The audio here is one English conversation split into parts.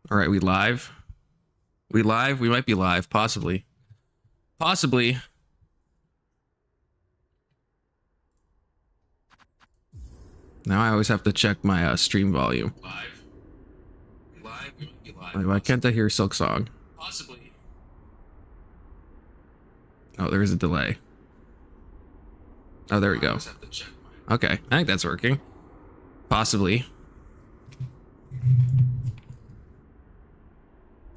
All right, we live. We live. We might be live, possibly. Possibly. Now I always have to check my stream volume. Live. Live. We might be live. Why can't I hear Silksong? Possibly. Oh, there is a delay. Oh, there we go. Okay, I think that's working. Possibly.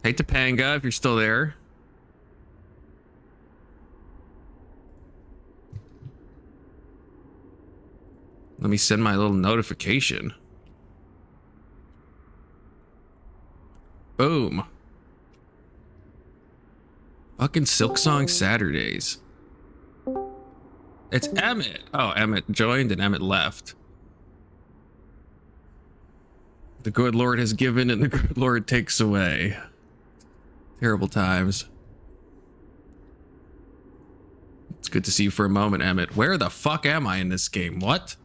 Hey, Topanga, if you're still there. Let me send my little notification. Boom. Fucking Silksong Saturdays. It's Emmett. Oh, Emmett joined and Emmett left. The good Lord has given and the good Lord takes away. Terrible times. It's good to see you for a moment, Emmett. Where the fuck am I in this game? What?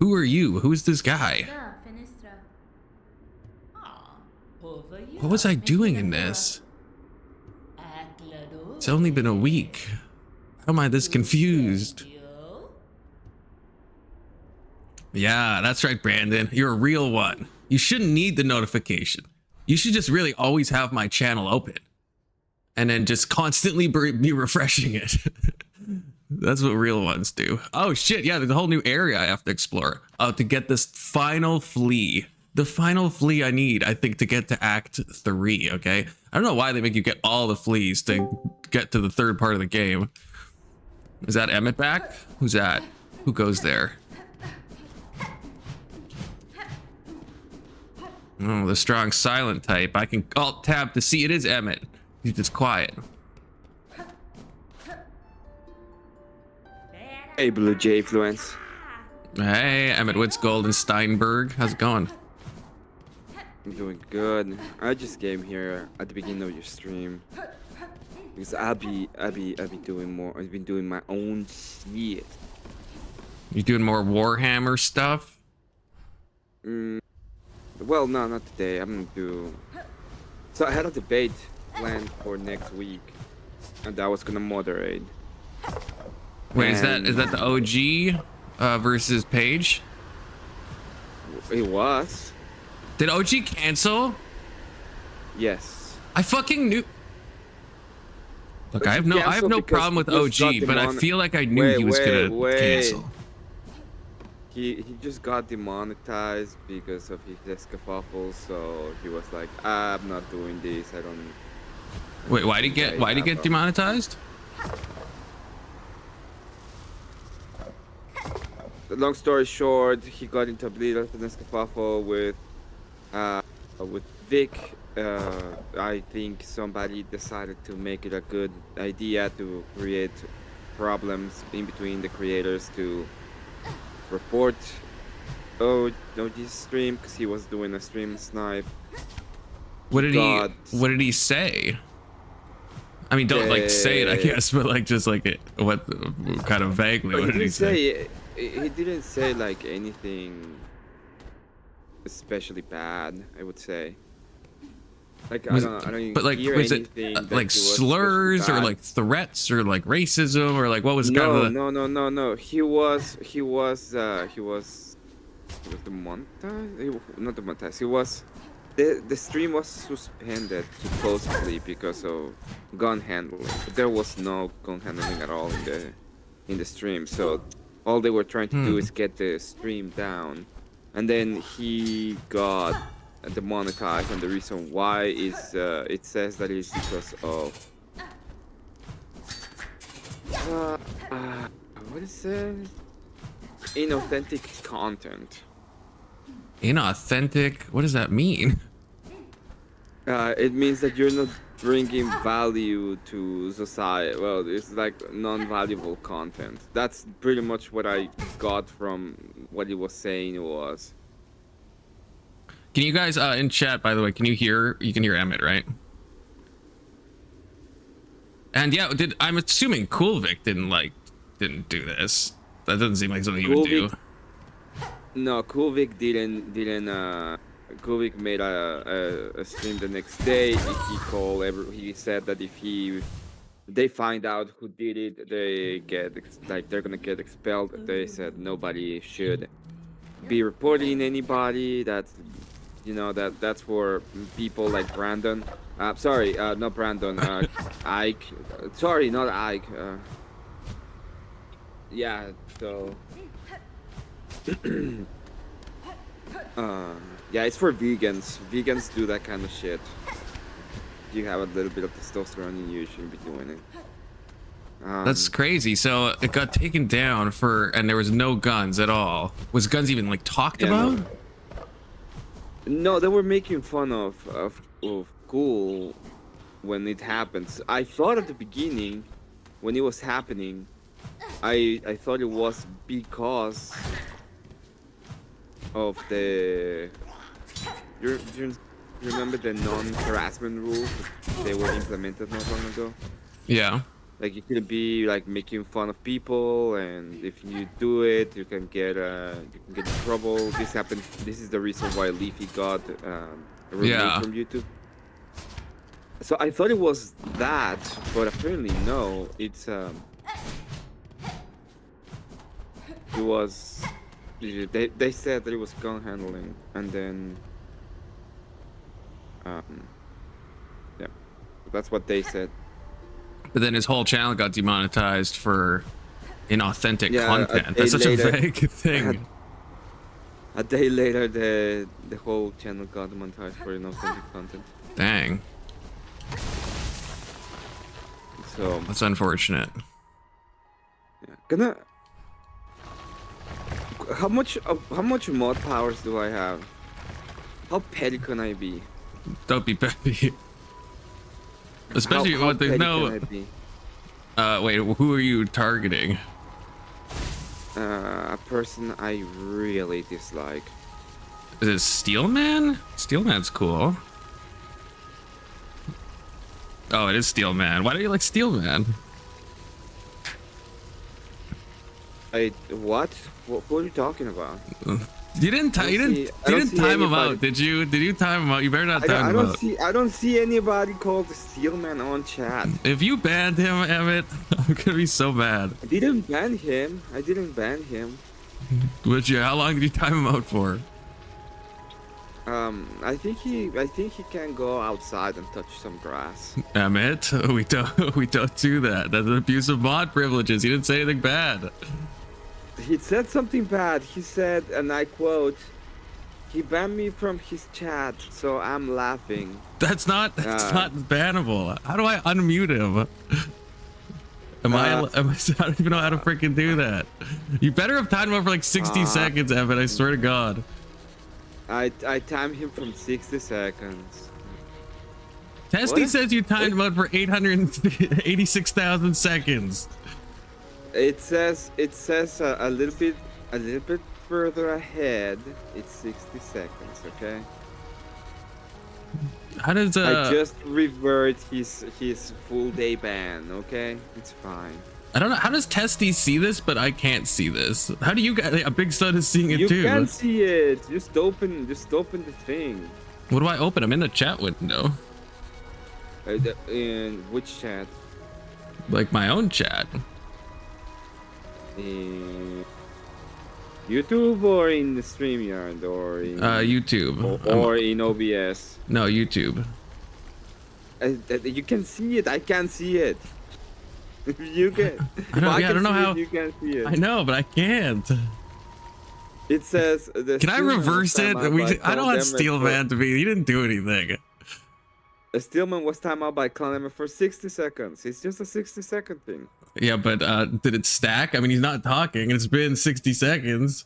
Who are you? Who's this guy? What was I doing in this? It's only been a week. How am I this confused? Yeah, that's right, Brandon. You're a real one. You shouldn't need the notification. You should just really always have my channel open. And then just constantly be refreshing it. That's what real ones do. Oh shit, yeah, there's a whole new area I have to explore. Oh, to get this final flea. The final flea I need, I think, to get to Act 3, okay? I don't know why they make you get all the fleas to get to the third part of the game. Is that Emmett back? Who's that? Who goes there? Oh, the strong silent type. I can Alt-tab to see it is Emmett. He's just quiet. Hey, Blue Jay Influence. Hey, Emmett Witzgold and Steinberg. How's it going? I'm doing good. I just came here at the beginning of your stream because I'll be doing more. I've been doing my own shit. You doing more Warhammer stuff? Well, no, not today. I'm gonna do. So I had a debate planned for next week, and I was gonna moderate. Wait, is that the OG versus Page? It was. Did OG cancel? Yes. I fucking knew. Look, I have no problem with OG, but I feel like I knew he was gonna cancel. He just got demonetized because of his kerfuffle, so he was like, I'm not doing this. I don't. Wait, why'd he get demonetized? Long story short, he got into a bit of a kerfuffle with Vic. I think somebody decided to make it a good idea to create problems in between the creators to report OG's stream because he was doing a stream snipe. What did he say? I mean, don't like say it, I guess, but like just like it. What kind of vaguely? What did he say? He didn't say like anything especially bad, I would say. Like I don't but like hear was anything it like slurs or like threats or like racism or like what was kind of no. He was demonetized. Not demonetized. He was the stream was suspended supposedly because of gun handling. But there was no gun handling at all in the stream. So all they were trying to do is get the stream down, and then he got demonetized. And the reason why is it says that it's because of what is it? Inauthentic content. Inauthentic? What does that mean? It means that you're not bringing value to society. Well, it's like non-valuable content. That's pretty much what I got from what he was saying. It was. Can you guys in chat, by the way, can you hear Emmett, right? And yeah, I'm assuming Coolvic didn't do this. That doesn't seem like something he would do. No, Coolvic didn't Kubik made a stream the next day. He called he said that if they find out who did it, they get they're gonna get expelled. They said nobody should be reporting anybody. That's that's for people like Brandon. Sorry, not Brandon. Ike. Sorry, not Ike. Yeah. So. Yeah, it's for vegans. Vegans do that kind of shit. You have a little bit of testosterone in you, you shouldn't be doing it. That's crazy. So it got taken down and there was no guns at all. Was guns even like talked about? No, they were making fun of cool when it happens. I thought at the beginning, when it was happening, I thought it was because of the. You remember the non-harassment rules? They were implemented not long ago. Yeah. Like you couldn't be like making fun of people, and if you do it, you can get in trouble. This happened. This is the reason why Leafy got removed from YouTube. So I thought it was that, but apparently no. It's it was. They said that it was gun handling, and then yeah, that's what they said. But then his whole channel got demonetized for inauthentic content. That's such a vague thing. A day later, the whole channel got demonetized for inauthentic content. Dang. So that's unfortunate. Yeah. How much mod powers do I have? How petty can I be? Don't be petty. Especially when there's no. Wait, who are you targeting? A person I really dislike. Is it Steelman? Steelman's cool. Oh, it is Steelman. Why do you like Steelman? What? What are you talking about? You didn't time him out, did you? Did you time him out? You better not time him out. I don't see anybody called the Steelman on chat. If you banned him, Emmett, I'm gonna be so mad. I didn't ban him. Would you? How long did you time him out for? I think he can go outside and touch some grass. Emmett, we don't do that. That's an abuse of mod privileges. He didn't say anything bad. He said something bad. He said, and I quote, "He banned me from his chat, so I'm laughing." That's not bannable. How do I unmute him? I don't even know how to freaking do that. You better have timed him out for like 60 seconds, Evan. I swear to God. I timed him from 60 seconds. Testy says you timed him out for 886,000 seconds. It says a little bit further ahead. It's 60 seconds. Okay. How does I just revert his full day ban. Okay, it's fine. I don't know. How does Testy see this, but I can't see this? How do you guys? A Big Son is seeing it too. You can see it. Just open the thing. What do I open? I'm in the chat window. In which chat? Like my own chat. In YouTube or in the StreamYard or in YouTube or in OBS? No, YouTube. You can see it. I can't see it. You can. I don't know how. You can see it. I know, but I can't. It says. Can I reverse it? I don't want Steelman to be. He didn't do anything. Steelman was timed out by Clan for 60 seconds. It's just a 60-second thing. Yeah, but did it stack? I mean, he's not talking. It's been 60 seconds.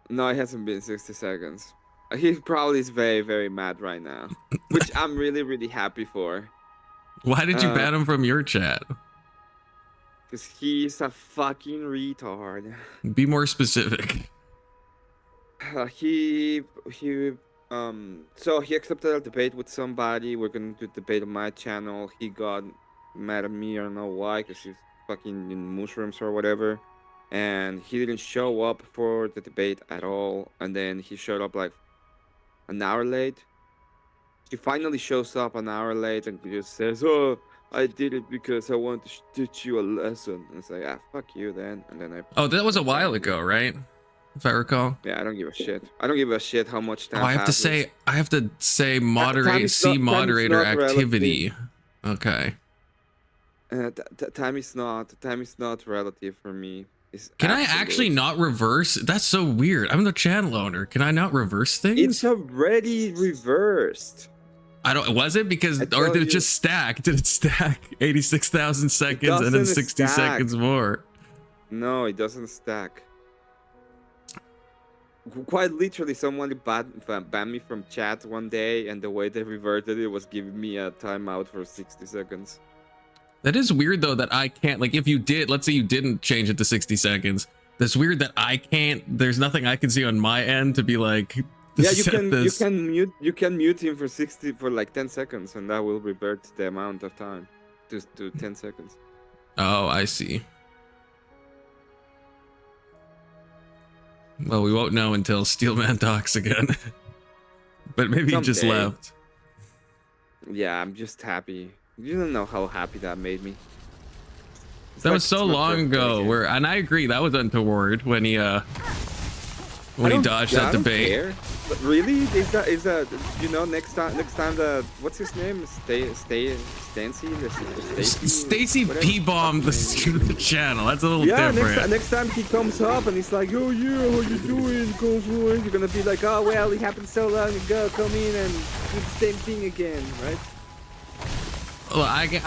No, it hasn't been 60 seconds. He probably is very, very mad right now, which I'm really, really happy for. Why did you ban him from your chat? Because he's a fucking retard. Be more specific. So he accepted a debate with somebody. We're gonna do a debate on my channel. He got mad at me. I don't know why, because he's fucking in mushrooms or whatever. And he didn't show up for the debate at all. And then he showed up like an hour late. She finally shows up an hour late and just says, "Oh, I did it because I want to teach you a lesson." And it's like, ah, fuck you then. And then I. Oh, that was a while ago, right? If I recall. Yeah, I don't give a shit. I don't give a shit how much time. Oh, I have to say moderate, see time is moderator not activity. Okay. Time is not relative for me. It's Can I actually absolute. not reverse? That's so weird. I'm the channel owner. Can I not reverse things? It's already reversed. I don't. Was it because, I or tell did it you. just stack? Did it stack 86,000 seconds and then doesn't 60 stack. seconds more? No, it doesn't stack. Quite literally, someone banned me from chat one day, and the way they reverted it was giving me a timeout for 60 seconds. That is weird though that I can't, like, if you did, let's say you didn't change it to 60 seconds. That's weird that I can't. There's nothing I can see on my end to be like. Yeah, you can mute him for like 10 seconds, and that will revert the amount of time to 10 seconds. Oh, I see. Well, we won't know until Steelman talks again. But maybe he just Someday. left. Yeah, I'm just happy. You don't know how happy that made me. It's That like was so it's my long birthday ago. again. Where, and I agree, that was untoward when he I dodged that I don't debate. care. But really, is that you know next time the what's his name? Stacy P bombed the channel. That's a little Yeah, different. next time he comes up and he's like, "Oh yeah, how you doing, Confluence?" You're gonna be like, "Oh well, it happened so long ago. Come in and do the same thing again, right?" Well, I get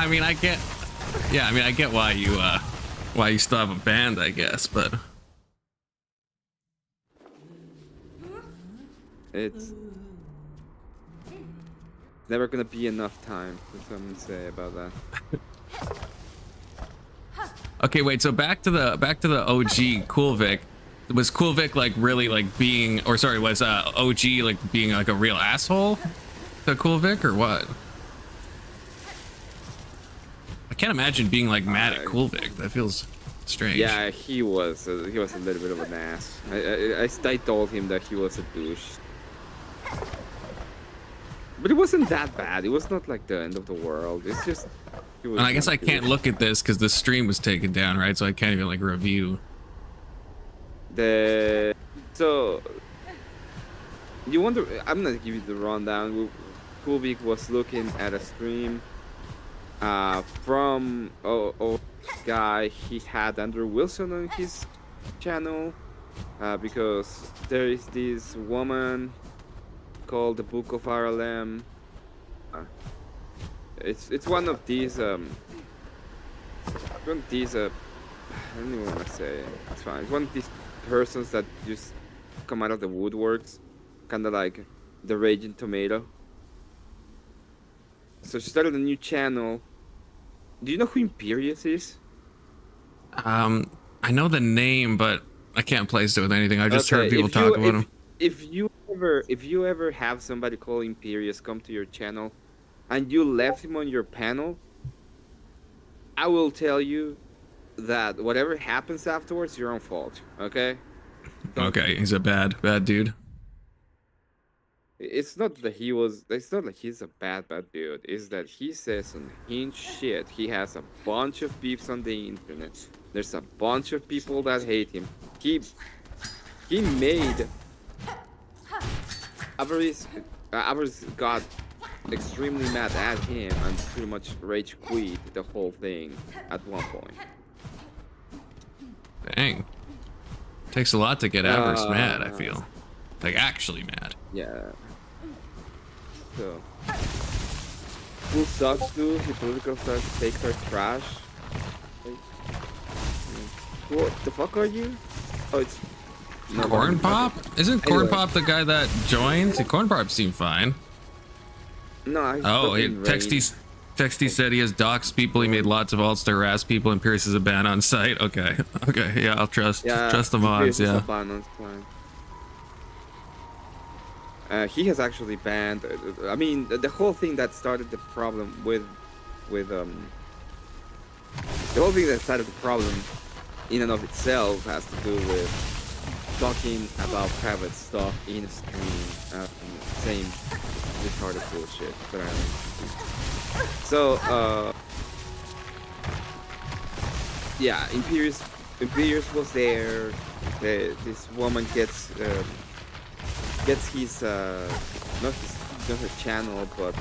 why you still have a band, I guess, but It's never gonna be enough time. That's what I'm gonna say about that. okay, wait. So back to the OG Coolvic. Was Coolvic like really like being, or sorry, was OG like being like a real asshole to Coolvic or what? I can't imagine being like mad at Coolvic. That feels strange. Yeah, he was a little bit of an ass. I told him that he was a douche. But it wasn't that bad. It was not like the end of the world. It's just. And I guess I can't look at this because the stream was taken down, right? So I can't even like review. So you wonder. I'm gonna give you the rundown. Kubik was looking at a stream from guy. He had Andrew Wilson on his channel because there is this woman called the Book of RLM. It's one of these I don't even want to say it. It's fine. It's one of these persons that just come out of the woodworks, kind of like the Raging Tomato. So she started a new channel. Do you know who Imperius is? I know the name, but I can't place it with anything. I just heard people talk about him. If you ever have somebody called Imperius come to your channel, and you left him on your panel, I will tell you that whatever happens afterwards, your own fault. Okay? Okay, he's a bad dude. It's not that it's not like he's a bad dude. It's that he says some hinge shit. He has a bunch of beefs on the internet. There's a bunch of people that hate him. He made Avarice got extremely mad at him and pretty much rage quit the whole thing at one point. Dang. Takes a lot to get Avarice mad, I feel. Like, actually mad. Yeah. So. Who sucks, dude? The political takes are trash. Like, what the fuck are you? Oh, it's. No, Corn Pop? Isn't Corn Anyway. Pop the guy that joins? Corn Pop seemed fine. No, Oh, Texty said he has doxed people. He made lots of alts to harass people, and Pierce is a ban on site. Okay, yeah, I'll trust the mods. Yeah. He has actually banned. I mean, the whole thing that started the problem the whole thing that started the problem, in and of itself, has to do with talking about private stuff in a stream, saying retarded bullshit. But I don't. So yeah, Imperius was there. This woman gets his not her channel, but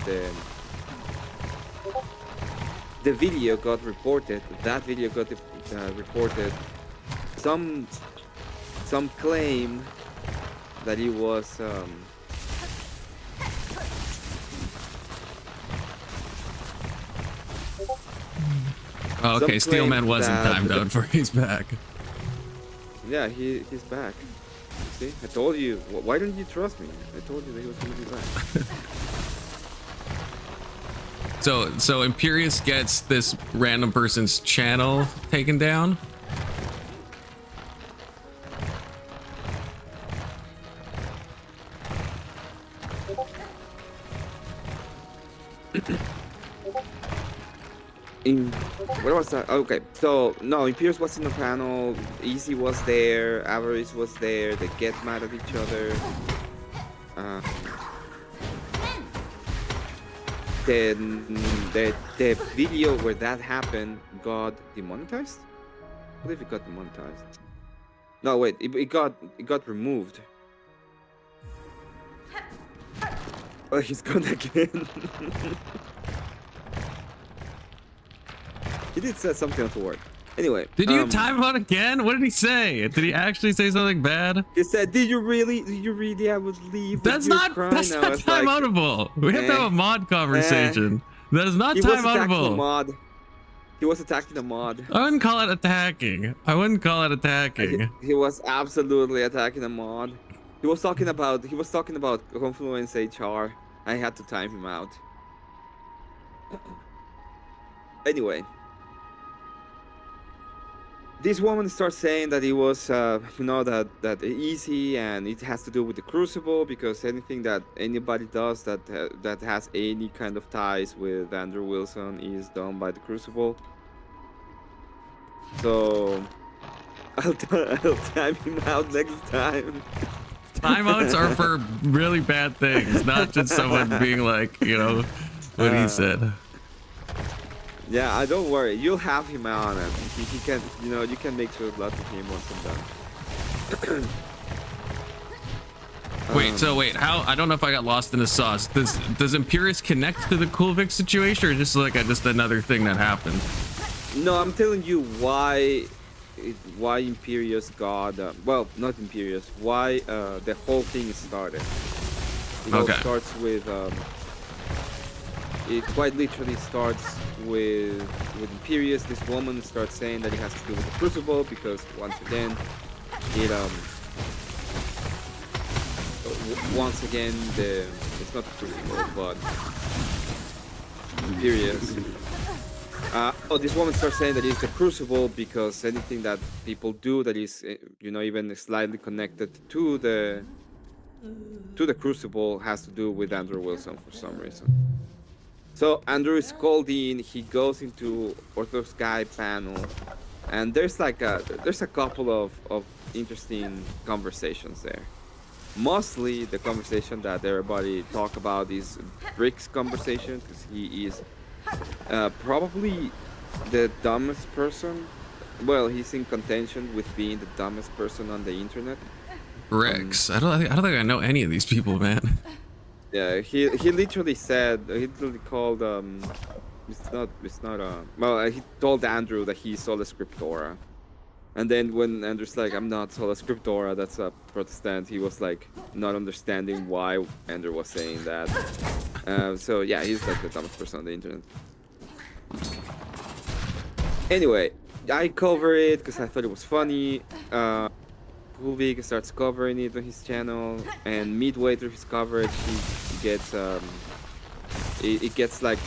the video got reported. That video got reported. Some claim that he was Oh, okay, some claim Steelman wasn't that- timed out for he's back. Yeah, he's back. See, I told you. Why don't you trust me? I told you that he was gonna be back. So Imperius gets this random person's channel taken down. Where was that? Okay, so no, Imperius was in the panel. Easy was there. Avarice was there. They get mad at each other. Then the video where that happened got demonetized. I believe it got demonetized. No, wait, it got removed. Oh, he's gone again. He did say something untoward. Anyway. Did you time him out again? What did he say? Did he actually say something bad? He said, "Did you really? I would leave." That's not time outable. We have to have a mod conversation. That is not time outable. He was attacking the mod. I wouldn't call it attacking. He was absolutely attacking the mod. He was talking about Confluence HR. I had to time him out. Anyway. This woman starts saying that it was, that easy, and it has to do with the Crucible, because anything that anybody does that has any kind of ties with Andrew Wilson is done by the Crucible. So I'll time him out next time. Timeouts are for really bad things, not just someone being like, what he said. Yeah, don't worry. You'll have him on, and he can, you can make sure lots of him once I'm done. Wait, how? I don't know if I got lost in the sauce. Does Imperius connect to the Kulvik situation, or just like just another thing that happened? No, I'm telling you why Imperius got, well, not Imperius, why the whole thing started. It all starts with, it quite literally starts with Imperius. This woman starts saying that it has to do with the Crucible, because once again, it's not the Crucible, but Imperius. This woman starts saying that it's the Crucible because anything that people do that is, even slightly connected to the Crucible has to do with Andrew Wilson for some reason. So Andrew is called in. He goes into Orthodox Guy panel, and there's a couple of interesting conversations there. Mostly the conversation that everybody talk about is Brick's conversation, because he is probably the dumbest person. Well, he's in contention with being the dumbest person on the internet. Rex, I don't think I know any of these people, man. Yeah, he literally called he told Andrew that he Sola Scriptura, and then when Andrew's like, "I'm not Sola Scriptura, that's a Protestant," he was like not understanding why Andrew was saying that. So yeah, he's like the dumbest person on the internet. Anyway, I cover it because I thought it was funny. Kulvik starts covering it on his channel, and midway through his coverage, he gets it gets like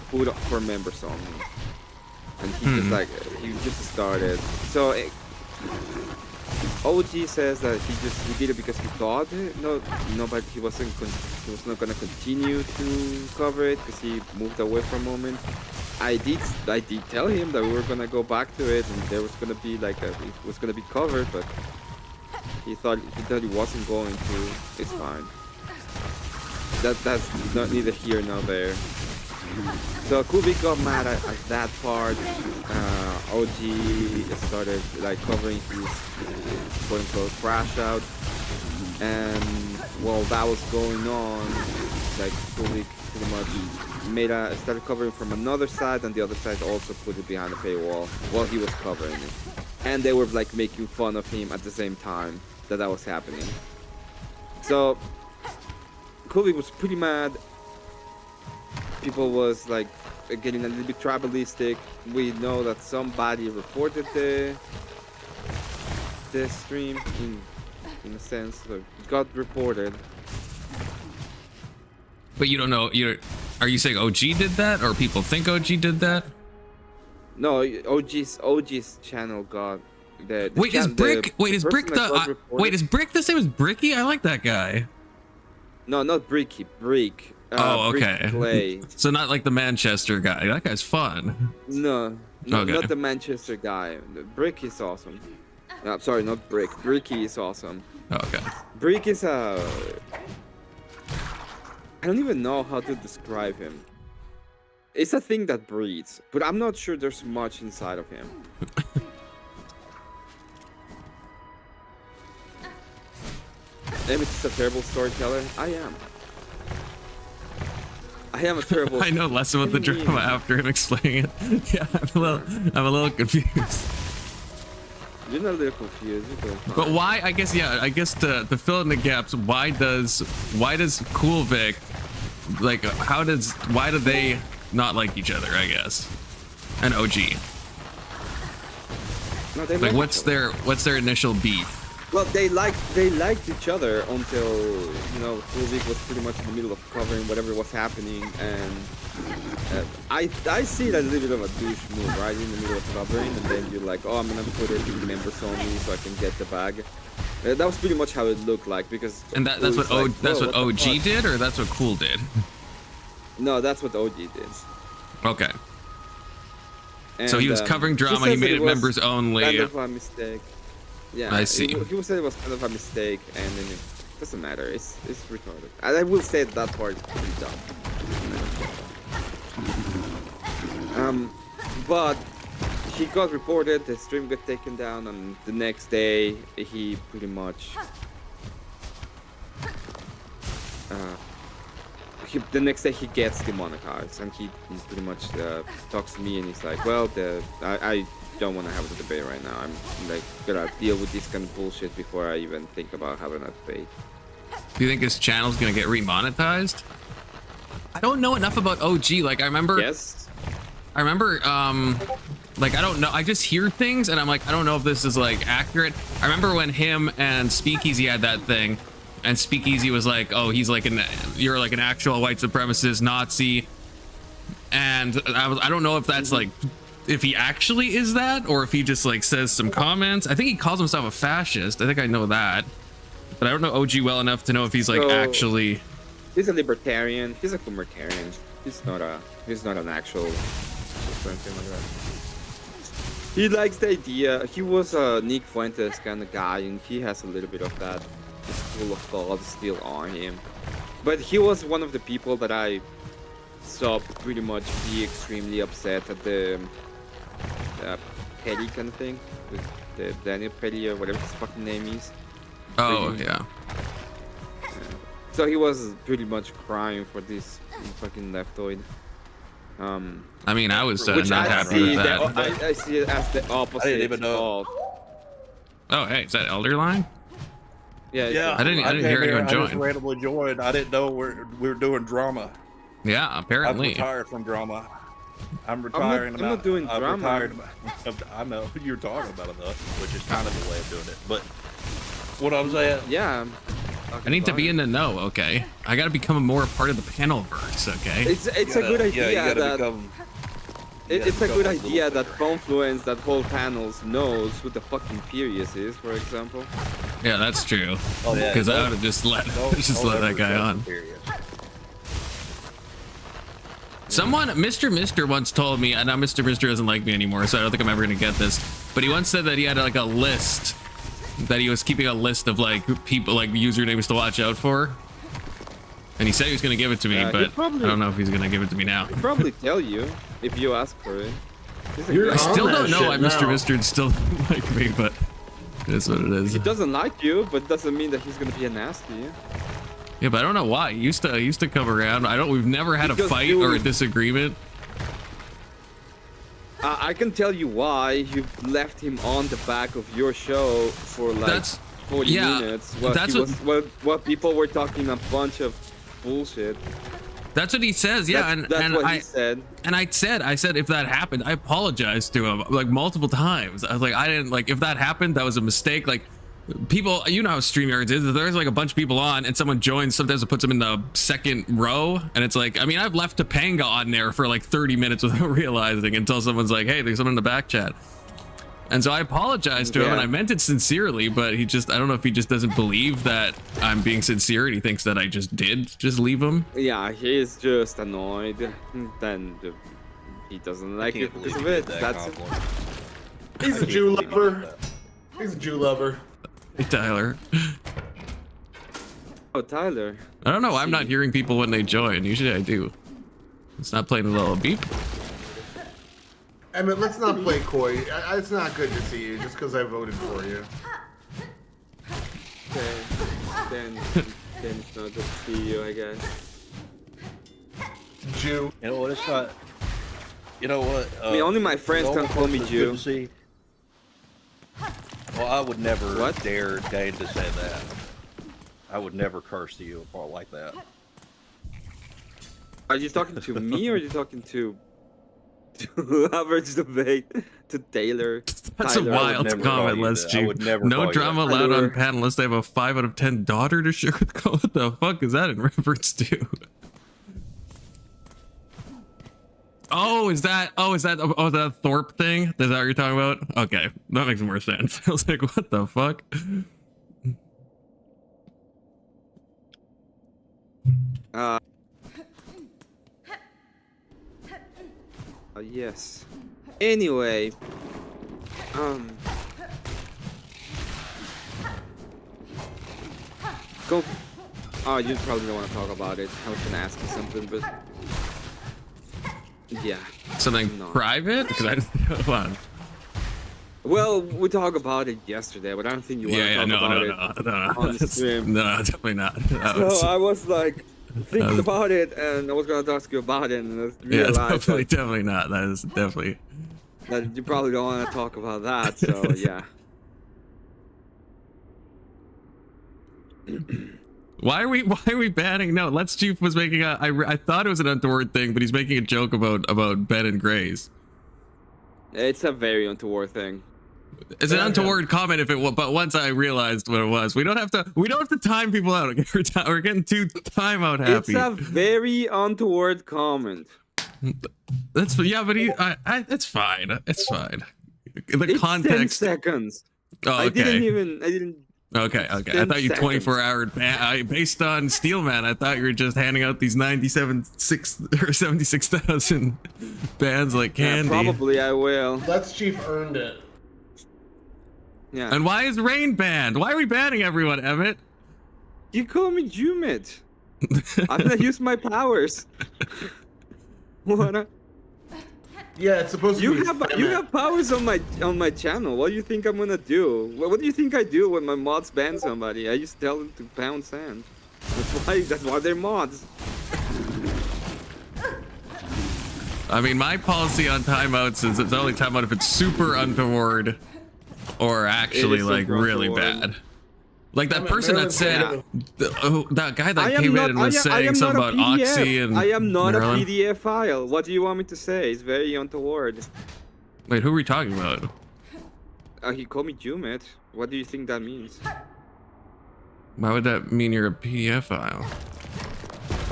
put up for members only, and he just started. So OG says that he did it because he thought but he was not gonna continue to cover it because he moved away for a moment. I did tell him that we were gonna go back to it, and there was gonna be it was gonna be covered, but He thought he wasn't going to. It's fine. That's not neither here nor there. So Kubik got mad at that part. OG started like covering his quote unquote crash out, and while that was going on, like Kubik pretty much started covering from another side, and the other side also put it behind the paywall while he was covering it, and they were like making fun of him at the same time that was happening. So Kubik was pretty mad. People was like getting a little bit tribalistic. We know that somebody reported the stream in a sense. So it got reported. But you don't know. Are you saying OG did that, or people think OG did that? No, OG's channel got the wait, is Brick? Wait, is Brick the? Wait, is Brick the same as Bricky? I like that guy. No, not Bricky. Brick. Oh, okay. Brick Clay. So not like the Manchester guy. That guy's fun. No, Okay. not the Manchester guy. Brick is awesome. No, sorry, not Brick. Bricky is awesome. Okay. Brick is a... I don't even know how to describe him. It's a thing that breeds, but I'm not sure there's much inside of him. Maybe it's a terrible storyteller. I am a terrible... I know less about the drama after him explaining it. Yeah, I'm a little confused. You're not a little confused. But why? I guess to fill in the gaps. Why does Cool Vic, like, why do they not like each other? I guess, and OG. No, they like, like what's their initial beef? Well, they liked each other until, you know, Cool Vic was pretty much in the middle of covering whatever was happening, and I see it as a little bit of a douche move, right? In the middle of covering, and then you're like, oh, I'm gonna put it in members only so I can get the bag. That was pretty much how it looked like, because... And that's what OG did, or that's what Cool did? No, that's what OG did. Okay. And, so he was covering drama, he made it members only. Kind of a mistake. Yeah, I see. He said it was kind of a mistake, and then it doesn't matter. It's retarded. And I will say that part is pretty dumb. But he got reported. The stream got taken down, and the next day he pretty much. The next day he gets demonetized, and he pretty much talks to me, and he's like, "Well, I don't want to have a debate right now. I'm like gonna deal with this kind of bullshit before I even think about having a debate." Do you think his channel's gonna get remonetized? I don't know enough about OG. Like, I remember. Yes. I remember. Like, I don't know. I just hear things, and I'm like, I don't know if this is like accurate. I remember when him and Speakeasy had that thing, and Speakeasy was like, "Oh, you're like an actual white supremacist Nazi," and I don't know if that's like. If he actually is that, or if he just like says some comments. I think he calls himself a fascist. I think I know that, but I don't know OG well enough to know if he's like actually. He's a libertarian. He's a commertarian. He's not an actual. Something like that. He likes the idea. He was a Nick Fuentes kind of guy, and he has a little bit of that school of thought still on him. But he was one of the people that I saw pretty much be extremely upset at the Petty kind of thing, with the Daniel Petty or whatever his fucking name is. Oh, yeah. So he was pretty much crying for this fucking leftoid. I mean, I was not happy with that. I see it as the opposite. I didn't even know. Oh, hey, is that Elderline? Yeah. I didn't hear anyone join. I just randomly joined. I didn't know we were doing drama. Yeah, I've apparently. retired from drama. I'm retiring. I'm not doing drama. Retired. I know you're talking about it though, which is kind of the way of doing it. But what I'm saying, Yeah. I need to be in the know, okay? I gotta become more a part of the panel verse, okay? It's a good idea Yeah, you gotta that become. it's a good idea that Confluence, that whole panels knows who the fucking Furious is, for example. Yeah, that's true. Oh yeah. Because I would have just let that guy on. Someone, Mr. once told me, and now Mr. doesn't like me anymore, so I don't think I'm ever gonna get this. But he once said that he had like a list that he was keeping a list of like people, like usernames to watch out for. And he said he was gonna give it to me, but I don't know if he's gonna give it to me now. He'll probably tell you if you ask for it. I still don't know why Mr. Mistard still like me, but it is what it is. He doesn't like you, but doesn't mean that he's gonna be a nasty. Yeah, but I don't know why. He used to come around. We've never had a fight or a disagreement. I can tell you why. You left him on the back of your show for like 40 minutes. What people were talking a bunch of bullshit. That's what he says. Yeah, that's what he said. And I said if that happened, I apologized to him like multiple times. I was like, I didn't like if that happened, that was a mistake. Like people, you know how StreamYards is. There's like a bunch of people on, and someone joins. Sometimes it puts them in the second row, and it's like, I mean, I've left Topanga on there for like 30 minutes without realizing until someone's like, hey, there's someone in the back chat. And so I apologized to him, and I meant it sincerely, but I don't know if he just doesn't believe that I'm being sincere, and he thinks that I just leave him. Yeah, he's just annoyed. Then he doesn't like it because of it. That's it. He's a Jew lover. He's a Jew lover. Hey, Tyler. Oh, Tyler. I don't know. I'm not hearing people when they join. Usually I do. It's not playing a little beep. Emmett, let's not play coy. It's not good to see you just because I voted for you. Okay. Then it's not good to see you, I guess. Jew. You know what? It's not. You know what? I mean, only my friends can call me Jew. Well, I would never dare Dane to say that. I would never curse you apart like that. Are you talking to me or are you talking to average debate to Taylor? That's Tyler? a wild comment, Les G. No drama allowed on panel unless they have a 5 out of 10 daughter to share with. What the fuck is that in reference to? Is that Thorpe thing? Is that what you're talking about? Okay, that makes more sense. I was like, what the fuck? Yes. Anyway, go. Oh, you probably don't want to talk about it. I was gonna ask you something, but yeah. Something private? Because I just hold on. Well, we talked about it yesterday, but I don't think you want to talk about it on the stream. No, definitely not. So I was like thinking about it, and I was gonna ask you about it, and I realized definitely not. That is definitely. That you probably don't want to talk about that. So yeah. Why are we banning? No, Let's Chief was making a. I thought it was an untoward thing, but he's making a joke about Ben and Grays. It's a very untoward thing. It's an untoward comment if it was, but once I realized what it was, we don't have to time people out. We're getting too timeout happy. It's a very untoward comment. That's but it's fine. It's fine. It's context. 10 seconds. Oh, okay. I didn't. Okay. I thought you 24-hour ban based on Steelman. I thought you were just handing out these 76,000 bans like candy. Yeah, probably I will. Let's Chief earned it. Yeah. And why is Rain banned? Why are we banning everyone, Emmett? You call me Jumit. I'm gonna use my powers. What? Yeah, it's supposed to be. You have powers on my channel. What do you think I'm gonna do? What do you think I do when my mods ban somebody? I just tell them to pound sand. That's why they're mods. I mean, my policy on timeouts is it's only timeout if it's super untoward or actually like really bad. Like that person that said, that guy that came in and was saying something about Oxy and I am not Maryland. a PDF file. What do you want me to say? It's very untoward. Wait, who are we talking about? He called me Jumit. What do you think that means? Why would that mean you're a PDF file?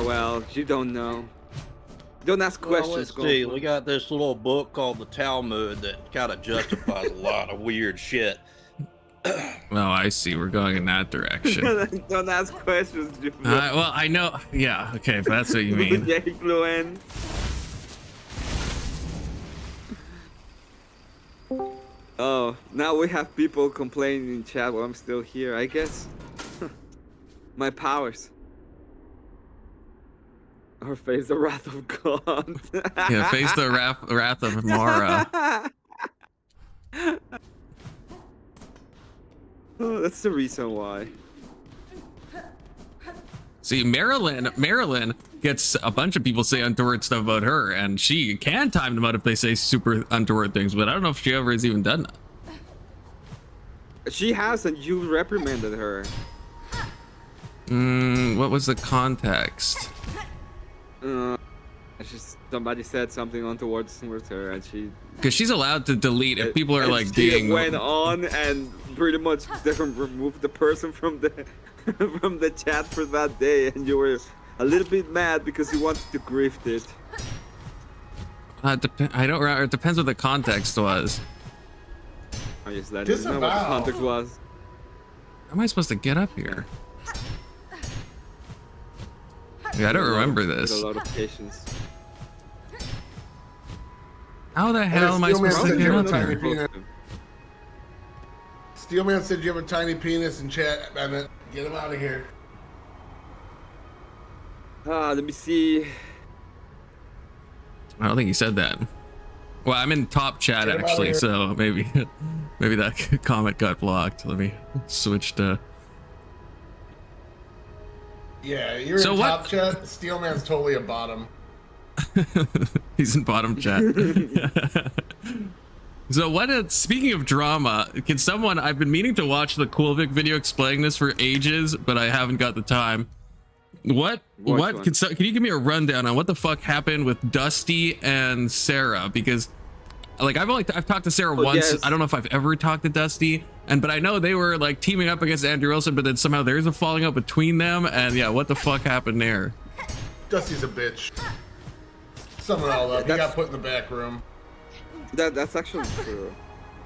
Well, you don't know. Don't ask questions. Let's see. We got this little book called the Talmud that kind of justifies a lot of weird shit. Oh, I see. We're going in that direction. Don't ask questions, Jumit. Well, I know. Yeah, okay, if that's what you mean. Oh, now we have people complaining in chat while I'm still here. I guess my powers. Or face the wrath of God. Yeah, face the wrath of Mara. Oh, that's the reason why. See, Marilyn gets a bunch of people say untoward stuff about her, and she can time them out if they say super untoward things, but I don't know if she ever has even done that. She hasn't. You reprimanded her. What was the context? Somebody said something untoward with her, and she. Because she's allowed to delete if people are and like she being. went on and pretty much removed the person from the from the chat for that day, and you were a little bit mad because you wanted to grift it. I don't remember. It depends what the context was. I just let you know what the context was. How am I supposed to get up here? Yeah, I don't remember this. A lot of patience. How the hell am I supposed to get up here? Steelman said you have a tiny penis in chat, Emmett. Get him out of here. Let me see. I don't think he said that. Well, I'm in top chat actually, so maybe that comment got blocked. Let me switch to. Yeah, you're in top chat. Steelman's totally a bottom. He's in bottom chat. So speaking of drama, can someone, I've been meaning to watch the Coolvic video explaining this for ages, but I haven't got the time. Can you give me a rundown on what the fuck happened with Dusty and Sarah? Because like I've talked to Sarah once. Yes. I don't know if I've ever talked to Dusty, but I know they were like teaming up against Andrew Wilson, but then somehow there's a falling out between them, and yeah, what the fuck happened there? Dusty's a bitch. Sum it all up. He got put in the back room. That's actually true.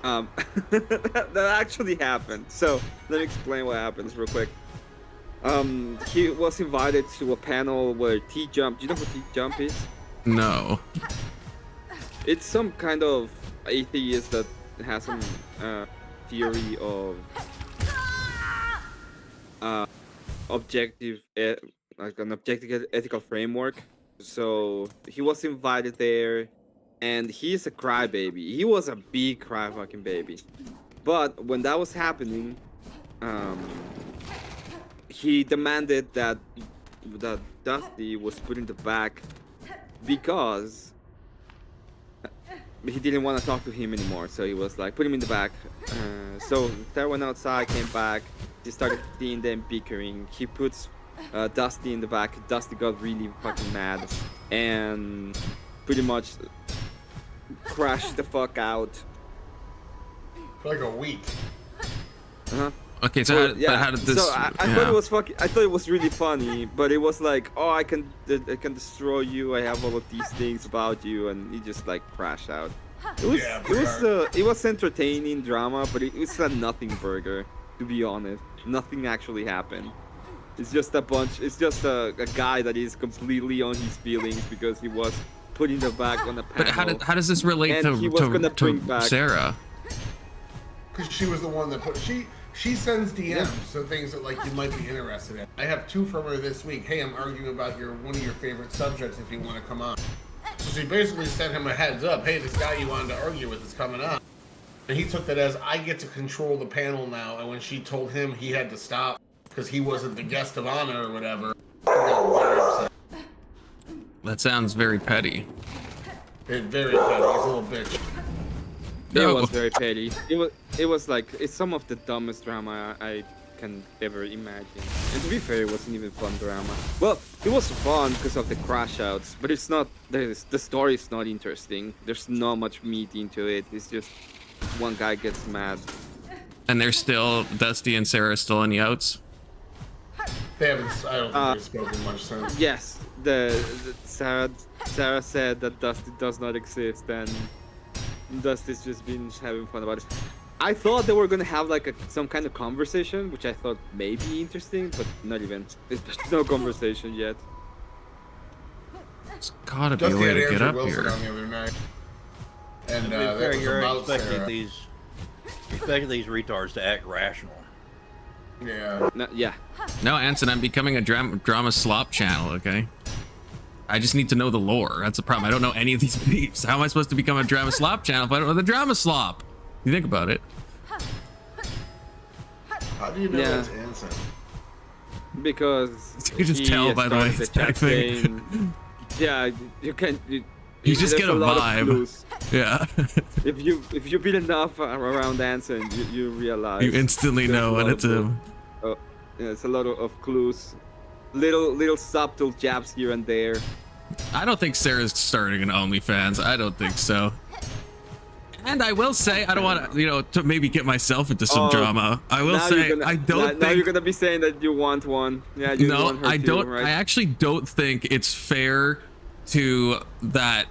That actually happened. So let me explain what happens real quick. He was invited to a panel where T-Jump. Do you know what T-Jump is? No. It's some kind of atheist that has some theory of objective, like an objective ethical framework. So he was invited there, and he's a crybaby. He was a big cry fucking baby. But when that was happening, he demanded that Dusty was put in the back because he didn't want to talk to him anymore. So he was like, put him in the back. So Sarah went outside, came back. He started seeing them bickering. He puts Dusty in the back. Dusty got really fucking mad and pretty much crashed the fuck out. For like a week. Okay, so how did this? So I thought it was fucking. I thought it was really funny, but it was like, oh, I can destroy you. I have all of these things about you, and he just like crashed out. It was entertaining drama, but it was a nothing burger, to be honest. Nothing actually happened. It's just a guy that is completely on his feelings because he was put in the back on a panel. But how does this relate to Sarah? Because she was the one that she sends DMs, so things that like you might be interested in. I have 2 from her this week. Hey, I'm arguing about one of your favorite subjects if you want to come on. So she basically sent him a heads up. Hey, this guy you wanted to argue with is coming on. And he took that as, I get to control the panel now. And when she told him he had to stop because he wasn't the guest of honor or whatever, he got very upset. That sounds very petty. It's very petty. He's a little bitch. It was very petty. It was like, it's some of the dumbest drama I can ever imagine. And to be fair, it wasn't even fun drama. Well, it was fun because of the crash outs, but it's not, the story is not interesting. There's not much meat into it. It's just one guy gets mad. And they're still, Dusty and Sarah still in the outs? They haven't, I don't think they've spoken much since. Yes, Sarah said that Dusty does not exist, and Dusty's just been having fun about it. I thought they were gonna have like some kind of conversation, which I thought may be interesting, but not even. There's no conversation yet. It's gotta be a way to get up Wilson here. On the other night. And fair, that was you're about expecting Sarah. these Expect these retards to act rational. Yeah. No, yeah. No, Anson, I'm becoming a drama slop channel, okay? I just need to know the lore. That's the problem. I don't know any of these beefs. How am I supposed to become a drama slop channel if I don't know the drama slop? You think about it. How do you know Yeah. it's Anson? Because You just he tell by the way started he's chat typing. saying- yeah, you can. You just there's get a lot of vibe. clues. Yeah. If you build enough around Anson, you realize You instantly there's know a when lot it's of- him. Yeah, it's a lot of clues, little subtle jabs here and there. I don't think Sarah's starting an OnlyFans. I don't think so. And I will say, I don't want to, to maybe get myself into some Oh, drama. I will Now say, you're gonna- I don't now think. you're gonna be saying that you want one. Yeah, you No, want her I too, don't. Right? I actually don't think it's fair to that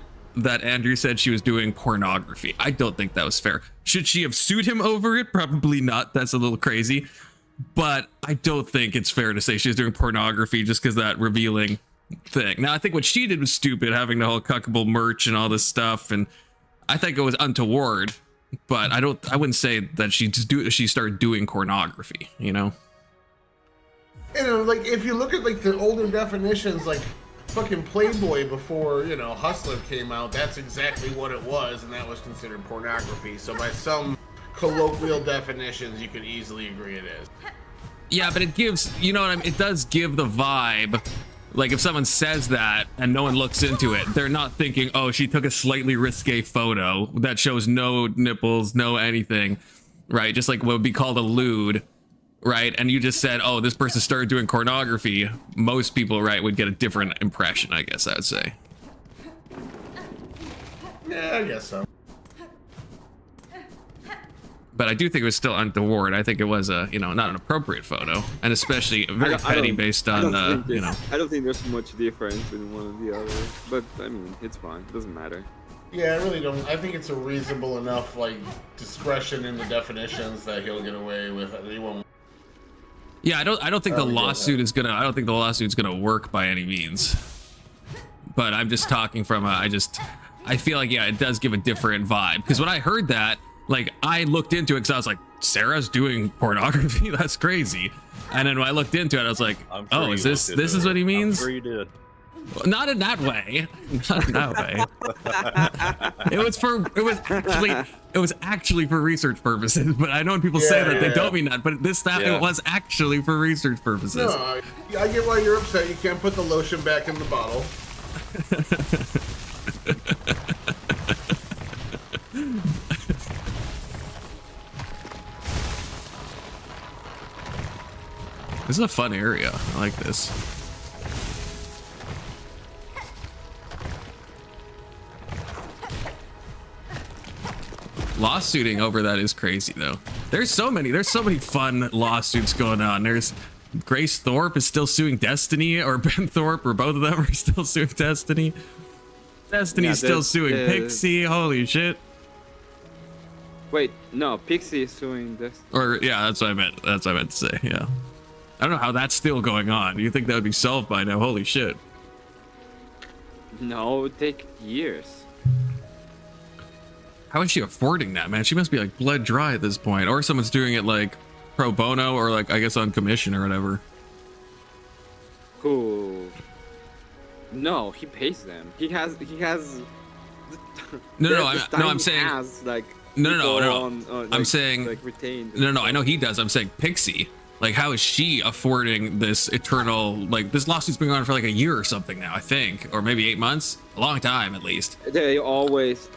Andrew said she was doing pornography. I don't think that was fair. Should she have sued him over it? Probably not. That's a little crazy. But I don't think it's fair to say she was doing pornography just because that revealing thing. Now, I think what she did was stupid, having the whole cuckable merch and all this stuff, and I think it was untoward. But I wouldn't say that she started doing pornography. Like if you look at like the older definitions, like fucking Playboy before Hustler came out, that's exactly what it was, and that was considered pornography. So by some colloquial definitions, you could easily agree it is. Yeah, but it gives, what I mean? It does give the vibe. Like if someone says that and no one looks into it, they're not thinking, oh, she took a slightly risque photo that shows no nipples, no anything, right? Just like what would be called a lewd, right? And you just said, oh, this person started doing pornography. Most people, right, would get a different impression, I guess I would say. Yeah, I guess so. But I do think it was still untoward. I think it was a, not an appropriate photo, and especially very I petty don't- based I on, don't think the, I don't think there's much difference in one and the other. But I mean, it's fine. It doesn't matter. Yeah, I really don't. I think it's a reasonable enough like discretion in the definitions that he'll get away with it. He won't. Yeah, I don't think the Probably lawsuit is gonna. I don't think the lawsuit's gonna work by any means. But I'm just talking from I feel like it does give a different vibe, because when I heard that, like I looked into it because I was like, Sarah's doing pornography. That's crazy. And then when I looked into it, I was like, I'm sure oh, you is this looked into is what he it. means? I'm sure you did. Not in that way. Not in that way. It was actually for research purposes. But I know when people say that, they don't mean that. But Yeah. it was actually for research purposes. No, I get why you're upset. You can't put the lotion back in the bottle. This is a fun area. I like this. Lawsuiting over that is crazy though. There's so many fun lawsuits going on. There's Grace Thorpe is still suing Destiny, or Ben Thorpe, or both of them are still suing Destiny. Destiny's Yeah, still suing Pixie. Holy shit. Wait, no, Pixie is suing this. Or yeah, that's what I meant. That's what I meant to say. Yeah. I don't know how that's still going on. You think that would be solved by now? Holy shit. No, it would take years. How is she affording that, man? She must be like blood dry at this point. Or someone's doing it like pro bono, or like I guess on commission or whatever. Who? No, he pays them. He has. No, I'm he saying. has, like, No. people on, I'm like, saying. like retained. No, I know he does. I'm saying Pixie. Like, how is she affording this eternal, like, this lawsuit's been going on for like a year or something now, I think, or maybe 8 months, a long time at least. They always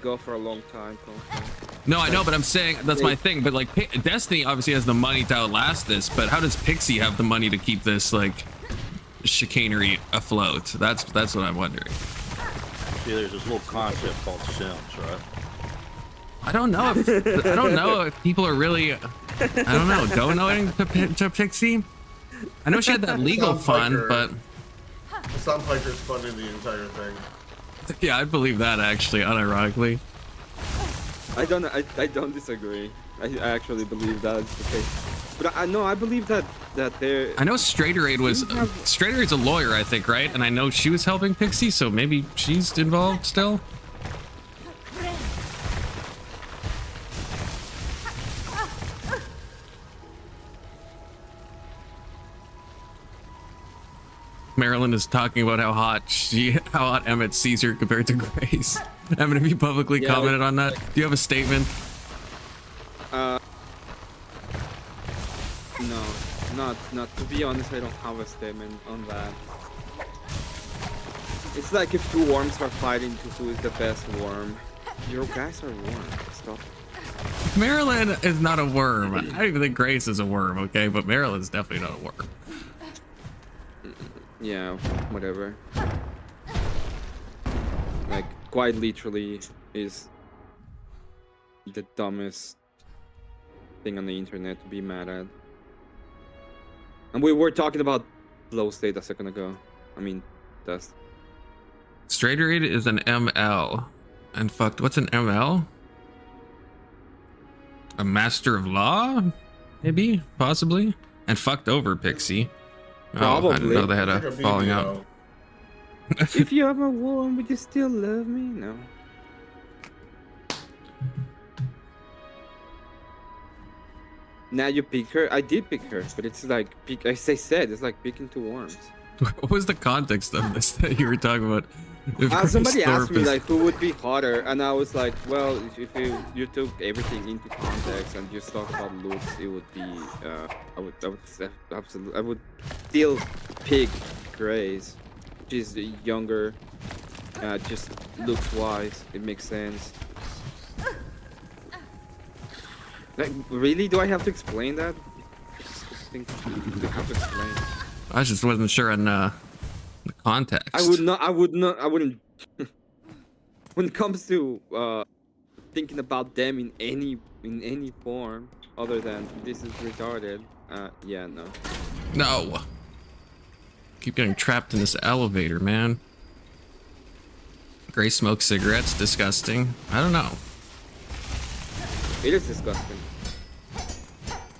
go for a long time. No, I know, but I'm saying that's my thing. But like, Destiny obviously has the money to outlast this, but how does Pixie have the money to keep this like chicanery afloat? That's what I'm wondering. See, there's this little concept called Sims, right? I don't know if people are really, don't know anything to Pixie. I know she had that legal Sounds like fund, her. but Sunpiker's funding the entire thing. yeah, I believe that actually, unironically. I don't disagree. I actually believe that is the case. But I believe that they're. I know Straighteraid's a lawyer, I think, right? And I know she was helping Pixie, so maybe she's involved still. Marilyn is talking about how hot Emmett sees her compared to Grace. Emmett, have you publicly Yeah, commented on that? Do you have a statement? No, not to be honest, I don't have a statement on that. It's like if two worms are fighting to who is the best worm. Your guys are worms. Stop. Marilyn is not a worm. I don't even think Grace is a worm, okay? But Marilyn's definitely not a worm. Yeah, whatever. Like, quite literally is the dumbest thing on the internet to be mad at. And we were talking about flow state a second ago. I mean, dust. Straight rate is an ML. And fucked, what's an ML? A master of law? Maybe? Possibly? And fucked over Pixie. Oh, I didn't know they had a falling out. If you have a worm, would you still love me? No. Now you pick her. I did pick her, but it's like as I said, it's like picking two worms. What was the context of this that you were talking about? Somebody asked me like who would be hotter, and I was like, well, if you took everything into context and just talk about looks, it would be I would still pick Grace. She's younger, just looks wise. It makes sense. Like, really? Do I have to explain that? I think I have to explain. I just wasn't sure on the context. I wouldn't. When it comes to thinking about them in any form other than this is retarded, yeah, no. No. Keep getting trapped in this elevator, man. Grace smokes cigarettes, disgusting. I don't know. It is disgusting.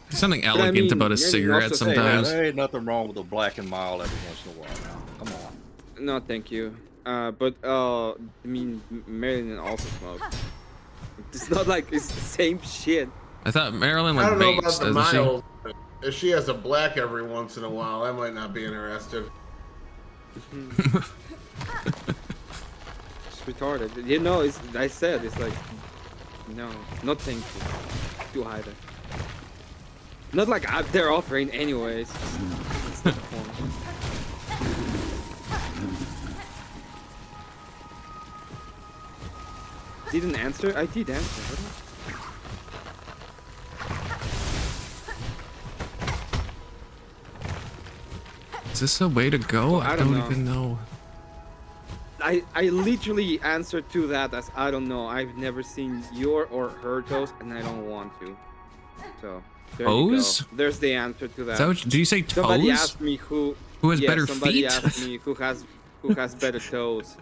There's something elegant about a cigarette also sometimes. There ain't nothing wrong with a black and mild every once in a while now. Come on. No, thank you. But I mean, Marilyn also smokes. It's not like it's the same shit. I thought Marilyn I like don't know about vapes, the doesn't she? mild. If she has a black every once in a while, I might not be interested. It's retarded. You know, I said it's like, no, not thank you. Do either. Not like they're offering anyways. It's not the point. Didn't answer? I did answer. Is this a way to go? Well, I I don't don't know. even know. I literally answered to that as I don't know. I've never seen your or her toes, and I don't want to. So there you go. Toes? There's the answer to that. Is that what, do you say toes? Somebody asked me who Who has better somebody feet? asked me who has better toes.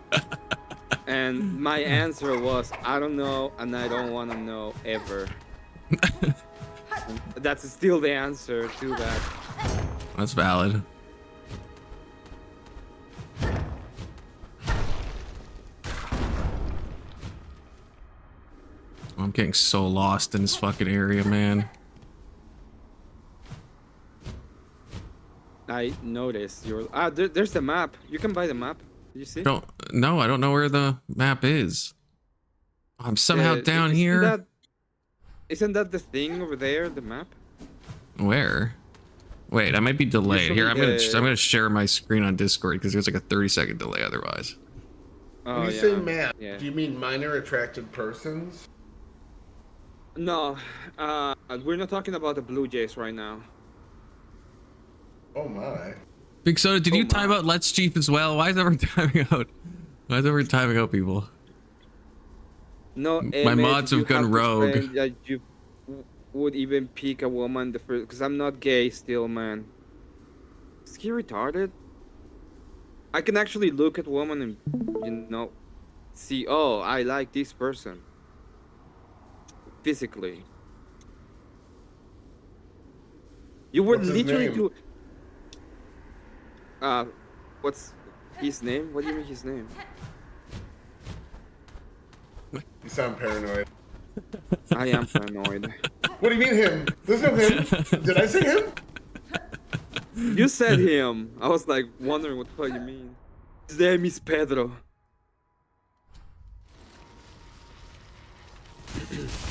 And my answer was I don't know and I don't want to know ever. That's still the answer to that. That's valid. I'm getting so lost in this fucking area, man. I noticed your there's the map. You can buy the map. Did you see? I don't know where the map is. I'm somehow down here. Isn't that the thing over there, the map? Where? Wait, I might be delayed. Here, I'm gonna share my screen on Discord because there's like a 30-second delay otherwise. Oh, When you yeah. say map, Yeah. do you mean minor attracted persons? No, we're not talking about the Blue Jays right now. Oh my. Big Soda, did you my. time out Let's Chief as well? Why is everyone timing out? Why is everyone timing out people? No, My Emmett, mods have you gone to rogue. explain that you would even pick a woman the first, because I'm not gay still, man. Is he retarded? I can actually look at woman and, you know, see, oh, I like this person. Physically. You would What's his literally name? do... what's his name? What do you mean his name? You sound paranoid. I am paranoid. What do you mean him? There's no him. Did I say him? You said him. I was like wondering what the fuck you mean. His name is Pedro.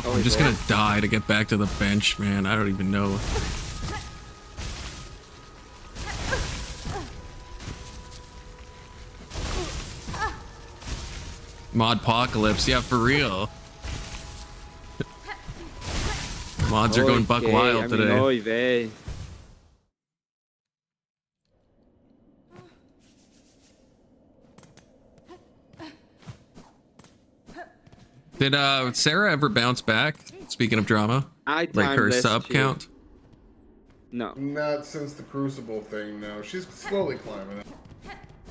Oh, I'm just gonna die to get back to the bench, man. I don't even know. Modpocalypse, yeah, for real. Mods are going buck wild today. Oy vey. Did Sarah ever bounce back? Speaking of drama, like her sub count. No. Not since the Crucible thing, no. She's slowly climbing it.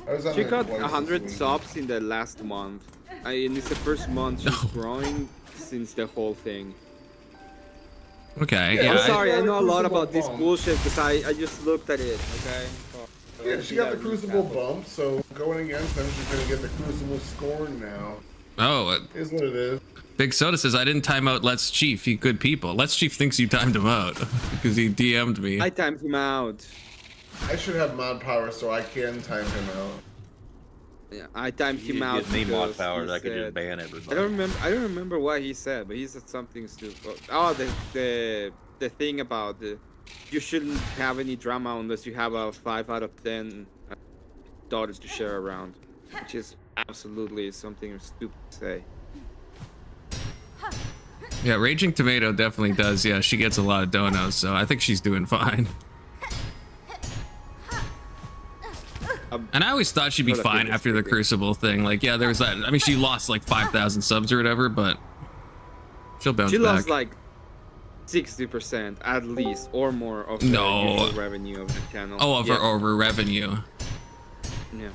I was on She there got twice this 100 week. subs in the last month. And it's the first month she's growing since the whole thing. Okay, Yeah, yeah. I'm sorry, I know a lot Crucible about this bump. bullshit because I just looked at it, okay? So Yeah, I she see got the that Crucible recap. bump, so going against them, she's gonna get the Crucible scorn now. Oh, Is what it is. Big Soda says I didn't time out Let's Chief. He good people. Let's Chief thinks you timed him out because he DM'd me. I timed him out. I should have mod power so I can time him out. Yeah, I timed You him out. give me mod because powers, he I could just said- ban I everybody. don't remember what he said, but he said something stupid. Oh, the thing about you shouldn't have any drama unless you have a 5 out of 10 daughters to share around, which is absolutely something stupid to say. Yeah, Raging Tomato definitely does. Yeah, she gets a lot of donos, so I think she's doing fine. And I always thought she'd be Not a fine big after the mistake. Crucible thing. Like, yeah, there was that. I mean, she lost like 5,000 subs or whatever, but she'll bounce She back. lost like 60% at least or more of the No. usual revenue of the channel. Oh, of yeah. her over revenue. Yeah.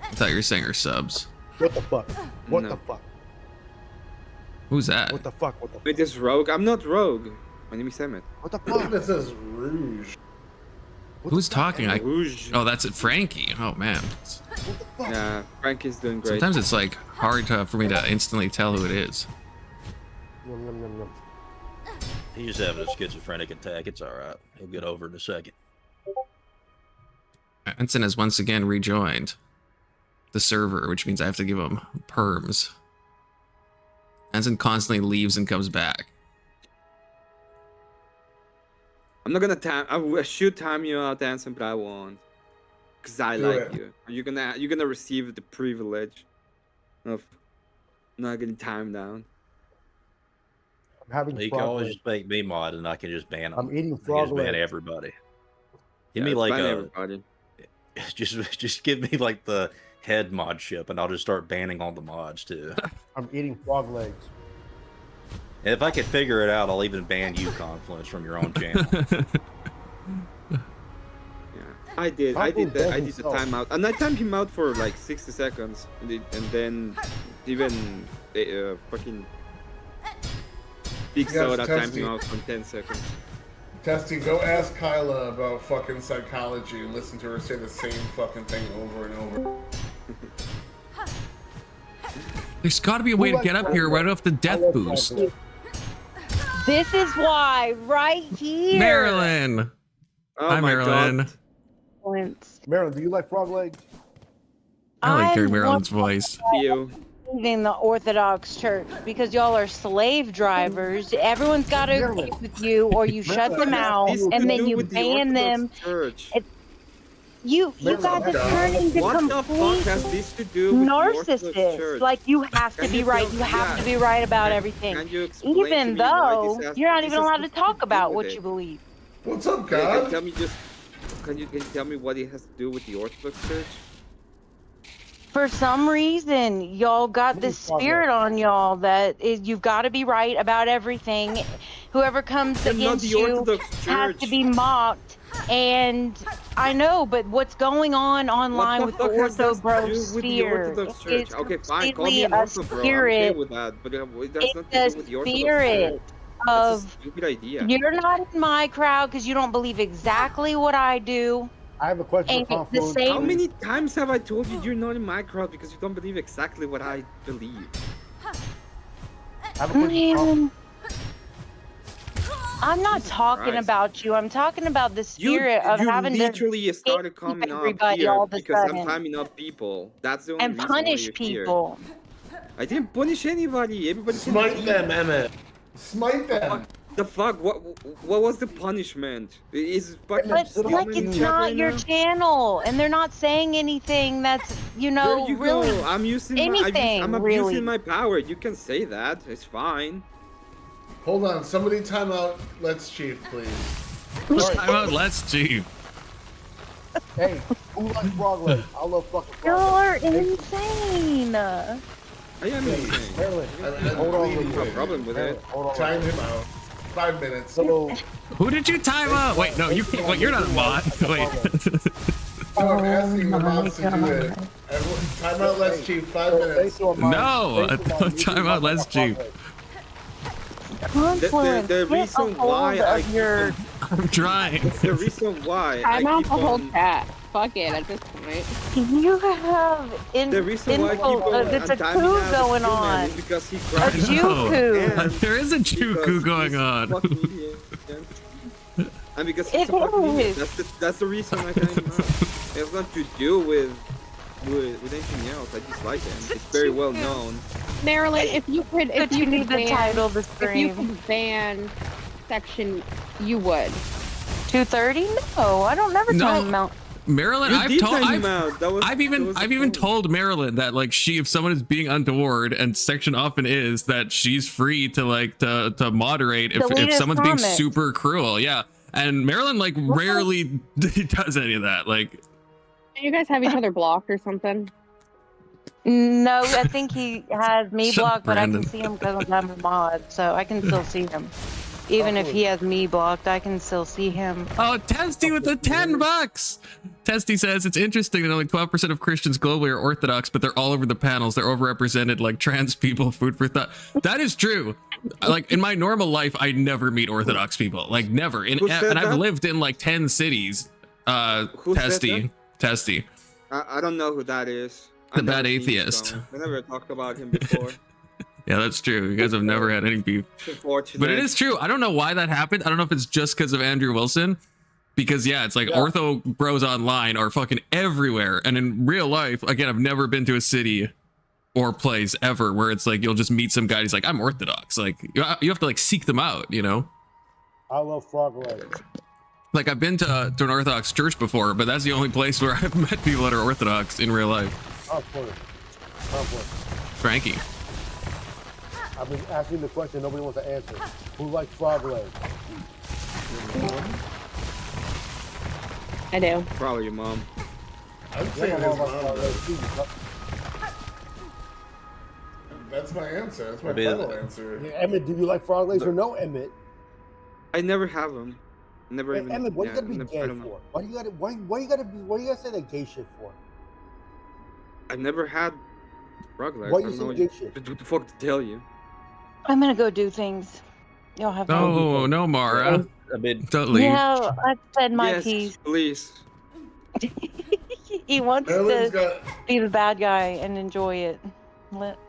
I thought you were saying her subs. What the fuck? What No. the fuck? Who's that? What the fuck? What the fuck? Wait, this Rogue? I'm not Rogue. My name is Emmett. What the I think fuck? that says Rouge. What Who's the fuck? talking? I. Rouge. Oh, that's it, Frankie. Oh man. What the fuck? Yeah, Frank is doing great. Sometimes it's like hard for me to instantly tell who it is. Yum, yum, yum, yum. He's just having a schizophrenic attack. It's all right. He'll get over it in a second. Ensign has once again rejoined the server, which means I have to give him perms. Ensign constantly leaves and comes back. I'm not gonna time. I should time you out, Anson, but I won't, cause I Do like it. you. You're gonna receive the privilege of not getting timed down. I'm having He can frog always legs. just make me mod, and I can just ban him. I'm eating I can frog just ban legs. everybody. Give Yeah, me it's like fine, a everybody. just give me like the head mod ship, and I'll just start banning all the mods too. I'm eating frog legs. And if I could figure it out, I'll even ban you, Confluence, from your own channel. Yeah, I did. I did Confluence the does himself. timeout, and I timed him out for like 60 seconds, and then even fucking Big Yes, Soda timed Testy. him out for 10 seconds. Testy, go ask Kyla about fucking psychology and listen to her say the same fucking thing over and over. There's got to be a way to get up here right off the death I love boost. frog legs. This is why, right here. Marilyn. Oh Hi, my Marilyn. god. Confluence. Marilyn, do you like frog legs? I like hearing I'm Marilyn's voice. You. leaving the Orthodox Church because y'all are slave drivers. Everyone's got to agree with you, or you shut them out, This to and then do you with the ban them. Orthodox Church. You got to turn into What the fuck complete has this to do with the Orthodox narcissists. Church? Like you have to Can be you right. tell- You have yeah. to be right about Can- everything. Can you explain to Even me why though this has- you're not this even has allowed to nothing talk do about with what it? you believe. What's up, Yeah, God? can you tell me just? Can you tell me what it has to do with the Orthodox Church? For some reason, y'all got this spirit on y'all that you've got to be right about everything. Whoever comes I'm not against the you Orthodox has Church. to be mocked. And I know, but what's going on online with the fuck has this to do Ortho with the sphere? Orthodox Church? It's Okay, fine. Call me completely an a Ortho bro. I'm okay spirit. with that, but it has It's nothing to the do with the Orthodox spirit Church. That's a of stupid idea. you're not in my crowd because you don't believe exactly what I do. I have a question And for it's the Confluence. same- How many times have I told you you're not in my crowd because you don't believe exactly what I believe? I have a question for Confluence. Man, I'm not Jesus talking Christ. about you. I'm talking about the You, spirit of you having to literally started gatekeep coming up everybody here all of a because I'm sudden timing up people. That's the only and reason why punish you're here. people. I didn't punish anybody. Everybody can Smite leave. them, Emmett. Smite them. The fuck? What was the punishment? Is fucking But sit on Steelman like in it's chat not right your now? channel, and they're not saying anything that's There you really go. I'm using my. anything I'm really. abusing my power. You can say that. It's fine. Hold on, somebody time out. Let's Chief, please. Time out, let's Chief. Hey, who likes frog legs? I love fucking Y'all frog are legs. insane. I am insane. Maryland, I'm hold on bleeding. real No quick. problem with Maryland, it. hold on. Time him out. 5 minutes. So, Who did you time out? Wait, no, you can't. Wait, you're not a mod. Wait. So I'm asking the Oh my mods to do it. God. Everyone, time out, let's Chief. 5 so minutes. based on my- No, based on my time out, let's frog Chief. legs. Confluence, the get a reason hold why I of your. I'm trying. The reason why I'm I out keep the whole on. chat. Fuck it at this point. You have The reason why I keep on. it's a I'm timing coup out the going Steelman on. is because he A cried. Jew No. coup. And There is a Juku because going he's on. a fucking idiot. And because he's It a fucking idiot. is. That's the reason I kind of know. It has nothing to do with anything else. I just like him. It's very well known. Marilyn, if you could, But you need the title of the if you stream. could ban section, you would. 2:30? No, I don't never No. time them out. Marilyn, You I've did told. time him out. That was- I've that even was the I've even point. told Marilyn that like if someone is being untoward, and section often is, that she's free to like to moderate if Delete his someone's being comment. super cruel. Yeah. And Marilyn like rarely does any of that. Like, You guys have each other blocked or something? No, I think he has me Shut up, blocked, but I Brandon. can see him because I'm a mod, so I can still see him. Even if he has me blocked, I can still see him. oh, Testy with the $10. Testy says it's interesting that only 12% of Christians globally are Orthodox, but they're all over the panels. They're overrepresented, like trans people. Food for thought. That is true. Like in my normal life, I never meet Orthodox people. Like never. Who said And I've that? lived in like 10 cities. Who said Testy. I don't know who that is. The I've bad never seen atheist. him, so I never talked about him before. Yeah, that's true. You guys have never had any beef. Unfortunate. But it is true. I don't know why that happened. I don't know if it's just because of Andrew Wilson. Because yeah, it's like ortho bros online are fucking everywhere. And in real life, again, I've never been to a city or place ever where it's like you'll just meet some guy. He's like, I'm Orthodox. Like you have to like seek them out, you know? I love frog legs. Like I've been to an Orthodox church before, but that's the only place where I've met people that are Orthodox in real life. Confluence. Frankie. I've been asking the question nobody wants to answer. Who likes frog legs? I do. Probably your mom. I'm Yeah, saying I his love frog mom. legs too. That's my answer. That's my I mean, final answer. Yeah, Emmett, do you like frog legs or no, Emmett? I never have them. Never Hey, even. Emmett, what yeah, you gotta be never- I gay don't know. for? Why you gotta say that gay shit for? I've never had frog legs. Why I you don't know say gay what shit? the fuck to tell you. I'm gonna go do things. Y'all have fun. No, no, Mara. I mean, Don't leave. Yeah, I said my Yes, piece. please. He wants Maryland's to got. be the bad guy and enjoy it.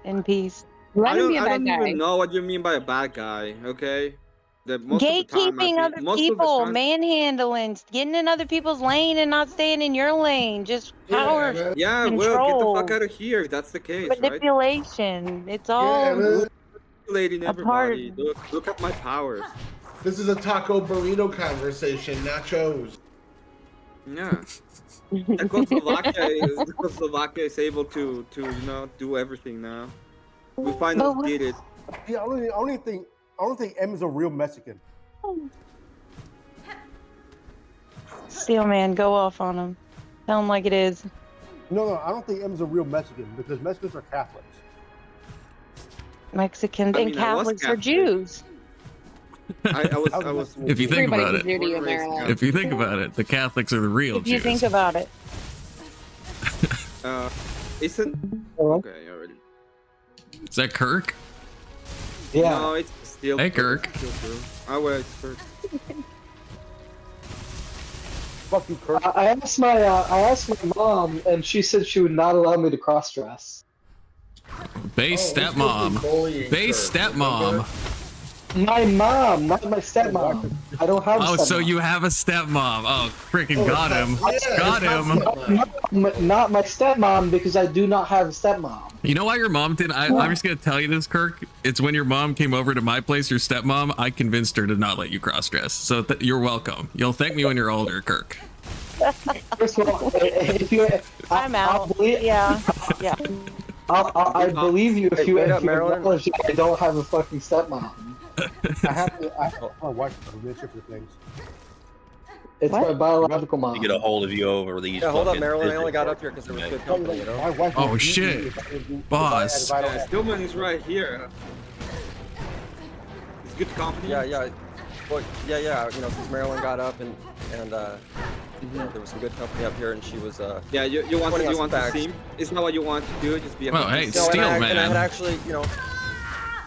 In peace. Let him be a I bad don't guy. even know what you mean by a bad guy. Okay. Most of the time, Gatekeeping other most of the people, time- manhandling, getting in other people's lane and not staying in your lane. Just power Emmett. Yeah, well, get the control. fuck out of here. If that's the case, right? manipulation. It's Yeah, all Emmett. Manipulating a part of- everybody. Look at my powers. This is a taco burrito conversation, nachos. Yeah. Czechoslovakia is able to do everything now. We finally But did it. Yeah, I don't think Emmett's a real Mexican. Steel man, go off on him. Tell him like it is. No, I don't think Emmett's a real Mexican because Mexicans are Catholics. Mexicans I and mean, I was Catholics are Catholic. Jews. I was. If you think Everybody's about a it, Jew to you, Marilyn. if you think about it, the Catholics are the real If you Jews. think about it. Isn't okay already. Is that Kirk? No, it's still. Hey, Kirk. Still true. Oh, well, it's Kirk. Fuck you, Kurt. I asked my mom, and she said she would not allow me to cross dress. Base Oh, this must be stepmom. bullying Base Kirk, stepmom. remember? My mom, not my stepmom. I don't have a Oh, stepmom. so you have a stepmom. Oh, freaking got him. Got him. Not my stepmom because I do not have a stepmom. You know why your mom did? I'm just gonna tell you this, Kirk. It's when your mom came over to my place, your stepmom, I convinced her to not let you cross-dress. So you're welcome. You'll thank me when you're older, Kirk. First of all, if you, I'm I'll out. believe, Yeah. Yeah. I believe you if you, wait if up, you Marilyn. acknowledge that I don't have a fucking stepmom. I have my wife to convince you for things. It's What? my biological mom. To get a hold of you over these. Yeah, hold up, fucking Marilyn. I only got physical up here because there was good Tell you company, you that know? my wife Oh, would beat shit. me if I didn't- Boss. if I don't have- Stillman is right here. It's good company. Yeah. Well, yeah. You know, because Marilyn got up and you know, there was some good company up here, and she was Yeah, you want Pointing out to some facts. steam? Isn't that what you want to do? Just be a Well, fucking hey, steam? No, Steel and I had man. actually, you know,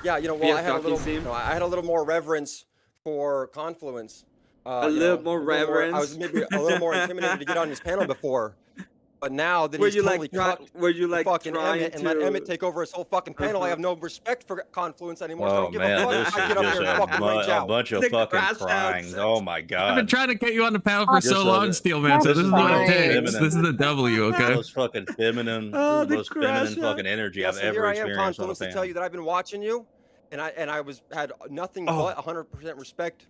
yeah, you know, Be well, a I had a fucking little, team. you know, I had a little more reverence for Confluence. A you little know, more I reverence. was maybe a little more intimidated to get on his panel before, but now that Were he's you totally like cucked were you like fucking trying Emmett to and let Emmett take over his whole fucking panel, I have no respect for Confluence anymore. So I Oh don't give man, a this fuck. is I get up just here and fucking rage a out. bunch of The fucking crash crying. outs. Oh my I've been god. trying to get you on the panel for Just so so long, that- Steelman. So this is what it Fine. takes. This is a W, okay? Most fucking feminine, Oh, the the most feminine crash out. fucking energy Yeah, I've so ever here I am, experienced on a Confluence, to panel. tell you that I've been watching you, and I had nothing but 100% respect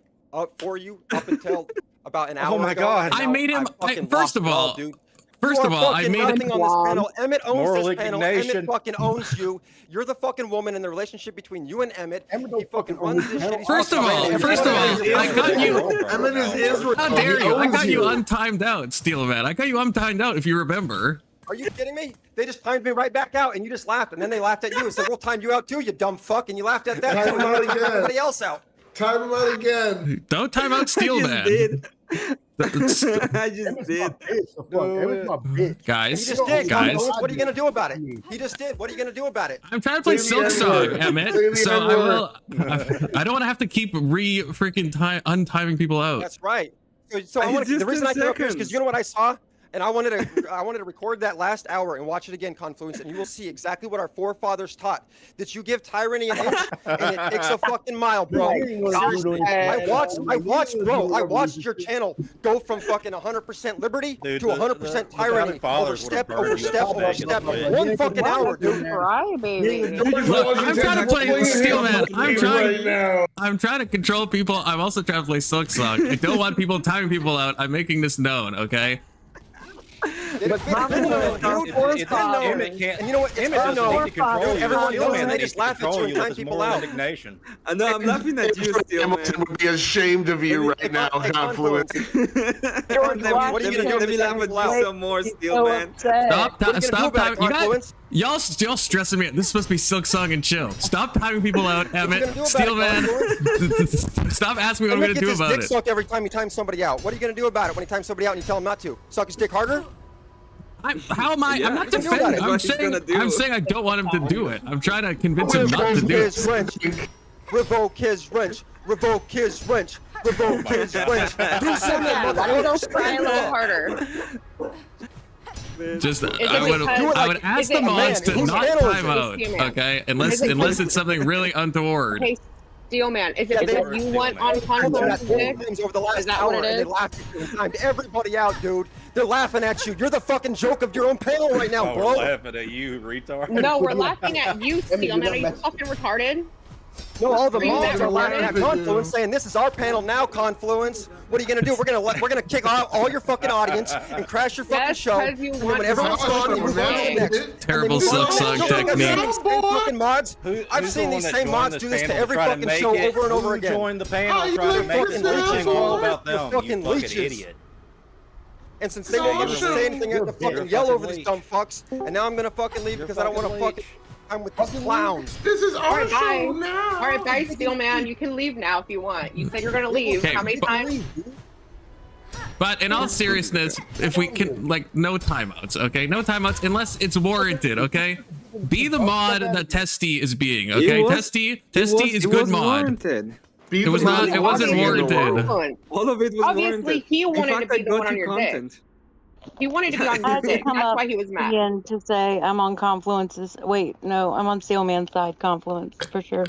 for you up until about an hour my ago. God. and I now made him- I've fucking first lost of it all- dude. First You of are all, I fucking made him. nothing on this panel. Emmett owns Moral this panel. indignation. Emmett fucking owns you. You're the fucking woman in the relationship between you and Emmett. Emmett He don't fucking fucking own runs this this panel. shit. He's First of fucking all, ran first of all, everything. I got you. Emmett is Israel. How dare He you? I owns got you untimed out, Steelman. I got you untimed out, if you remember. Are you kidding me? They just timed me right back out, and you just laughed, and then they laughed at you and said, "We'll time you out too, you dumb fuck," and you laughed at that too. Time And out you timed again. everybody else out. Time him out again. Don't time out I just Steelman. did. I just Emmett's did. my bitch. The fuck? Emmett's my bitch. He Guys, just did. guys, Confluence. What are you gonna do about it? He just did. What are you gonna do about it? I'm trying to play Say the Silksong, N-word. Emmett. Say the So I will. N-word. I don't want to have to keep untiming people out. That's right. So I It's want to. just The reason 10 I came up here is seconds. because you know what I saw, and I wanted to record that last hour and watch it again, Confluence, and you will see exactly what our forefathers taught. That you give tyranny an inch, and it takes a fucking mile, bro. Seriously, I watched your channel go from fucking 100% liberty Dude, to 100% the tyranny, founding fathers overstep, would've burned you overstep, at the stake overstep. in the One fucking hour, dude. Crybaby. Look, I'm trying to play Steelman. right now. I'm trying to control people. I'm also trying to play Silksong. I don't want people timing people out. I'm making this known, okay? It's been known, dude. It's been known. Emmett can't. And you know what? It's Emmett been doesn't known. need to control you. Everyone knows, Steelman and they needs just to laugh at control you and with time his people moral out. indignation. I know I'm laughing at you, Steelman. Hamilton would be ashamed of you right now, Confluence. What are you gonna do? Let me laugh at you some more, So Steelman. upset. Stop, What are you stop gonna do timing. about it, You guys, Confluence? y'all stressing me out. This is supposed to be Silksong and chill. Stop timing people out, What are you Emmett. gonna do about it, Steelman. Stop asking me what I'm Emmett gonna do gets his about dick it. sucked every time he times somebody out. What are you gonna do about it when he times somebody out and you tell him not to? Suck his dick harder? How am I? Yeah, I'm not what are you defending. gonna I'm do? saying. What he's gonna I'm do. saying I don't want him to do it. I'm trying to convince him not to Revoke do his it. wrench. Revoke his wrench. Revoke his wrench. Revoke his wrench. Do something, Yeah, why don't you try a little motherfucker. harder? Just it I would because- I would ask is the it a mods man? to Whose not channel is time it? out, Who's female? okay? Unless Is it it's something really untoward. Hey, Steelman, is it Yeah, because they- you want on I've done Confluence that 4 dick? times over the last Is that hour, what it and they is? laughed at you and timed everybody out, dude. They're laughing at you. You're the fucking joke of your own panel right now, Oh, we're bro. laughing at you, retard. No, we're laughing at you, Steelman. Are you fucking retarded? No, all the Are you mods that are laughing at retarded? Confluence, saying this is our panel now, Confluence. What are you gonna do? We're gonna kick out all your fucking audience and crash your fucking Yes, show. 'cause you And then want when everyone's to- gone, you move on to the next. Terrible And then you move on to the Silksong next. I've seen technique. these same fucking mods. I've Who's seen the these one that same joined mods this do this to panel every try to fucking make show it? over and over Who again. joined the panel Oh, trying to you make fucking everything leeches, all bro. about You're them? fucking You fucking leeches. idiot. And since they So didn't shut say up. anything, I had to fucking You're yell fucking over these leech. dumb fucks. And now I'm gonna fucking leave because I don't want to fucking time with these clowns. This is our Alright, show bye. now. All right, bye, Steelman. You can leave now if you want. You said you're gonna leave. Okay, How many but- times? But in all seriousness, if we can, like, no timeouts, okay? No timeouts unless it's warranted, okay? Be the mod that Testy is being, okay? Testy is it good was mod. warranted. Be It was the not- most it wasn't warranted. warranted. All of it was Obviously, warranted. he In wanted fact, to I be the got one on you your dick. content. He wanted to be on I your had to dick. come That's up why he was mad. again to say I'm on Confluence's. Wait, no, I'm on Steelman's side. Confluence for sure.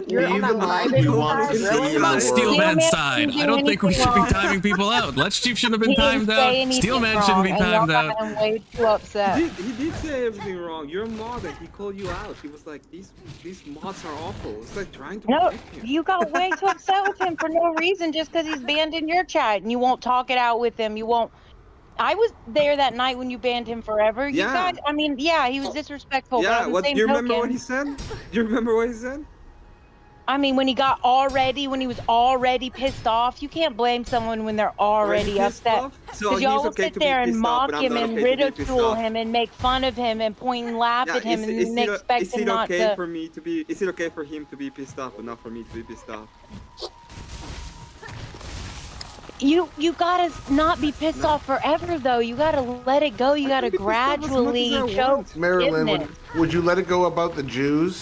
You're Be on the that mod private you want to side, see really? in I'm on the world. Steelman's Steelman side. didn't do I don't think we anything should be wrong. timing people out. Let's Chief shouldn't have He been didn't timed say out. anything Steelman wrong, shouldn't be and y'all timed got out. him way too upset. He did say everything wrong. You're a mod and he called you out. He was like, these mods are awful. It's like trying to No, protect you. you got way too upset with him for no reason just because he's banned in your chat and you won't talk it out with him. You won't. I was there that night when you banned him forever. You Yeah. guys, I mean, yeah, he was disrespectful, but Yeah, on the what do same you remember what token, he said? Do you remember what he said? I mean, when he was already pissed off, you can't blame someone when they're already pissed upset. off? So Because he's y'all will okay sit to be there and pissed off, but mock I'm him not and okay to be pissed ridicule off. him and make fun of him and point and laugh at him and expect is him it not okay to. for me to be? Is it okay for him to be pissed off, but not for me to be pissed off? You gotta not be pissed off forever though. You gotta let it go. You gotta can be pissed off as much as gradually I show want. Marilyn, forgiveness. would you let it go about the Jews?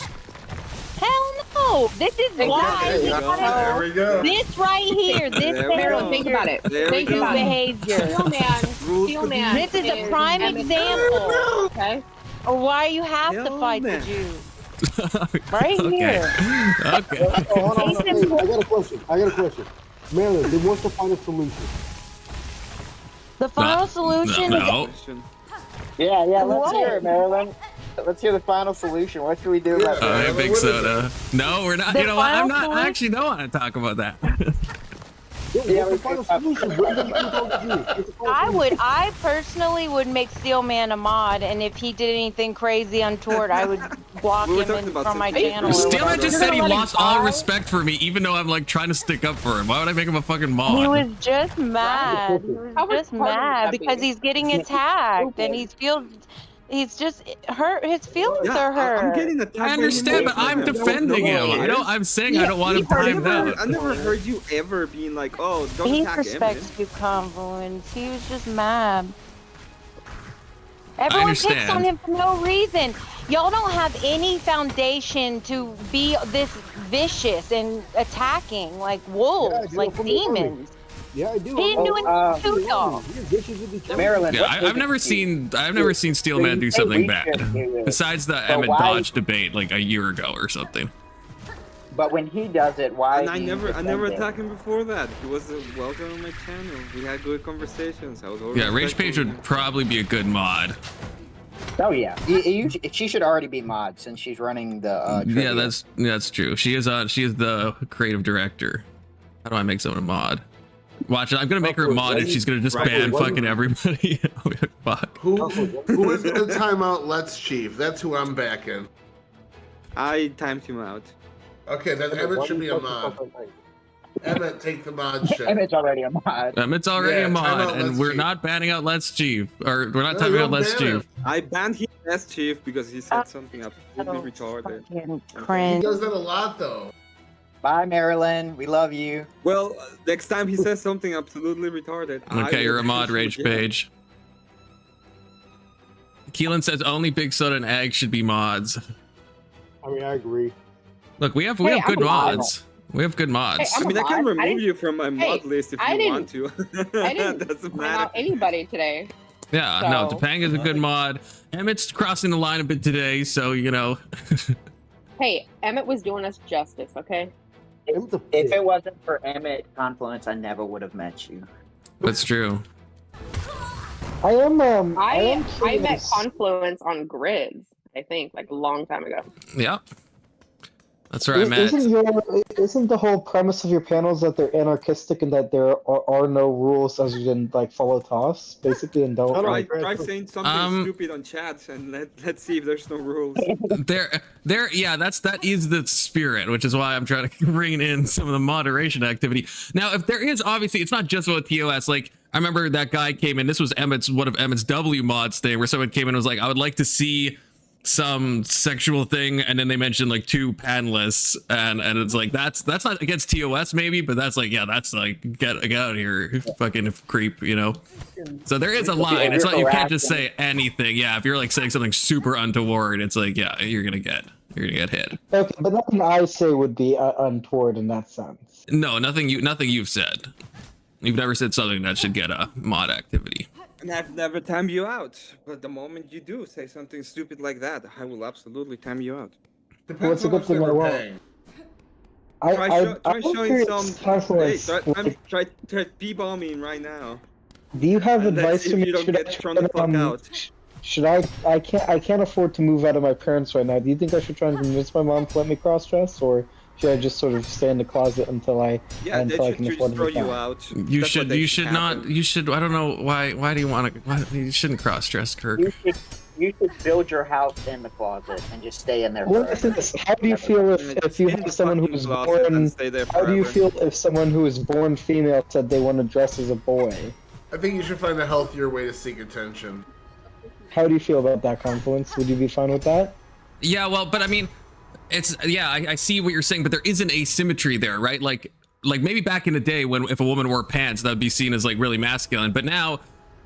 Hell no! This is why there you we go. gotta. There we go. This right here, this There we Marilyn, go. think about it. There we Think go. about it. behavior. Rules Steelman. This is a prime Emmett's example Okay. of why you have to Hell fight the man. Jews. Right Okay. here. Okay. Oh, hold on. Hey, I got a question. Marilyn, then what's the final solution? The final solution is No. Yeah, let's What? hear it, Marilyn. Let's hear the final solution. What should we do about Yeah. that? Hey, Big Soda. No, we're not. The You know what? I'm final not. I actually don't want to talk about that. Yeah, what's the final solution? Bring them to the Jews. What's the final solution? I personally would make Steelman a mod, and if he did anything crazy untoward, I would block We were him talking about from my something. channel. or Steelman whatever. just said he You're gonna let lost him all die? respect for me, even though I'm like trying to stick up for him. Why would I make him a fucking He mod? was just mad. He was How just retarded would mad that because be? he's getting attacked, and he's just hurt. His feelings Yeah, are hurt. I'm getting attacked. I understand, but I'm defending him. I'm saying I don't want him timed out. I never heard you ever being like, oh, don't He attack respects Eminem. you, Confluence. He was just mad. Everyone picks understand. on him for no reason. Y'all don't have any foundation to be this vicious and attacking like wolves, Yeah, I do. like From the army. demons. Yeah, I do. He didn't do anything to y'all. You're vicious with each other. Marilyn, Yeah, what I've never seen Steelman do something bad. Besides the Emmett why- Dodge debate like a year ago or something. But when he does it, why? And I do you never defend him? attacked him before that. He was welcome on my channel. We had good conversations. I was always Yeah, Rage Page respectful. would probably be a good mod. Oh yeah, she should already be mod since she's running the. Yeah, trivia. that's true. She is the creative director. How do I make someone a mod? Watch it. I'm gonna make her a mod and she's gonna just Right. ban fucking everybody. Fuck. Who is the timeout? Let's Chief. That's who I'm backing. I timed him out. Okay, then Emmett should be a mod. Emmett, take the mod shit. Emmett's already a mod. It's already Yeah, a mod, timeout and Let's we're Chief. not banning out Let's Chief, or we're not No, timing you out Let's ban him. Chief. I banned him as chief because he said something absolutely Oh, retarded. fucking He cringe. does that a lot, though. Bye, Marilyn. We love you. Well, next time he says something absolutely retarded. I Okay, you're will a mod, Rage forgive him. Page. Keelan says only Big Soda and Egg should be mods. I mean, I agree. Look, we have Hey, good I'm a mod. mods. We have good mods. Hey, I mean, I can mod. I remove didn't- you from my mod list if I you didn't- want to. I didn't Doesn't point matter. out anybody today. Yeah, no, So- Topanga is a good mod. Emmett's crossing the line a bit today, so you know. Hey, Emmett was doing us justice, okay? Emmett's a If pig. it wasn't for Emmett Confluence, I never would have met you. That's true. I am I met curious. Confluence on grids, I think, like a long time ago. Yeah. That's where I met. Isn't the whole premise of your panels that they're anarchistic and that there are no rules as you can like follow toss basically and don't Try, like try saying something stupid on chat and let's see if there's no rules. Yeah, that is the spirit, which is why I'm trying to bring in some of the moderation activity. Now, if there is, obviously, it's not just about TOS. Like, I remember that guy came in. This was one of Emmett's W mods thing, where someone came in and was like, I would like to see some sexual thing, and then they mentioned like 2 panelists, and it's like that's not against TOS maybe, but that's like, yeah, that's like get out of here, fucking creep, you know. So there is a line. It's not, you can't just say anything. Yeah, if you're like saying something super untoward, it's like, yeah, you're gonna get hit. Okay, but nothing I say would be untoward in that sense. No, nothing you've said. You've never said something that should get a mod activity. And I've never timed you out. But the moment you do say something stupid like that, I will absolutely time you out. Depends how much they were paying. Try showing some. Confluence. Hey, try p-bombing right now. Do you have And advice let's see for if me? you don't Should I get thrown the try fuck and, out. Should I can't afford to move out of my parents right now. Do you think I should try and convince my mom to let me cross dress, or should I just sort of stay in the closet until I Yeah, they should can just afford to throw move you out? out. You That's what should not. happen. You should. I don't know why do you want to? You shouldn't cross dress, Kirk. You should build your house in the closet and just stay in there. Well, forever. listen, how do you feel if you have someone who is born? How do you feel if someone who is born female said they want to dress as a boy? I think you should find a healthier way to seek attention. How do you feel about that, Confluence? Would you be fine with that? Yeah, well, but I mean, it's I see what you're saying, but there is an asymmetry there, right? Like maybe back in the day when if a woman wore pants, that would be seen as like really masculine, but now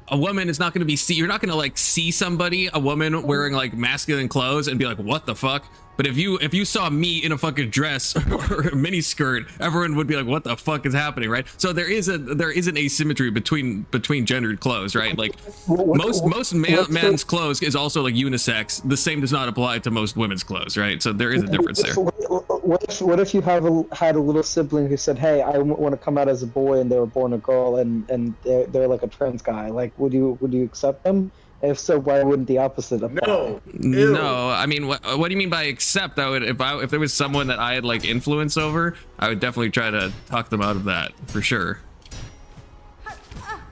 a woman is not going to be you're not going to like see a woman wearing like masculine clothes and be like, what the fuck? But if you saw me in a fucking dress or a mini skirt, everyone would be like, what the fuck is happening, right? So there is an asymmetry between gendered clothes, right? Like most men's clothes is also like unisex. The same does not apply to most women's clothes, right? So there is a difference there. What if you had a little sibling who said, hey, I want to come out as a boy, and they were born a girl, and they're like a trans guy? Like, would you accept them? If so, why wouldn't the opposite apply? No, I mean, what do you mean by accept? I would if there was someone that I had like influence over, I would definitely try to talk them out of that for sure.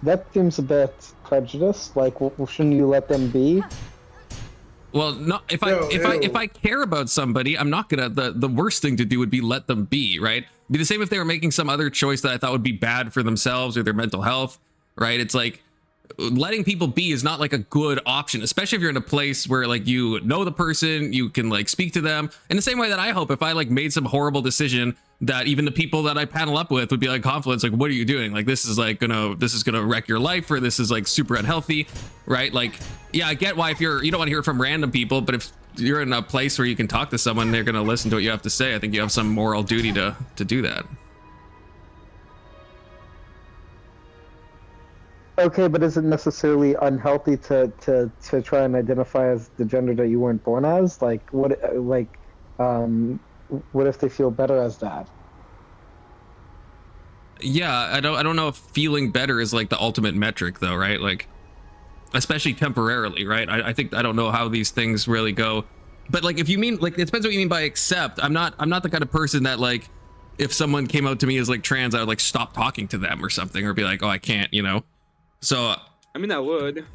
That seems a bit prejudiced. Like, shouldn't you let them be? Well, no. If I care about somebody, I'm not gonna. The worst thing to do would be let them be, right? It'd be the same if they were making some other choice that I thought would be bad for themselves or their mental health, right? It's like, letting people be is not like a good option, especially if you're in a place where like you know the person, you can like speak to them in the same way that I hope if I like made some horrible decision that even the people that I panel up with would be like, Confluence, like, what are you doing? Like, this is gonna wreck your life, or this is like super unhealthy, right? Like, yeah, I get why if you don't want to hear it from random people, but if you're in a place where you can talk to someone, they're gonna listen to what you have to say. I think you have some moral duty to do that. Okay, but is it necessarily unhealthy to try and identify as the gender that you weren't born as? Like, what if they feel better as that? Yeah, I don't know if feeling better is like the ultimate metric though, right? Like, especially temporarily, right? I don't know how these things really go. But like, if you mean like, it depends what you mean by accept. I'm not the kind of person that like, if someone came out to me as like trans, I would like stop talking to them or something, or be like, oh, I can't, you know? So I mean, I would.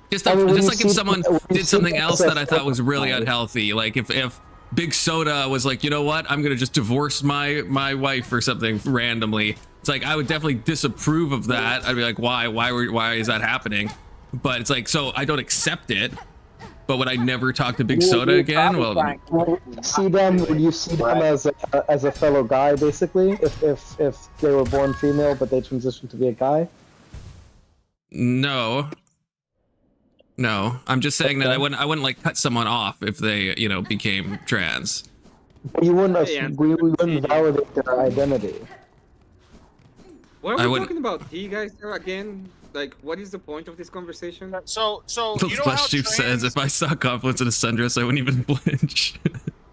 Just like if someone did something else that I thought was really unhealthy, like if Big Soda was like, you know what, I'm gonna just divorce my wife or something randomly, it's like I would definitely disapprove of that. I'd be like, why is that happening? But it's like, so I don't accept it. But would I never talk to Big Soda again? Well, would you see them as a fellow guy, basically, if they were born female but they transitioned to be a guy? No, I'm just saying that I wouldn't like cut someone off if they, became trans. You wouldn't validate their identity. What are we talking about? You guys again? Like, what is the point of this conversation? So The you know Flesh how Chief says, if I saw Confluence in a sundress, I wouldn't even blinch.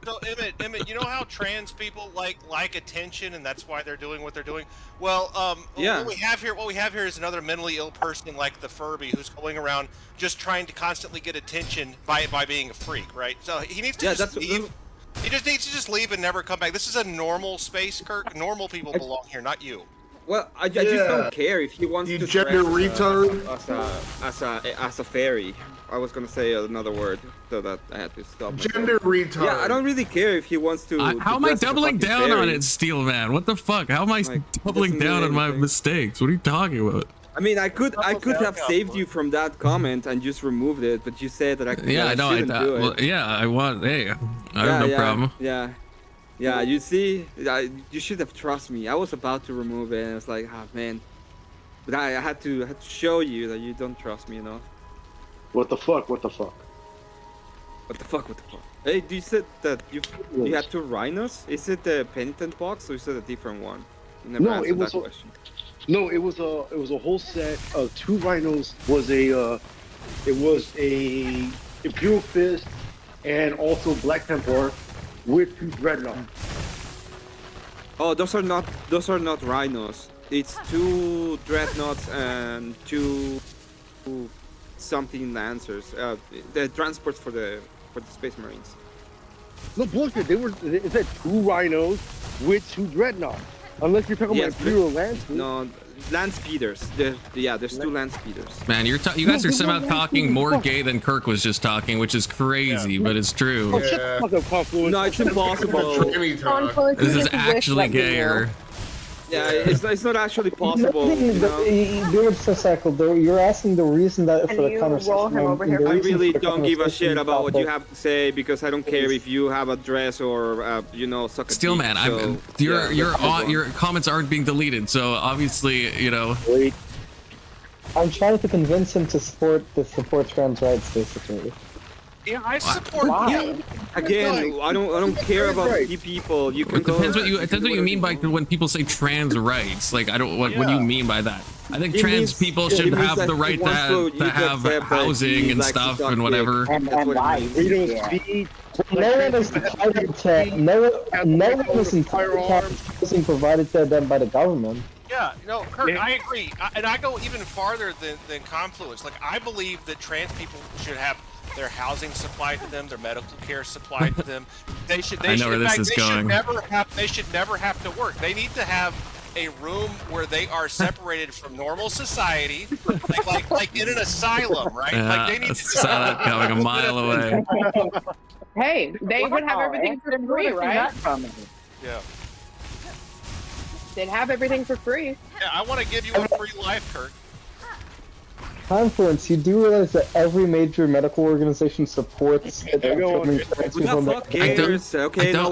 So Emmett, you know how trans people like attention, and that's why they're doing what they're doing. Well, yeah. What we have here is another mentally ill person like the Furby who's going around just trying to constantly get attention by being a freak, right? So he needs to just leave. He just needs to just leave and never come back. This is a normal space, Kirk. Normal people belong here, not you. Well, I just don't care if he wants to gender retard as a fairy. I was gonna say another word, so that I had to stop. Gender retard. Yeah, I don't really care if he wants to. How am I doubling down on it, Steelman? What the fuck? How am I doubling down on my mistakes? What are you talking about? I mean, I could have saved you from that comment and just removed it, but you said that I could. Yeah, I know. I want. Hey, I have no problem. Yeah, you see, you should have trusted me. I was about to remove it, and I was like, oh man. But I had to show you that you don't trust me enough. What the fuck? Hey, you said that you had 2 rhinos? Is it the penitent box, or is it a different one? You never answered that question. No, it was a whole set of 2 rhinos. It was a Imperial Fist and also Black Templar with 2 dreadnoughts. Oh, those are not rhinos. It's 2 dreadnoughts and 2 something lancers. The transport for the Space Marines. No bullshit. It said 2 rhinos with 2 dreadnoughts. Unless you're talking about Imperial Lancers. No, land speeders. There's 2 land speeders. Man, you guys are somehow talking more gay than Kirk was just talking, which is crazy, but it's true. Oh, shut the fuck up, Confluence. No, it's impossible. This is actually gayer. Yeah, it's not actually possible. You're asking the reason that for the conversation. I really don't give a shit about what you have to say because I don't care if you have a dress or suck a Steelman, dick, your comments aren't being deleted, so obviously, I'm trying to convince him to support trans rights, basically. Yeah, I support you. Again, I don't care about gay people. You can It depends what you mean by when people say trans rights. Like, I don't. What do you mean by that? I think trans people should have the right to have housing and stuff and whatever. Freedom of speech. No one is entitled to. No one is entitled to housing provided to them by the government. Yeah, Kurt, I agree, and I go even farther than Confluence. Like, I believe that trans people should have their housing supplied to them, their medical care supplied to them. They should never have to work. They need to have a room where they are separated from normal society, like in an asylum, right? Yeah, like they need I to saw that coming a mile away. Hey, they would have everything for free, right? Yeah. They'd have everything for free. Yeah, I want to give you a free life, Kurt. Confluence, you do realize that every major medical organization supports trans people. I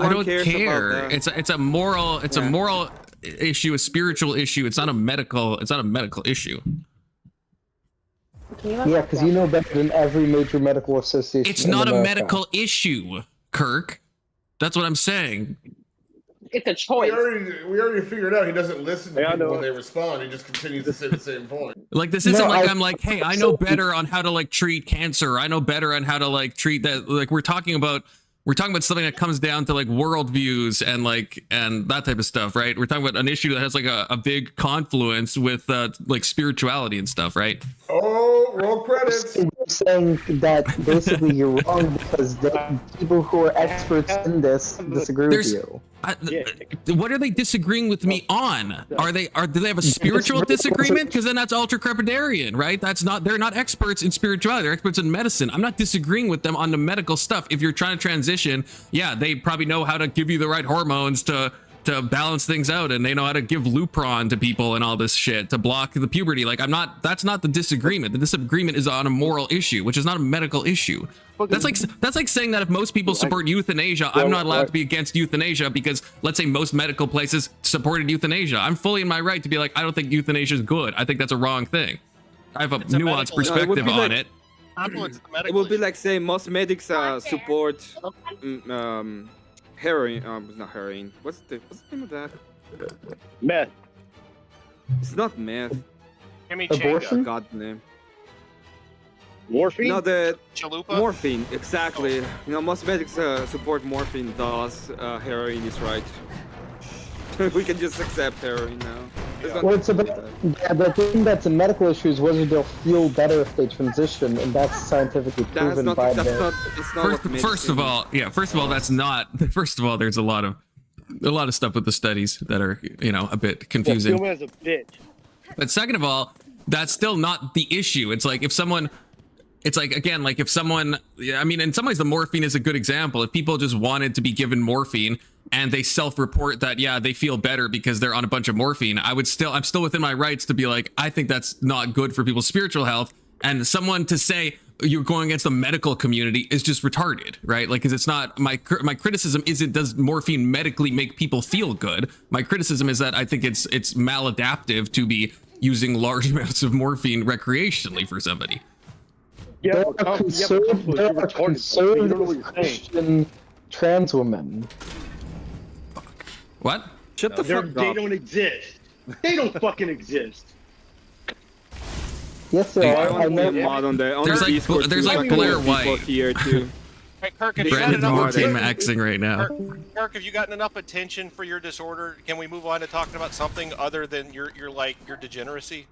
don't care. It's a moral issue, a spiritual issue. It's not a medical issue. Yeah, because you know better than every major medical association. It's not a medical issue, Kirk. That's what I'm saying. It's a choice. We already figured out he doesn't listen to people when they respond. He just continues to say the same point. Like, this isn't I'm like, hey, I know better on how to treat cancer. I know better on how to treat that. Like, we're talking about something that comes down to worldviews and that type of stuff, right? We're talking about an issue that has a big confluence with spirituality and stuff, right? Oh, roll credits. I'm saying that basically you're wrong because the people who are experts in this disagree with you. What are they disagreeing with me on? Do they have a spiritual disagreement? Because then that's ultra crepidarian, right? They're not experts in spirituality, they're experts in medicine. I'm not disagreeing with them on the medical stuff. If you're trying to transition, yeah, they probably know how to give you the right hormones to balance things out, and they know how to give Lupron to people and all this shit to block the puberty. That's not the disagreement. The disagreement is on a moral issue, which is not a medical issue. That's like saying that if most people support euthanasia, I'm not allowed to be against euthanasia because, let's say, most medical places supported euthanasia. I'm fully in my right to be like, I don't think euthanasia is good. I think that's a wrong thing. I have a nuanced perspective on it. It would be like saying most medics support heroin. Not heroin. What's the name of that? Meth. It's not meth. Abortion? God name. Morphine? No, the Chalupa? Morphine, exactly. Most medics support morphine, thus heroin is right. We can just accept heroin now. Well, it's about the thing that's a medical issue is whether they'll feel better if they transition, and that's scientifically proven by the. First of all, that's not. First of all, there's a lot of stuff with the studies that are a bit confusing. Yeah, as a bitch. But second of all, that's still not the issue. It's like if someone. It's like, again, if someone, I mean, in some ways the morphine is a good example. If people just wanted to be given morphine and they self-report that, yeah, they feel better because they're on a bunch of morphine, I'm still within my rights to be like, I think that's not good for people's spiritual health. And someone to say you're going against the medical community is just retarded, right? Because it's not, my criticism isn't, does morphine medically make people feel good? My criticism is that I think it's maladaptive to be using large amounts of morphine recreationally for somebody. There are conservative Christian trans women. What? Shut the fuck up. They don't exist. They don't fucking exist. Yes, there are. I know mod on the there's like Blair White here too. Hey, Kirk, have you got Brandon's enough multi maxing right now. Kirk, have you gotten enough attention for your disorder? Can we move on to talking about something other than your degeneracy?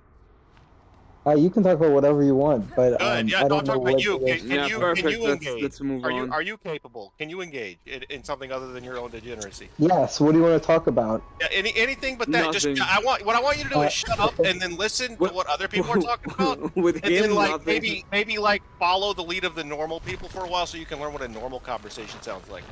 You can talk about whatever you want, but Good. Yeah, I no, don't I'm know talking about what. you. it is. Can you perfect. engage? Let's move on. Are you capable? Can you engage in something other than your own degeneracy? Yes. What do you want to talk about? Yeah, anything but that. Nothing. Just what I want you to do is shut up and then listen to what other people are talking about, With and him, then like nothing. maybe like follow the lead of the normal people for a while, so you can learn what a normal conversation sounds like.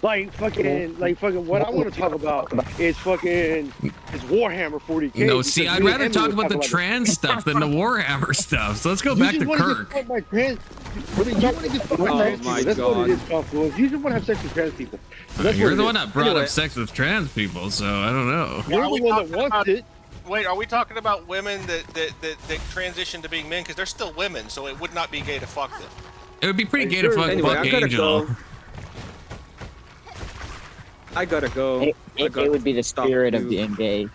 Like fucking, what I want to talk about is Warhammer 40K. No, see, because I'd me and rather Emmy talk was about the talking trans stuff than the Warhammer stuff. So let's go You back just to wanna Kirk. get fucked by trans. You want to get fucked by Oh trans my people. That's what God. it is, Confluence. You just want to have sex with trans people. That's You're what the it one is. that brought Anyway. up sex with trans people, so I don't know. You're Are we the one that talking wants about- it. Wait, are we talking about women that transition to being men? Because they're still women, so it would not be gay to fuck them. It would be pretty Hey, gay to sure. fuck Anyway, Buck I gotta Angel. go. I gotta go. It, I it, got it would be the stuff spirit to of do. being gay.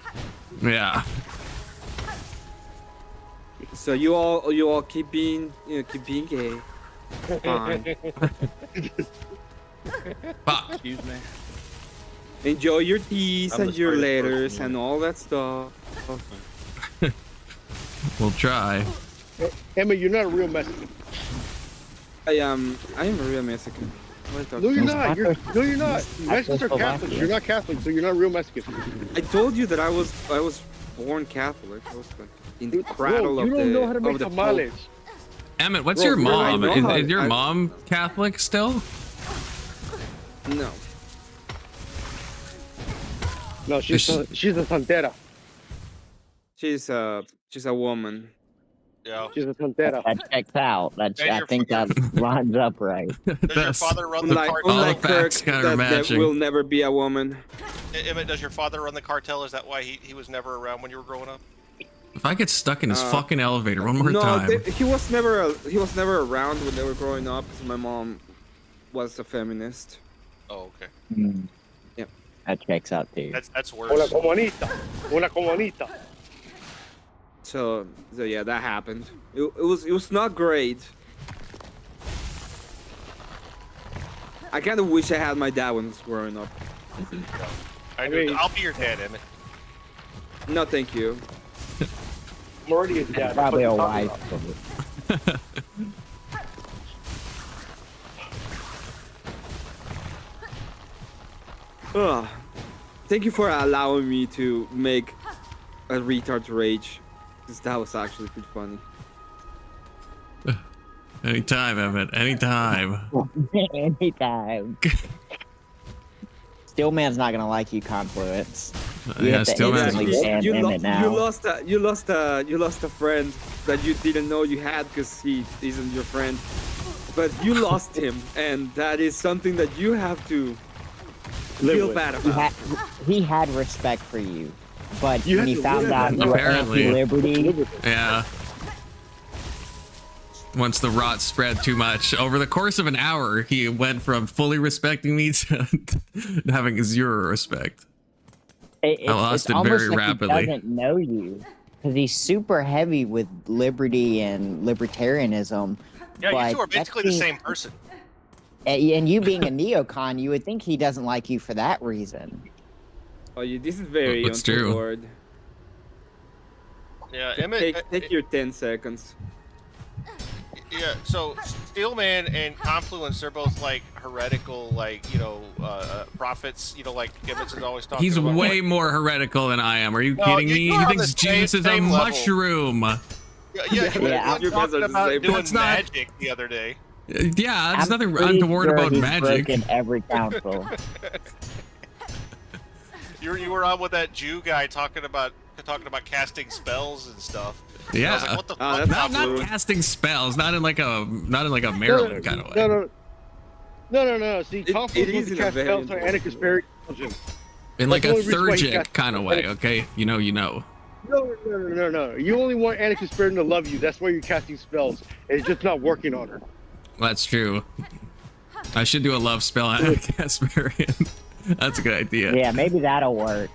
Yeah. So you all keep being gay. Fine. Fuck. Excuse me. Enjoy your teas I'm and the your smartest letters person and all that stuff. We'll try. Emma, you're not a real Mexican. I am a real Mexican. What are No, you you're talking not. No, you're not. Mexicans are Catholics. You're not Catholic, so you're not a real Mexican. about? I told you that I was born Catholic. I was like in the cradle Bro, of you the don't know how to of make the tamales. Pope. Emmett, what's Bro, your you're right, mom? no, Is your I- mom Catholic still? No. No, she's a santera. She's a woman. Yeah. She's a santera. That checks out. And I your think that lines up right. Does your That's- father run the Unlike, cartel? unlike the facts Kirk, kinda that matching. will never be a woman. Emmett, does your father run the cartel? Is that why he was never around when you were growing up? If I get stuck in his fucking elevator one more No, time. he was never around when they were growing up because my mom was a feminist. Oh, okay. Mm. Yep. That checks out too. That's Una worse. comunista. Una comunista. So yeah, that happened. It was not great. I kind of wish I had my dad when I was growing up. I'll be your dad, Emmett. No, thank you. I'm already a dad. Probably a What are you wife. talking but- Ugh. Thank you for allowing me to make a retard rage, because that was actually pretty funny. Anytime, Emmett. Anytime. Anytime. Steelman's not gonna like you, Confluence. You Yeah, have to Steelman's- instantly ban Emmett now. You lost a friend that you didn't know you had because he isn't your friend, but you lost him, and that is something that you have to feel with. bad He about. he had respect for you, but You when had he to found live out with you were Apparently. anti-liberty, Yeah. Once the rot spread too much, over the course of an hour, he went from fully respecting me to having zero respect. it's lost it almost very like rapidly. He doesn't know you because he's super heavy with liberty and libertarianism. Yeah, but you two are that basically the seems- same person. And you being a neocon, you would think he doesn't like you for that reason. Oh, this is very That's true. untoward. Yeah, Emmett. Take your 10 seconds. Yeah, so Steelman and Confluence, they're both like heretical, like prophets. Like Emmett is always talking. He's about. way more heretical than I am. Are you No, kidding you me? two He are on thinks the same- Jesus is a same level. mushroom. Yeah, Yeah, you you guys are talking the about same. doing That's not- magic the other day. Yeah, there's I'm nothing pretty untoward sure about he's magic. broken every council. You were on with that Jew guy talking about casting spells and stuff. And I Yeah. was like, what the Oh, fuck? that's Not Absolutely. casting spells, not in like a Maryland kind of way. No. See, It Confluence is wants to in a cast very spells on important anti-conspiracy. In like That's a the only reason why he thurgic got- kind of way, okay? You know. No. You only want anti-conspiracy to love you. That's why you're casting spells. It's just not working on her. That's true. I should do a love spell on Casparian. That's a good idea. Yeah, maybe that'll work.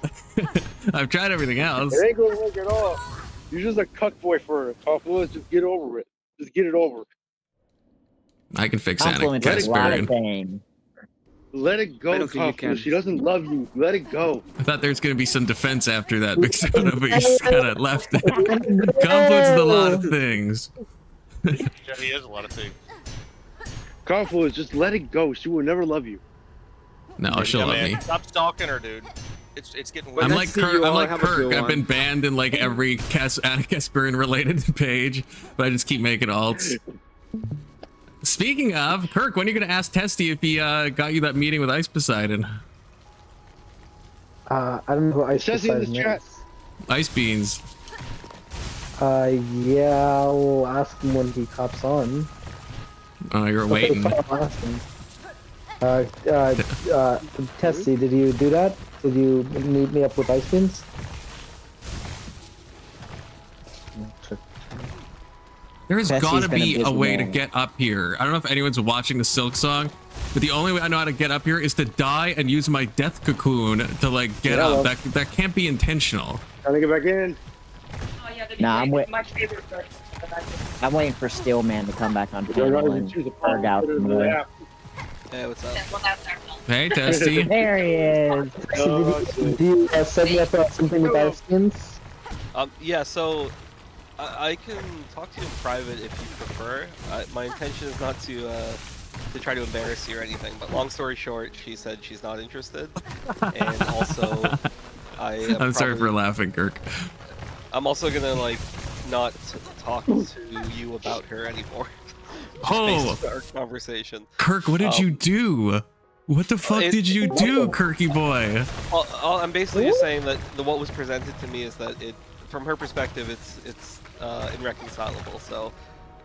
I've tried everything else. It ain't gonna work at all. You're just a cuck boy for her. Confluence. Just get over it. Just get it over. I can fix Confluence is a lot of Casparian. pain. Let it I go, don't think you can. Confluence. She doesn't love you. Let it go. I thought there was gonna be some defense after that, Mixona, but you just kind of left it. Confluence is a lot of things. Yeah, he has a lot of things. Confluence, just let it go. She will never love you. No, she'll love me. Stop stalking her, dude. It's getting Well, weird. I'm let's like see Kirk. you I'm all like have a Kirk. good I've been one. banned in like every Casparian related page, but I just keep making alts. Speaking of, Kirk, when are you gonna ask Testy if he got you that meeting with Ice Poseidon? I don't know who Ice Says in the Poseidon chat. is. Ice Beans. Yeah, I'll ask him when he cops on. Oh, you're Okay, waiting. fine, I'll ask him. Tessie, did you do that? Did you meet me up with Ice Beans? There's Tessie's gotta been a be a busy way to man. get up here. I don't know if anyone's watching the Silksong, but the only way I know how to get up here is to die and use my death cocoon to like get up. That can't be intentional. Trying to get back in. Nah, I'm waiting for Steelman to come back on panel and berg out some more. Hey, what's up? Hey, Testy. There he is. Do you set me up something with Ice Beans? Yeah, so I can talk to you in private if you prefer. My intention is not to try to embarrass you or anything, but long story short, she said she's not interested, and also I'm sorry for laughing, Kirk. I'm also gonna like not talk to you about her anymore. Oh, based on our conversation. Kirk, what did you do? What the fuck did you do, Kirky boy? I'm basically just saying that what was presented to me is that from her perspective, it's irreconcilable. So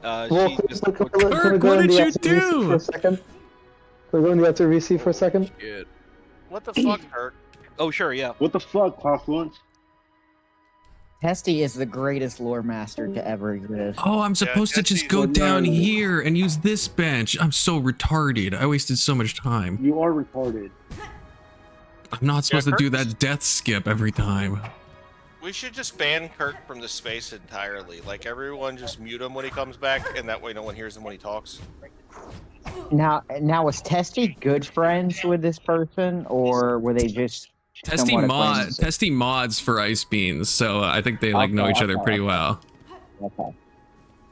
she just. Kirk, what did you do? For a second? We're going to have to VC for a second. Shit. What the fuck, Kirk? Oh sure, yeah. What the fuck, Confluence? Testy is the greatest lore master to ever exist. Oh, I'm supposed to just go down here and use this bench. I'm so retarded. I wasted so much time. You are retarded. I'm not supposed to do that death skip every time. We should just ban Kirk from the space entirely. Like everyone, just mute him when he comes back, and that way no one hears him when he talks. Now was Testy good friends with this person, or were they just Testy mods for Ice Beans, so I think they like know each other pretty well. Okay.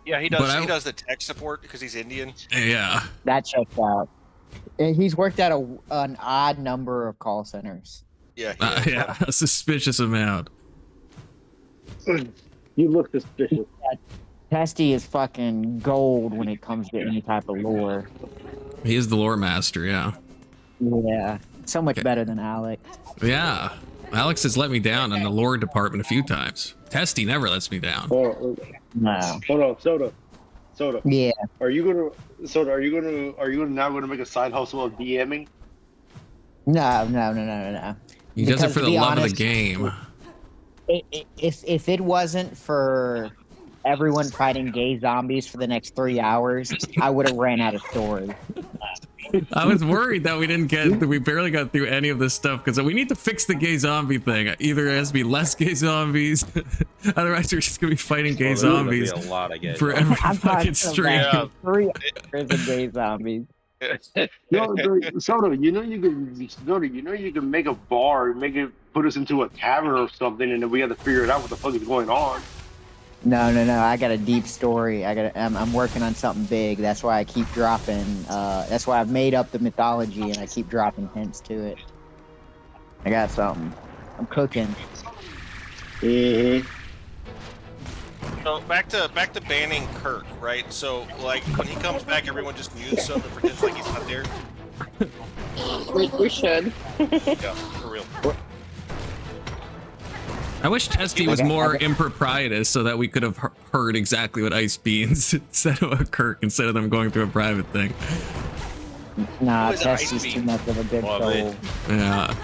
Yeah, he does. He does the tech support because he's Indian. Yeah. That checks out. He's worked at an odd number of call centers. Yeah. Yeah, a suspicious amount. You look suspicious. Testy is fucking gold when it comes to any type of lore. He is the lore master, yeah. Yeah, so much better than Alex. Yeah. Alex has let me down in the lore department a few times. Testy never lets me down. Oh, no. Hold on, Soda. Yeah. Are you now gonna make a side hustle of DMing? No. He does it for the love of the game. If it wasn't for everyone fighting gay zombies for the next 3 hours, I would have ran out of stories. I was worried that we barely got through any of this stuff because we need to fix the gay zombie thing. Either it has to be less gay zombies, otherwise we're just gonna be fighting gay zombies a lot of gay for every fucking stream. 3 hours of gay zombies. No, Soda, you know you can make a bar, put us into a tavern or something, and then we have to figure it out what the fuck is going on. No. I got a deep story. I'm working on something big. That's why I keep dropping. That's why I've made up the mythology and I keep dropping hints to it. I got something. I'm cooking. So back to banning Kirk, right? So like when he comes back, everyone just mutes him and pretends like he's not there. We should. Yeah, for real. I wish Testy was more improprietous so that we could have heard exactly what Ice Beans said about Kirk instead of them going through a private thing. Nah, Testy's too much of a good soul. Yeah.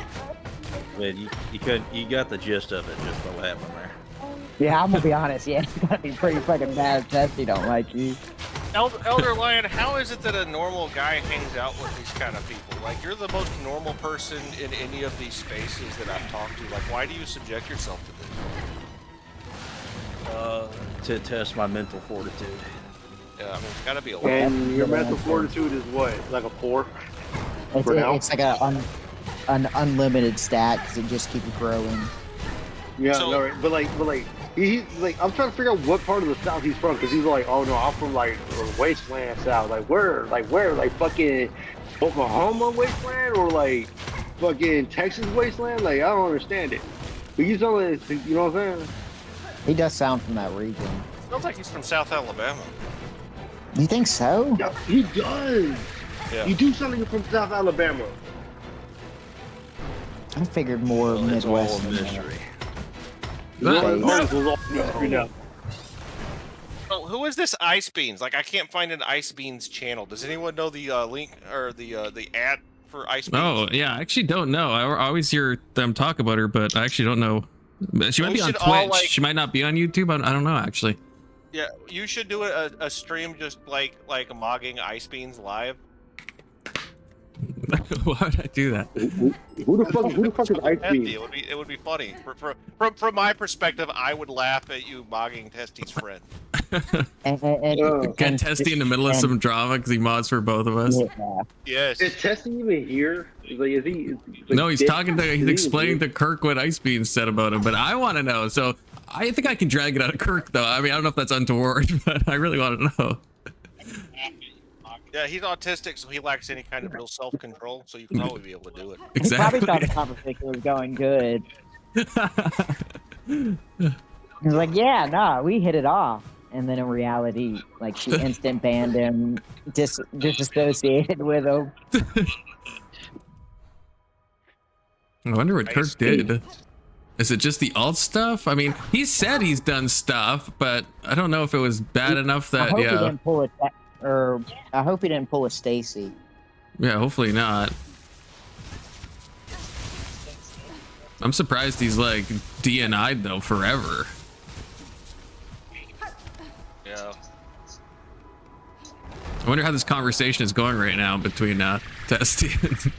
Man, you got the gist of it just by what happened there. Yeah, I'm gonna be honest. Yeah, it's gotta be pretty fucking bad if Testy don't like you. Elder Lion, how is it that a normal guy hangs out with these kind of people? Like, you're the most normal person in any of these spaces that I've talked to. Like, why do you subject yourself to this? To test my mental fortitude. Yeah, I mean, it's gotta be a And your mental fortitude is what? Like a 4? It's like an unlimited stat because it just keeps growing. Yeah, So- no, right. but like he's like, I'm trying to figure out what part of the South he's from, because he's like, oh no, I'm from like wasteland South. Like where, like fucking Oklahoma wasteland, or like fucking Texas wasteland? Like I don't understand it. But you know what I'm saying? He does sound from that region. Sounds like he's from South Alabama. You think so? Yeah, he does. Yeah. You do something from South Alabama. I figured more It's all Midwest. a than that. mystery. Oh, who is this Ice Beans? Like, I can't find an Ice Beans channel. Does anyone know the link or the ad for Ice Beans? Oh, yeah, I actually don't know. I always hear them talk about her, but I actually don't know. She might We be on should all, Twitch. like- She might not be on YouTube. I don't know, actually. Yeah, you should do a stream just like mogging Ice Beans live. Why would I do that? Who the fuck is Ice Testy, Bean? it would be funny. From my perspective, I would laugh at you mogging Testy's friend. Get Testy in the middle of some drama because he mods for both of us. Yes. Is Tessie even here? Like, is he? No, he's he's explaining to Kirk what Ice Beans said about him, but I want to know. So I think I can drag it out of Kirk, though. I mean, I don't know if that's untoward, but I really want to know. Yeah, he's autistic, so he lacks any kind of real self-control. So you can probably be able to do it. He probably thought the conversation was going good. He's like, yeah, nah, we hit it off. And then in reality, like, she instant banned him, disassociated with him. I wonder what Kirk did. Is it just the alt stuff? I mean, he said he's done stuff, but I don't know if it was bad enough I that, hope he yeah. didn't pull a, I hope he didn't pull a Stacy. Yeah, hopefully not. I'm surprised he's like DNI'd though forever. Yeah. I wonder how this conversation is going right now between Testy and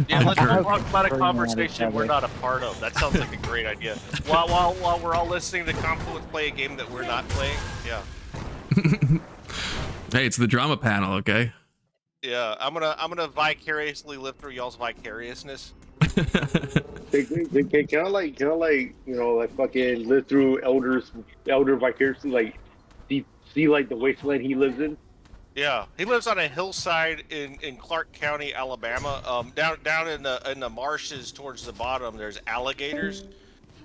Yeah, let's Kirk. talk about a conversation we're not a part of. That sounds like a great idea. While we're all listening to Confluence play a game that we're not playing. Yeah. Hey, it's the drama panel, okay? Yeah, I'm gonna vicariously live through y'all's vicariousness. Can I like, you know, like fucking live through elder vicariously, like see like the wasteland he lives in? Yeah, he lives on a hillside in Clark County, Alabama. Down in the marshes towards the bottom, there's alligators,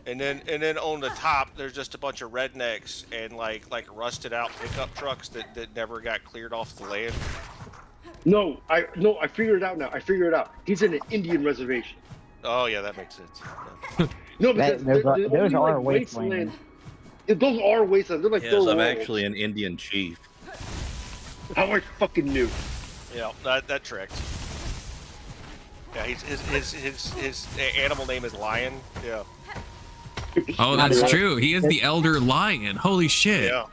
and then on the top, there's just a bunch of rednecks and like rusted out pickup trucks that never got cleared off the land. No, I figured it out now. I figured it out. He's in an Indian reservation. Oh yeah, that makes sense. No, because those those are like wastelands. Those are wastelands. They're like Yes, those I'm walls. actually an Indian chief. How I fucking knew. Yeah, that tracks. Yeah, his animal name is Lion. Yeah. Oh, that's true. He is the elder lion. Holy shit. Yeah.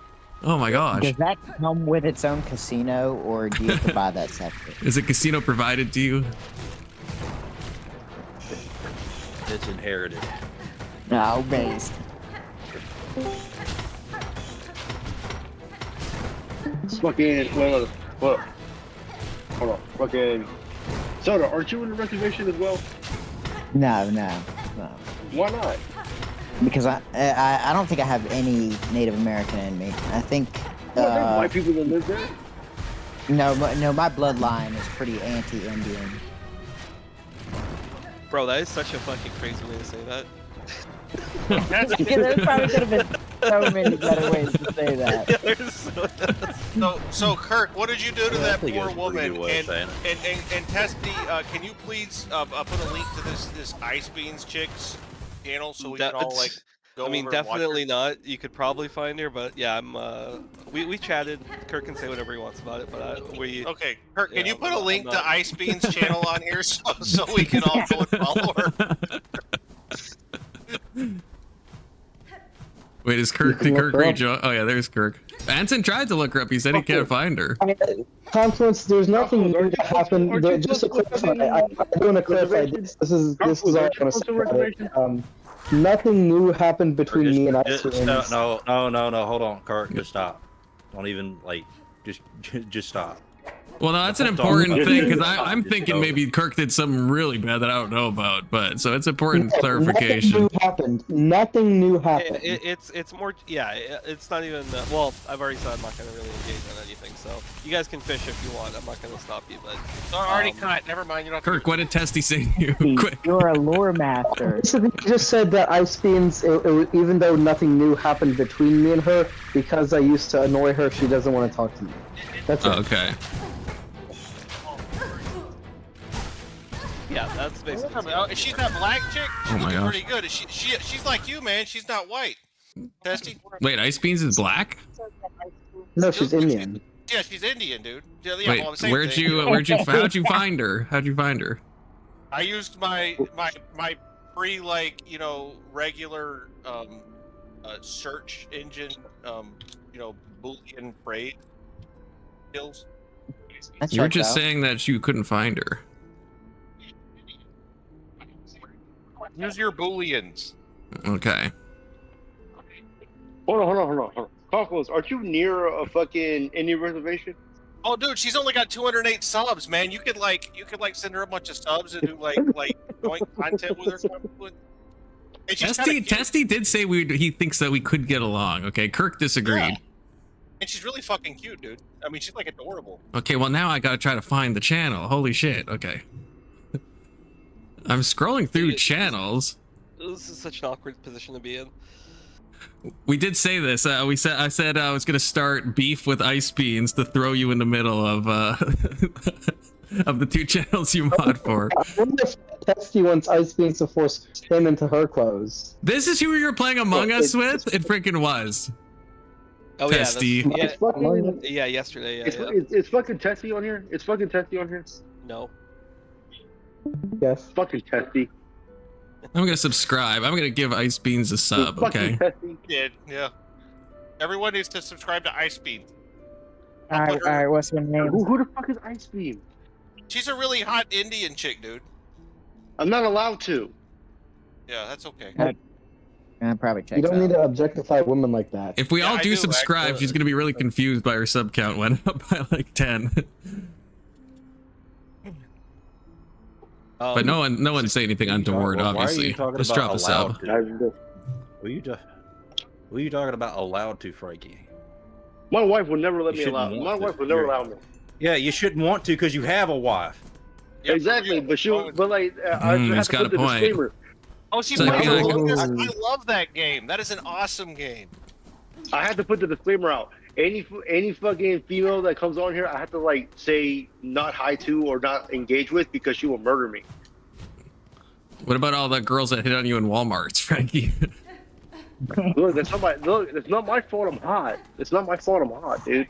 Oh my gosh. Does that come with its own casino, or do you have to buy that separate? Is a casino provided to you? It's inherited. No, based. Fucking well, hold on. Fucking Soda, aren't you in the reservation as well? No. Why not? Because I don't think I have any Native American in me. I think. Well, there's white people that live there. No, my bloodline is pretty anti-Indian. Bro, that is such a fucking crazy way to say that. Yeah, there probably could have been so many better ways to say that. So Kirk, what did you do to that think poor it's a pretty woman? good way of saying And Testy, can you please put a link to this Ice Beans chicks channel so we can all like go I mean, over and watch definitely her? not. You could probably find her, but yeah, we chatted. Kirk can say whatever he wants about it, but we. Okay, Kirk, can Yeah, you put a link I'm to not- Ice Beans channel on here so we can all go and follow her? Wait, is Kirk? Did Kirk reach out? Oh yeah, there's Kirk. Anson tried to look her up. He said he can't find her. Confluence, there's nothing new that happened. Just to clarify, I want to clarify this. This is all I want to say about it. Nothing new happened between me and Ice. No, hold on, Kirk, just stop. Don't even like Just stop. Well, no, that's an Don't talk important about thing it. because I'm Just thinking go. maybe Kirk did something really bad that I don't know about. But so it's important Nothing clarification. new happened. Nothing new happened. It's more, yeah. It's not even. Well, I've already said I'm not gonna really engage on anything. So you guys can fish if you want. I'm not gonna stop you, but. Already cut. Never mind. You don't have to Kirk, what did Testy say to you? Quick. You're a lore master. So he just said that ice beams, even though nothing new happened between me and her, because I used to annoy her, she doesn't want to talk to me. That's it. Okay. Yeah, that's basically. Oh, is she that black chick? She Oh my looks gosh. pretty good. She's like you, man. She's not white. Testy? Wait, Ice Beans is black? No, she's Indian. Yeah, she's Indian, dude. Yeah, Wait, well, the same how'd thing. you find her? How'd you find her? I used my free, like, regular search engine, Boolean phrase skills. You were just saying that you couldn't find her. Use your Booleans. Okay. Hold on. Confluence, aren't you near a fucking Indian reservation? Oh, dude, she's only got 208 subs, man. You could send her a bunch of subs and do like joint content with her. And she's kinda cute. Testy did say he thinks that we could get along. Okay, Kirk disagreed. Yeah. And she's really fucking cute, dude. I mean, she's like adorable. Okay, well now I gotta try to find the channel. Holy shit. Okay. I'm scrolling through channels. This is such an awkward position to be in. We did say this. I said I was gonna start beef with Ice Beans to throw you in the middle of of the two channels you mod for. I wonder if Testy wants Ice Beans to force him into her clothes. This is who you were playing Among Us with? It freaking was. Oh Testy. yeah, It's fucking, yeah, yesterday. Yeah, it's fucking Testy on here. It's fucking Testy on here. No. Yes. Fucking Testy. I'm gonna subscribe. I'm gonna give Ice Beans a sub, okay? You did, yeah. Everyone needs to subscribe to Ice Beam. All right, what's her name? Who the fuck is Ice Beam? She's a really hot Indian chick, dude. I'm not allowed to. Yeah, that's okay. I'll probably check. You don't need to objectify women like that. If we all I do do, subscribe, actually. she's gonna be really confused by her sub count went up by like 10. But no one say anything untoward, obviously. Let's drop a sub. Were you talking about allowed to, Frankie? My wife would never let You me shouldn't allow. want My to. wife would never You're- allow me. Yeah, you shouldn't want to because you have a wife. Yep. Exactly, but she. But like, I he's have to got put a the point. disclaimer. Oh, she So, plays yeah, Among Us. I- I love that game. That is an awesome game. I have to put the disclaimer out. Any fucking female that comes on here, I have to like say not hi to or not engage with because she will murder me. What about all the girls that hit on you in Walmarts, Frankie? Look, that's not my fault. I'm hot. It's not my fault. I'm hot, dude.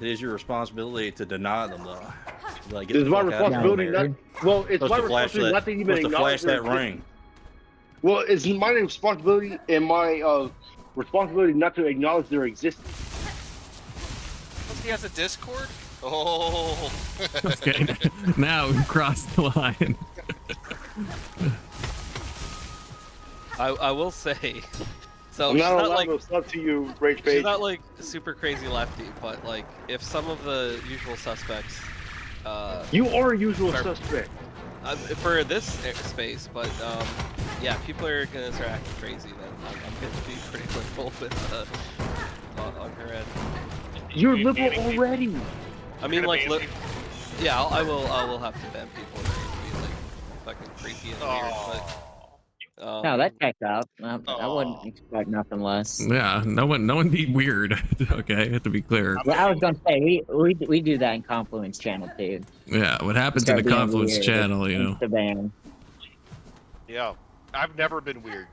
It is your responsibility to deny them, though. Like, It's my responsibility. Not, well, it's my supposed to responsibility not to even flash acknowledge that their ring. Well, it's my responsibility and my responsibility not to acknowledge their existence. He has a Discord? Oh. Okay, now we crossed the line. I will say. So I'm she's not not allowed like to sub to you, Rage Page. she's not like super crazy lefty, but like if some of the usual suspects. You are a usual Sorry. suspect. For this space, but yeah, people are gonna start acting crazy. Then I'm gonna be pretty liberal with on her end. You're liberal already. I mean, like, yeah, I will have to ban people that are gonna be like fucking creepy and weird, but. No, that checked out. I wouldn't expect nothing less. Yeah, no one be weird. Okay, have to be clear. Well, I was gonna say we do that in Confluence channel too. Yeah, what happens in the Confluence channel, you know. The ban. Yeah, I've never been weird.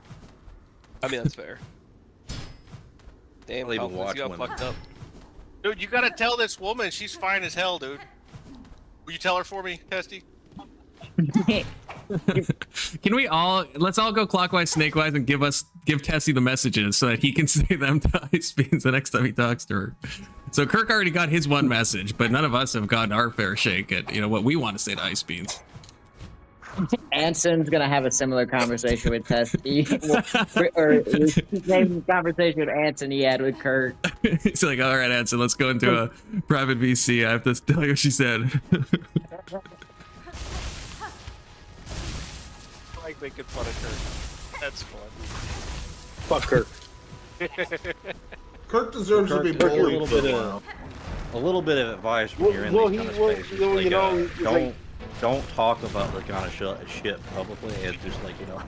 I mean, that's fair. Damn, I'll even Confluence, watch you got women. fucked up. Dude, you gotta tell this woman she's fine as hell, dude. Will you tell her for me, Testy? Can we let's all go clockwise, snakewise, and give Tessie the messages so that he can say them to Ice Beans the next time he talks to her. So Kirk already got his one message, but none of us have gotten our fair shake at what we want to say to Ice Beans. Anson's gonna have a similar conversation with Testy, or the same conversation with Anson he had with Kurt. It's like, all right, Anson, let's go into a private VC. I have to tell you what she said. I like making fun of Kurt. That's fun. Fuck Kirk. Kirk deserves to be Kirk, bullied. A little bit of advice when you're in these kind of spaces. you Like, know, it's like- don't talk about the kind of shit publicly, and just like, you know,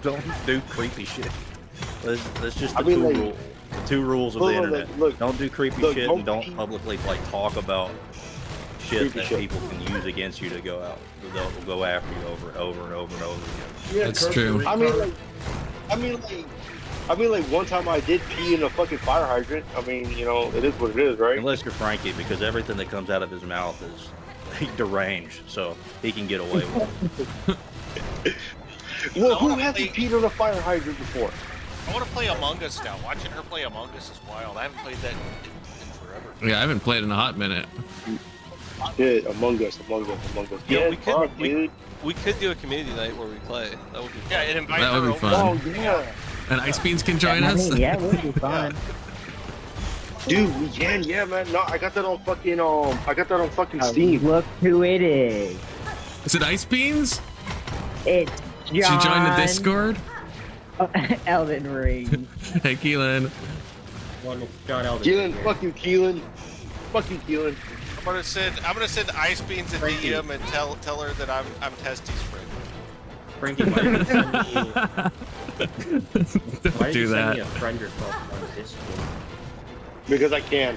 don't do creepy shit. That's just the two rules of the internet. Look, don't do creepy shit, and don't publicly like talk about shit that people can use against you to go out. They'll go after you over and over and over and over again. Yeah, That's Kirk's true. a retard. I mean, like one time I did pee in a fucking fire hydrant. I mean, you know, it is what it is, right? Unless you're Frankie, because everything that comes out of his mouth is deranged, so he can get away with it. Well, who hasn't peed on a fire hydrant before? I want to play Among Us now. Watching her play Among Us is wild. I haven't played that in forever. Yeah, I haven't played in a hot minute. Yeah, Among Us. Yeah, Yeah, we could do a community night where we play. That would be fun. Yeah, and invite That her would be over. fun. Oh yeah, And Ice Beans can join us. Yeah, it would be fun. dude, we can. Yeah, man. No, I got that on fucking Steam. Look who it is. Is it Ice Beans? It's John. She joined the Discord. Elden Ring. Hey, Keelan. John Elden. Keelan, fuck you, Keelan. Fuck you, Keelan. I'm gonna send Ice Beans a DM and tell her that I'm Testy's friend. Frankie, why did you send me? Don't Why did do you send that. me a friend request on Discord? Because I can.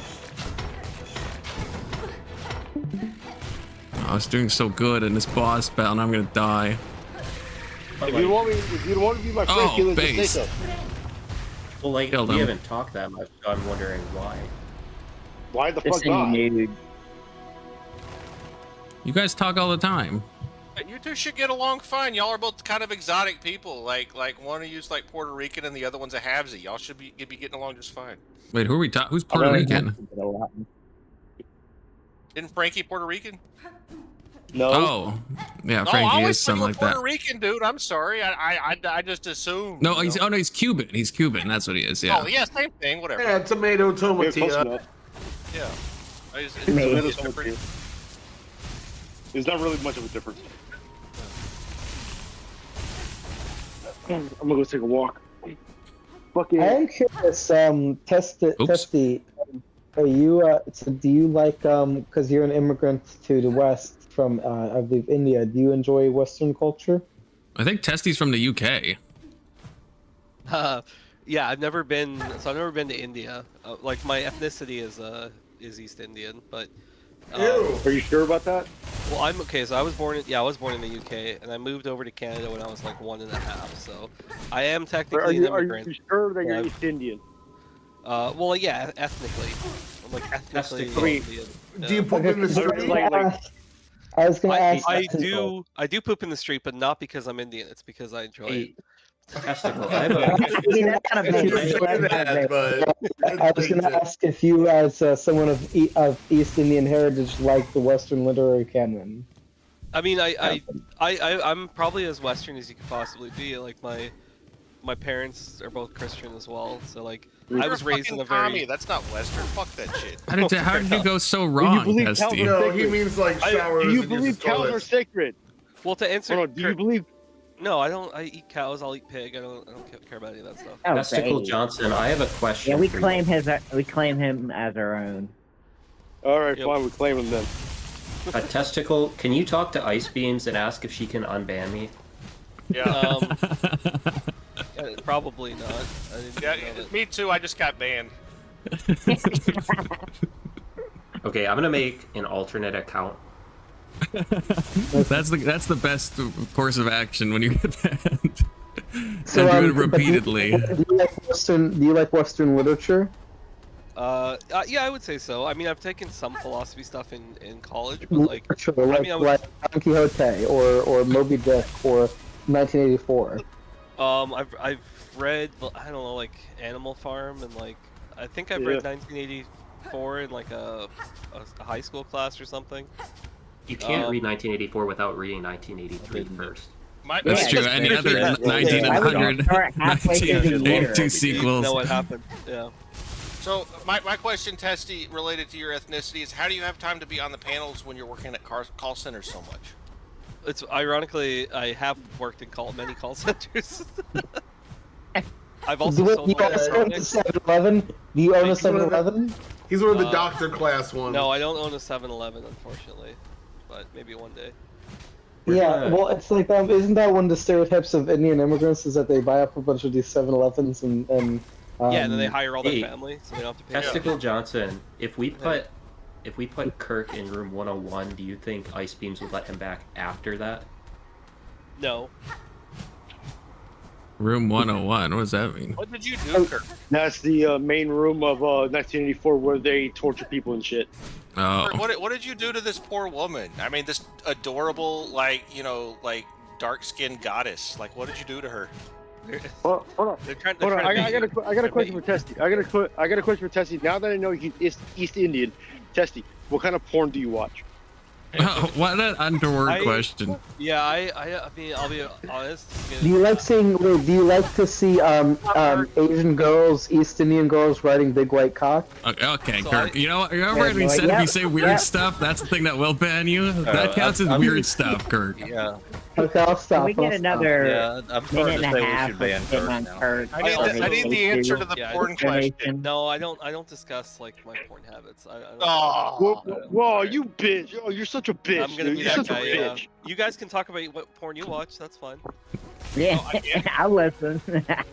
I was doing so good in this boss battle, and I'm gonna die. But, If like, you want to be my friend, Oh, Keelan, just base. say so. well, like Killed we him. haven't talked that much, so I'm wondering why. Why the fuck Listen, not? dude. You guys talk all the time. You two should get along fine. Y'all are both kind of exotic people. Like one of you's like Puerto Rican and the other one's a Habsy. Y'all should be getting along just fine. Wait, who are we talking? Who's Puerto Rican? Isn't Frankie Puerto Rican? No. Oh, yeah, No, I Frankie always is thought you something were like Puerto that. Rican, dude. I'm sorry. I just assumed. No, you know? he's Cuban. He's Cuban. That's what he is. Yeah. Oh yeah, same thing. Whatever. Yeah, tomato, Yeah, close tomatillo. enough. Yeah. It's Tomato, different. tomatillo. There's not really much of a difference. I'm gonna go take a walk. Fucking. I am curious, Testy, are you, so do you like, because you're an immigrant to the West from, I believe, India, do you enjoy Western culture? I think Testy's from the UK. Yeah, I've never been to India. Like my ethnicity is East Indian, but. Are you sure about that? Well, I'm okay. So I was born in the UK, and I moved over to Canada when I was like 1.5. So I am technically an immigrant. Are you sure that you're East Indian? Well, yeah, ethnically, like ethnically. Wait, do you poop in the street? I was gonna ask. I do poop in the street, but not because I'm Indian. It's because I enjoy it. Testicle. I have a. I was gonna ask if you, as someone of East Indian heritage, like the Western literary canon. I mean, I'm probably as Western as you could possibly be. Like my parents are both Christian as well, so like I was raised in a very. Tommy, that's not Western. Fuck that shit. How did you go so wrong, Testy? No, he means like showers. Do you and believe uses cows are toilets. sacred? Well, to answer. Hold on, do you believe? No, I don't. I eat cows. I'll eat pig. I don't care about any of that stuff. Testicle Johnson, I have a question. Yeah, we for claim him as our own. All right, fine. We claim him then. Testicle, can you talk to Ice Beams and ask if she can unban me? Yeah. Probably not. I didn't know that. Me too. I just got banned. Okay, I'm gonna make an alternate account. That's the best course of action when you get banned. So, and do it repeatedly. Do you like Western literature? Yeah, I would say so. I mean, I've taken some philosophy stuff in college, but like, Literature, I mean, like Don Quixote or Moby Dick or 1984. I've read, I don't know, like Animal Farm, and like I think I've read 1984 in like a high school class or something. You can't read 1984 without reading 1983 first. That's true. Any other 1900, 1982 sequels. Know what happened? Yeah. So my question, Testy, related to your ethnicity is how do you have time to be on the panels when you're working at call centers so much? It's ironically, I have worked in many call centers. I've also sold you also own a 7-Eleven? Do you own a 7-Eleven? He's one of the doctor class ones. No, I don't own a 7-Eleven, unfortunately, but maybe one day. Yeah, well, it's like isn't that one of the stereotypes of Indian immigrants is that they buy up a bunch of these 7-Elevens and yeah, and then they hire all their family, so they don't have to pay. Testicle Johnson, if we put Kirk in room 101, do you think Ice Beams would let him back after that? No. Room 101. What does that mean? What did you do, Kirk? That's the main room of 1984 where they torture people and shit. Oh. What did you do to this poor woman? I mean, this adorable, like dark-skinned goddess. Like, what did you do to her? Hold on. Hold on. I got a question for Testy. I got a question for Testy. Now that I know he's East Indian, Testy, what kind of porn do you watch? What an underword question. Yeah, I mean, I'll be honest. Do you like seeing? Wait, do you like to see Asian girls, East Indian girls riding big white cock? Okay, Kirk. You know what we said? If you say weird stuff, that's the thing that will ban you. That counts as weird stuff, Kirk. Yeah. Okay, I'll stop. Can we get another I'm minute starting to and a say we half should ban of Kirk on now. Kirk? I need the answer to the porn question. No, I don't discuss like my porn habits. I don't. Whoa, you bitch! Oh, you're such a bitch. I'm gonna dude. be You're that such guy. a Yeah. bitch. You guys can talk about what porn you watch. That's fine. Yeah, I'll listen. I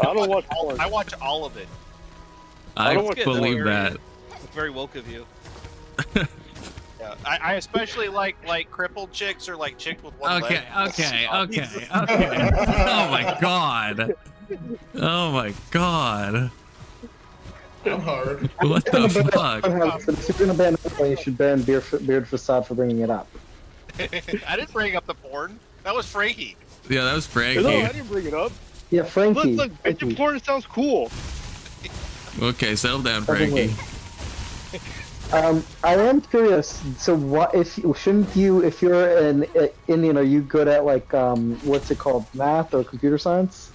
don't watch porn. I watch all of it. I That's good. believe that. It's very woke of you. Yeah, I especially like crippled chicks or like chicks with one leg. Okay. Oh my god. Oh my god. I'm hard. What the fuck? If you're gonna ban it, you should ban Beard Facade for bringing it up. I didn't bring up the porn. That was Frankie. Yeah, that was Frankie. No, I didn't bring it up. Yeah, Frankie. Look, bitch, porn sounds cool. Okay, settle down, Frankie. I am curious. So, what if if you're an Indian, are you good at like what's it called, math or computer science?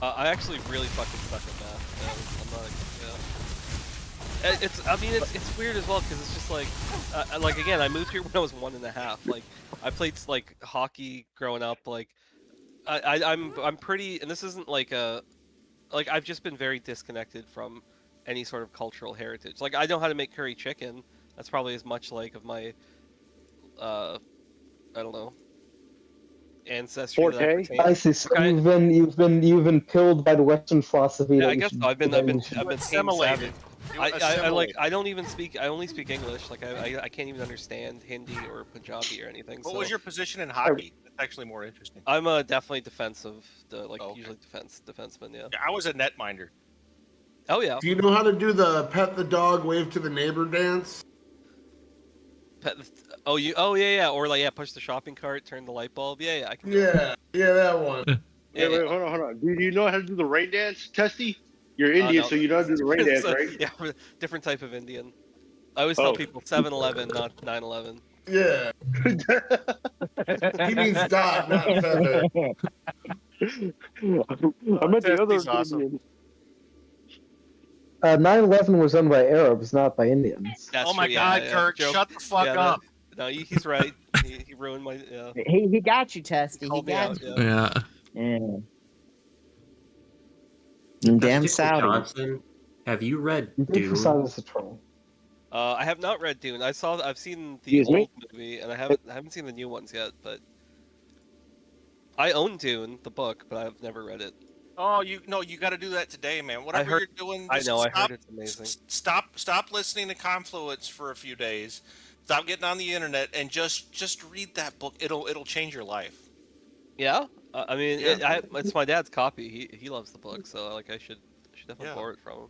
I actually really fucking suck at math. I'm not. It's. I mean, it's weird as well because it's just like again, I moved here when I was 1.5. Like, I played like hockey growing up. Like, I'm pretty, and this isn't like I've just been very disconnected from any sort of cultural heritage. Like, I know how to make curry chicken. That's probably as much like of my, I don't know, ancestry. I see. So you've been killed by the Western philosophy. Yeah, I guess so. I've been assimilated. I don't even speak. I only speak English. Like I can't even understand Hindi or Punjabi or anything. What was your position in hockey? That's actually more interesting. I'm definitely defensive. Usually defenseman. Yeah. I was a netminder. Oh yeah. Do you know how to do the pet the dog, wave to the neighbor dance? Oh yeah. Or push the shopping cart, turn the light bulb. Yeah, I can. Yeah, that one. Wait, hold on. Do you know how to do the rain dance, Testy? You're Indian, no. so you know how to do the rain dance, right? Yeah, different type of Indian. I always tell people 7-Eleven, not 9/11. Yeah. He means dot, not feather. I meant the other awesome. Indian. 9/11 was done by Arabs, not by Indians. Oh my God, Kirk! Shut the fuck up. No, he's right. He ruined my. Yeah. He got you, Testy. He got you. Yeah. Damn Saudi. Johnson, have you read Dune? Is a troll. I have not read Dune. I've seen the old movie, and I haven't seen the new ones yet. But I own Dune, the book, but I've never read it. Oh, you got to do that today, man. Whatever you're doing, I heard it's amazing. Stop listening to Confluence for a few days. Stop getting on the internet and just read that book. It'll change your life. Yeah, I mean, it's my dad's copy. He loves the book, so I should definitely borrow it from him.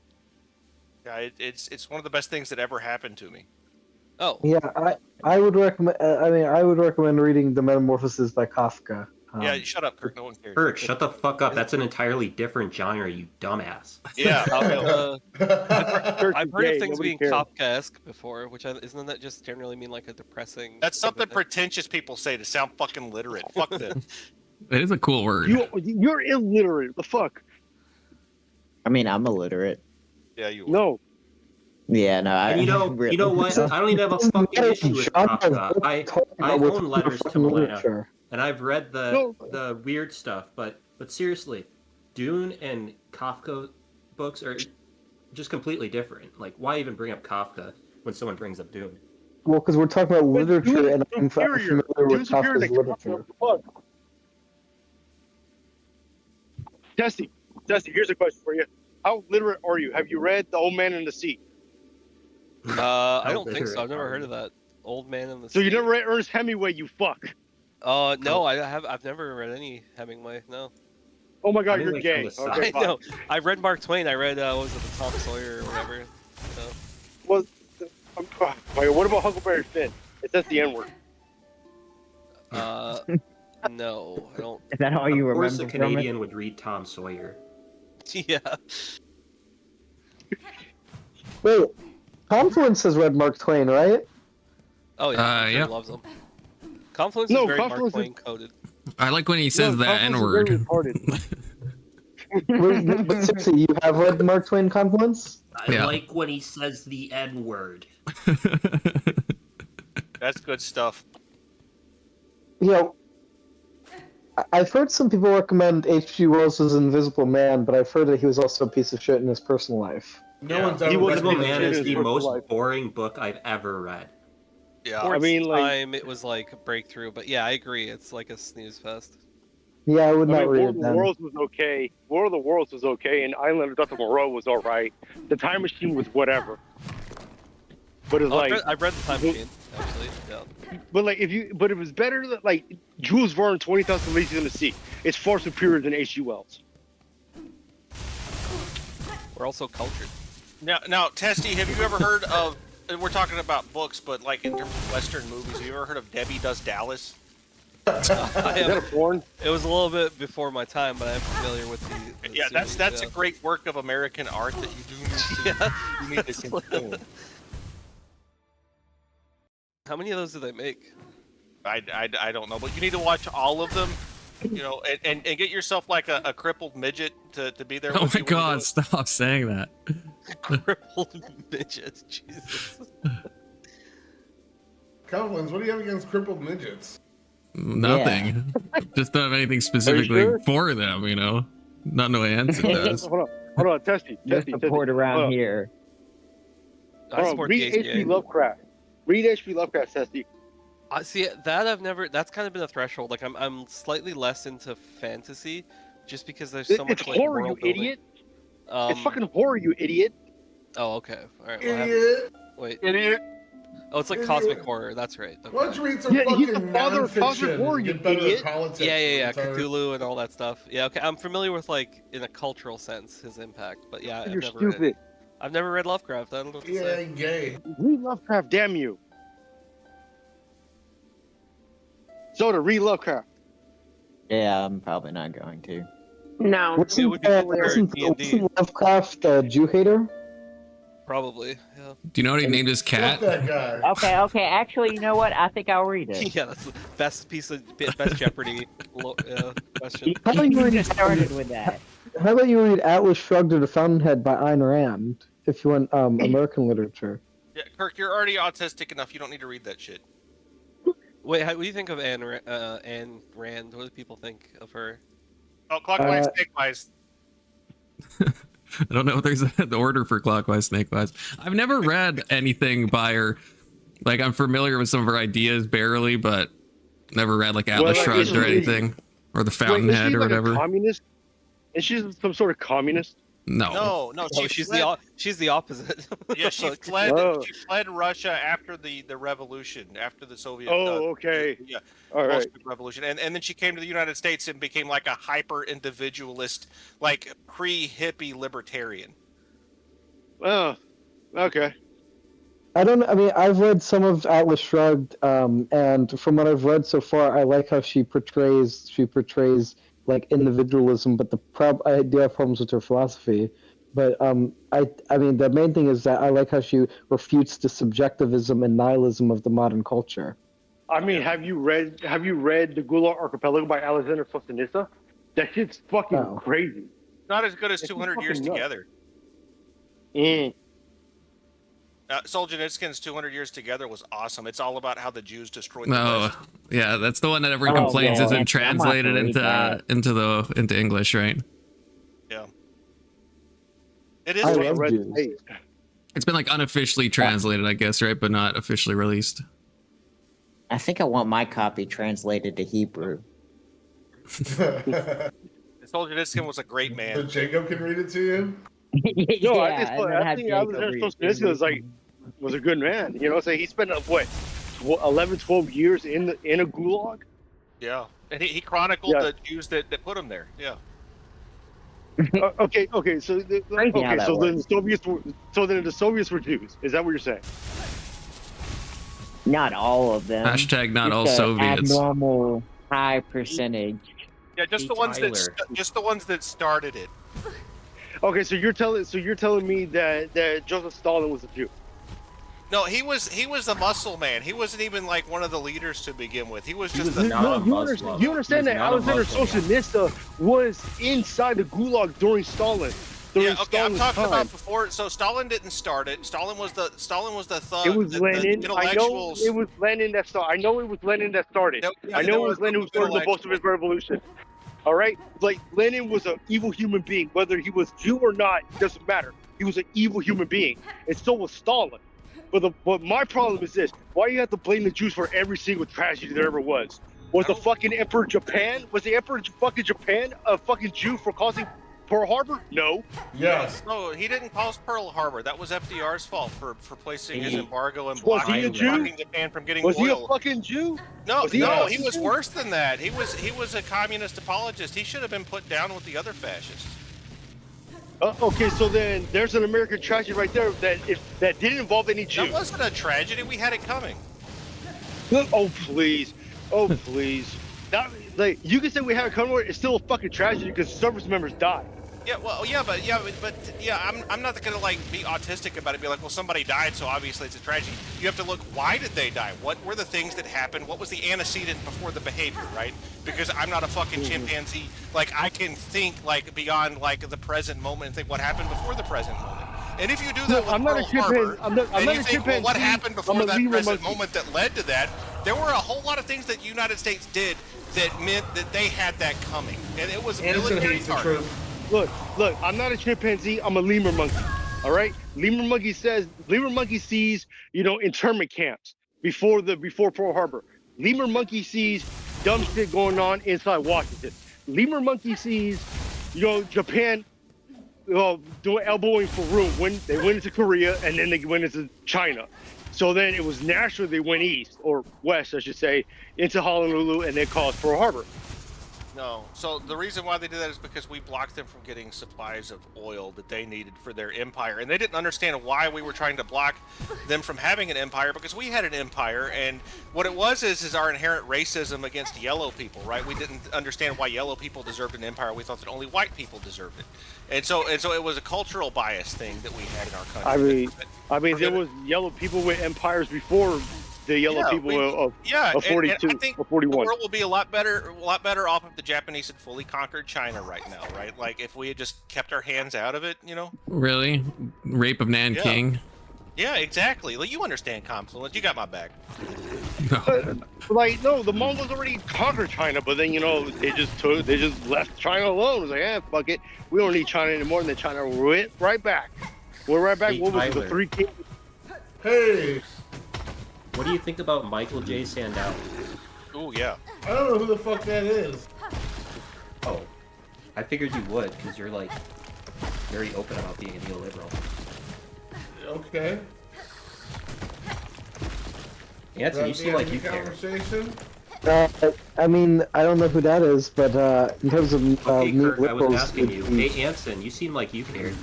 Yeah, it's one of the best things that ever happened to me. Oh. Yeah, I would recommend. I would recommend reading The Metamorphoses by Kafka. Yeah, shut up, Kirk. No one cares. Kirk, shut the fuck up. That's an entirely different genre, you dumbass. Yeah. I've heard of things being Kafkaesque before, which isn't that just generally mean like a depressing? That's something pretentious people say to sound fucking literate. Fuck them. It is a cool word. You're illiterate. The fuck? I mean, I'm illiterate. Yeah, you are. No. Yeah, no. And you know what? I don't even have a fucking issue with Kafka. I own Letters to Milena, and I've read the weird stuff, but seriously, Dune and Kafka books are just completely different. Like, why even bring up Kafka when someone brings up Dune? Well, because we're talking about literature, and I'm familiar with Kafka's literature. Tessie, here's a question for you. How literate are you? Have you read The Old Man and the Sea? I don't think so. I've never heard of that. Old Man in the Sea. So you never read Ernest Hemingway, you fuck. No, I've never read any Hemingway. No. Oh my God, you're gay. Okay, I know. I read Mark Twain. I read what was it, the Tom Sawyer or whatever. So. Well, what about Huckleberry Finn? It says the N-word. No, I don't. Is that all you remember? Of course, a Canadian would read Tom Sawyer. Yeah. Wait, Confluence has read Mark Twain, right? Oh yeah, yeah. Loves them. Confluence is very Mark Twain coded. I like when he says that N-word. But seriously, you have read Mark Twain Confluence? I like when he says the N-word. That's good stuff. You know, I've heard some people recommend H.G. Wells's Invisible Man, but I've heard that he was also a piece of shit in his personal life. Invisible Man is the most boring book I've ever read. Yeah, I mean, time it was like a breakthrough, but yeah, I agree. It's like a snooze fest. Yeah, I would not read War it of the then. Worlds was okay. War of the Worlds was okay, and Island of Dr. Moreau was alright. The Time Machine was whatever. But it's I've read the Time Machine actually. Yeah. But like, but it was better that like Jules Verne, 20,000 Leagues in the Sea. It's far superior than H.G. Wells. We're also cultured. Now, Testy, have you ever heard of? We're talking about books, but like in terms of Western movies, have you ever heard of Debbie Does Dallas? Is that a porn? It was a little bit before my time, but I'm familiar with the Yeah, series, that's a great work of American art that you do need to, you need to consume. How many of those do they make? I don't know, but you need to watch all of them. You know, and get yourself like a crippled midget to be there. Oh with my you when you God! do it. Stop saying that. Crippled midget, Jesus. Confluence, what do you have against crippled midgets? Nothing. Just don't have anything specifically for them. You know, not no answer does. Hold on, Testy. Just support around here. Read H.P. Lovecraft. Read H.P. Lovecraft, Testy. See that I've never. That's kind of been a threshold. Like I'm slightly less into fantasy, just because there's so much It's like horror, you world building. idiot. It's fucking horror, you idiot. Oh, okay. All right. Idiot. Wait. Idiot. Oh, it's like Idiot. cosmic horror. That's right. Okay. Why don't you read some Yeah, he's the fucking father of cosmic nonfiction horror, and you get better at idiot. politics? Yeah. retard. Cthulhu and all that stuff. Yeah. Okay. I'm familiar with like in a cultural sense his impact, but yeah, You're I've never read stupid. it. I've never read Lovecraft. I don't know what to Yeah, say. gay. Read Lovecraft, damn you. Soda, read Lovecraft. Yeah, I'm probably not going to. No. Wasn't D&D. Lovecraft a Jew hater? Probably. Yeah. Do you know what he named his cat? Fuck that guy. Okay. Actually, you know what? I think I'll read it. Yeah, that's the best best Jeopardy question. How about you You read, just started with that. how about you read Atlas Shrugged or The Fountainhead by Ayn Rand, if you want American literature? Yeah, Kirk, you're already autistic enough. You don't need to read that shit. Wait, what do you think of Ayn Rand? What do people think of her? Oh, clockwise, snakewise. I don't know if there's the order for clockwise, snakewise. I've never read anything by her. Like, I'm familiar with some of her ideas barely, but never read like Atlas Shrugged or anything, or The Fountainhead or whatever. A communist? Is she some sort of communist? No. No. She's the opposite. Yeah, she fled. Oh. She fled Russia after the revolution, after the Soviet. Oh, okay. Yeah, All right. Bolshevik revolution, and then she came to the United States and became like a hyper individualist, like pre-hippie libertarian. Oh, okay. I don't. I mean, I've read some of Atlas Shrugged, and from what I've read so far, I like how she portrays like individualism. But I do have problems with her philosophy. But I mean, the main thing is that I like how she refutes the subjectivism and nihilism of the modern culture. I mean, have you read the Gulag Archipelago by Alexander Solzhenitsyn? That shit's fucking crazy. Not as good as It's 200 Years fucking nuts. Together. Solzhenitsyn's 200 Years Together was awesome. It's all about how the Jews destroyed the No, West. yeah, that's the one that everyone complains isn't translated into English, right? Yeah. It is. It's been like unofficially translated, I guess, right, but not officially released. I think I want my copy translated to Hebrew. Solzhenitsyn was a great man. So Jacob can read it to you? No, I think Alexander Solzhenitsyn was a good man. You know, so he spent 11, 12 years in a gulag. Yeah, and he chronicled the Jews that put him there. Yeah. Okay. So then the Soviets were Jews. Is that what you're saying? Not all of them. Hashtag not all Just a Soviets. Abnormal high percentage. Yeah, just the ones that started it. Okay, so you're telling me that Joseph Stalin was a Jew. No, he was a muscle man. He wasn't even like one of the leaders to begin with. He was just You understand that Alexander Solzhenitsyn was inside the gulag during Stalin. I'm talking about before. So Stalin didn't start it. Stalin was the thug. It was Lenin. The I know it was Lenin that started. I know it was Lenin that started. I know it was Lenin who started the Bolshevik Revolution. All right, like Lenin was an evil human being, whether he was Jew or not, doesn't matter. He was an evil human being, and so was Stalin. But my problem is this: why you have to blame the Jews for every single tragedy there ever was? Was the fucking Emperor Japan? Was the Emperor fucking Japan a fucking Jew for causing Pearl Harbor? No. Yes. No, he didn't cause Pearl Harbor. That was FDR's fault for placing his embargo and Was he a Jew? blocking Japan from getting Was oil. he a fucking Jew? No, Was he he was worse than that. He was a communist apologist. He should have been put down with the other fascists. Okay, so then there's an American tragedy right there that didn't involve any Jew. That wasn't a tragedy. We had it coming. Oh please, That, you can say we had it coming. It's still a fucking tragedy because service members died. Yeah, well, I'm not gonna like be autistic about it. Be like, well, somebody died, so obviously it's a tragedy. You have to look, why did they die? What were the things that happened? What was the antecedent before the behavior, right? Because I'm not a fucking chimpanzee. Like, I can think like beyond like the present moment and think what happened before the present moment. And if you do that with Pearl Harbor, and you think, well, what happened before that present moment that led to that? There were a whole lot of things that the United States did that meant that they had that coming, and it was military target. Look, I'm not a chimpanzee, I'm a lemur monkey. All right? Lemur monkey sees, internment camps before Pearl Harbor. Lemur monkey sees dumb shit going on inside Washington. Lemur monkey sees, Japan doing elbowing for room when they went into Korea and then they went into China. So then it was naturally they went east, or west, I should say, into Honolulu and then caused Pearl Harbor. No. So the reason why they did that is because we blocked them from getting supplies of oil that they needed for their empire. And they didn't understand why we were trying to block them from having an empire, because we had an empire. And what it was is our inherent racism against yellow people, right? We didn't understand why yellow people deserved an empire. We thought that only white people deserved it. And so it was a cultural bias thing that we had in our country. I mean, there was yellow people with empires before the yellow people of 42 and I think or 41. The world will be a lot better off if the Japanese had fully conquered China right now, right? Like if we had just kept our hands out of it, Really? Rape of Nanking? Yeah, exactly. Like, you understand Confluence. You got my back. No, the Mongols already conquered China, but then they just left China alone. It was like, fuck it, we don't need China anymore. And then China went right back. We're right back. What was it, the Three Kings? Hey. What do you think about Michael J. Sandow? Oh, yeah. I don't know who the fuck that is. Oh, I figured you would, because you're, very open about being a neoliberal. Okay. Anthony, you seem like you care. I mean, I don't know who that is, but in terms of okay, Kirk, I was liberals, asking you. Hey, Anson, you seem like you cared.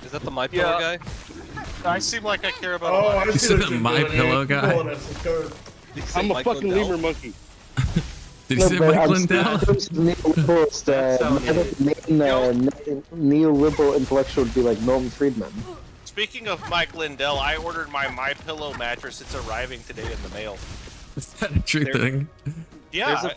Is that the My Pillow guy? I seem like I care about. Oh, I You see said what the you're My doing, Pillow Ant. guy? Pulling us a code. I'm a fucking lemur monkey. Did you say Mike Lindell? Neoliberal intellectual would be like Milton Friedman. Speaking of Mike Lindell, I ordered my Pillow mattress. It's arriving today in the mail. Is that a true thing? Yeah,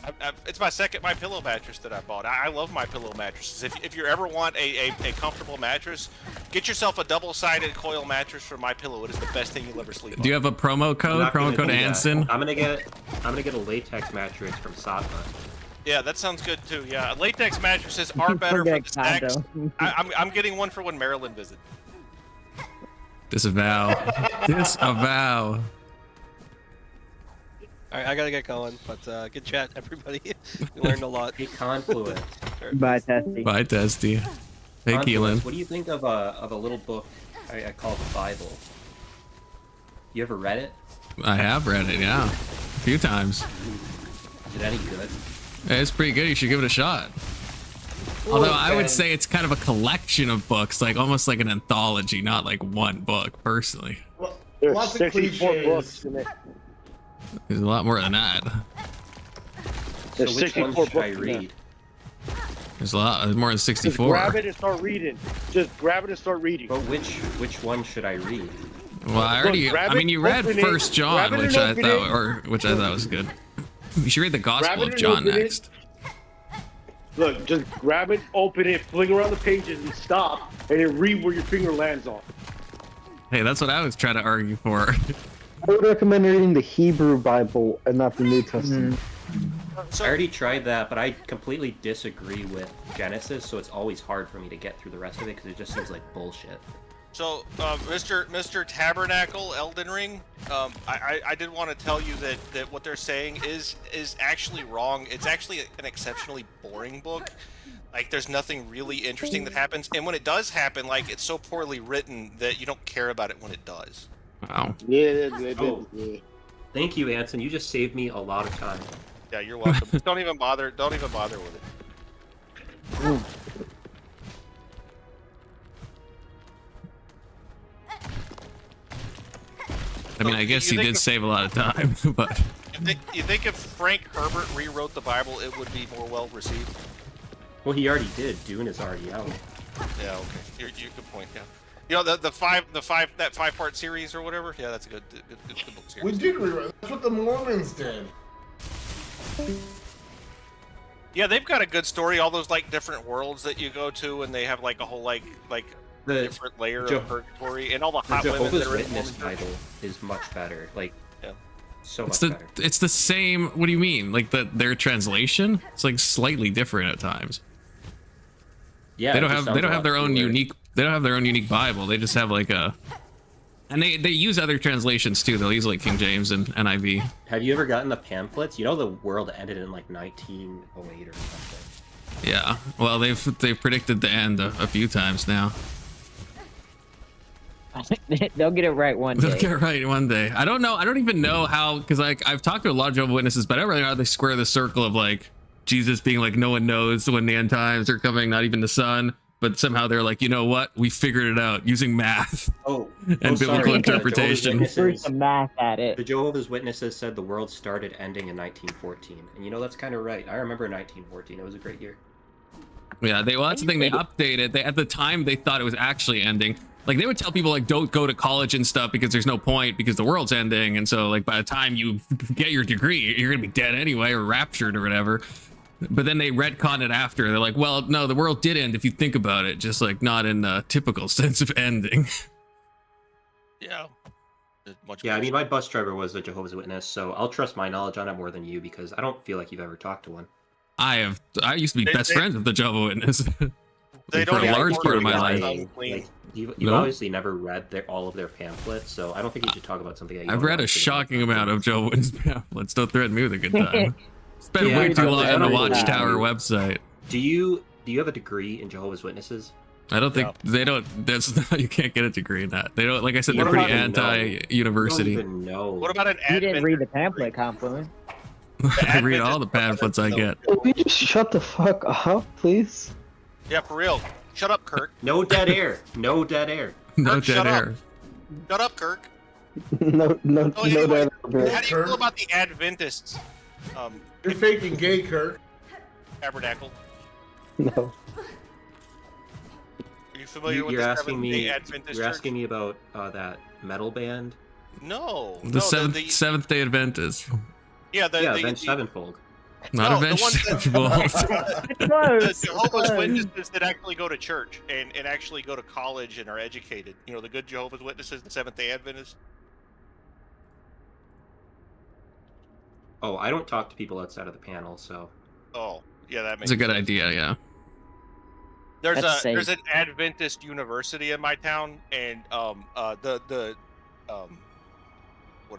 it's my second My Pillow mattress that I bought. I love My Pillow mattresses. If you ever want a comfortable mattress, get yourself a double-sided coil mattress from My Pillow. It is the best thing you'll ever sleep on. Do you have a promo code? Promo code Anson? I'm gonna get a latex mattress from Satma. Yeah, that sounds good too. Yeah, latex mattresses are better for the snacks. I'm getting one for when Maryland visits. Disavow. Disavow. Alright, I gotta get going, but good chat, everybody. We learned a lot. Hey, Confluence. Bye, Testy. Bye, Testy. Hey, Confluence, Keelan. what do you think of a little book I call the Bible? You ever read it? I have read it, yeah. A few times. Is it any good? It's pretty good. You should give it a shot. Although I would say it's kind of a collection of books, like almost like an anthology, not like one book, personally. Well, There's lots of 64 cliches. books in it. There's a lot more than that. There's So which 64 one books should I in read? There's a lot. There's more than Just 64. grab it and start reading. Just grab it and start reading. But which one should I read? Well, I already. grab I mean, it, you read open it, First John, grab it which and I open thought, it. which I thought was good. You should read the Grab Gospel it of and John open it. next. Look, just grab it, open it, fling around the pages and stop, and then read where your finger lands on. Hey, that's what I was trying to argue for. I would recommend reading the Hebrew Bible and not the New Testament. I already tried that, but I completely disagree with Genesis, so it's always hard for me to get through the rest of it because it just seems like bullshit. So, Mr. Tabernacle Elden Ring, I did want to tell you that what they're saying is actually wrong. It's actually an exceptionally boring book. Like, there's nothing really interesting that happens, and when it does happen, like, it's so poorly written that you don't care about it when it does. Wow. Yeah, Oh. Thank you, Anson. You just saved me a lot of time. Yeah, you're welcome. Don't even bother with it. I mean, I guess he did save a lot of time, but You think if Frank Herbert rewrote the Bible, it would be more well received? Well, he already did. Dune is already out. Yeah, okay. You're good point. Yeah. You know that 5-part series or whatever. Yeah, that's a good book series. We did rewrite. That's what the Mormons did. Yeah, they've got a good story. All those like different worlds that you go to, and they have like a whole like The different layer of purgatory, and all the hot The women that Jehovah's are in Witness the Bible is much better. Like, yeah. So it's much the better. it's the same. What do you mean? Like their translation? It's like slightly different at times. Yeah, they it don't just have they sounds don't a have lot their own cooler. unique. They don't have their own unique Bible. They just have like a. And they use other translations too. They'll use like King James and NIV. Have you ever gotten the pamphlets? You know the world ended in like 1908 or something. Yeah. Well, they've predicted the end a few times now. They'll get it right one They'll day. get it right one day. I don't know. I don't even know how, because like I've talked to a lot of Jehovah's Witnesses, but I don't really know how they square the circle of like Jesus being like no one knows when the end times are coming, not even the Son. But somehow they're like, you know what? We figured it out using math and biblical interpretation. Threw some math at it. The Jehovah's Witnesses said the world started ending in 1914, and you know that's kind of right. I remember 1914; it was a great year. Yeah, that's the thing. They updated. They at the time they thought it was actually ending. Like they would tell people like don't go to college and stuff because there's no point because the world's ending. And so like by the time you get your degree, you're gonna be dead anyway or raptured or whatever. But then they retcon it after. They're like, well, no, the world did end if you think about it, just like not in the typical sense of ending. Yeah. Yeah, I mean, my bus driver was a Jehovah's Witness, so I'll trust my knowledge on it more than you because I don't feel like you've ever talked to one. I used to be best friends with the Jehovah's Witness They for a large part of my life. Like, you've No? obviously never read all of their pamphlets, so I don't think you should talk about something that you I've don't read know a anything shocking amount of Jehovah's Witness pamphlets. Don't threaten me with a good time. Spent Yeah, way too I long on the don't Watchtower know. website. Do you have a degree in Jehovah's Witnesses? I don't think they don't. That's you can't get a degree in that. They don't. Like I said, You they're don't pretty even know. anti-university. You don't even know. What about an You admin? didn't read the pamphlet, Confluence. I read all the pamphlets I get. Can we just shut the fuck up, please? Yeah, for real. Shut up, Kurt. No dead air. No dead air. No Kurt, dead shut up. air. Shut up, Kirk. no, So anyway, doubt. how do you feel about the Adventists? You're faking gay, Kirk. Tabernacle. No. Are you familiar with You're the asking Seventh-day me. Adventist You're Church? asking me about that metal band. No. The Seventh Day Adventist. Yeah, the Avenged Sevenfold. Not No, Avenged the ones Sevenfold. the Jehovah's Witnesses that actually go to church and actually go to college and are educated. You know, the good Jehovah's Witnesses, the Seventh-day Adventists. Oh, I don't talk to people outside of the panel, so. Oh, yeah, that makes It's a good sense. idea, yeah. There's an Adventist university in my town, and what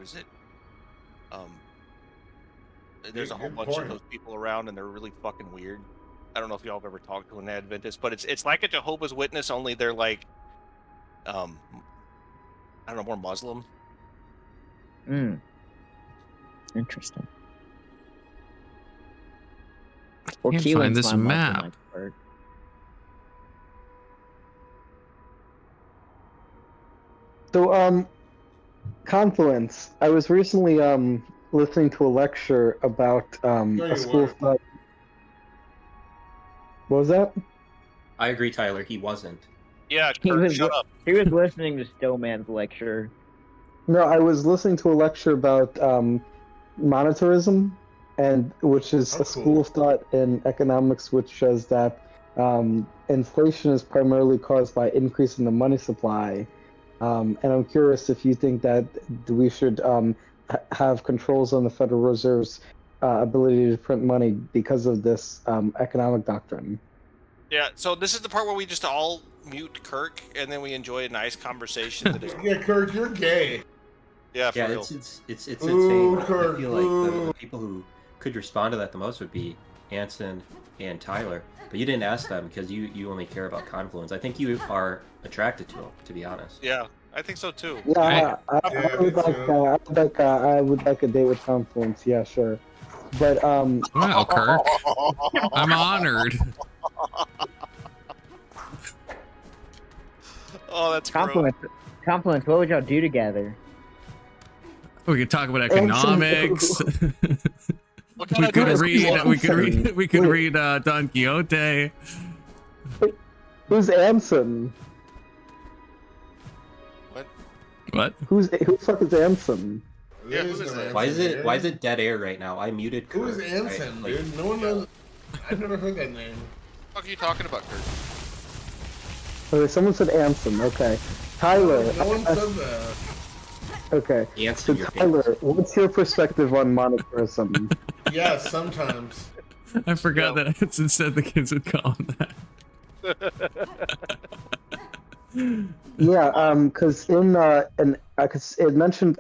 is it? There's a whole bunch of those people around, and they're really fucking weird. I don't know if y'all have ever talked to an Adventist, but it's like a Jehovah's Witness, only they're like, I don't know, more Muslim. Interesting. Can't find this map. So, Confluence. I was recently listening to a lecture about a school of thought. What was that? I agree, Tyler. He wasn't. Yeah, shut up. He was listening to Stillman's lecture. No, I was listening to a lecture about monetarism, and which is a school of thought in economics which says that inflation is primarily caused by increasing the money supply. And I'm curious if you think that we should have controls on the Federal Reserve's ability to print money because of this economic doctrine. Yeah, so this is the part where we just all mute Kirk, and then we enjoy a nice conversation. That is... Yeah, Kirk, you're gay. Yeah, for real. It's Ooh, insane. Kirk, I feel like the people who could respond to that the most would be Anson and Tyler. But you didn't ask them because you only care about Confluence. I think you are attracted to them, to be honest. Yeah, I think so too. Yeah, I would like a date with Confluence. Yeah, sure. But Wow, Kirk. I'm honored. Oh, that's Confluence. Confluence. What would y'all do together? We could talk about economics. What kind we of could dress read. do you want? We could read Don Quixote. who's Anson? What? Who the fuck is Anson? Yeah, who is that? Why is it dead air right now? I muted. Who is Kirk. Anson, dude? No one knows. I've never heard that name. What the fuck are you talking about, Kirk? Okay, someone said Anson. Okay, Tyler. No one said that. Okay, Anson, so Tyler, what's your perspective on monetarism? Yes, sometimes. I forgot that Anson said the kids would call him that. Yeah, because because it mentioned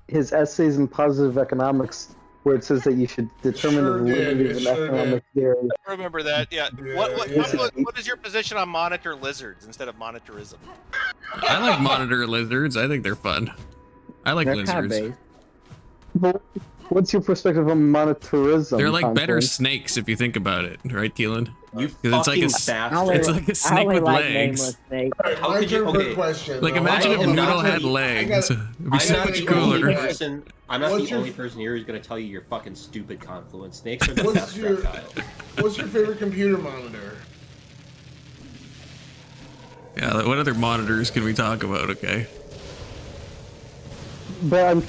his essays in positive economics, where it says that you should determine the validity of an economic theory. I remember that. Yeah. What is your position on monitor lizards instead of monetarism? I like monitor lizards. I think they're fun. I like lizards. But what's your perspective on monetarism? They're like better Confluence? snakes if you think about it, right, Keelan? You Because it's like a snake with legs. How could you? Okay. Question, Like though. imagine if Hold on, Noodle hold had on. legs. It'd be I'm so not much the only cooler. person. I'm not What's the your- only person here who's going to tell you you're fucking stupid, Confluence. Snakes are the What's best your reptile. What's your favorite computer monitor? Yeah, what other monitors can we talk about? Okay. But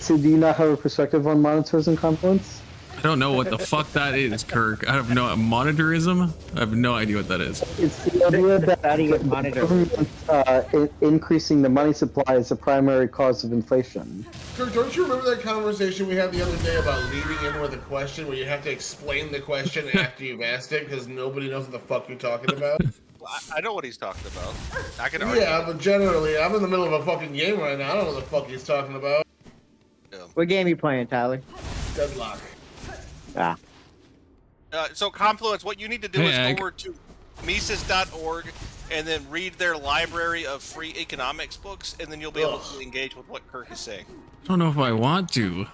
so do you not have a perspective on monetarism, Confluence? I don't know what the fuck that is, Kirk. I have no monitorism. I have no idea what that is. It's the idea that the government increasing the money supply is the primary cause of inflation. Kirk, don't you remember that conversation we had the other day about leading in with a question where you have to explain the question after you've asked it because nobody knows what the fuck you're talking about? I know what he's talking about. I can argue. Yeah, but generally, I'm in the middle of a fucking game right now. I don't know what the fuck he's talking about. What game you playing, Tyler? Deadlock. Ah. So Confluence, what you need to do Hey, is Ag. go over to Mises.org and then read their library of free economics books, and then you'll be able to engage with what Kirk is saying. I don't know if I want to.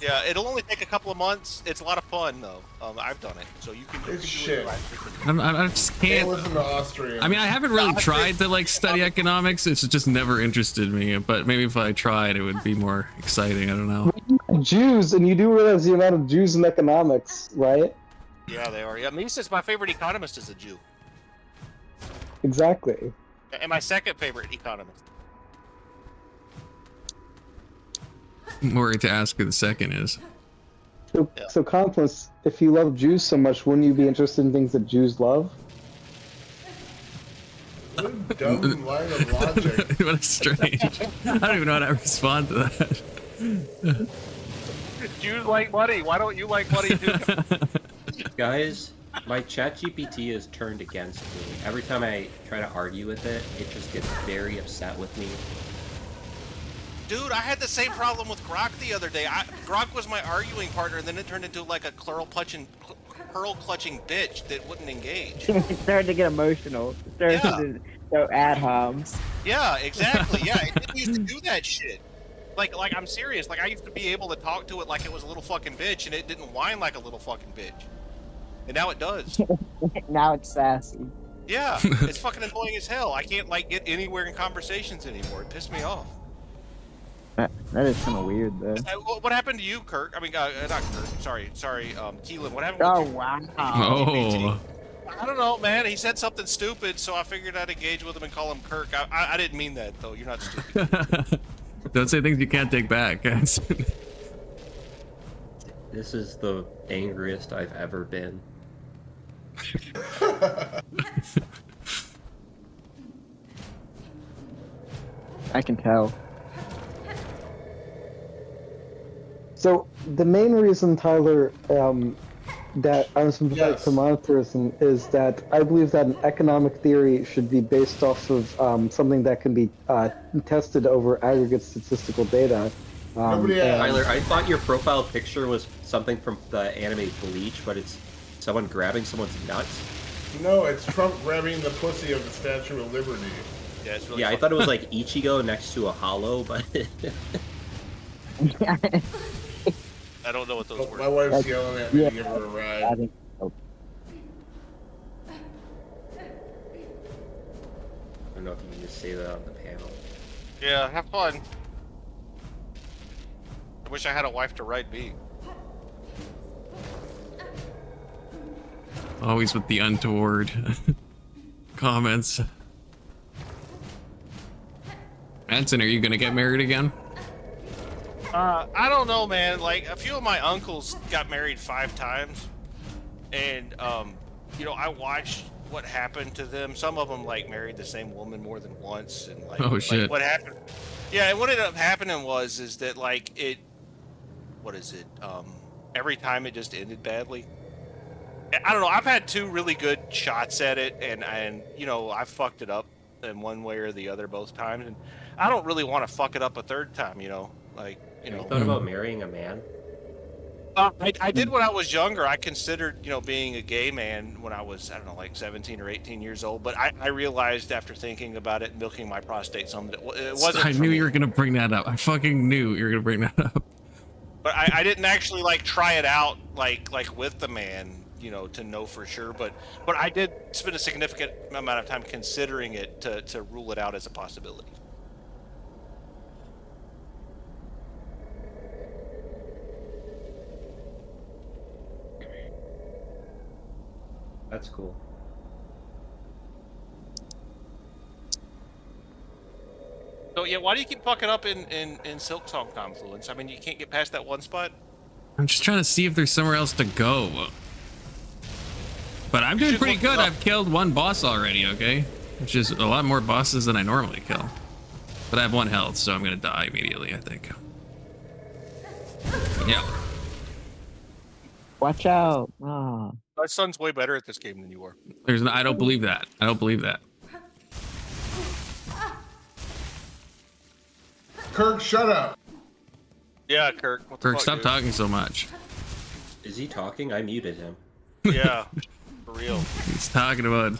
Yeah, it'll only take a couple of months. It's a lot of fun though. I've done it, so you can. It's you can do shit. it. I just They can't. listen to Austria. I mean, I haven't really tried to like study economics. It's just never interested me. But maybe if I tried, it would be more exciting. I don't know. Jews, and you do realize the amount of Jews in economics, right? Yeah, they are. Yeah, Mises, my favorite economist, is a Jew, Exactly. and my second favorite economist. I'm worried to ask who the second is. So Confluence, if you love Jews so much, wouldn't you be interested in things that Jews love? What a dumb line of logic. What a strange. I don't even know how to respond to that. Jews like money. Why don't you like money too? Guys, my ChatGPT is turned against me. Every time I try to argue with it, it just gets very upset with me. Dude, I had the same problem with Grok the other day. Grok was my arguing partner, and then it turned into like a pearl-clutching bitch that wouldn't engage. It started to get emotional. It started to go ad homs. Yeah, exactly. Yeah, it didn't used to do that shit. Like I'm serious. Like I used to be able to talk to it like it was a little fucking bitch, and it didn't whine like a little fucking bitch. And now it does. Now it's sassy. Yeah, it's fucking annoying as hell. I can't like get anywhere in conversations anymore. It pissed me off. That is kind of weird, though. What happened to you, Kirk? I mean, not Kirk. Sorry, Keelan. What happened? Oh, with you? wow. Oh. I don't know, man. He said something stupid, so I figured I'd engage with him and call him Kirk. I didn't mean that, though. You're not stupid. Don't say things you can't take back, guys. This is the angriest I've ever been. I can tell. So the main reason, Tyler, that I'm sympathetic to monetarism is that I believe that an economic theory should be based off of something that can be tested over aggregate statistical data. Tyler, I thought your profile picture was something from the anime Bleach, but it's someone grabbing someone's nuts. No, it's Trump grabbing the pussy of the Statue of Liberty. Yeah, it's really I thought it was like Ichigo next to a hollow, but... I don't know what those were. My wife's yelling at me to give her a ride. I don't know if you can just say that on the panel. Yeah, have fun. I wish I had a wife to ride me. Always with the untoward comments. Anson, are you gonna get married again? I don't know, man. Like, a few of my uncles got married 5 times. And, you know, I watched what happened to them. Some of them, like, married the same woman more than once. And, like, oh, shit. What happened? Yeah, and what ended up happening is that, like, every time it just ended badly. I don't know. I've had 2 really good shots at it. And you know, I fucked it up in one way or the other both times. And I don't really want to fuck it up a 3rd time, you know? Like, you know. Have you thought about marrying a man? I did when I was younger. I considered, you know, being a gay man when I was, I don't know, like 17 or 18 years old. But I realized after thinking about it, milking my prostate some, that it wasn't. I knew you were gonna bring that up. I fucking knew you were gonna bring that up. But I didn't actually like try it out like with the man, you know, to know for sure. But I did spend a significant amount of time considering it to rule it out as a possibility. That's cool. So yeah, why do you keep fucking up in Silksong Confluence? I mean, you can't get past that one spot. I'm just trying to see if there's somewhere else to go. But I'm doing pretty good. I've killed 1 boss already, okay? Which is a lot more bosses than I normally kill. But I have 1 health, so I'm gonna die immediately, I think. Yeah. Watch out. Oh. My son's way better at this game than you are. I don't believe that. I don't believe that. Kirk, shut up. Yeah, Kirk. What the Kirk, fuck, stop dude? talking so much. Is he talking? I muted him. Yeah. For real. He's talking about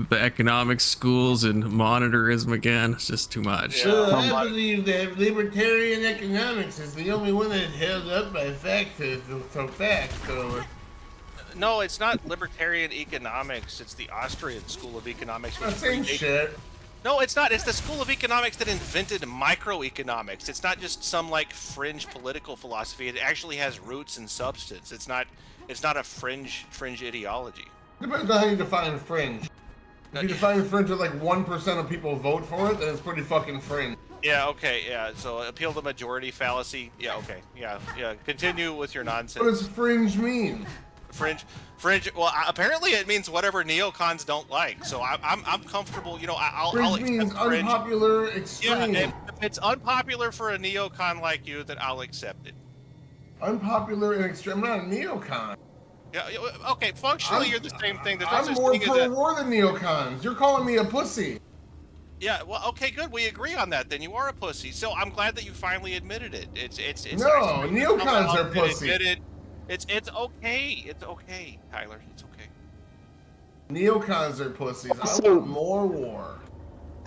the economic schools and monetarism again. It's just too much. I believe that libertarian economics is the only one that's held up by fact. So. No, it's not libertarian economics. It's the Austrian school of economics. Which Same shit. No, it's not. It's the school of economics that invented microeconomics. It's not just some like fringe political philosophy. It actually has roots and substance. It's not a fringe ideology. Depends on how you define fringe. If you define fringe as like 1% of people vote for it, then it's pretty fucking fringe. Yeah, okay, yeah. So appeal to majority fallacy. Yeah, okay. Yeah. Continue with your nonsense. What does fringe mean? Fringe. Well, apparently it means whatever neocons don't like. So I'm comfortable. You know, I'll means fringe. Unpopular, extreme. Yeah, if it's unpopular for a neocon like you, then I'll accept it. Unpopular and extreme. I'm not a neocon. Yeah. Okay. Functionally, you're the same thing. There's no I'm such more thing as that. pro-war than neocons. You're calling me a pussy. Yeah. Well. Okay. Good. We agree on that. Then you are a pussy. So I'm glad that you finally admitted it. It's no, neocons are pussy. It's okay. It's okay, Tyler. It's okay. Neocons are pussies. I want more war.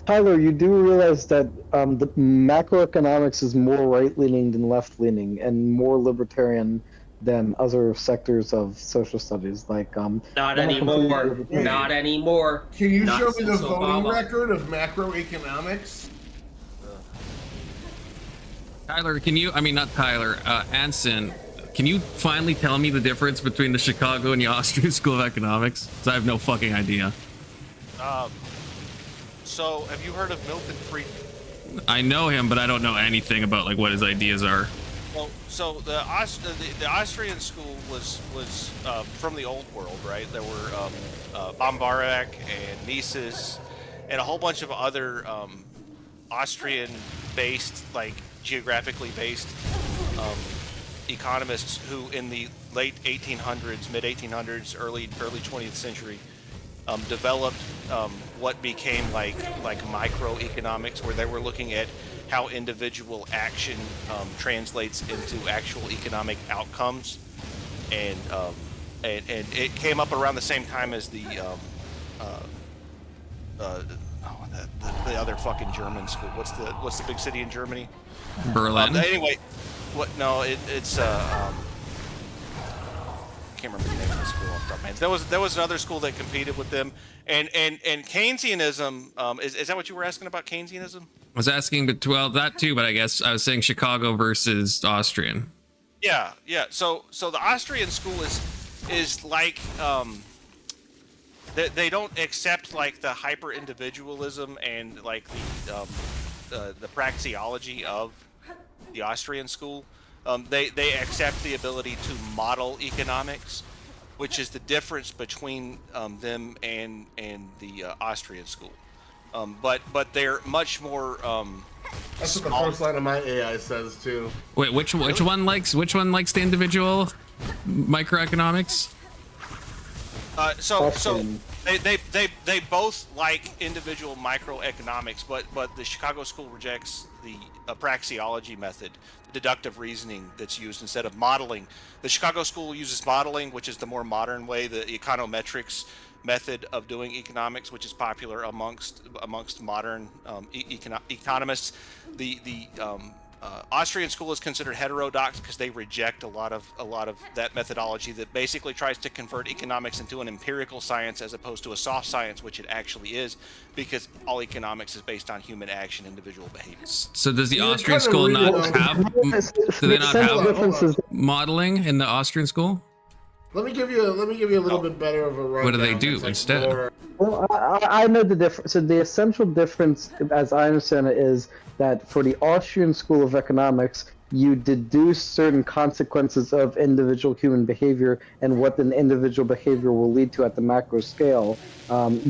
Tyler, you do realize that the macroeconomics is more right-leaning than left-leaning, and more libertarian than other sectors of social studies, like Not anymore. Not anymore. Can you Not show me the since voting Obama. record of macroeconomics? Tyler, not Tyler, Anson, can you finally tell me the difference between the Chicago and the Austrian School of Economics? Because I have no fucking idea. So have you heard of Milton Friedman? I know him, but I don't know anything about like what his ideas are. Well, so the Austrian school was from the old world, right? There were Bombarek and Mises and a whole bunch of other Austrian-based, like geographically based economists who, in the late 1800s, mid 1800s, early 20th century, developed what became like microeconomics, where they were looking at how individual action translates into actual economic outcomes, and it came up around the same time as the other fucking German school. What's the big city in Germany? Berlin. Anyway, it's I can't remember the name of the school off the top of my head. There was another school that competed with them, and Keynesianism. Is that what you were asking about, Keynesianism? I was asking, but well, that too, but I guess I was saying Chicago versus Austrian. Yeah. So the Austrian school is like they don't accept like the hyper individualism and like the praxeology of the Austrian school. They accept the ability to model economics, which is the difference between them and the Austrian school. But they're much more. That's what the first line of my AI says too. Wait, which one likes the individual microeconomics? So they both like individual microeconomics, but the Chicago school rejects the praxeology method, the deductive reasoning that's used instead of modeling. The Chicago school uses modeling, which is the more modern way, the econometrics method of doing economics, which is popular amongst modern economists. The Austrian school is considered heterodox because they reject a lot of that methodology that basically tries to convert economics into an empirical science as opposed to a soft science, which it actually is, because all economics is based on human action, individual behavior. So does the Austrian school not have? Do they not have modeling in the Austrian school? Let me give you a little bit better of a rundown. What do they do instead? Well, I know the difference. So the essential difference, as I understand it, is that for the Austrian School of Economics, you deduce certain consequences of individual human behavior and what an individual behavior will lead to at the macro scale.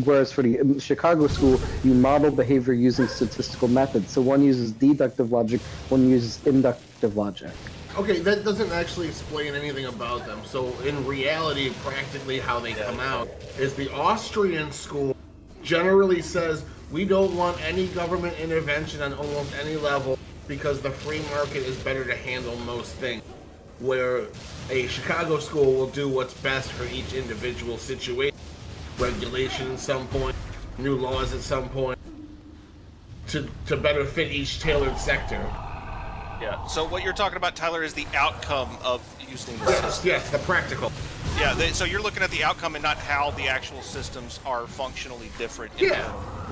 Whereas for the Chicago School, you model behavior using statistical methods. So one uses deductive logic, one uses inductive logic. Okay, that doesn't actually explain anything about them. So in reality, practically how they come out is the Austrian school generally says we don't want any government intervention on almost any level because the free market is better to handle most things. Where a Chicago school will do what's best for each individual situation. regulation at some point, new laws at some point, to better fit each tailored sector. Yeah. So what you're talking about, Tyler, is the outcome of using the Yes, system. yes, the practical. Yeah. So you're looking at the outcome and not how the actual systems are functionally different. Yeah.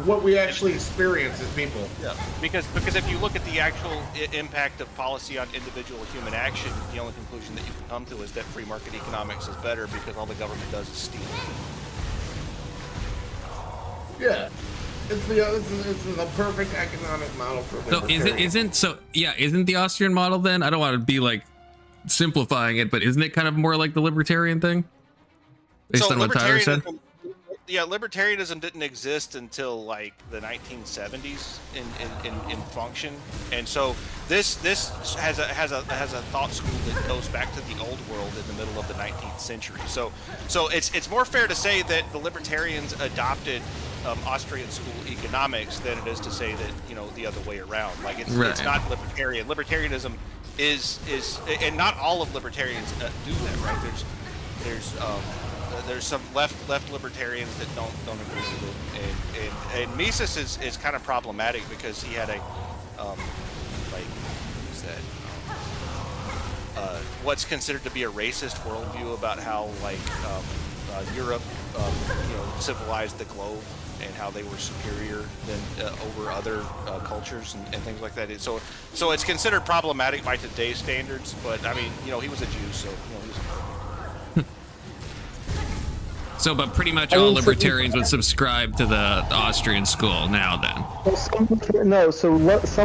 What we actually experience as people. Yeah. Because if you look at the actual impact of policy on individual human action, the only conclusion that you can come to is that free market economics is better because all the government does is steal. Yeah. It's the perfect economic model for So isn't the Austrian model then? I don't want to be like simplifying it, but isn't it kind of more like the libertarian thing? Based on what Tyler said? Yeah, libertarianism didn't exist until like the 1970s in function, and so this has a thought school that goes back to the old world in the middle of the 19th century. So it's more fair to say that the libertarians adopted Austrian school economics than it is to say that the other way around. Like it's not libertarian. Libertarianism is and not all of libertarians do that, right? There's some left libertarians that don't agree with it, and Mises is kind of problematic because he had a what's considered to be a racist worldview about how Europe civilized the globe and how they were superior than over other cultures and things like that. So it's considered problematic by today's standards, but I mean he was a Jew, so he was. So, but pretty much all libertarians would subscribe to the Austrian school now then. Some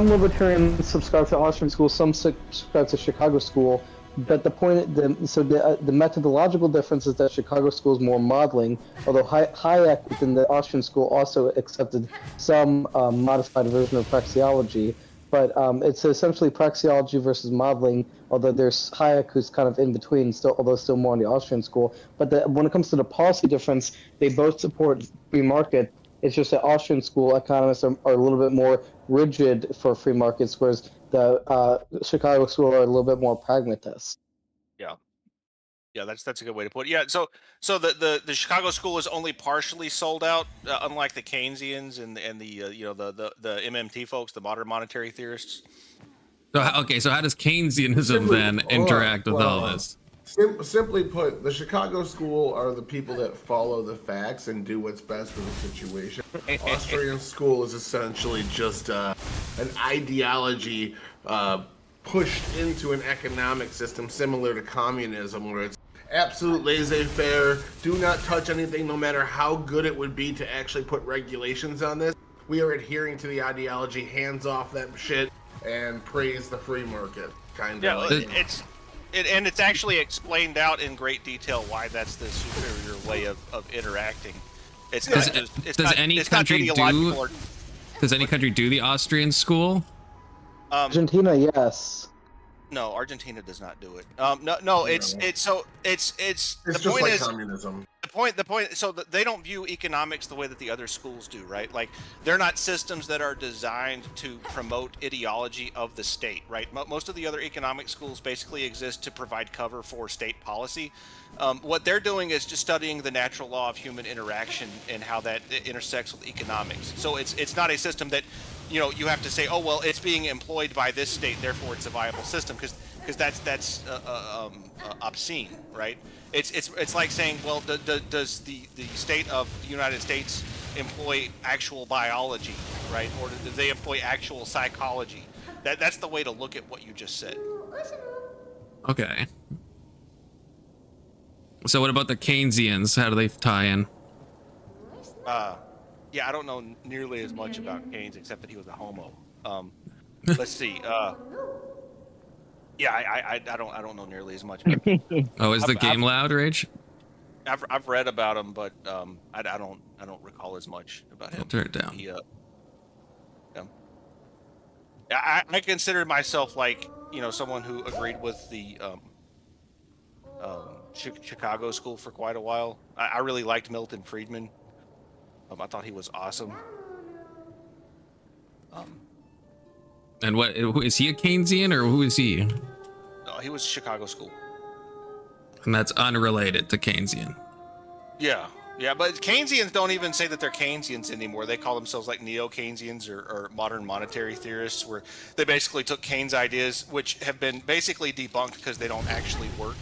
libertarians subscribe to Austrian school, some subscribe to Chicago school, but the methodological difference is that Chicago school is more modeling, although Hayek within the Austrian school also accepted some modified version of praxeology. But it's essentially praxeology versus modeling, although there's Hayek who's kind of in between, although still more in the Austrian school. But when it comes to the policy difference, they both support free market. It's just that Austrian school economists are a little bit more rigid for free markets, whereas the Chicago school are a little bit more pragmatist. Yeah, that's a good way to put it. Yeah, so the Chicago school is only partially sold out, unlike the Keynesians and the MMT folks, the modern monetary theorists. So how does Keynesianism then interact with all this? Simply put, the Chicago school are the people that follow the facts and do what's best for the situation. Austrian school is essentially just an ideology pushed into an economic system similar to communism, where it's absolute laissez-faire, do not touch anything no matter how good it would be to actually put regulations on this. We are adhering to the ideology, hands off that shit, and praise the free market, kind of. Yeah, it's actually explained out in great detail why that's the superior way of interacting. Does any country do the Austrian school? Argentina, yes. No, Argentina does not do it. It's the just point like is communism. The point. So they don't view economics the way that the other schools do, right? Like they're not systems that are designed to promote ideology of the state, right? Most of the other economic schools basically exist to provide cover for state policy. What they're doing is just studying the natural law of human interaction and how that intersects with economics. So it's not a system that you have to say, oh well, it's being employed by this state, therefore it's a viable system, because that's obscene, right? It's like saying, well, does the state of the United States employ actual biology, right? Or do they employ actual psychology? That's the way to look at what you just said. Okay. So what about the Keynesians? How do they tie in? Yeah, I don't know nearly as much about Keynes except that he was a homo. Let's see. Yeah, I don't know nearly as much. Oh, is the game loud, Rage? I've read about him, but I don't recall as much about him. I'll turn it down. I consider myself like someone who agreed with the Chicago school for quite a while. I really liked Milton Friedman. I thought he was awesome. And what is he a Keynesian or who is he? No, he was Chicago school. And that's unrelated to Keynesian. Yeah, Yeah, but Keynesians don't even say that they're Keynesians anymore. They call themselves like neo-Keynesians or modern monetary theorists, where they basically took Keynes' ideas, which have been basically debunked because they don't actually work.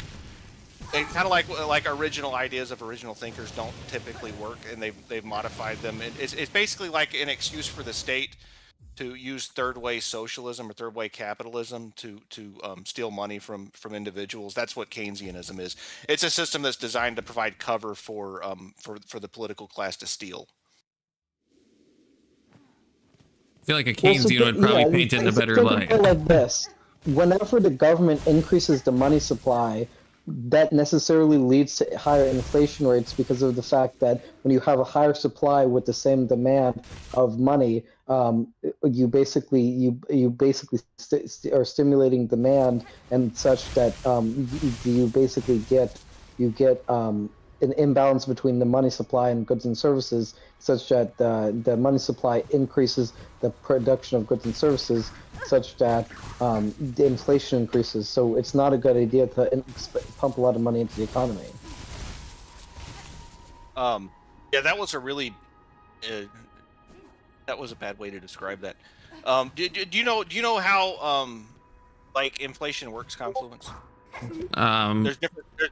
They kind of like original ideas of original thinkers don't typically work, and they've modified them. And it's basically like an excuse for the state to use third way socialism or third way capitalism to steal money from individuals. That's what Keynesianism is. It's a system that's designed to provide cover for the political class to steal. I feel like a Keynesian would probably paint it in a better think light. of it like this: whenever the government increases the money supply, that necessarily leads to higher inflation rates because of the fact that when you have a higher supply with the same demand of money, you basically are stimulating demand and such that you basically get an imbalance between the money supply and goods and services, such that the money supply increases the production of goods and services, such that the inflation increases. So it's not a good idea to pump a lot of money into the economy. Yeah, that was a really that was a bad way to describe that. Do you know how like inflation works, Confluence? There's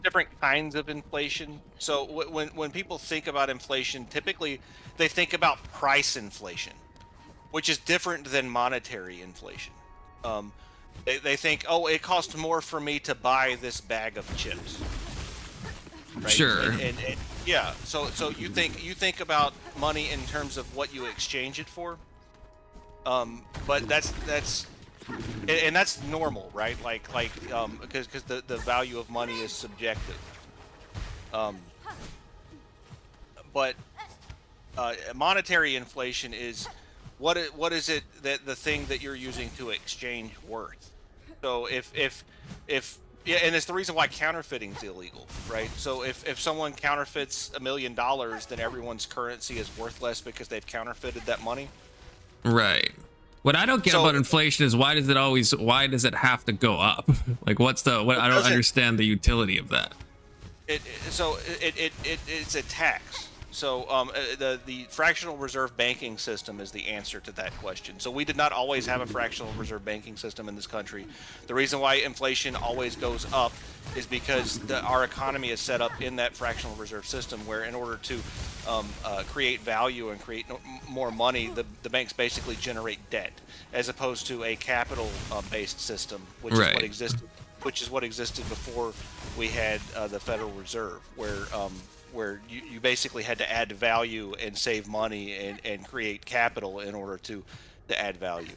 different kinds of inflation. So when people think about inflation, typically they think about price inflation, which is different than monetary inflation. They think, oh, it costs more for me to buy this bag of chips. Right? Sure. And yeah, so you think about money in terms of what you exchange it for. But that's normal, right? Because the value of money is subjective. But monetary inflation is what is it that the thing that you're using to exchange worth. So if yeah, and it's the reason why counterfeiting is illegal, right? So if someone counterfeits $1 million, then everyone's currency is worth less because they've counterfeited that money. Right. What I don't get about inflation is why does it have to go up? Like I don't understand the utility of that. It's a tax. So the fractional reserve banking system is the answer to that question. So we did not always have a fractional reserve banking system in this country. The reason why inflation always goes up is because our economy is set up in that fractional reserve system, where in order to create value and create more money, the banks basically generate debt, as opposed to a capital-based system, which is what existed. Which is what existed before we had the Federal Reserve, where you basically had to add value and save money and create capital in order to add value.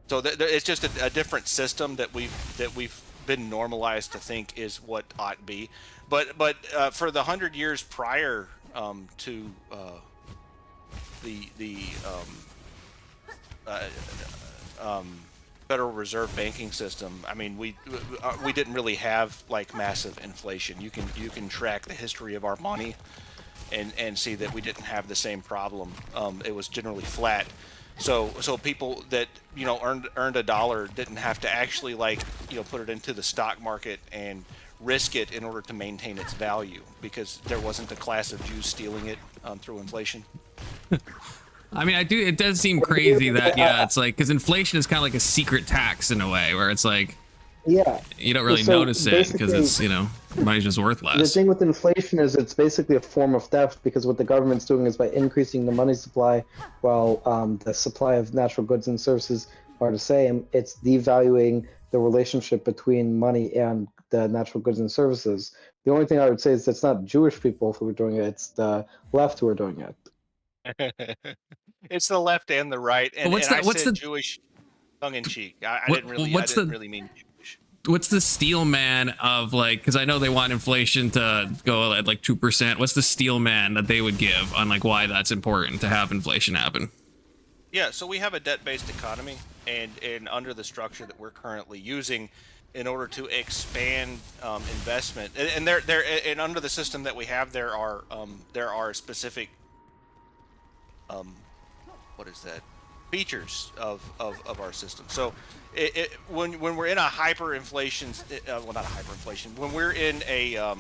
So it's just a different system that we've been normalized to think is what ought be. But for the 100 years prior to the Federal Reserve banking system, I mean, we didn't really have like massive inflation. You can track the history of our money and see that we didn't have the same problem. It was generally flat. So people that earned a dollar didn't have to actually put it into the stock market and risk it in order to maintain its value, because there wasn't a class of Jews stealing it through inflation. I mean, it does seem crazy that, it's like, because inflation is kind of like a secret tax in a way, where it's like, you don't really notice it because it's, money's just worth less. The thing with inflation is it's basically a form of theft, because what the government's doing is by increasing the money supply while the supply of natural goods and services are the same, it's devaluing the relationship between money and the natural goods and services. The only thing I would say is it's not Jewish people who are doing it, it's the left who are doing it. It's the left and the right, and I said Jewish tongue in cheek. I didn't really mean Jewish. What's the steel man of because I know they want inflation to go at 2%. What's the steel man that they would give on why that's important to have inflation happen? Yeah, so we have a debt-based economy, and under the structure that we're currently using, in order to expand investment, and under the system that we have, there are specific features of our system. So when we're in a hyperinflation, well, not a hyperinflation, when we're in a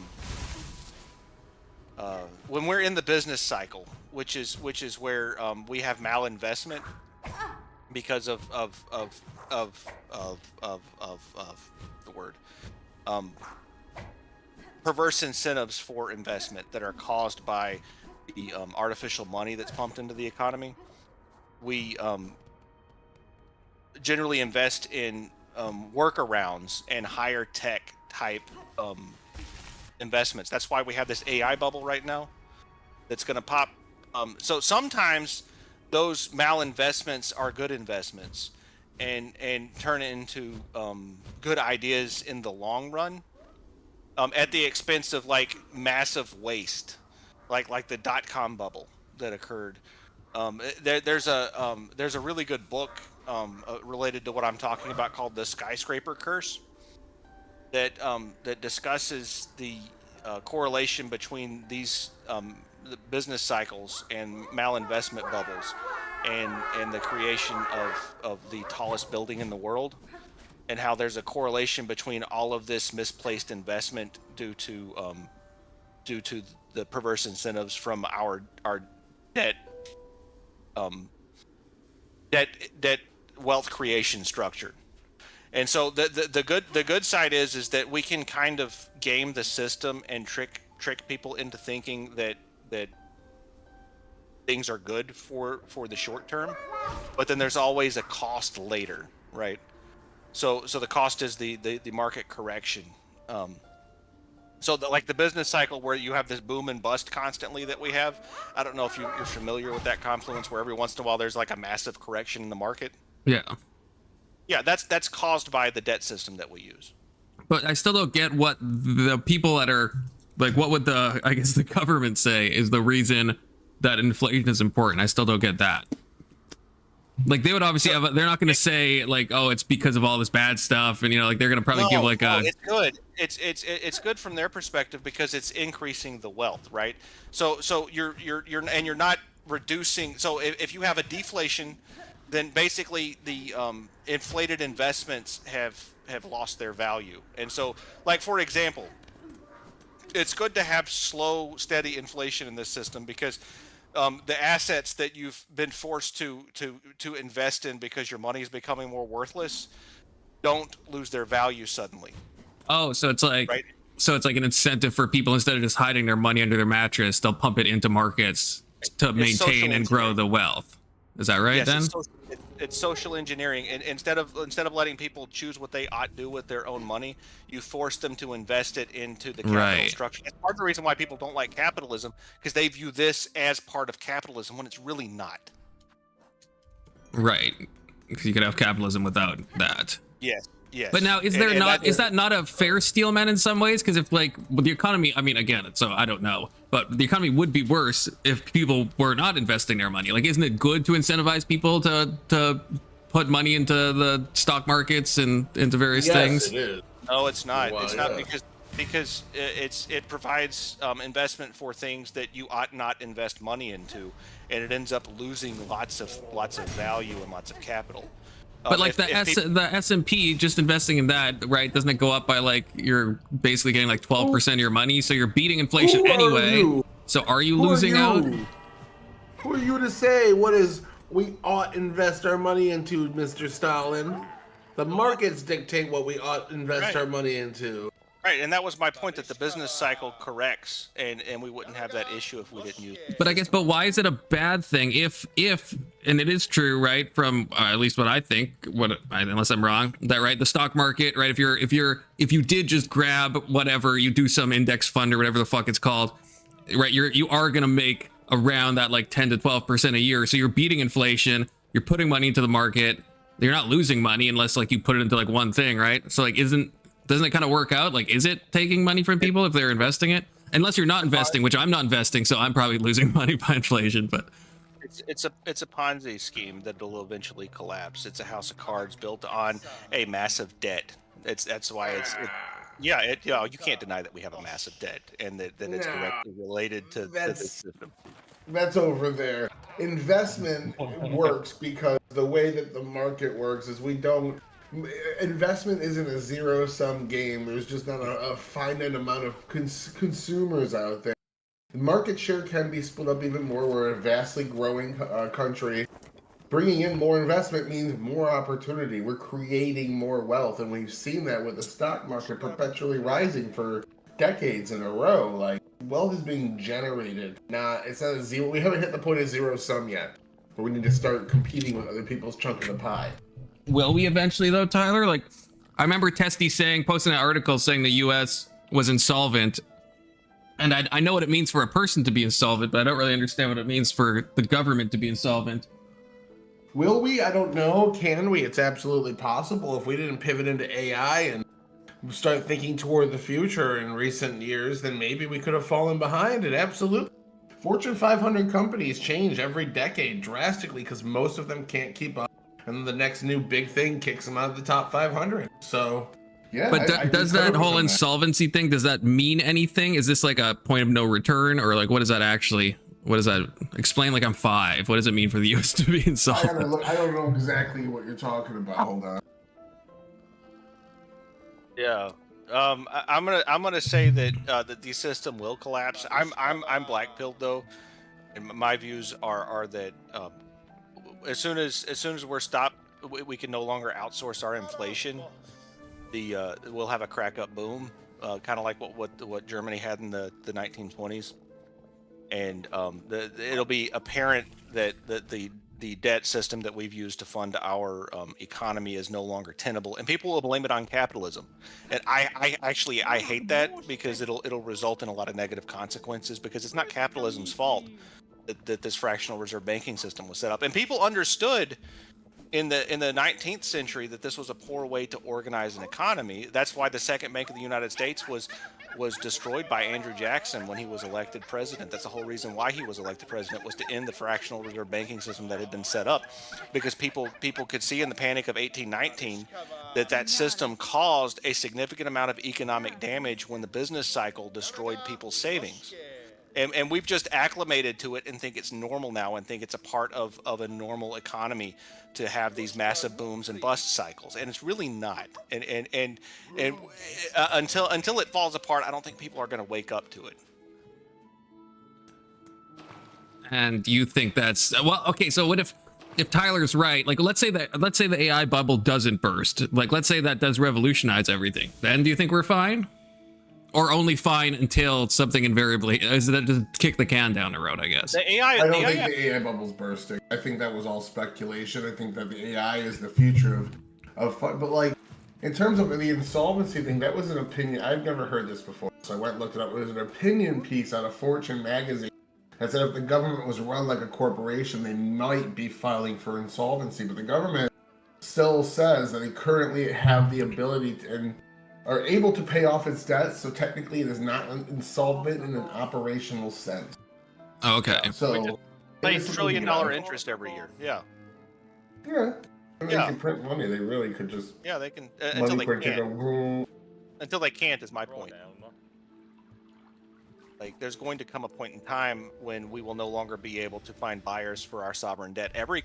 when we're in the business cycle, which is where we have malinvestment because of the word perverse incentives for investment that are caused by the artificial money that's pumped into the economy. We generally invest in workarounds and higher tech type investments. That's why we have this AI bubble right now that's going to pop. So sometimes those malinvestments are good investments and turn into good ideas in the long run, at the expense of like massive waste, like the .com bubble that occurred. There's a really good book related to what I'm talking about called The Skyscraper Curse that discusses the correlation between these the business cycles and malinvestment bubbles and the creation of the tallest building in the world, and how there's a correlation between all of this misplaced investment due to the perverse incentives from our debt wealth creation structure. And so the good side is that we can kind of game the system and trick people into thinking that things are good for the short term, but then there's always a cost later, right? So the cost is the market correction. So like the business cycle where you have this boom and bust constantly that we have. I don't know if you're familiar with that, Confluence, where every once in a while there's like a massive correction in the market. Yeah. Yeah, that's caused by the debt system that we use. But I still don't get what the people that are like, what would the government say is the reason that inflation is important? I still don't get that. Like they would obviously have, they're not going to say like, oh, it's because of all this bad stuff, and like they're going to probably give like a. It's good. It's good from their perspective because it's increasing the wealth, right? So you're not reducing. So if you have a deflation, then basically the inflated investments have lost their value. And so, like for example, it's good to have slow, steady inflation in this system because the assets that you've been forced to invest in because your money is becoming more worthless don't lose their value suddenly. Oh, so it's like right? So it's like an incentive for people, instead of just hiding their money under their mattress, they'll pump it into markets to maintain and grow the wealth. Is that right? Yes, then it's social engineering, and instead of letting people choose what they ought to do with their own money, you force them to invest it into the capital structure. It's part of the reason why people don't like capitalism, because they view this as part of capitalism when it's really not. Right, because you could have capitalism without that. Yes. Yes. But now, is that not a fair steelman in some ways? Because if like with the economy, I mean, again, so I don't know, but the economy would be worse if people were not investing their money. Like, isn't it good to incentivize people to put money into the stock markets and into various things? Yes, it is. No, it's not. Well, it's not because it provides investment for things that you ought not invest money into, and it ends up losing lots of value and lots of capital. But like the S&P, just investing in that, right? Doesn't it go up by like, you're basically getting like 12% of your money, so you're beating inflation anyway. So are you losing out? Who are you to say what is we ought invest our money into, Mr. Stalin? The markets dictate what we ought invest our money into. Right, and that was my point, that the business cycle corrects, and we wouldn't have that issue if we didn't use it. But I guess, but why is it a bad thing if and it is true, right? From at least what I think, unless I'm wrong, that right, the stock market, right? If you did just grab whatever, you do some index fund or whatever the fuck it's called, right? You are gonna make around that like 10 to 12% a year. So you're beating inflation. You're putting money into the market. You're not losing money unless like you put it into like one thing, right? So like, doesn't it kind of work out? Like, is it taking money from people if they're investing it? Unless you're not investing, which I'm not investing, so I'm probably losing money by inflation. But it's a Ponzi scheme that will eventually collapse. It's a house of cards built on a massive debt. That's why you can't deny that we have a massive debt and that it's directly related to the system. That's over there. Investment works because the way that the market works is investment isn't a zero-sum game. There's just not a finite amount of consumers out there. market share can be split up even more. We're a vastly growing country. Bringing in more investment means more opportunity. We're creating more wealth, and we've seen that with the stock market perpetually rising for decades in a row. Like, wealth is being generated. It's not a zero. We haven't hit the point of zero sum yet, where we need to start competing with other people's chunk of the pie. Will we eventually, though, Tyler? Like, I remember Testy posting an article saying the U.S. was insolvent. And I know what it means for a person to be insolvent, but I don't really understand what it means for the government to be insolvent. Will we? I don't know. Can we? It's absolutely possible. If we didn't pivot into AI and start thinking toward the future in recent years, then maybe we could have fallen behind. It absolutely. Fortune 500 companies change every decade drastically because most of them can't keep up. And the next new big thing kicks them out of the top 500. So, yeah. But does that whole insolvency thing, does that mean anything? Is this like a point of no return, or like what does that actually? What does that explain? Like I'm 5. What does it mean for the U.S. to be insolvent? I don't know exactly what you're talking about. Hold on. Yeah. I'm gonna say that that the system will collapse. I'm black pilled though, and my views are that as soon as we're stopped, we can no longer outsource our inflation. We'll have a crack up boom, kind of like what Germany had in the 1920s. And it'll be apparent that the debt system that we've used to fund our economy is no longer tenable, and people will blame it on capitalism. And I actually hate that, because it'll result in a lot of negative consequences, because it's not capitalism's fault that this fractional reserve banking system was set up. And people understood in the 19th century that this was a poor way to organize an economy. That's why the Second Bank of the United States was destroyed by Andrew Jackson when he was elected president. That's the whole reason why he was elected president, was to end the fractional reserve banking system that had been set up, because people could see in the Panic of 1819 that system caused a significant amount of economic damage when the business cycle destroyed people's savings. And we've just acclimated to it and think it's normal now, and think it's a part of a normal economy to have these massive booms and bust cycles, and it's really not. And until it falls apart, I don't think people are going to wake up to it. And you think that's well? Okay, so what if Tyler's right? Like, let's say the AI bubble doesn't burst. Like, let's say that does revolutionize everything. Then do you think we're fine? Or only fine until something invariably is that just kick the can down the road, I guess. The AI, I don't think the AI bubble's bursting. I think that was all speculation. I think that the AI is the future of fun. But like, in terms of the insolvency thing, that was an opinion. I've never heard this before, so I went and looked it up. It was an opinion piece out of Fortune magazine that said if the government was run like a corporation, they might be filing for insolvency. But the government still says that they currently have the ability to, and are able to pay off its debts, so technically it is not insolvent in an operational sense. Okay. So $8 trillion interest every year. Yeah. Yeah. And they can print money. They really could just. Yeah, they can until they can't. Until they can't is my point. Like, there's going to come a point in time when we will no longer be able to find buyers for our sovereign debt. Every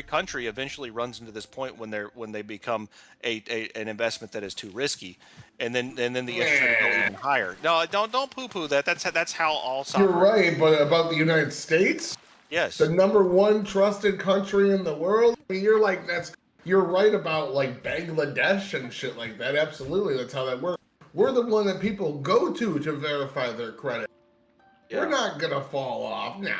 country eventually runs into this point when they become an investment that is too risky, and then the interest rate will go even higher. No, don't poo-poo that. That's how all sovereign. You're right, but about the United States, yes, the #1 trusted country in the world. I mean, you're right about like Bangladesh and shit like that. Absolutely, that's how that works. We're the one that people go to verify their credit. Yeah. We're not gonna fall off. Nah,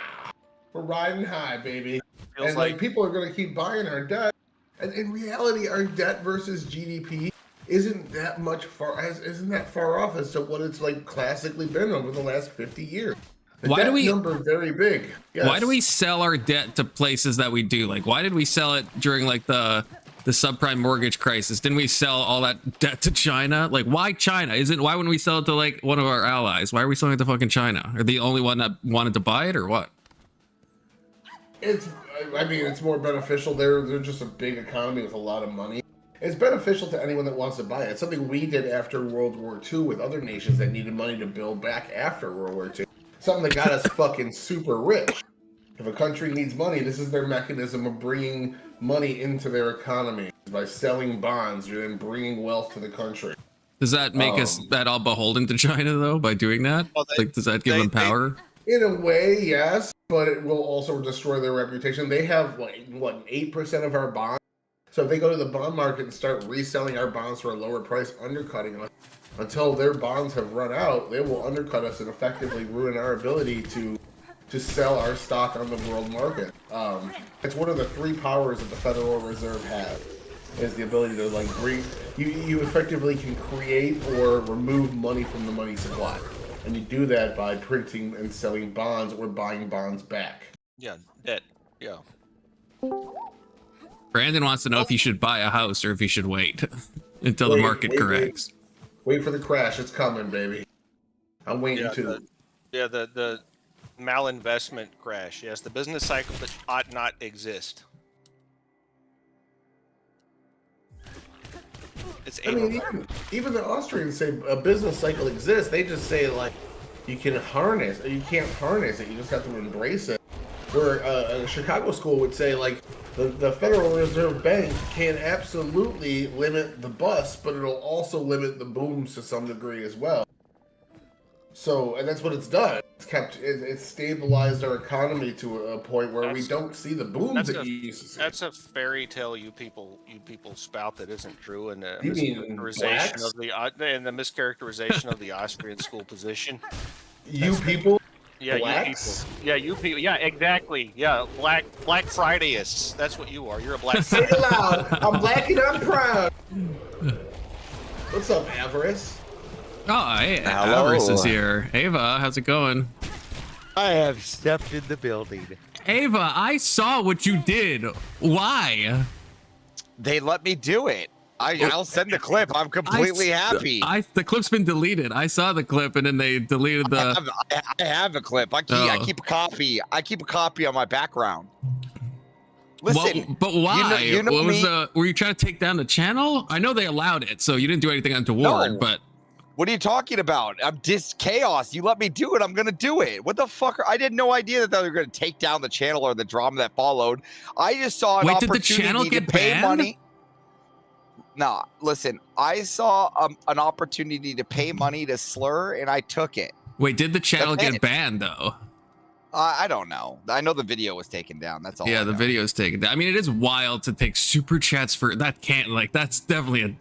we're riding high, baby. Feels and like people are gonna keep buying our debt. And in reality, our debt versus GDP isn't that far off as to what it's like classically been over the last 50 years. The why debt do we number very big? Yes. Why do we sell our debt to places that we do? Like, why did we sell it during like the subprime mortgage crisis? Didn't we sell all that debt to China? Like, why China? Why wouldn't we sell it to like one of our allies? Why are we selling it to fucking China? Are they the only one that wanted to buy it, or what? It's more beneficial. They're just a big economy with a lot of money. It's beneficial to anyone that wants to buy it. It's something we did after World War II with other nations that needed money to build back after World War II. Something that got us fucking super rich. If a country needs money, this is their mechanism of bringing money into their economy by selling bonds and then bringing wealth to the country. Does that make us at all beholden to China, though, by doing that? Like, does that give them power? In a way, yes, but it will also destroy their reputation. They have like what 8% of our bonds. So if they go to the bond market and start reselling our bonds for a lower price, undercutting us until their bonds have run out, they will undercut us and effectively ruin our ability to sell our stock on the world market. It's one of the 3 powers that the Federal Reserve has, is the ability to like you effectively can create or remove money from the money supply. And you do that by printing and selling bonds or buying bonds back. Yeah, debt. Yeah. Brandon wants to know if he should buy a house or if he should wait until the market corrects. Wait for the crash. It's coming, baby. I'm waiting too. The malinvestment crash. Yes, the business cycle that ought not exist. It's I mean, even the Austrians say a business cycle exists. They just say like you can harness, or you can't harness it. You just have to embrace it. Where a Chicago school would say like the Federal Reserve Bank can absolutely limit the bust, but it'll also limit the booms to some degree as well. So, and that's what it's done. It's stabilized our economy to a point where we don't see the booms that you used to see. That's a fairy tale you people spout that isn't true, and the You mean mischaracterization of the mischaracterization of the Austrian school position. You people. Yeah, Blacks? you people. Yeah, you people. Yeah, exactly. Yeah, Black Fridayists. That's what you are. You're a Black Say it loud. I'm black and I'm proud. What's up, Avarice? Oh, hey, Hello. Avarice is here. Ava, how's it going? I have stepped in the building. Ava, I saw what you did. Why? They let me do it. I'll send the clip. I'm completely happy. The clip's been deleted. I saw the clip and then they deleted the. I have a clip. I keep a copy. I keep a copy on my background. Listen, but why? You know what was me? were you trying to take down the channel? I know they allowed it, so you didn't do anything untoward. No. But What are you talking about? I'm chaos. You let me do it. I'm gonna do it. What the fuck? I had no idea that they were gonna take down the channel or the drama that followed. I just saw an opportunity did the channel get to pay banned? money. No, listen. I saw an opportunity to pay money to Slur, and I took it. wait, did the channel That's get it. banned though? I don't know. I know the video was taken down. That's all. Yeah, I the know. video's taken down. I mean, it is wild to take super chats for that. That's definitely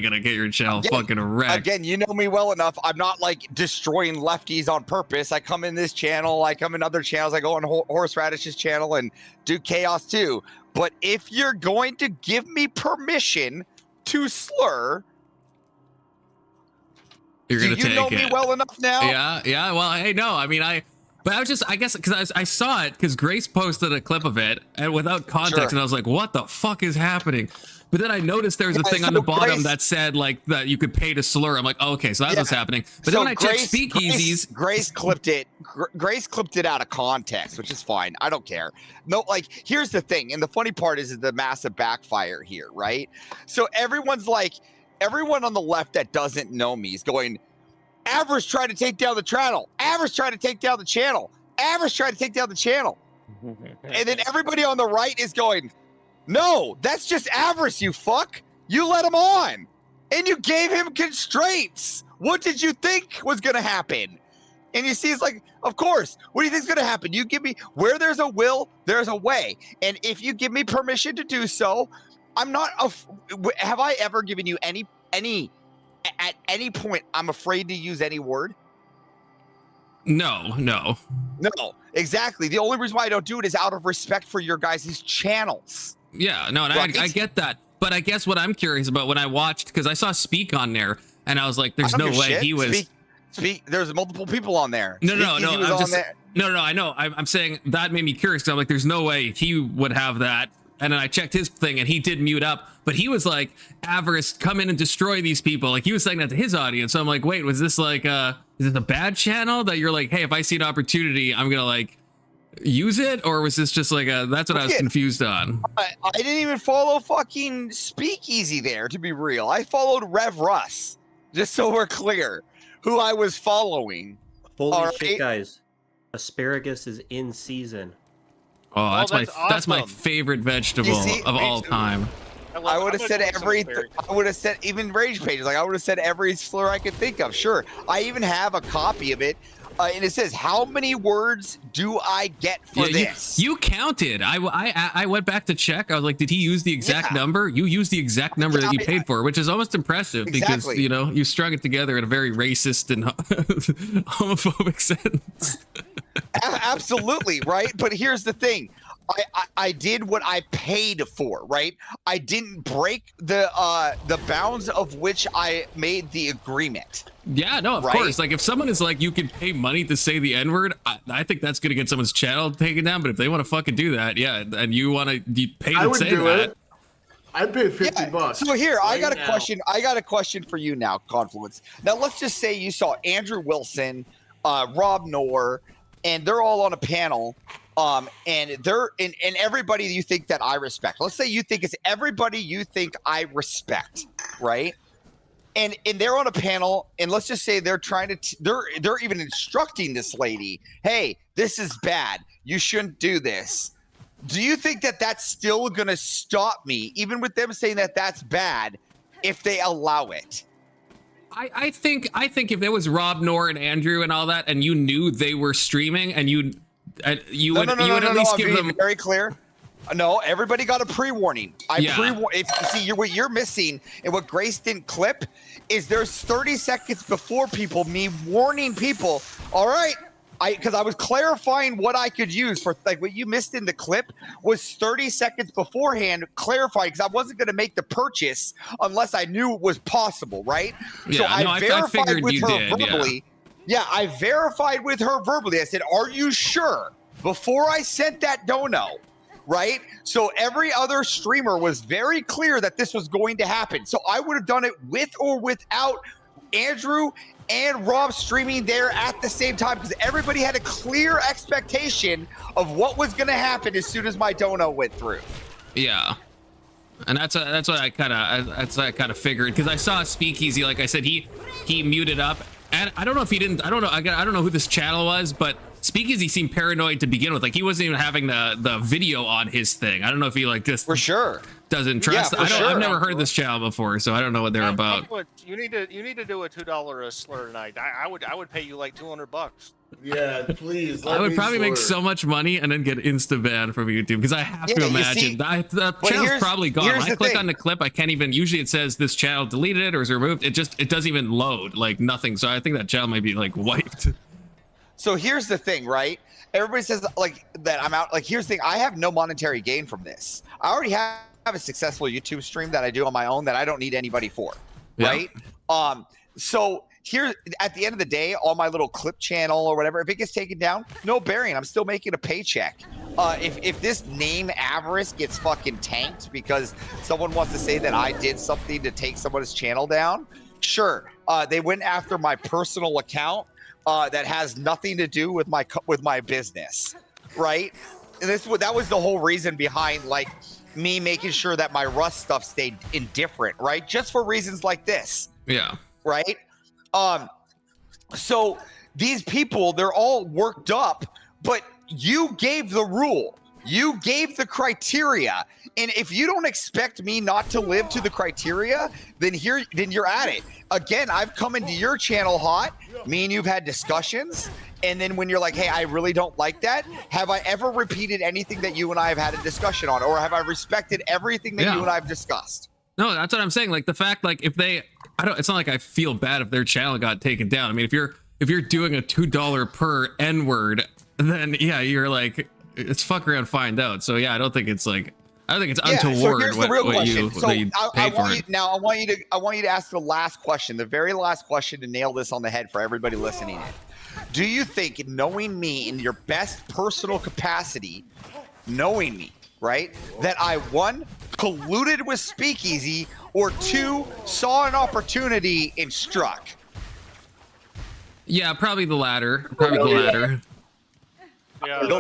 gonna get your channel fucking wrecked. Again, you know me well enough. I'm not like destroying lefties on purpose. I come in this channel. I come in other channels. I go on Horseradish's channel and do chaos too. But if you're going to give me permission to slur, You're gonna do take you know it. me well enough now? Yeah. Well, hey, no. I mean, I guess because I saw it because Grace posted a clip of it and without context, Sure. and I was like, what the fuck is happening? But then I noticed there was a Yeah, thing on so the bottom Grace- that said like that you could pay to slur. I'm like, oh, okay, so that's what's happening. But then when I checked speakeasies, Grace clipped it. Grace clipped it out of context, which is fine. I don't care. No, like here's the thing, and the funny part is the massive backfire here, right? So everyone's like, everyone on the left that doesn't know me is going, Avarice tried to take down the channel. Avarice tried to take down the channel. Avarice tried to take down the channel. And then everybody on the right is going, no, that's just Avarice, you fuck. You let him on. And you gave him constraints. What did you think was going to happen? And you see, it's like, of course. What do you think's going to happen? You give me, where there's a will, there's a way. And if you give me permission to do so, I'm not, have I ever given you at any point, I'm afraid to use any word? no. No, exactly. The only reason why I don't do it is out of respect for your guys' channels. Yeah, no, and Right. I get that. But I guess what I'm curious about when I watched, because I saw Speak on there, and I was like, there's I no don't give way a shit. he was. Speak. There's multiple people on there. No, Speakeasy was I'm on just there. no. I know. I'm saying that made me curious because I'm like, there's no way he would have that. And then I checked his thing, and he did mute up, but he was like, Avarice, come in and destroy these people. Like he was saying that to his audience. So I'm like, wait, was this like is this a bad channel that you're like, hey, if I see an opportunity, I'm gonna like use it, or was this just like a? That's what I was confused on. I didn't even follow fucking Speakeasy there, to be real. I followed Rev Russ, just so we're clear, who I was following. Holy shit, guys. Asparagus is in season. Oh, that's that's my awesome. favorite vegetable of all time. I would have said I would have said even rage pages. Like I would have said every slur I could think of. Sure, I even have a copy of it. and it says, "How many words do I get for this?" You counted. I went back to check. I was like, did he use the exact number? You used the exact number that you paid for, which is almost impressive because you strung it together in a very racist and homophobic sense. Absolutely, right? But here's the thing. I did what I paid for, right? I didn't break the bounds of which I made the agreement. Yeah, no, of course. Like if someone is like, you can pay money to say the N-word, I think that's gonna get someone's channel taken down. But if they want to fucking do that, yeah, and you pay to say that. I'd pay $50. So here, I got a question. I got a question for you now, Confluence. Now let's just say you saw Andrew Wilson, Rob Knorr, and they're all on a panel. And they're and everybody you think that I respect. Let's say you think it's everybody you think I respect, right? And they're on a panel, and let's just say they're trying to they're even instructing this lady, hey, this is bad. You shouldn't do this. Do you think that that's still going to stop me, even with them saying that that's bad, if they allow it? I think if there was Rob Knorr and Andrew and all that, and you knew they were streaming, and you would at least give them very clear. No, everybody got a pre-warning. What you're missing and what Grace didn't clip is there's 30 seconds before me warning people. All right, because I was clarifying what I could use for like what you missed in the clip was 30 seconds beforehand clarifying because I wasn't going to make the purchase unless I knew it was possible, right? Yeah, so I verified with her verbally. Yeah, I verified with her verbally. I said, "Are you sure?" Before I sent that dono, right? So every other streamer was very clear that this was going to happen. So I would have done it with or without Andrew and Rob streaming there at the same time because everybody had a clear expectation of what was going to happen as soon as my dono went through. Yeah. And that's what I kind of figured because I saw Speakeasy, like I said, he muted up. And I don't know if he didn't. I don't know who this channel was, but Speakeasy seemed paranoid to begin with. Like he wasn't even having the video on his thing. I don't know if he like just for sure doesn't trust. I've never heard this channel before, so I don't know what they're about. You need to do a $2 a slur tonight. I would pay you like $200. Yeah, please. I would probably make so much money and then get insta banned from YouTube because I have to imagine the channel's probably gone. When I click on the clip, I can't even. Usually it says this channel deleted it or is removed. It doesn't even load, like nothing. So I think that channel might be like wiped. So here's the thing, right? Everybody says like that I'm out. Like here's the thing. I have no monetary gain from this. I already have a successful YouTube stream that I do on my own that I don't need anybody for, right? So here at the end of the day, all my little clip channel or whatever, if it gets taken down, no bearing. I'm still making a paycheck. If this name Avarice gets fucking tanked because someone wants to say that I did something to take someone's channel down, sure. They went after my personal account that has nothing to do with my business, right? And that was the whole reason behind like me making sure that my Rust stuff stayed indifferent, right? Just for reasons like this. Yeah. Right. So these people, they're all worked up, but you gave the rule. You gave the criteria. And if you don't expect me not to live to the criteria, then you're at it. Again, I've come into your channel hot. Me and you've had discussions. And then when you're like, hey, I really don't like that. Have I ever repeated anything that you and I have had a discussion on? Or have I respected everything that you and I have discussed? No, that's what I'm saying. Like the fact, like if they, it's not like I feel bad if their channel got taken down. I mean, if you're doing a $2 per N-word, then yeah, you're like, it's fuck around, find out. So yeah, I don't think it's untoward what you pay for it. Now I want you to ask the last question, the very last question to nail this on the head for everybody listening in. Do you think, knowing me in your best personal capacity, knowing me, right, that I, 1, colluded with Speakeasy, or 2, saw an opportunity and struck? Yeah, probably the latter. Yeah.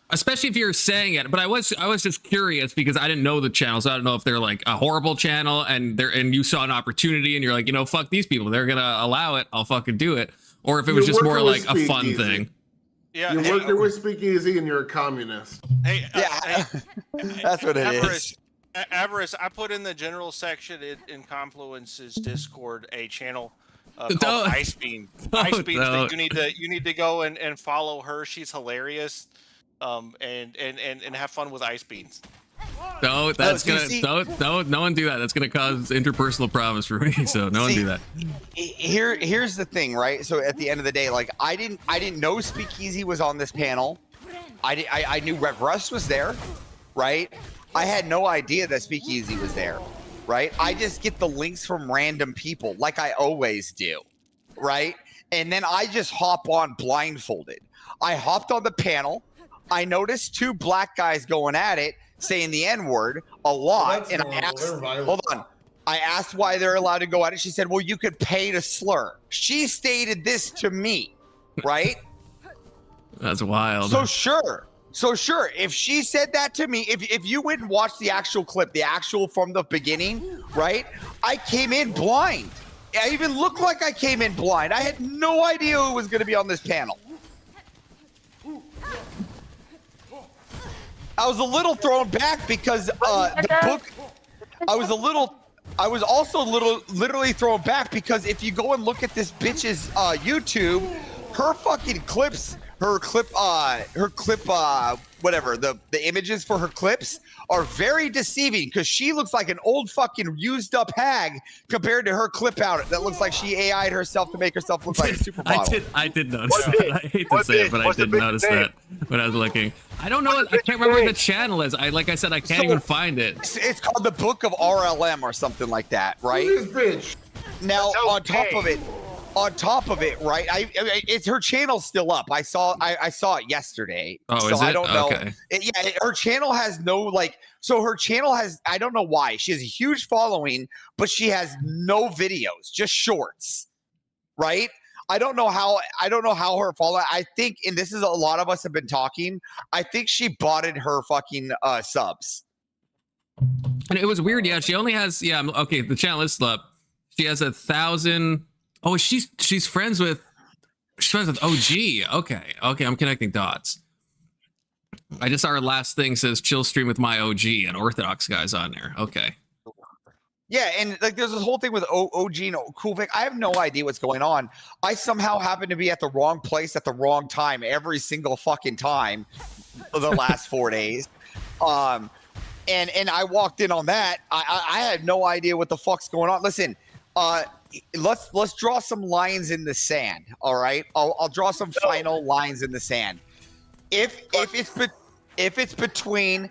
Especially if you're saying it, but I was just curious because I didn't know the channel, so I don't know if they're like a horrible channel and you saw an opportunity and you're like, fuck these people, they're gonna allow it, I'll fucking do it, or if it was just more like a fun thing. Yeah, you're working with Speakeasy and you're a communist. Hey, that's what it is. Avarice, I put in the general section in Confluence's Discord a channel called Ice Beam. Ice Beam. don't. You need to go and follow her. She's hilarious. And have fun with Ice Beans. No, that's don't no one do that. That's gonna cause interpersonal problems for me. So no one do that. Here's the thing, right? So at the end of the day, like I didn't know Speakeasy was on this panel. I knew Rev Russ was there, right? I had no idea that Speakeasy was there, right? I just get the links from random people, like I always do, right? And then I just hop on blindfolded. I hopped on the panel. I noticed 2 black guys going at it, saying the N-word a lot. And I asked, hold on. I asked why they're allowed to go at it. She said, well, you could pay to slur. She stated this to me, right? That's wild. So sure. If she said that to me, if you went and watched the actual clip, the actual from the beginning, right? I came in blind. I even looked like I came in blind. I had no idea who was going to be on this panel. I was a little thrown back because the book. I was also literally thrown back because if you go and look at this bitch's YouTube, her fucking clips, whatever, the images for her clips are very deceiving because she looks like an old fucking used up hag compared to her clip out that looks like she AI'd herself to make herself look like a supermodel. I did notice that. I hate to say it, but I did notice that when I was looking. I don't know. I can't remember what the channel is. Like I said, I can't even find it. It's called the Book of RLM or something like that, right? Now on top of it, right? It's her channel's still up. I saw it yesterday. Oh, so is it? I don't know. Okay. Her channel has no so her channel has, I don't know why. She has a huge following, but she has no videos, just shorts. Right? I don't know how her following. I think, and this is a lot of us have been talking, I think she botted her fucking subs. And it was weird. Yeah, she only has okay, the channel is still up. She has 1,000. Oh, she's friends with OG. Okay, I'm connecting dots. I just saw her last thing says chill stream with my OG and Orthodox guys on there. Okay. Yeah, and like there's this whole thing with OG and Cool Vic. I have no idea what's going on. I somehow happen to be at the wrong place at the wrong time every single fucking time the last 4 days. And I walked in on that. I had no idea what the fuck's going on. Listen, let's draw some lines in the sand. All right, I'll draw some final lines in the sand. If it's between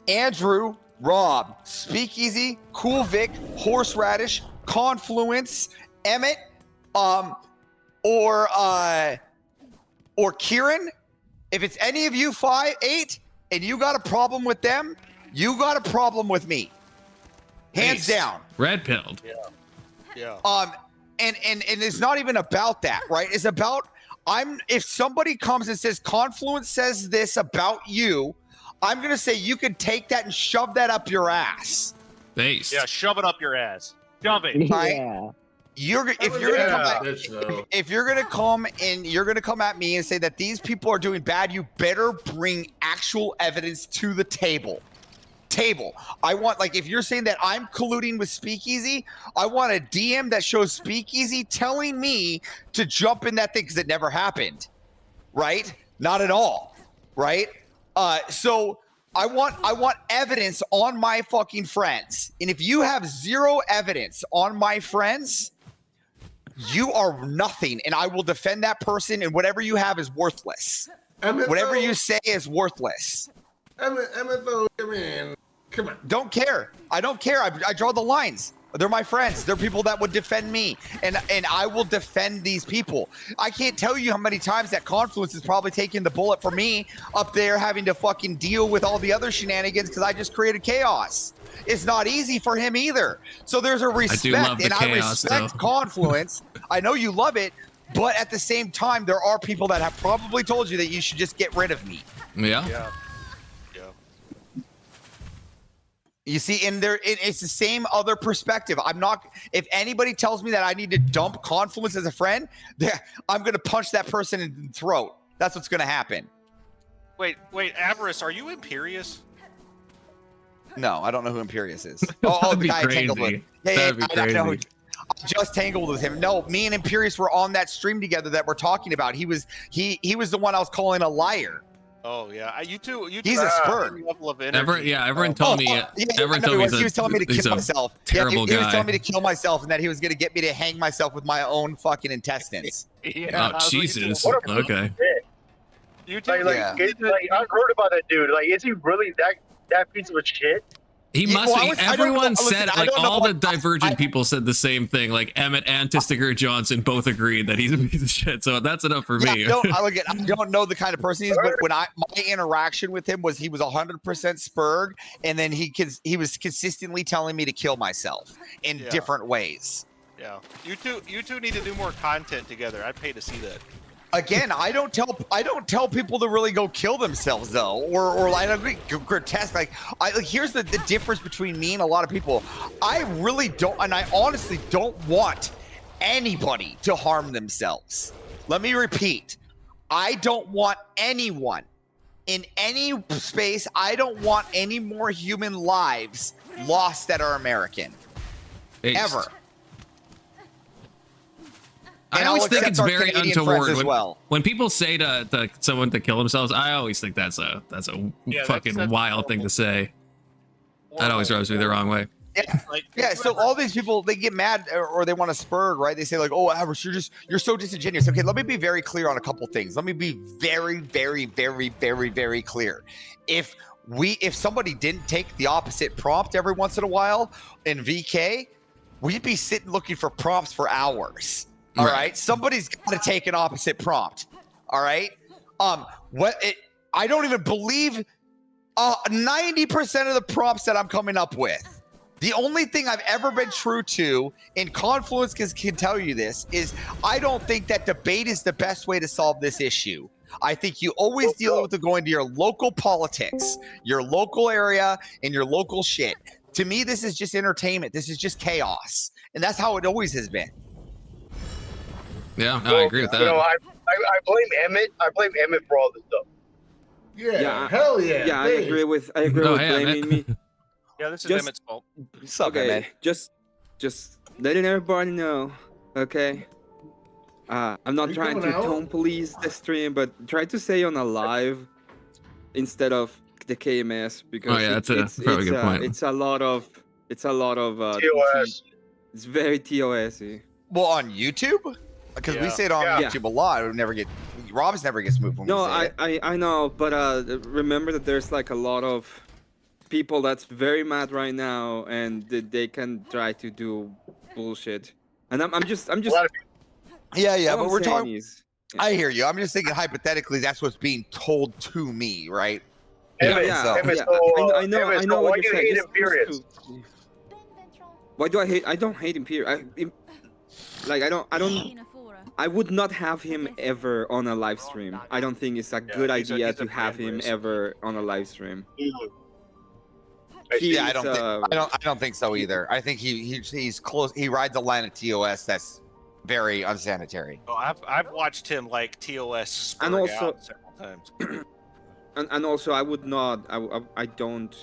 Andrew, Rob, Speakeasy, Cool Vic, Horseradish, Confluence, Emmett, or Kieran, if it's any of you 8 and you got a problem with them, you got a problem with me. Hands down. Red pilled. Yeah. And it's not even about that, right? It's about if somebody comes and says Confluence says this about you, I'm gonna say you can take that and shove that up your ass. Based. Yeah, shove it up your ass. Shove it. Right? Yeah. If you're gonna come and you're gonna come at me and say that these people are doing bad, you better bring actual evidence to the table. I want, like, if you're saying that I'm colluding with Speakeasy, I want a DM that shows Speakeasy telling me to jump in that thing because it never happened, right? Not at all, right? So I want evidence on my fucking friends, and if you have zero evidence on my friends, you are nothing, and I will defend that person, and whatever you have is worthless. Whatever you say is worthless. Emmett, though, come on. Don't care. I don't care. I draw the lines. They're my friends. They're people that would defend me, and I will defend these people. I can't tell you how many times that Confluence is probably taking the bullet for me up there, having to fucking deal with all the other shenanigans because I just created chaos. It's not easy for him either. So there's a respect, and I respect Confluence. I know you love it, but at the same time, there are people that have probably told you that you should just get rid of me. Yeah. You see, and it's the same other perspective. If anybody tells me that I need to dump Confluence as a friend, I'm going to punch that person in the throat. That's what's going to happen. Wait, Avarice, are you Imperious? No, I don't know who Imperious is. Oh, the guy I tangled with. Yeah, I know. I just tangled with him. No, me and Imperius were on that stream together that we're talking about. He was the one I was calling a liar. Oh yeah, you two. He's a spur. Level of energy. Everyone told me. Everyone told me he was telling me to kill myself. Terrible he was guy. telling me to kill myself and that he was going to get me to hang myself with my own fucking intestines. Oh Jesus. Okay. You two. Like, I heard about that dude. Like, is he really that piece of a shit? He must be. Everyone said, listen, like, all the Divergent people said the same thing. Like, Emmett and Testiger Johnson both agreed that he's a piece of shit. So that's enough for me. I don't know the kind of person he is, but when my interaction with him was he was 100% Spurg, and then he was consistently telling me to kill myself in different ways. Yeah, you two need to do more content together. I'd pay to see that. Again, I don't tell people to really go kill themselves though, or I don't think grotesque. Like here's the difference between me and a lot of people. I really don't, and I honestly don't want anybody to harm themselves. Let me repeat, I don't want anyone in any space. I don't want any more human lives lost that are American. Ever. I always think it's very untoward as well. When people say to someone to kill themselves. I always think that's a fucking wild thing to say. That always rubs me the wrong way. Yeah, so all these people, they get mad or they want to spur, right? They say like, "Oh, Avarice, you're so disingenuous." Okay, let me be very clear on a couple things. Let me be very, very, very, very, very clear. If somebody didn't take the opposite prompt every once in a while in VK, we'd be sitting looking for prompts for hours. All right. Somebody's got to take an opposite prompt. All right. I don't even believe 90% of the prompts that I'm coming up with. The only thing I've ever been true to, and Confluence can tell you this, is I don't think that debate is the best way to solve this issue. I think you always deal with going to your local politics, your local area, and your local shit. To me, this is just entertainment. This is just chaos. And that's how it always has been. Yeah, no, I agree with that. You know, I blame Emmett. I blame Emmett for all this stuff. Yeah, hell yeah. Yeah, I agree with blaming me. Yeah, this is Emmett's fault. Okay, just letting everybody know. Okay. I'm not trying to tone police the stream, but try to say on a live instead of the KMS because that's probably a good point. It's a lot of TOS. It's very TOS-y. Well, on YouTube. Because we say it on YouTube a lot. Rob's never gets moved when we say it. I know, but remember that there's like a lot of people that's very mad right now, and they can try to do bullshit. And I'm just. Yeah, but we're talking. I hear you. I'm just thinking hypothetically, that's what's being told to me, right? I know. Why do you hate Imperius? Why do I hate? I don't hate Imperius. I would not have him ever on a live stream. I don't think it's a good idea to have him ever on a live stream. I don't think so either. I think he's close. He rides a line of TOS that's very unsanitary. Oh, I've watched him like TOS and also out several times. and also I would not. I don't.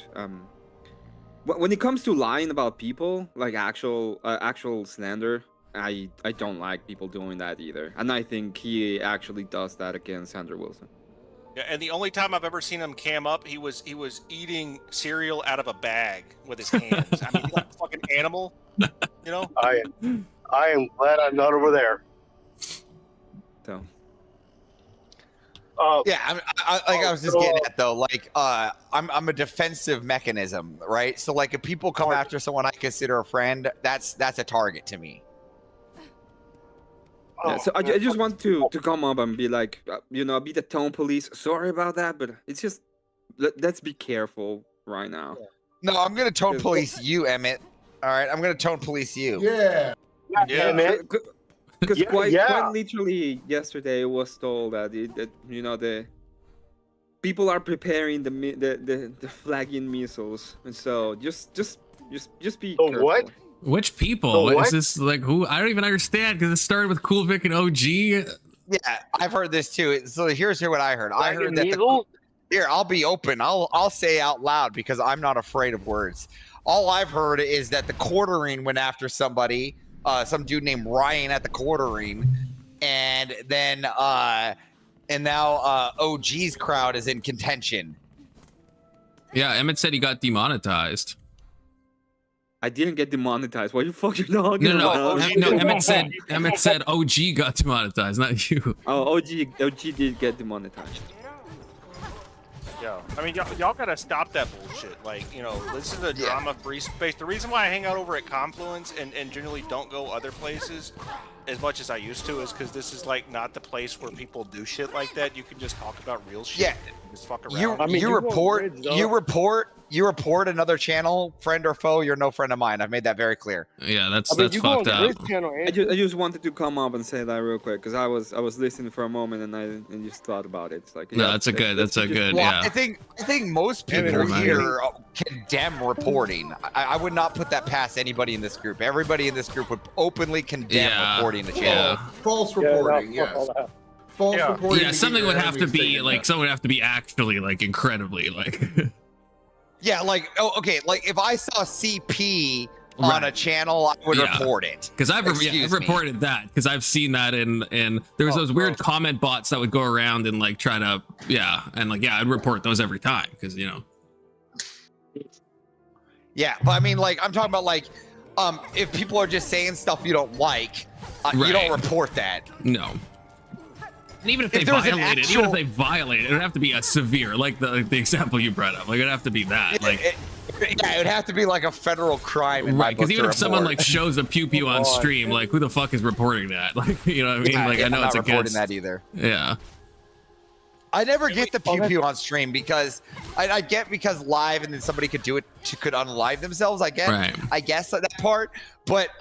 When it comes to lying about people, like actual slander. I don't like people doing that either, and I think he actually does that against Sandra Wilson. Yeah, and the only time I've ever seen him cam up, he was eating cereal out of a bag with his hands. I mean, he's like a fucking animal, you know. I am glad I'm not over there. So. I was just getting at though, like I'm a defensive mechanism, right? So like if people come after someone I consider a friend, that's a target to me. Yeah, so I just want to come up and be like, be the tone police. Sorry about that, but it's just let's be careful right now. No, I'm gonna tone police you, Emmett. All right, I'm gonna tone police you. Yeah. Because quite literally yesterday it was told that the people are preparing the flagging missiles, and so just be careful. What? Which people? Is this like who? I don't even understand because it started with Cool Vic and OG. Yeah, I've heard this too. So here's what I heard. I heard that here, I'll be open. I'll say out loud because I'm not afraid of words. All I've heard is that the quartering went after somebody some dude named Ryan at the quartering, and now OG's crowd is in contention. Yeah, Emmett said he got demonetized. I didn't get demonetized. What the fuck you talking No, about? Emmett said OG got demonetized, not you. Oh, OG did get demonetized. Yo, I mean, y'all gotta stop that bullshit. Like, you know, this is a drama-free space. The reason why I hang out over at Confluence and generally don't go other places as much as I used to is because this is like not the place where people do shit like that. You can just talk about real shit. Yeah. And just fuck around. You report another channel, friend or foe, you're no friend of mine. I've made that very clear. Yeah, that's fucked up. I just wanted to come up and say that real quick because I was listening for a moment and just thought about it. It's like no, that's a good. Well, Yeah. I think most people here condemn reporting. I would not put that past anybody in this group. Everybody in this group would openly condemn reporting the channel. False reporting, yes. False reporting. Yeah, something would have to be like someone would have to be actually like incredibly like. Yeah, like okay, like if I saw CP on a channel, I would report it. Because I've reported that because I've seen that in there's those weird comment bots that would go around and like try to I'd report those every time because you know. Yeah, but I mean, like I'm talking about like if people are just saying stuff you don't like, you don't report that. No. And even if they violate it, it would have to be a severe, like the example you brought up. Like it'd have to be that. Like it would have to be like a federal crime. Right, because even if someone like shows a pew pew on stream, like who the fuck is reporting that? Like you know what I mean? Like I know it's not reporting against that either. Yeah. I never get the pew pew on stream because I get because live and then somebody could do it could unlive themselves. I guess that part, but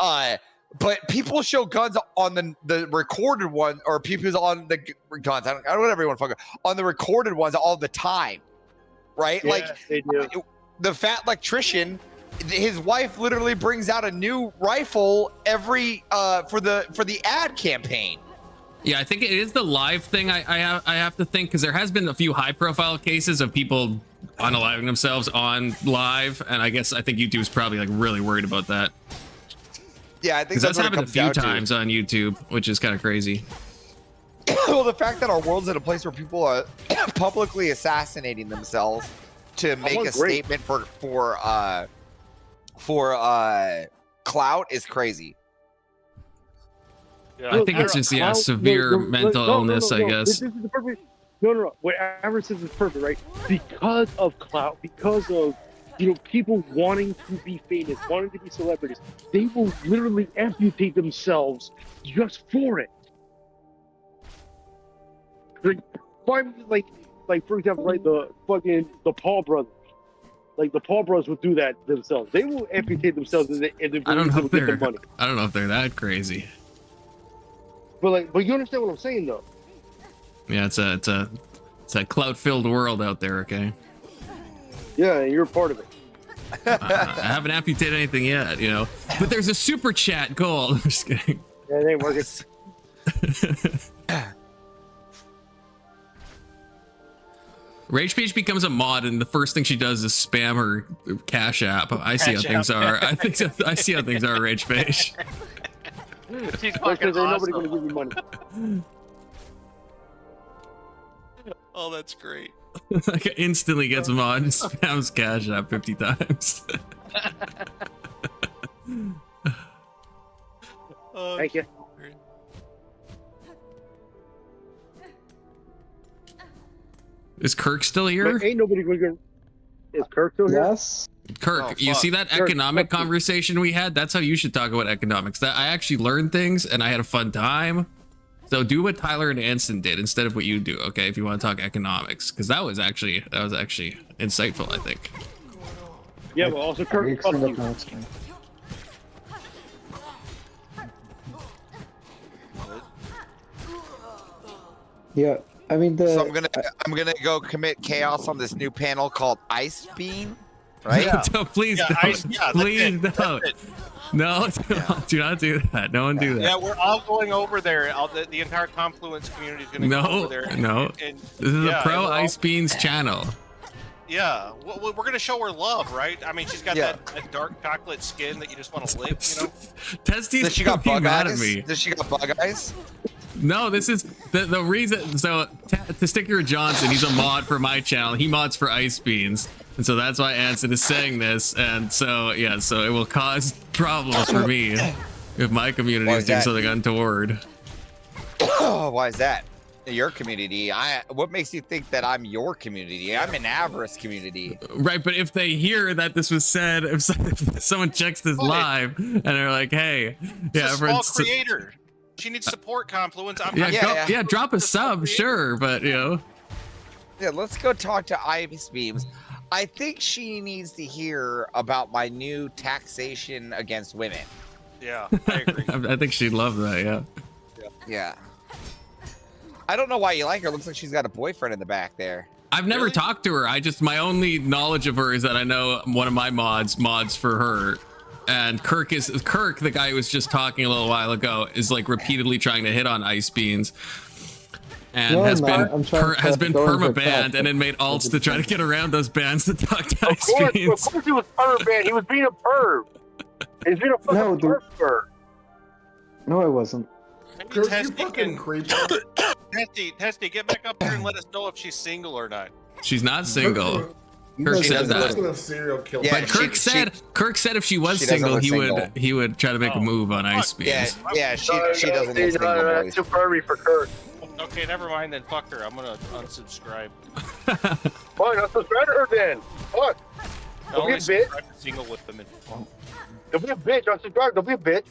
people show guns on the recorded one or people's on the guns. I don't whatever you want to fuck on the recorded ones all the time, right? Yeah, like they do. The fat electrician, his wife literally brings out a new rifle every for the ad campaign. Yeah, I think it is the live thing. I have to think because there has been a few high profile cases of people unaliving themselves on live, and I think YouTube's probably like really worried about that. Yeah, I think that's happened a few times on YouTube, which is kind of crazy. Well, the fact that our world's in a place where people are publicly assassinating themselves to make a statement for clout is crazy. Yeah, I think it's just severe mental illness, I guess. This is the perfect. No. What Average says is perfect, right? Because of clout, because of people wanting to be famous, wanting to be celebrities, they will literally amputate themselves just for it. Like for example, right, the Paul brothers. Like the Paul brothers would do that themselves. They will amputate themselves and I don't know if they're that crazy. But you understand what I'm saying though? Yeah, it's a clout-filled world out there, okay? Yeah, you're a part of it. I haven't amputated anything yet, But there's a super chat goal. I'm just kidding. Yeah, it ain't working. Rage Page becomes a mod, and the first thing she does is spam her Cash App. I see how things are. I see how things are, Rage Page. She's fucking awesome. Nobody gonna give you money. Oh, that's great. Like instantly gets him on, spams Cash App 50 times. Thank you. Is Kirk still here? But ain't nobody gonna get. Is Kirk still here? Yes. Kirk, you see that economic conversation we had? That's how you should talk about economics. That I actually learned things and I had a fun time. So do what Tyler and Anson did instead of what you do, okay? If you want to talk economics, because that was actually insightful, I think. Yeah, but also Kirk. Yeah, I mean So I'm gonna go commit chaos on this new panel called Ice Beam, right? Yeah. Please don't. No, do not do that. No one do that. Yeah, we're all going over there. The entire Confluence community is going to go over there. No. This is a pro Ice Beans channel. Yeah, we're gonna show her love, right? I mean, she's got that dark chocolate skin that you just want to lick, you know. Testies Does she got be bug mad eyes? at me. Does she got bug eyes? No, this is the reason. So Testicular Johnson, he's a mod for my channel. He mods for Ice Beans, and so that's why Anson is saying this. And so yeah, so it will cause problems for me if my community is doing something untoward. Why is that? Your community. What makes you think that I'm your community? I'm an Avarice community. Right, but if they hear that this was said, if someone checks this live and they're like, "Hey, It's a small creator. She needs support, Confluence." Yeah, drop a sub, sure, but you know. Yeah, let's go talk to Ice Beams. I think she needs to hear about my new taxation against women. Yeah, I agree. I think she'd love that. Yeah. Yeah. I don't know why you like her. Looks like she's got a boyfriend in the back there. I've never talked to her. My only knowledge of her is that I know one of my mods for her, and Kirk, the guy who was just talking a little while ago, is like repeatedly trying to hit on Ice Beans, and has been perma-banned, and then made alts to try to get around those bans to talk to Ice Beans. Of course he was perma-banned. He was being a perv. He's being a fucking perv. No, I wasn't. Testy, get back up here and let us know if she's single or not. She's not single. Kirk said that. Serial killer. Yeah, but Kirk said if she was single, he would try to make a move on Ice Beams. Yeah, she doesn't look single. That's too pervy for Kirk. Okay, never mind then. Fuck her. I'm gonna unsubscribe. Fine, unsubscribe to her then. Fuck. Don't be a bitch. Single with them. Don't be a bitch. Unsubscribe. Don't be a bitch.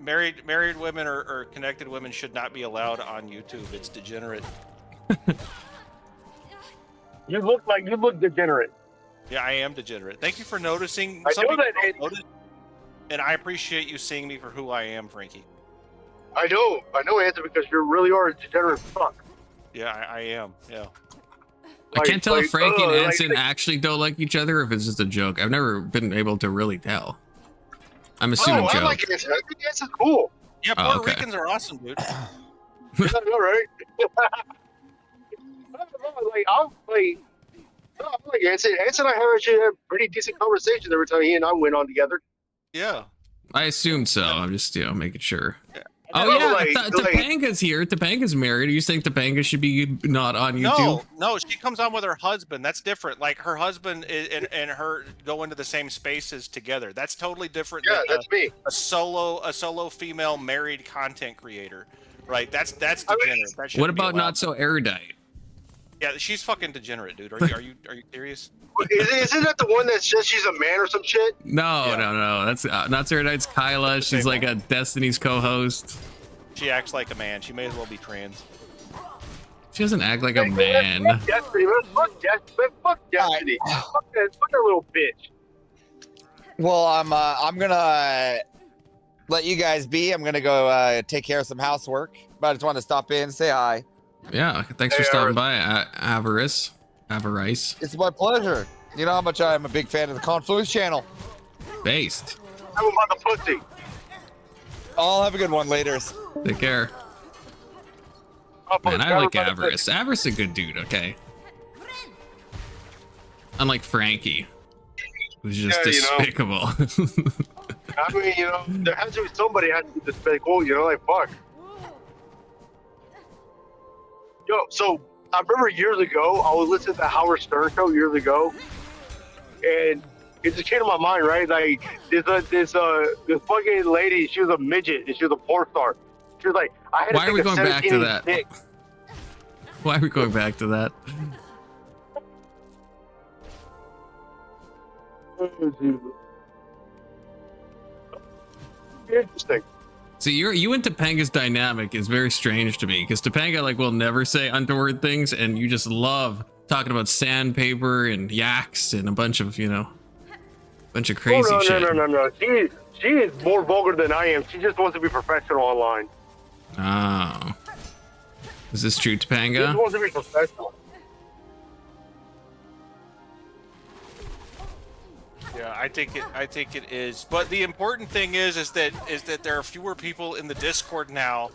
Married women or connected women should not be allowed on YouTube. It's degenerate. You look degenerate. Yeah, I am degenerate. Thank you for noticing. I know that. And I appreciate you seeing me for who I am, Frankie. I know, Anthony, because you really are a degenerate fuck. Yeah, I am. Yeah. I can't tell if Frankie and Anson actually don't like each other, or if it's just a joke. I've never been able to really tell. I'm assuming joke. I like Anson. I think Anson's cool. Yeah, Puerto Ricans are awesome, dude. Yeah, I know, right? I'm like Anson. Anson and I have actually had pretty decent conversations every time he and I went on together. Yeah. I assume so. I'm just, making sure. Yeah. Oh yeah, Topanga's here. Topanga's married. Are you saying Topanga should be not on YouTube? No, she comes on with her husband. That's different. Like her husband and her go into the same spaces together. That's totally different. Yeah, that's me. A solo female married content creator, right? That's degenerate. What about not so erudite? Yeah, she's fucking degenerate, dude. Are you serious? Isn't that the one that says she's a man or some shit? No. That's not Erudite's Kyla. She's like a Destiny's co-host. She acts like a man. She may as well be trans. She doesn't act like a man. Fuck Destiny. Fuck Destiny. Fuck that little bitch. Well, I'm gonna let you guys be. I'm gonna go take care of some housework. But I just wanted to stop in and say hi. Yeah, thanks for stopping by, Avarice. It's my pleasure. You know how much I'm a big fan of the Confluence channel. Based. How about the pussy? I'll have a good one later. Take care. Man, I like Avarice. Avarice is a good dude, okay? Unlike Frankie, who's just despicable. I mean, there has to be somebody has to be despicable, like, fuck. Yo, so I remember years ago, I was listening to the Howard Stern show years ago, and it just came to my mind, right? Like this fucking lady, she was a midget and she was a porn star. She was like, I had to Why are we going back to that? Dick. Why are we going back to that? Interesting. See, you and Topanga's dynamic is very strange to me, because Topanga will never say untoward things, and you just love talking about sandpaper and yaks and a bunch of crazy shit. No. She is more vulgar than I am. She just wants to be professional online. Oh, is this true, Topanga? She just wants to be professional. Yeah, I think it is. But the important thing is that there are fewer people in the Discord now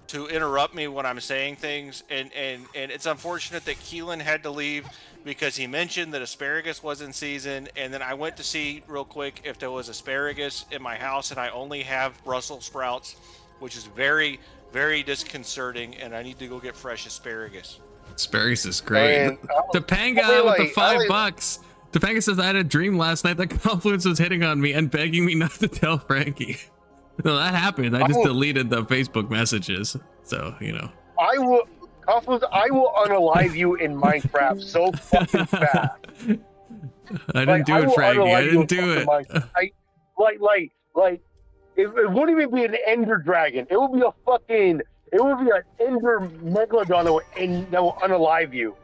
to interrupt me when I'm saying things, and it's unfortunate that Keelan had to leave because he mentioned that asparagus was in season, and then I went to see real quick if there was asparagus in my house, and I only have Brussels sprouts, which is very, very disconcerting, and I need to go get fresh asparagus. Asparagus is great. And Topanga with the $5. Topanga says, I had a dream last night that Confluence was hitting on me and begging me not to tell Frankie. No, that happened. I just deleted the Facebook messages. So, you know. I will, Confluence, I will unalive you in Minecraft so fucking fast. I didn't do it, Frankie. I didn't do it. It wouldn't even be an Ender Dragon. It would be an Ender Megalodon that will unalive you.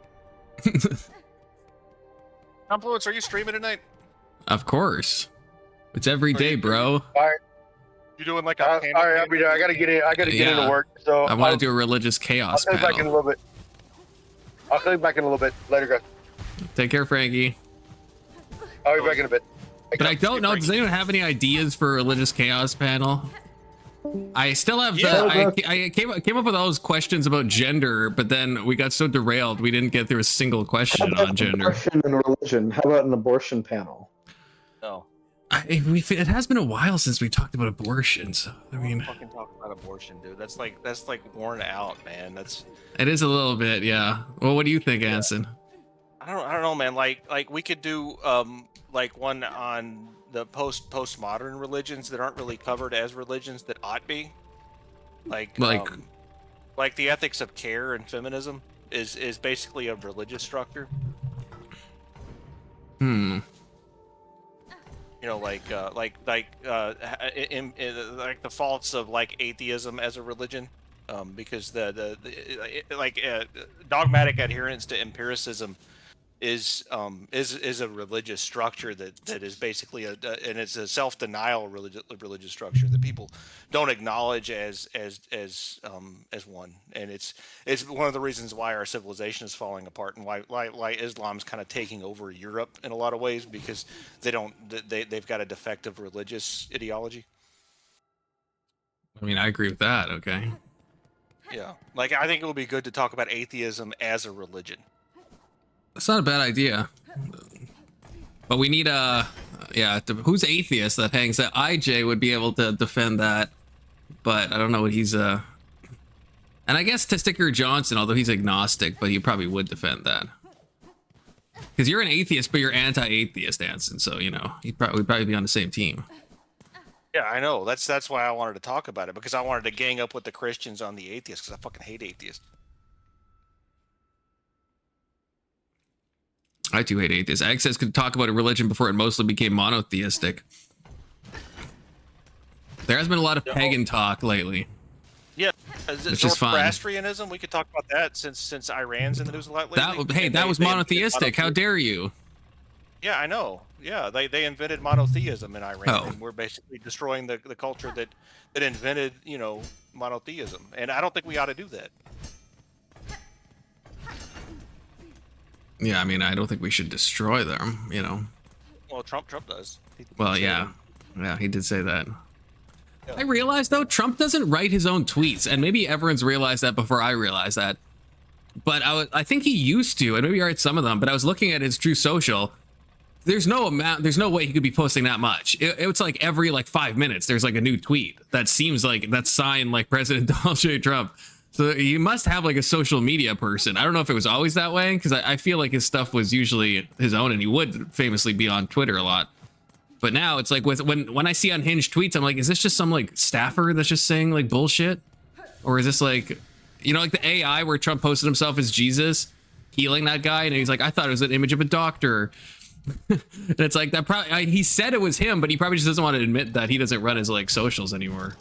Confluence, are you streaming tonight? Of course. It's every day, bro. All right. You doing like a all right, I'll be there. I gotta get in. I gotta get into work. So I want to do a religious chaos I'll come back in a panel. little bit. I'll come back in a little bit. Later, guys. Take care, Frankie. I'll be back in a bit. But I don't know. Does anyone have any ideas for a religious chaos panel? I still have I came up with all those questions about gender, but then we got so derailed we didn't get through a single question on gender. Abortion and religion. How about an abortion panel? No. It has been a while since we talked about abortion, so I mean, Fucking talk about abortion, dude. That's like worn out, man. it is a little bit, yeah. Well, what do you think, Anson? I don't know, man. Like we could do like one on the postmodern religions that aren't really covered as religions that ought be. Like the ethics of care and feminism is basically a religious structure. Hmm. You know, like the faults of like atheism as a religion, because the dogmatic adherence to empiricism is a religious structure that is basically and it's a self-denial religious structure that people don't acknowledge as one, and it's one of the reasons why our civilization is falling apart and why Islam's kind of taking over Europe in a lot of ways, because they've got a defective religious ideology. I mean, I agree with that. Okay. Yeah, like I think it would be good to talk about atheism as a religion. That's not a bad idea. But we need who's atheist that hangs out? IJ would be able to defend that, but I don't know what he's and I guess Testicular Johnson, although he's agnostic, but he probably would defend that. Because you're an atheist, but you're anti-atheist, Anson, so you know, we'd probably be on the same team. Yeah, I know. That's why I wanted to talk about it, because I wanted to gang up with the Christians on the atheists, because I fucking hate atheists. I too hate atheists. Access could talk about a religion before it mostly became monotheistic. There has been a lot of pagan talk lately. Yeah, which is fun. Zoroastrianism, we could talk about that since Iran's in the news a lot lately. That was monotheistic. How dare you? Yeah, I know. Yeah, they invented monotheism in Iran, Oh. and we're basically destroying the culture that invented, you know, monotheism. And I don't think we ought to do that. Yeah, I mean, I don't think we should destroy them, you know. Well, Trump does. Well, yeah, he did say that. Yeah. I realized, though, Trump doesn't write his own tweets, and maybe everyone's realized that before I realized that. But I think he used to, and maybe he writes some of them, but I was looking at his True Social. There's no way he could be posting that much. It's like every 5 minutes, there's like a new tweet that seems like that's signed like President Donald J. Trump. So you must have like a social media person. I don't know if it was always that way, because I feel like his stuff was usually his own, and he would famously be on Twitter a lot. But now it's like when I see unhinged tweets, I'm like, is this just some like staffer that's just saying like bullshit? Or is this like, you know, like the AI where Trump posted himself as Jesus healing that guy, and he's like, I thought it was an image of a doctor. And it's like that probably he said it was him, but he probably just doesn't want to admit that he doesn't run his like socials anymore.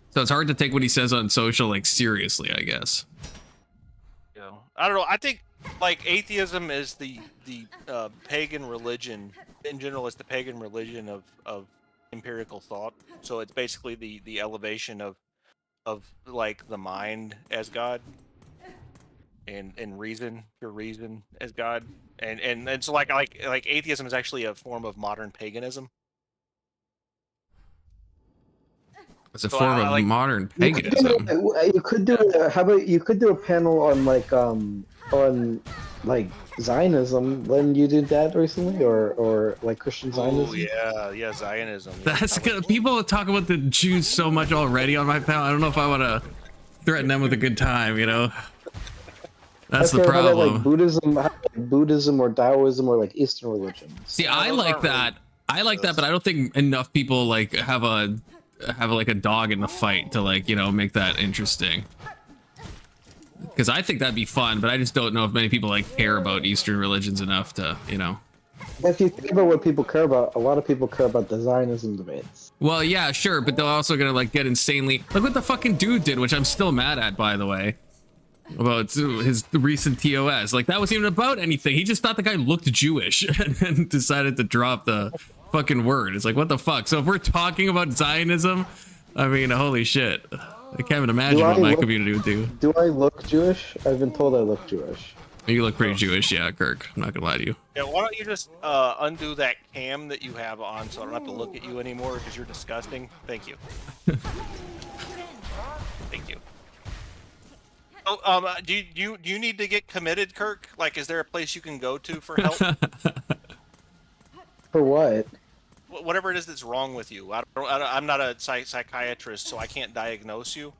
So it's hard to take what he says on social like seriously, I guess. Yeah, I don't know. I think like atheism is the pagan religion in general. It's the pagan religion of empirical thought. So it's basically the elevation of like the mind as God, and reason, pure reason as God, and so like atheism is actually a form of modern paganism. It's a So form I of like- modern You could do, paganism. you could do how about you could do a panel on like Zionism. When you did that recently, or like Christian Oh Zionism? yeah, Zionism. Yeah. That's good. People talk about the Jews so much already on my panel. I don't know if I want to threaten them with a good time. You know, that's the Okay, how about, problem. like Buddhism or Taoism or like Eastern religions. See, I like that. I like that, but I don't think enough people like have like a dog in the fight to like, you know, make that interesting. Because I think that'd be fun, but I just don't know if many people like care about Eastern religions enough to, you know. If you think about what people care about, a lot of people care about the Zionism debates. Well, yeah, sure, but they're also gonna like get insanely. Look what the fucking dude did, which I'm still mad at, by the way. About his recent TOS. Like, that wasn't even about anything. He just thought the guy looked Jewish and then decided to drop the fucking word. It's like, what the fuck? So if we're talking about Zionism, I mean, holy shit. I can't even imagine what my community would do. Do I look Jewish? I've been told I look Jewish. You look pretty Jewish, yeah, Kirk. I'm not gonna lie to you. Yeah, why don't you just undo that cam that you have on so I don't have to look at you anymore because you're disgusting. Thank you. Thank you. Oh, do you need to get committed, Kirk? Like, is there a place you can go to for help? For what? Whatever it is that's wrong with you. I'm not a psychiatrist, so I can't diagnose you.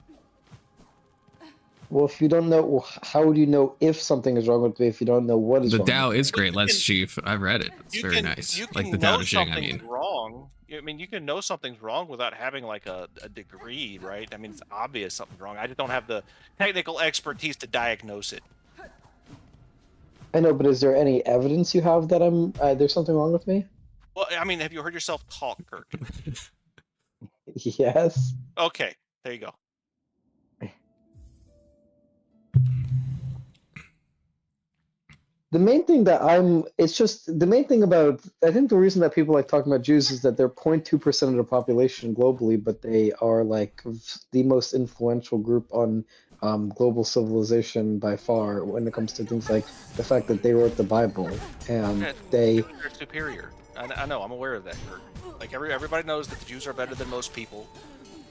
Well, if you don't know, how would you know if something is wrong with me if you don't know what is The wrong? Tao is great, Let's Chief. I've read it. It's very nice. Like the Tao Te Ching, I mean. Wrong. I mean, you can know something's wrong without having like a degree, right? I mean, it's obvious something's wrong. I just don't have the technical expertise to diagnose it. I know, but is there any evidence you have that there's something wrong with me? Well, I mean, have you heard yourself talk, Kirk? Yes. Okay, there you go. The main thing that the main thing about, I think the reason that people like talking about Jews is that they're 0.2% of the population globally, but they are like the most influential group on global civilization by far when it comes to things like the fact that they wrote the Bible and they're superior. I know, I'm aware of that, Kirk. Like everybody knows that the Jews are better than most people.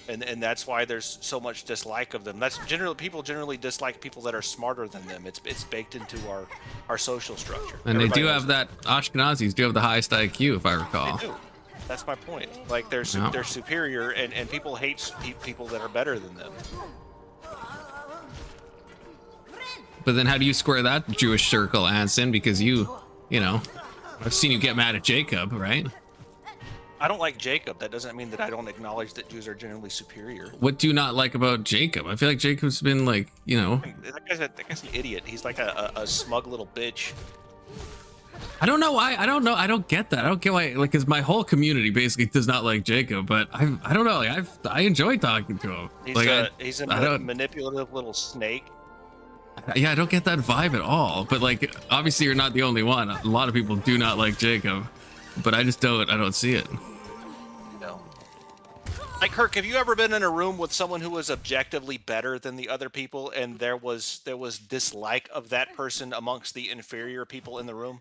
And that's why there's so much dislike of them. That's people generally dislike people that are smarter than them. It's baked into our social structure. And they do have that. Ashkenazis do have the highest IQ, if I recall. They do. That's my point. Like they're superior, and people hate people that are better than them. But then how do you square that Jewish circle, Anson? Because you know, I've seen you get mad at Jacob, right? I don't like Jacob. That doesn't mean that I don't acknowledge that Jews are generally superior. What do you not like about Jacob? I feel like Jacob's been like, you know. That guy's an idiot. He's like a smug little bitch. I don't know why. I don't get that. I don't get why. Like, because my whole community basically does not like Jacob. But I don't know. Like, I enjoy talking to him. He's a manipulative little snake. Yeah, I don't get that vibe at all. But like, obviously, you're not the only one. A lot of people do not like Jacob. But I don't see it. No. Like, Kirk, have you ever been in a room with someone who was objectively better than the other people, and there was dislike of that person amongst the inferior people in the room?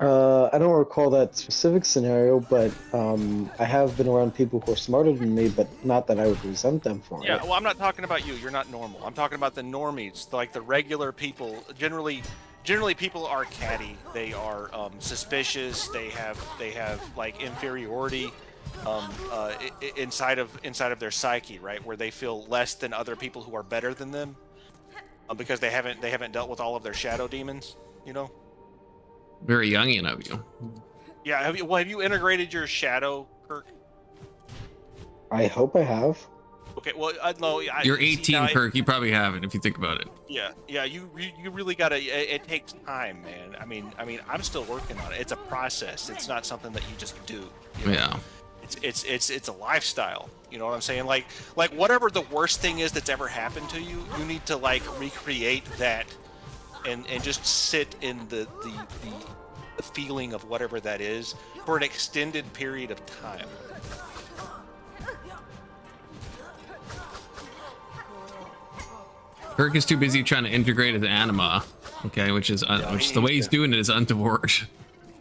I don't recall that specific scenario, but I have been around people who are smarter than me, but not that I would resent them for it. Yeah, well, I'm not talking about you. You're not normal. I'm talking about the normies, like the regular people. Generally, people are catty. They are suspicious. They have like inferiority inside of their psyche, right, where they feel less than other people who are better than them, because they haven't dealt with all of their shadow demons. You know. Very Jungian of you. Yeah. Have you integrated your shadow, Kirk? I hope I have. Okay, well, no. You're 18, Kirk. You probably haven't, if you think about it. Yeah. You really gotta. It takes time, man. I mean, I'm still working on it. It's a process. It's not something that you just do. You know? Yeah. It's a lifestyle. You know what I'm saying? Like whatever the worst thing is that's ever happened to you, you need to like recreate that, and just sit in the feeling of whatever that is for an extended period of time. Kirk is too busy trying to integrate his anima, okay, which is the way he's doing it is untoward.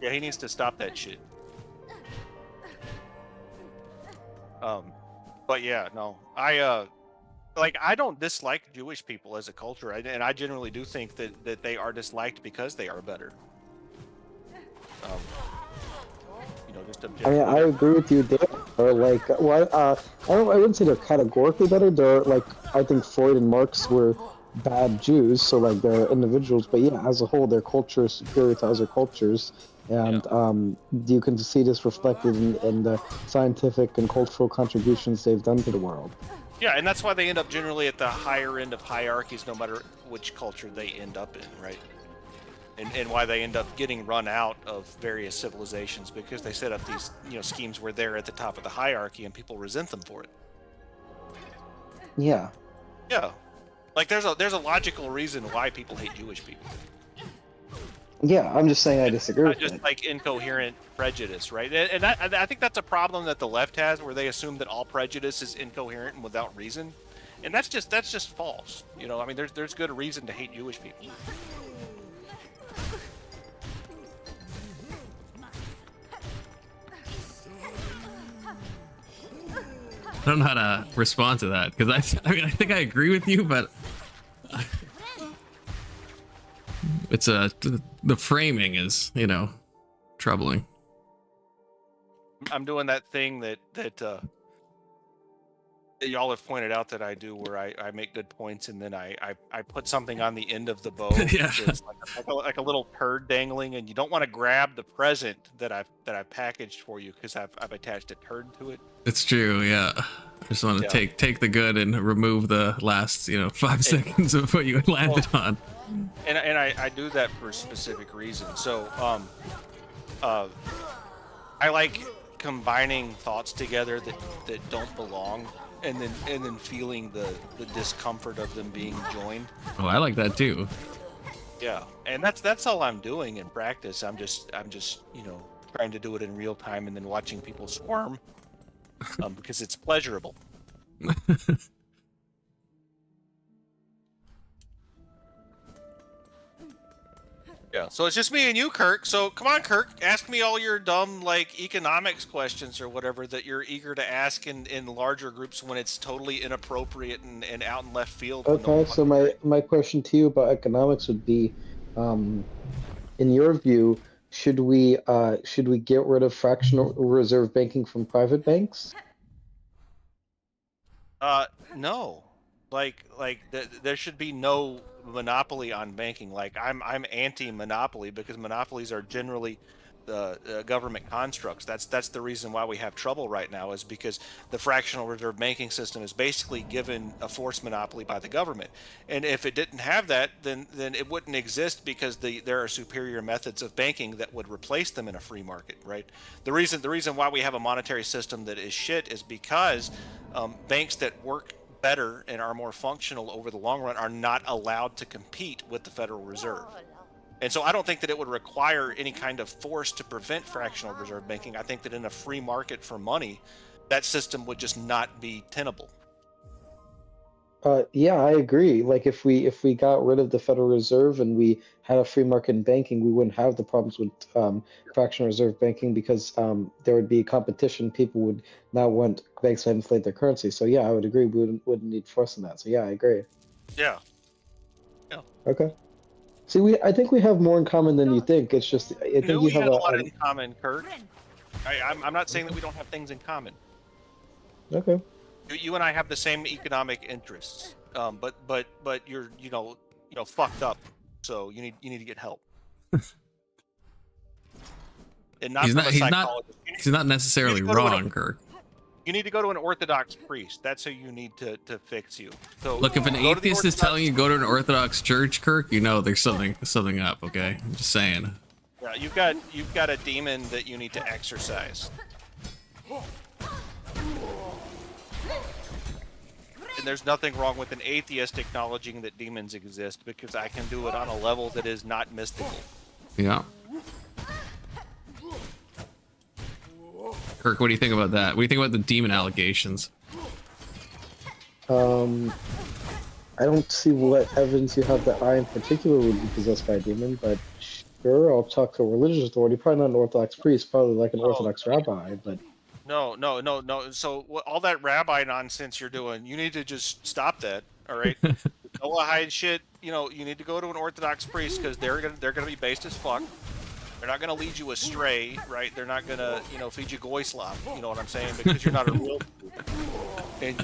Yeah, he needs to stop that shit. But yeah, no, I I don't dislike Jewish people as a culture, and I generally do think that they are disliked because they are better. Just I mean, objectively. I agree with you there. Or like, well, I wouldn't say they're categorically better. They're like, I think Freud and Marx were bad Jews, so like they're individuals. But yeah, as a whole, their culture is superior to other cultures, and you can see this reflected in the scientific and cultural contributions they've done to the world. Yeah, and that's why they end up generally at the higher end of hierarchies, no matter which culture they end up in, right? And why they end up getting run out of various civilizations, because they set up these schemes where they're at the top of the hierarchy and people resent them for it. Yeah. Yeah, like there's a logical reason why people hate Jewish people. Yeah, I'm just saying I disagree with Just it. like incoherent prejudice, right? And I think that's a problem that the left has, where they assume that all prejudice is incoherent and without reason, and that's just false. I mean, there's good reason to hate Jewish people. I don't know how to respond to that, because I mean, I think I agree with you, but it's the framing is troubling. I'm doing that thing that y'all have pointed out that I do, where I make good points and then I put something on the end of the bow. Yeah. That's like a little turd dangling, and you don't want to grab the present that I've packaged for you, because I've attached a turd to it. It's true, yeah. I just want to take the good and remove the last 5 seconds of what you had landed on. And I do that for a specific reason. So I like combining thoughts together that don't belong, and then feeling the discomfort of them being joined. Oh, I like that too. Yeah, and that's all I'm doing in practice. I'm just trying to do it in real time and then watching people squirm, because it's pleasurable. Yeah, so it's just me and you, Kirk. So come on, Kirk, ask me all your dumb economics questions or whatever that you're eager to ask in larger groups when it's totally inappropriate and out in left field. Okay, so my question to you about economics would be, in your view, should we get rid of fractional reserve banking from private banks? No, there should be no monopoly on banking. I'm anti-monopoly, because monopolies are generally government constructs. That's the reason why we have trouble right now, is because the fractional reserve banking system is basically given a forced monopoly by the government. And if it didn't have that, then it wouldn't exist, because there are superior methods of banking that would replace them in a free market, right? The reason why we have a monetary system that is shit is because banks that work better and are more functional over the long run are not allowed to compete with the Federal Reserve. And so I don't think that it would require any kind of force to prevent fractional reserve banking. I think that in a free market for money, that system would just not be tenable. Yeah, I agree. Like if we got rid of the Federal Reserve and we had a free market in banking, we wouldn't have the problems with fractional reserve banking, because there would be competition. People would not want banks to inflate their currency. So yeah, I would agree. We wouldn't need force in that. So yeah, I agree. Yeah. Okay. See, I think we have more in common than you think. It's just I think you We have have a lot in common, Kirk. I'm not saying that we don't have things in common. Okay. You and I have the same economic interests, but you're fucked up, so you need to get help. And not from a psychologist. He's not necessarily wrong, Kirk. You need to go to an Orthodox priest. That's who you need to fix you. So Look, if an atheist is telling you go to an Orthodox church, Kirk, there's something up. Okay, I'm just saying. Yeah, you've got a demon that you need to exorcise. And there's nothing wrong with an atheist acknowledging that demons exist, because I can do it on a level that is not mystical. Yeah. Kirk, what do you think about that? What do you think about the demon allegations? I don't see what evidence you have that I in particular would be possessed by a demon, but sure, I'll talk to a religious authority. Probably not an Orthodox priest, probably like an Orthodox rabbi, but No, no, no, no. So all that rabbi nonsense you're doing, you need to just stop that. All right. Noahide shit. You know, you need to go to an Orthodox priest because they're gonna be based as fuck. They're not gonna lead you astray, right? They're not gonna feed you goy slop. You know what I'm saying? Because you're not a real. And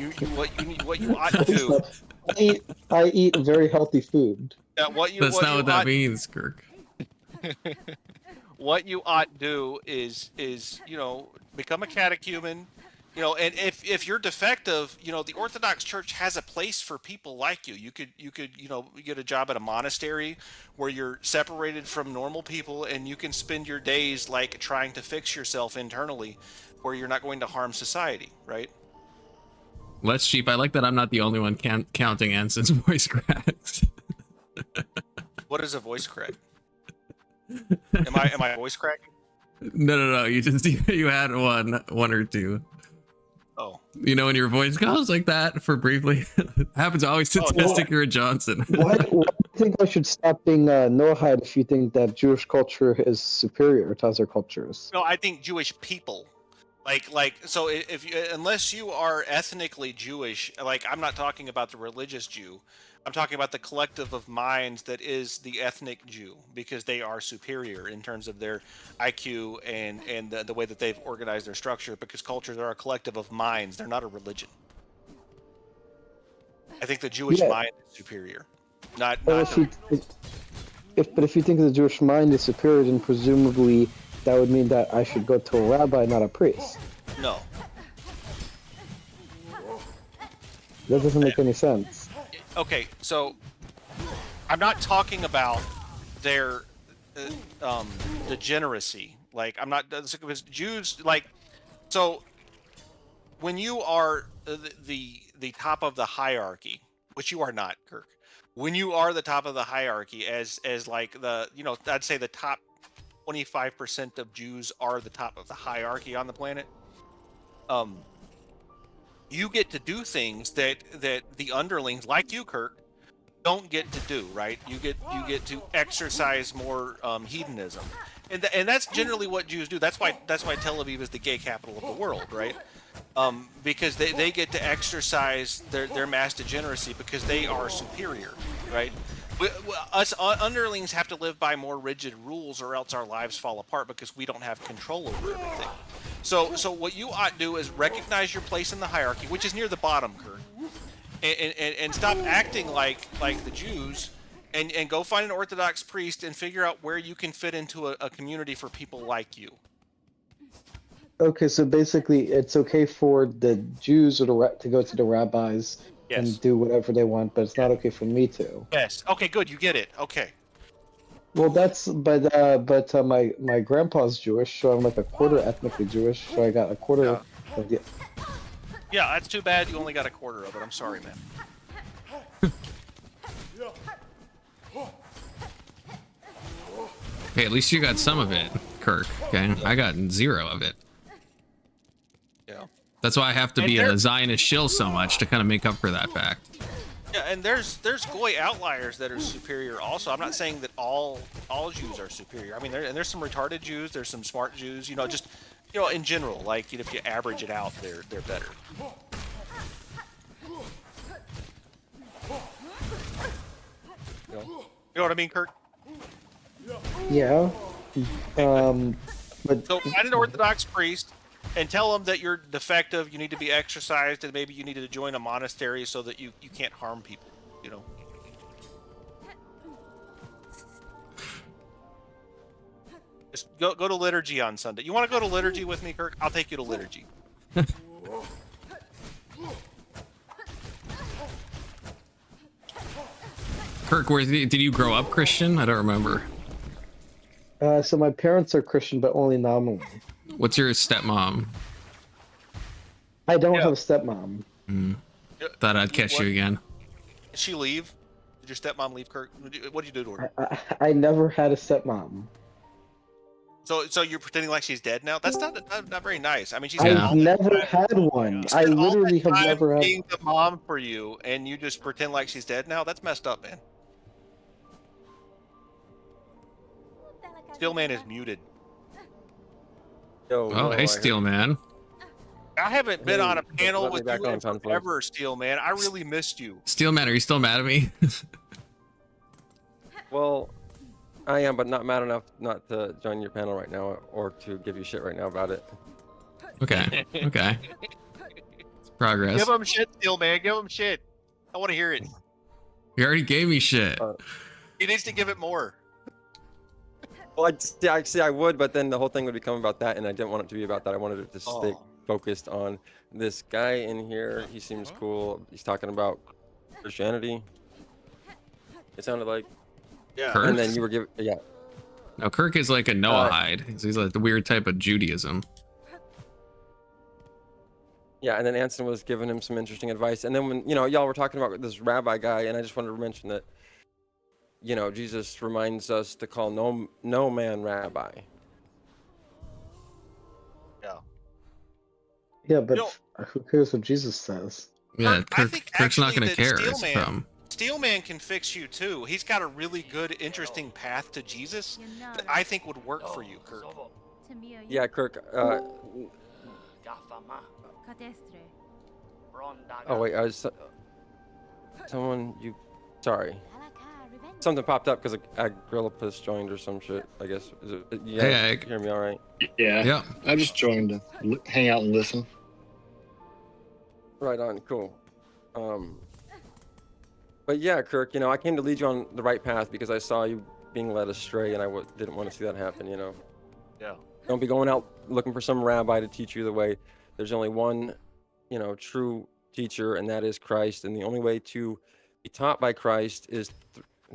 what you ought to do. I eat very healthy food. That's not what that means, Kirk. What you ought to do is become a catechumen, and if you're defective, the Orthodox Church has a place for people like you. You could get a job at a monastery where you're separated from normal people, and you can spend your days like trying to fix yourself internally, where you're not going to harm society, right? Well, that's cheap. I like that I'm not the only one counting Anson's voice cracks. What is a voice crack? Am I voice cracking? No. You had one or two. Oh. When your voice goes like that for briefly. Happens always to Testicular Johnson. Why do you think I should stop being Noahide if you think that Jewish culture is superior to other cultures? No, I think Jewish people. So if you, unless you are ethnically Jewish, I'm not talking about the religious Jew. I'm talking about the collective of minds that is the ethnic Jew, because they are superior in terms of their IQ and the way that they've organized their structure, because cultures are a collective of minds. They're not a religion. I think the Jewish mind is superior. If you think the Jewish mind is superior, then presumably that would mean that I should go to a rabbi, not a priest. No. That doesn't make any sense. Okay, so I'm not talking about their degeneracy. I'm not, because Jews so when you are the top of the hierarchy, which you are not, Kirk. When you are the top of the hierarchy, as I'd say the top 25% of Jews are the top of the hierarchy on the planet. You get to do things that the underlings, like you, Kirk, don't get to do. Right? You get to exercise more hedonism, and that's generally what Jews do. That's why Tel Aviv is the gay capital of the world, right? Because they get to exercise their mass degeneracy because they are superior, right? Us underlings have to live by more rigid rules, or else our lives fall apart because we don't have control over everything. So what you ought to do is recognize your place in the hierarchy, which is near the bottom, Kurt, and stop acting like the Jews, and go find an Orthodox priest and figure out where you can fit into a community for people like you. Okay, so basically it's okay for the Jews to go to the rabbis and do whatever they want, but it's not okay for me to. Yes. Okay, good. You get it. Okay. Well, my grandpa's Jewish, so I'm like a quarter ethnically Jewish, so I got a quarter of the... Yeah, that's too bad you only got a quarter of it. I'm sorry, man. Hey, at least you got some of it, Kirk. Okay, I got zero of it. Yeah. That's why I have to be a Zionist shill so much to kind of make up for that fact. Yeah, and there's goy outliers that are superior also. I'm not saying that all Jews are superior. I mean, there's some retarded Jews, there's some smart Jews, just in general, if you average it out, they're better. You know what I mean, Kirk? Yeah. But so find an Orthodox priest and tell them that you're defective, you need to be exercised, and maybe you need to join a monastery so that you can't harm people, Just go to liturgy on Sunday. You want to go to liturgy with me, Kirk? I'll take you to liturgy. Kirk, did you grow up Christian? I don't remember. So my parents are Christian, but only nominally. What's your stepmom? I don't have a stepmom. Thought I'd catch you again. Did she leave? Did your stepmom leave, Kirk? What did you do to her? I never had a stepmom. So you're pretending like she's dead now? That's not very nice. I mean, she's I've never had one. I literally have never had. Being the mom for you, and you just pretend like she's dead now? That's messed up, man. Steelman is muted. Oh, hey, Steelman. I haven't been Hey, on a panel let me with back you on, in Confluence. forever, Steel Man. I really missed you. Steelman, are you still mad at me? Well, I am, but not mad enough not to join your panel right now or to give you shit right now about it. Okay. Okay. It's progress. Give him shit, Steel Man. Give him shit. I want to hear it. You already gave me shit. He needs to give it more. Well, I would, but then the whole thing would become about that, and I didn't want it to be about that. I wanted it to stay focused on this guy in here. He seems cool. He's talking about Christianity. It sounded like. Yeah. Kirk? And then you were giving, yeah. No, Kirk is like a Noahide. He's like the weird type of Judaism. Yeah, and then Anson was giving him some interesting advice. And then when, y'all were talking about this rabbi guy, and I just wanted to mention that, Jesus reminds us to call no man rabbi. Yeah. Yeah, but who cares what Jesus says? Yeah, Kirk's not going to care. Steelman can fix you too. He's got a really good, interesting path to Jesus that I think would work for you, Kirk. Yeah, Kirk. Oh wait, someone sorry. Something popped up because Agrillipus joined or some shit. I guess. Is it, you guys hear me all right? Yeah. Yeah. I just joined to hang out and listen. Right on. Cool. But yeah, Kirk. I came to lead you on the right path because I saw you being led astray, and I didn't want to see that happen. Yeah. Don't be going out looking for some rabbi to teach you the way. There's only one, true teacher, and that is Christ. And the only way to be taught by Christ is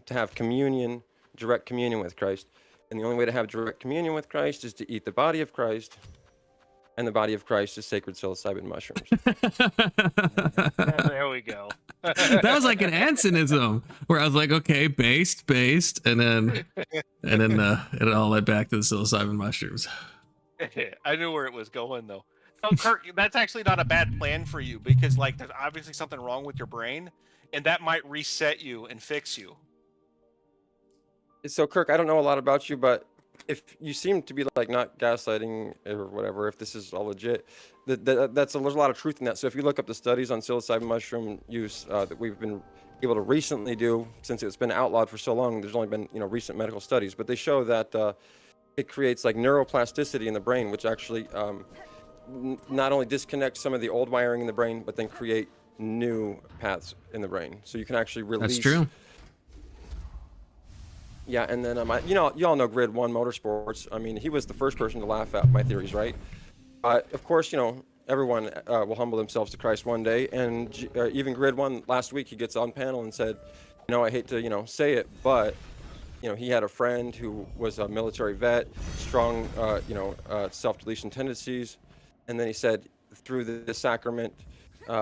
to have communion, direct communion with Christ. And the only way to have direct communion with Christ is to eat the body of Christ. And the body of Christ is sacred psilocybin mushrooms. There we go. That was like an Ansonism where I was like, okay, based, and then it all led back to the psilocybin mushrooms. I knew where it was going though. So Kirk, that's actually not a bad plan for you because there's obviously something wrong with your brain, and that might reset you and fix you. So Kirk, I don't know a lot about you, but if you seem to be not gaslighting or whatever, if this is all legit, there's a lot of truth in that. So if you look up the studies on psilocybin mushroom use that we've been able to recently do, since it's been outlawed for so long, there's only been recent medical studies, but they show that it creates neuroplasticity in the brain, which actually not only disconnects some of the old wiring in the brain, but then create new paths in the brain. So you can actually release. That's true. Yeah, and then you all know Grid One Motorsports. I mean, he was the first person to laugh at my theories, right? Of course, everyone will humble themselves to Christ one day, and even Grid One last week he gets on panel and said, I hate to say it, but he had a friend who was a military vet, strong self-deletion tendencies, and then he said through the sacrament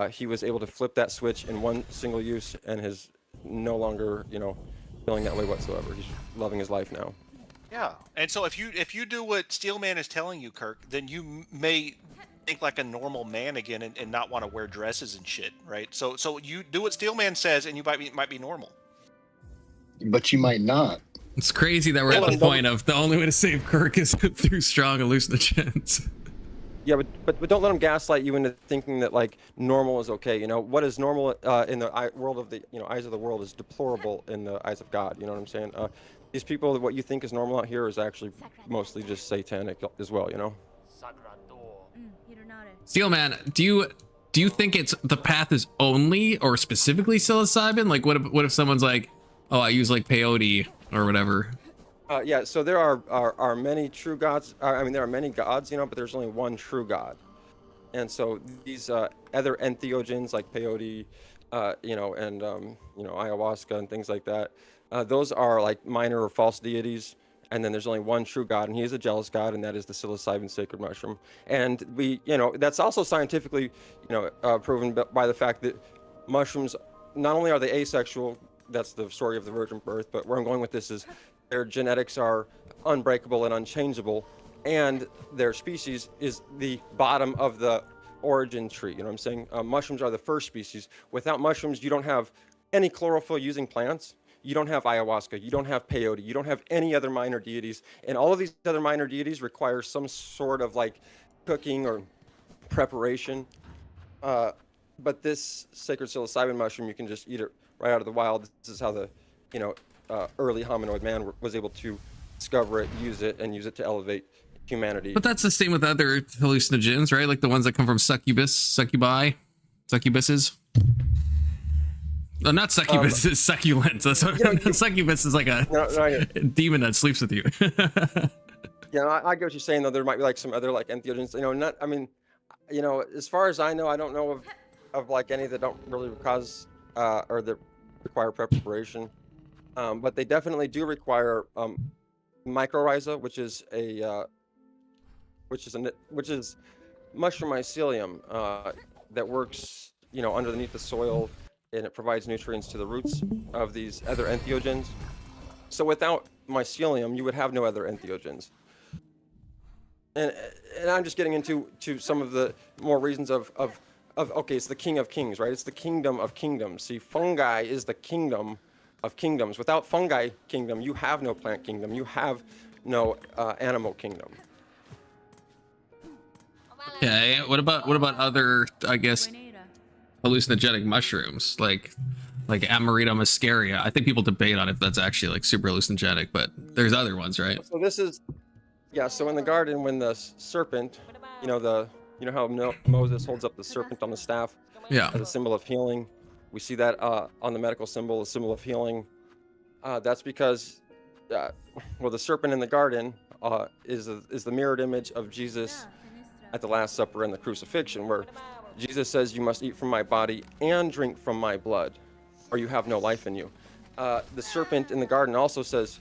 he was able to flip that switch in one single use and is no longer feeling that way whatsoever. He's loving his life now. Yeah, and so if you do what Steelman is telling you, Kirk, then you may think like a normal man again and not want to wear dresses and shit, right? So you do what Steelman says, and you might be normal. But you might not. It's crazy that we're at the point of the only way to save Kirk is through strong hallucinogens. Yeah, but don't let them gaslight you into thinking that normal is okay. What is normal in the world of the eyes of the world is deplorable in the eyes of God. You know what I'm saying? These people, what you think is normal out here is actually mostly just satanic as well. Steelman, do you think it's the path is only or specifically psilocybin? What if someone's like, oh, I use peyote or whatever? Yeah, so there are many true gods. There are many gods, but there's only one true God. And so these other entheogens like peyote, and ayahuasca and things like that, those are minor or false deities. And then there's only one true God, and he is a jealous God, and that is the psilocybin sacred mushroom. And that's also scientifically, proven by the fact that mushrooms, not only are they asexual, that's the story of the virgin birth, but where I'm going with this is their genetics are unbreakable and unchangeable, and their species is the bottom of the origin tree. You know what I'm saying? Mushrooms are the first species. Without mushrooms, you don't have any chlorophyll using plants. You don't have ayahuasca. You don't have peyote. You don't have any other minor deities. And all of these other minor deities require some sort of cooking or preparation. But this sacred psilocybin mushroom, you can just eat it right out of the wild. This is how the, early hominoid man was able to discover it, use it, and use it to elevate humanity. But that's the same with other hallucinogens, right? Like the ones that come from succubuses. No, not succubus, it's succulent. That's what, succubus is like a demon that sleeps with you. Yeah, I get what you're saying, though. There might be like some other like entheogens, as far as I know, I don't know of like any that don't really cause or that require preparation. But they definitely do require mycorrhiza, which is mushroom mycelium that works, underneath the soil, and it provides nutrients to the roots of these other entheogens. So without mycelium, you would have no other entheogens. And I'm just getting into some of the more reasons of okay, it's the king of kings, right? It's the kingdom of kingdoms. See, fungi is the kingdom of kingdoms. Without fungi kingdom, you have no plant kingdom. You have no animal kingdom. Okay, what about other, I guess, hallucinogenic mushrooms like Amanita muscaria? I think people debate on if that's actually like super hallucinogenic, but there's other ones, right? So this is, so in the garden, when the serpent, how Moses holds up the serpent on the staff, as a symbol of healing. We see that on the medical symbol, a symbol of healing. That's because, the serpent in the garden is the mirrored image of Jesus at the Last Supper and the crucifixion, where Jesus says, "You must eat from my body and drink from my blood, or you have no life in you." The serpent in the garden also says,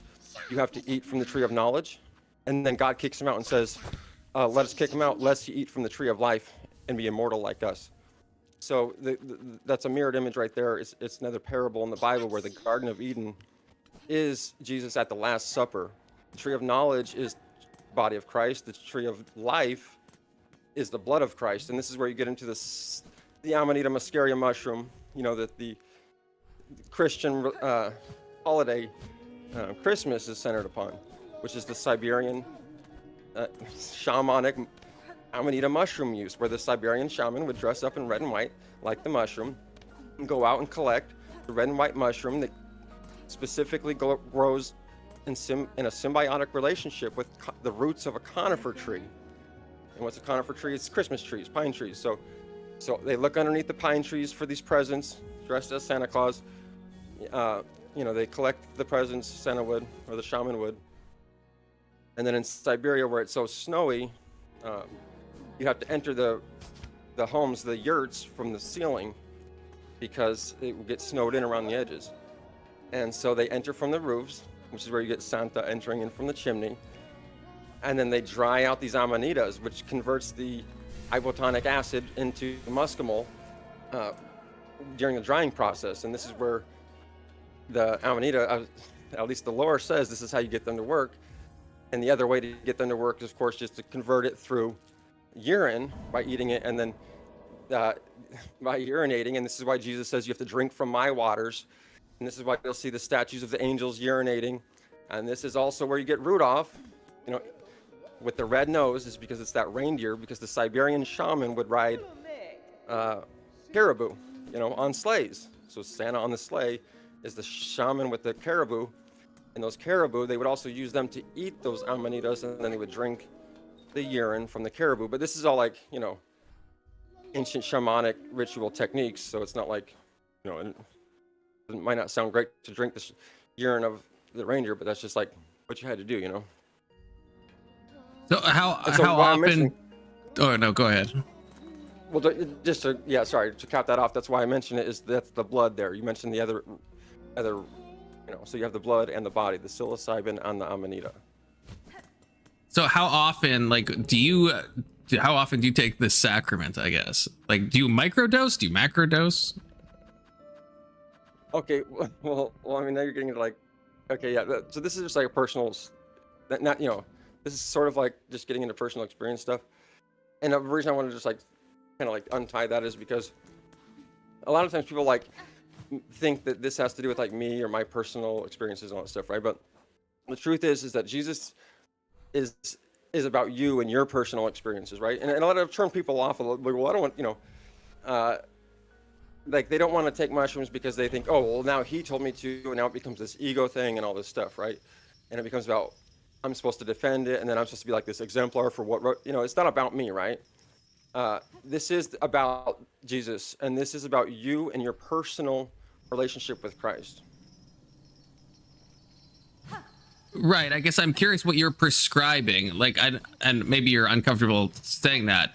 "You have to eat from the tree of knowledge," and then God kicks him out and says, "Let us kick him out, lest he eat from the tree of life and be immortal like us." So that's a mirrored image right there. It's another parable in the Bible where the Garden of Eden is Jesus at the Last Supper. The tree of knowledge is the body of Christ. The tree of life is the blood of Christ. And this is where you get into the Amanita muscaria mushroom, that the Christian holiday Christmas is centered upon, which is the Siberian shamanic Amanita mushroom use, where the Siberian shaman would dress up in red and white like the mushroom and go out and collect the red and white mushroom that specifically grows in a symbiotic relationship with the roots of a conifer tree. And what's a conifer tree? It's Christmas trees, pine trees. So they look underneath the pine trees for these presents, dressed as Santa Claus. They collect the presents Santa would, or the shaman would. And then in Siberia, where it's so snowy, you have to enter the homes, the yurts, from the ceiling, because it will get snowed in around the edges. And so they enter from the roofs, which is where you get Santa entering in from the chimney. And then they dry out these amanitas, which converts the ibotonic acid into muscimol during the drying process. And this is where the amanita, at least the lore says, this is how you get them to work. And the other way to get them to work is, of course, just to convert it through urine by eating it, and then by urinating. And this is why Jesus says you have to drink from my waters. And this is why you'll see the statues of the angels urinating. And this is also where you get Rudolph, with the red nose, is because it's that reindeer, because the Siberian shaman would ride caribou, on sleighs. So Santa on the sleigh is the shaman with the caribou. And those caribou, they would also use them to eat those amanitas, and then they would drink the urine from the caribou. But this is all like, ancient shamanic ritual techniques. So it's not like, it might not sound great to drink the urine of the reindeer, but that's just like what you had to do, So how often? Oh no, go ahead. Well, just to cap that off. That's why I mentioned it. That's the blood there. You mentioned the other, so you have the blood and the body, the psilocybin and the amanita. So how often, how often do you take this sacrament, I guess? Like, do you microdose? Do you macrodose? Okay, well, I mean, now you're getting into so this is just like a personal, this is sort of like just getting into personal experience stuff. And the reason I want to just kind of untie that is because a lot of times people think that this has to do with me or my personal experiences and all that stuff, right? But the truth is that Jesus is is about you and your personal experiences, right? And a lot of turn people off a little. Like, well, I don't want, you know, like they don't want to take mushrooms because they think, oh, well, now he told me to, and now it becomes this ego thing and all this stuff, right? And it becomes about I'm supposed to defend it, and then I'm supposed to be like this exemplar for what, you know. It's not about me, right? This is about Jesus, and this is about you and your personal relationship with Christ. Right. I guess I'm curious what you're prescribing. Like, and maybe you're uncomfortable saying that,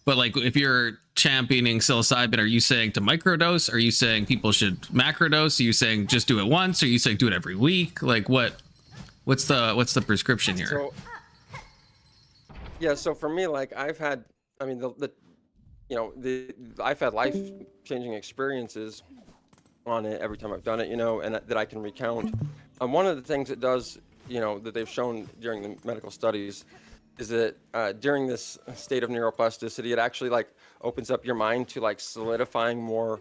but like, if you're championing psilocybin, are you saying to microdose? Are you saying people should macrodose? Are you saying just do it once? Are you saying do it every week? Like, what's the prescription here? So, yeah. So for me, like I've had, I mean, I've had life-changing experiences on it every time I've done it, you know, and that I can recount. One of the things it does, you know, that they've shown during the medical studies is that during this state of neuroplasticity, it actually like opens up your mind to like solidifying more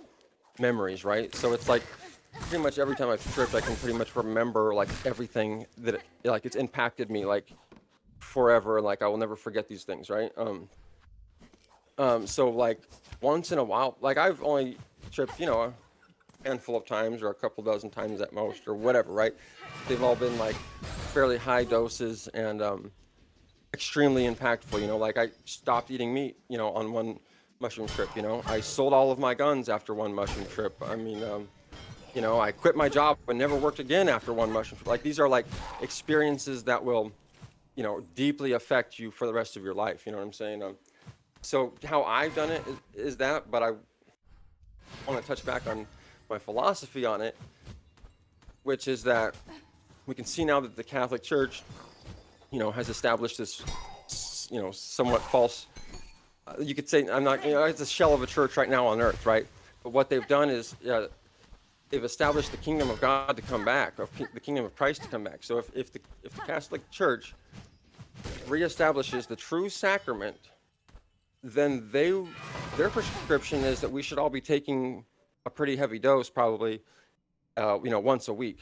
memories, right? So it's like pretty much every time I've tripped, I can pretty much remember like everything that like it's impacted me like forever. Like I will never forget these things, right? So like once in a while, like I've only tripped, you know, a handful of times or a couple dozen times at most or whatever, right? They've all been like fairly high doses and extremely impactful, you know. Like I stopped eating meat, you know, on one mushroom trip, you know. I sold all of my guns after one mushroom trip. I mean, you know, I quit my job and never worked again after one mushroom trip. Like these are like experiences that will, you know, deeply affect you for the rest of your life, you know what I'm saying? So how I've done it is that, but I want to touch back on my philosophy on it, which is that we can see now that the Catholic Church, you know, has established this, you know, somewhat false, you could say, I'm not, you know, it's a shell of a church right now on earth, right? But what they've done is they've established the kingdom of God to come back, or the kingdom of Christ to come back. So if the Catholic Church reestablishes the true sacrament, then their prescription is that we should all be taking a pretty heavy dose, probably, you know, once a week.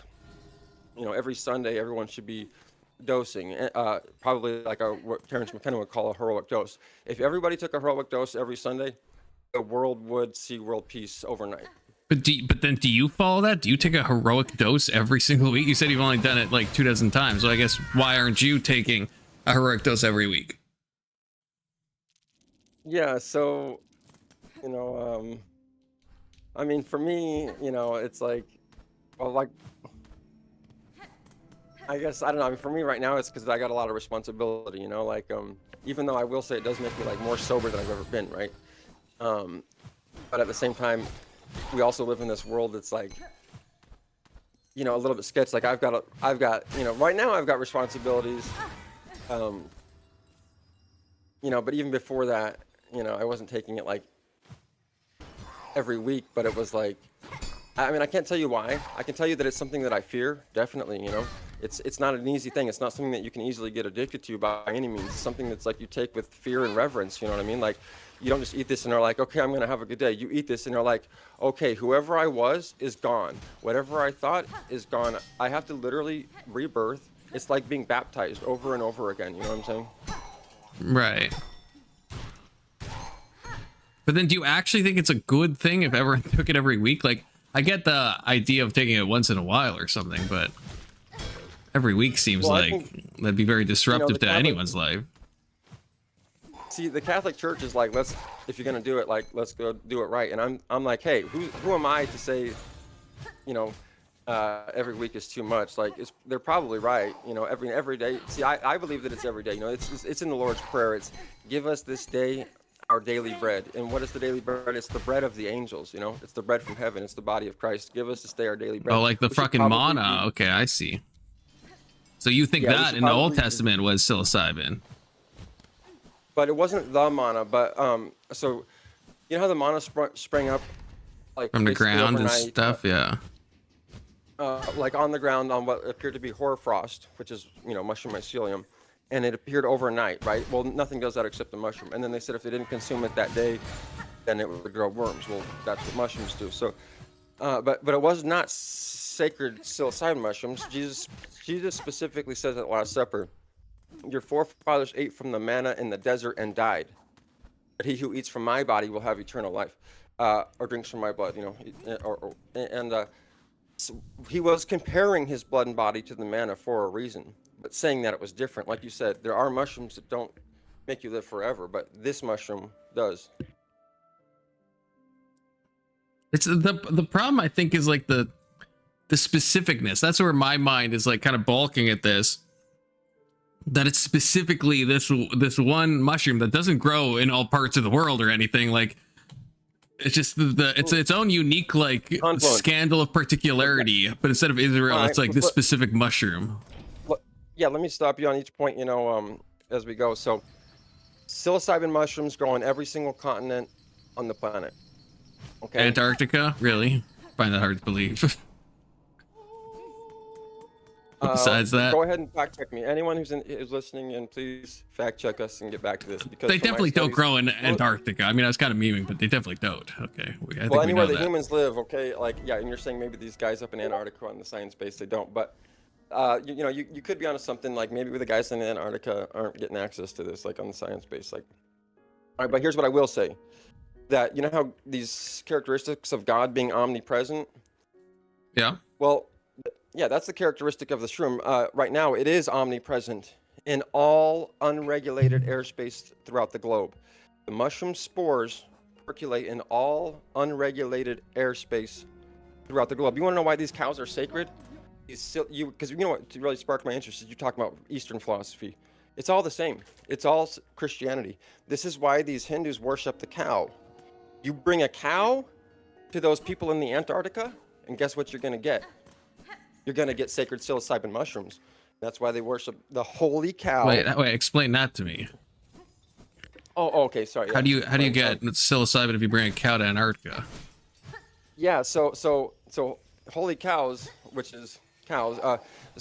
You know, every Sunday, everyone should be dosing, probably like what Terrence McKenna would call a heroic dose. If everybody took a heroic dose every Sunday, the world would see world peace overnight. But then do you follow that? Do you take a heroic dose every single week? You said you've only done it like 24 times. So I guess why aren't you taking a heroic dose every week? Yeah, so, you know, I mean, for me, you know, it's like, well, like, I guess, I don't know. I mean, for me right now, it's because I got a lot of responsibility, you know, like, even though I will say it does make me like more sober than I've ever been, right? But at the same time, we also live in this world that's like, you know, a little bit sketchy. Like I've got, you know, right now I've got responsibilities, you know, but even before that, you know, I wasn't taking it like every week, but it was like, I mean, I can't tell you why. I can tell you that it's something that I fear, definitely, you know. It's not an easy thing. It's not something that you can easily get addicted to by any means. It's something that's like you take with fear and reverence, you know what I mean? Like, you don't just eat this and are like, okay, I'm going to have a good day. You eat this and you're like, okay, whoever I was is gone. Whatever I thought is gone. I have to literally rebirth. It's like being baptized over and over again, you know what I'm saying? Right. But then do you actually think it's a good thing if everyone took it every week? Like, I get the idea of taking it once in a while or something, but every week seems that'd be very disruptive to anyone's life. See, the Catholic Church is like, if you're gonna do it, like, let's go do it right. And I'm like, hey, who am I to say, you know, every week is too much? Like, they're probably right. You know, every day. See, I believe that it's every day. You know, it's in the Lord's Prayer. It's give us this day our daily bread. And what is the daily bread? It's the bread of the angels. You know, it's the bread from heaven. It's the body of Christ. Give us this day our daily bread. Oh, like the fucking manna. Okay, I see. So you think that in the Old Testament was psilocybin? But it wasn't the manna. But so you know how the manna sprang up like from the ground and overnight, stuff, yeah. Like on the ground on what appeared to be hoarfrost, which is, you know, mushroom mycelium, and it appeared overnight, right? Well, nothing does that except the mushroom. And then they said if they didn't consume it that day, then it would grow worms. Well, that's what mushrooms do. So, but it was not sacred psilocybin mushrooms. Jesus specifically says at the Last Supper Your forefathers ate from the manna in the desert and died. But he who eats from my body will have eternal life, or drinks from my blood. So he was comparing his blood and body to the manna for a reason, but saying that it was different. Like you said, there are mushrooms that don't make you live forever, but this mushroom does. It's the problem, I think, is like the specificness. That's where my mind is like kind of balking at this. That it's specifically this one mushroom that doesn't grow in all parts of the world or anything. Like, it's just it's its own unique like scandal of particularity. But instead of Israel, it's like this specific mushroom. Yeah, let me stop you on each point. As we go. So, psilocybin mushrooms grow on every single continent on the planet. Okay. Antarctica, really? Find that hard to believe. Besides that, go ahead and fact check me. Anyone who's listening, and please fact check us and get back to this, because they definitely don't grow in Antarctica. I mean, I was kind of memeing, but they definitely don't. Okay, I well, anywhere the humans live, okay, like and you're saying maybe these guys up in Antarctica on the science base, they don't, but you could be onto something. Like maybe the guys in Antarctica aren't getting access to this, like on the science base. Like, all right, but here's what I will say: that how these characteristics of God being omnipresent. Yeah. Well. Yeah, that's the characteristic of the shroom. Right now, it is omnipresent in all unregulated airspace throughout the globe. The mushroom spores percolate in all unregulated airspace throughout the globe. You want to know why these cows are sacred? Because what really sparked my interest is you talk about Eastern philosophy. It's all the same. It's all Christianity. This is why these Hindus worship the cow. You bring a cow to those people in the Antarctica, and guess what you're going to get? You're going to get sacred psilocybin mushrooms. That's why they worship the holy cow. Wait, explain that to me. Oh, okay, sorry. How do you get psilocybin if you bring a cow to Antarctica? Yeah, so holy cows, which is cows.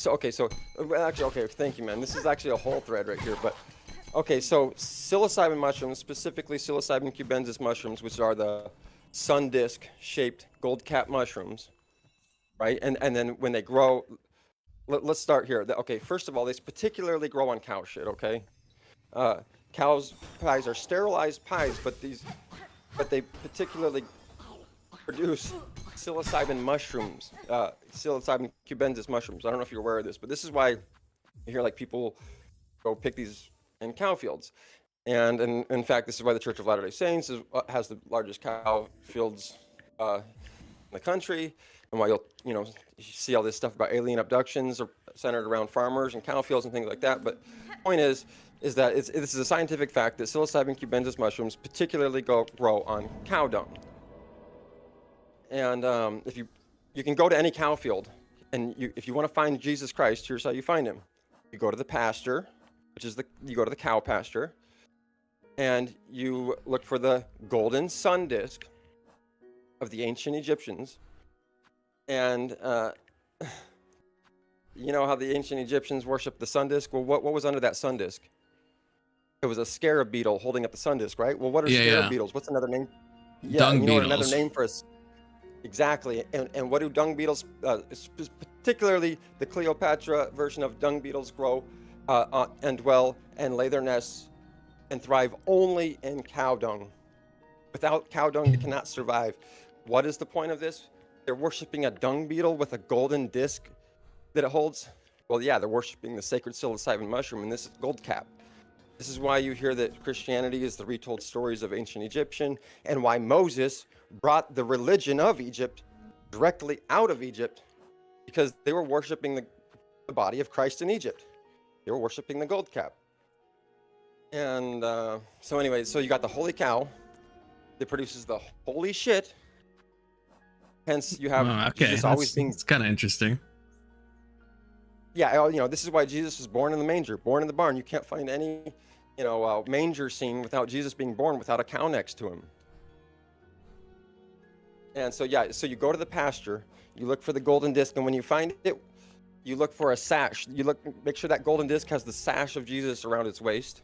Okay, thank you, man. This is actually a whole thread right here, but okay, so psilocybin mushrooms, specifically psilocybin cubensis mushrooms, which are the sun disc shaped gold cap mushrooms. Right, and then when they grow, let's start here. Okay, first of all, they particularly grow on cow shit. Okay, cows' pies are sterilized pies, but they particularly produce psilocybin mushrooms, psilocybin cubensis mushrooms. I don't know if you're aware of this, but this is why you hear like people go pick these in cow fields, and in fact, this is why the Church of Latter-day Saints has the largest cow fields in the country. And why you see all this stuff about alien abductions are centered around farmers and cow fields and things like that. But the point is that this is a scientific fact that psilocybin cubensis mushrooms particularly grow on cow dung. And if you can go to any cow field, and if you want to find Jesus Christ, here's how you find him. You go to the pasture, you go to the cow pasture, and you look for the golden sun disk of the ancient Egyptians. And you know how the ancient Egyptians worshiped the sun disk? Well, what was under that sun disk? It was a scarab beetle holding up the sun disk, right? Well, what are scarab beetles? What's another name? Yeah, dung beetles. Another name for us. Exactly. And what do dung beetles, particularly the Cleopatra version of dung beetles, grow and dwell and lay their nests and thrive only in cow dung. Without cow dung, they cannot survive. What is the point of this? They're worshiping a dung beetle with a golden disc that it holds. Well, yeah, they're worshiping the sacred psilocybin mushroom, and this is gold cap. This is why you hear that Christianity is the retold stories of ancient Egyptian, and why Moses brought the religion of Egypt directly out of Egypt, because they were worshiping the body of Christ in Egypt. They were worshiping the gold cap. And so anyway, so you got the holy cow that produces the holy shit. Hence, you have Jesus always being. It's kind of interesting. Yeah, this is why Jesus was born in the manger, born in the barn. You can't find any, manger scene without Jesus being born without a cow next to him. And so you go to the pasture, you look for the golden disc, and when you find it, you look for a sash. Make sure that golden disc has the sash of Jesus around its waist,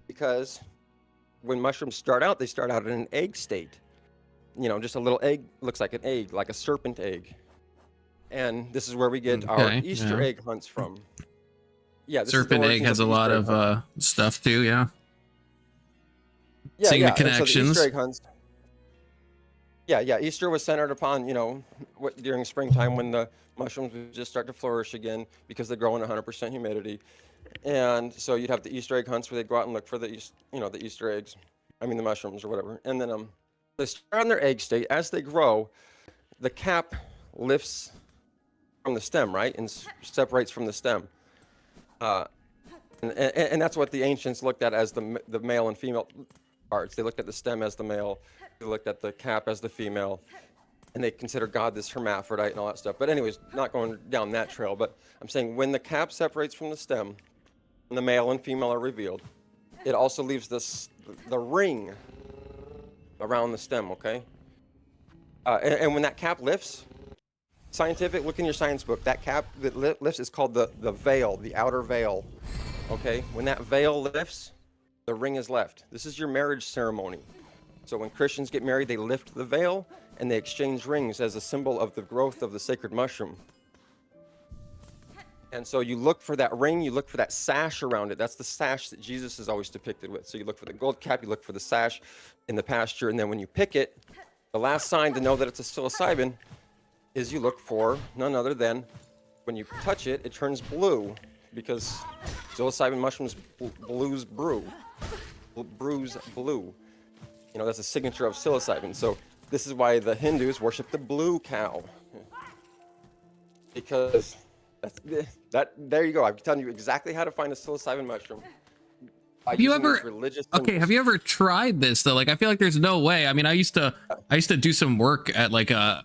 because when mushrooms start out, they start out in an egg state. Just a little egg, looks like an egg, like a serpent egg. And this is where we get our Easter egg hunts from. Yeah, this is the Serpent egg origins has a of lot Easter egg of hunts. stuff too. Yeah. Yeah, Seeing the and so the connections. Easter egg hunts. Yeah. Easter was centered upon, during springtime when the mushrooms would just start to flourish again because they grow in 100% humidity. And so you'd have the Easter egg hunts where they'd go out and look for the Easter eggs. I mean, the mushrooms or whatever. And then they start on their egg state. As they grow, the cap lifts from the stem, right? And separates from the stem. And that's what the ancients looked at as the male and female parts. They looked at the stem as the male. They looked at the cap as the female. And they consider God this hermaphrodite and all that stuff. But anyways, not going down that trail. But I'm saying when the cap separates from the stem, and the male and female are revealed, it also leaves the ring around the stem, okay? And when that cap lifts, scientific, look in your science book, that cap that lifts is called the veil, the outer veil, okay? When that veil lifts, the ring is left. This is your marriage ceremony. So when Christians get married, they lift the veil and they exchange rings as a symbol of the growth of the sacred mushroom. And so you look for that ring, you look for that sash around it. That's the sash that Jesus is always depicted with. So you look for the gold cap, you look for the sash in the pasture, and then when you pick it, the last sign to know that it's a psilocybin is you look for none other than when you touch it, it turns blue because psilocybin mushrooms brews blue. That's a signature of psilocybin. So this is why the Hindus worship the blue cow, because there you go. I'm telling you exactly how to find a psilocybin mushroom. Have you ever tried this though? Like, I feel like there's no way. I mean, I used to do some work at like a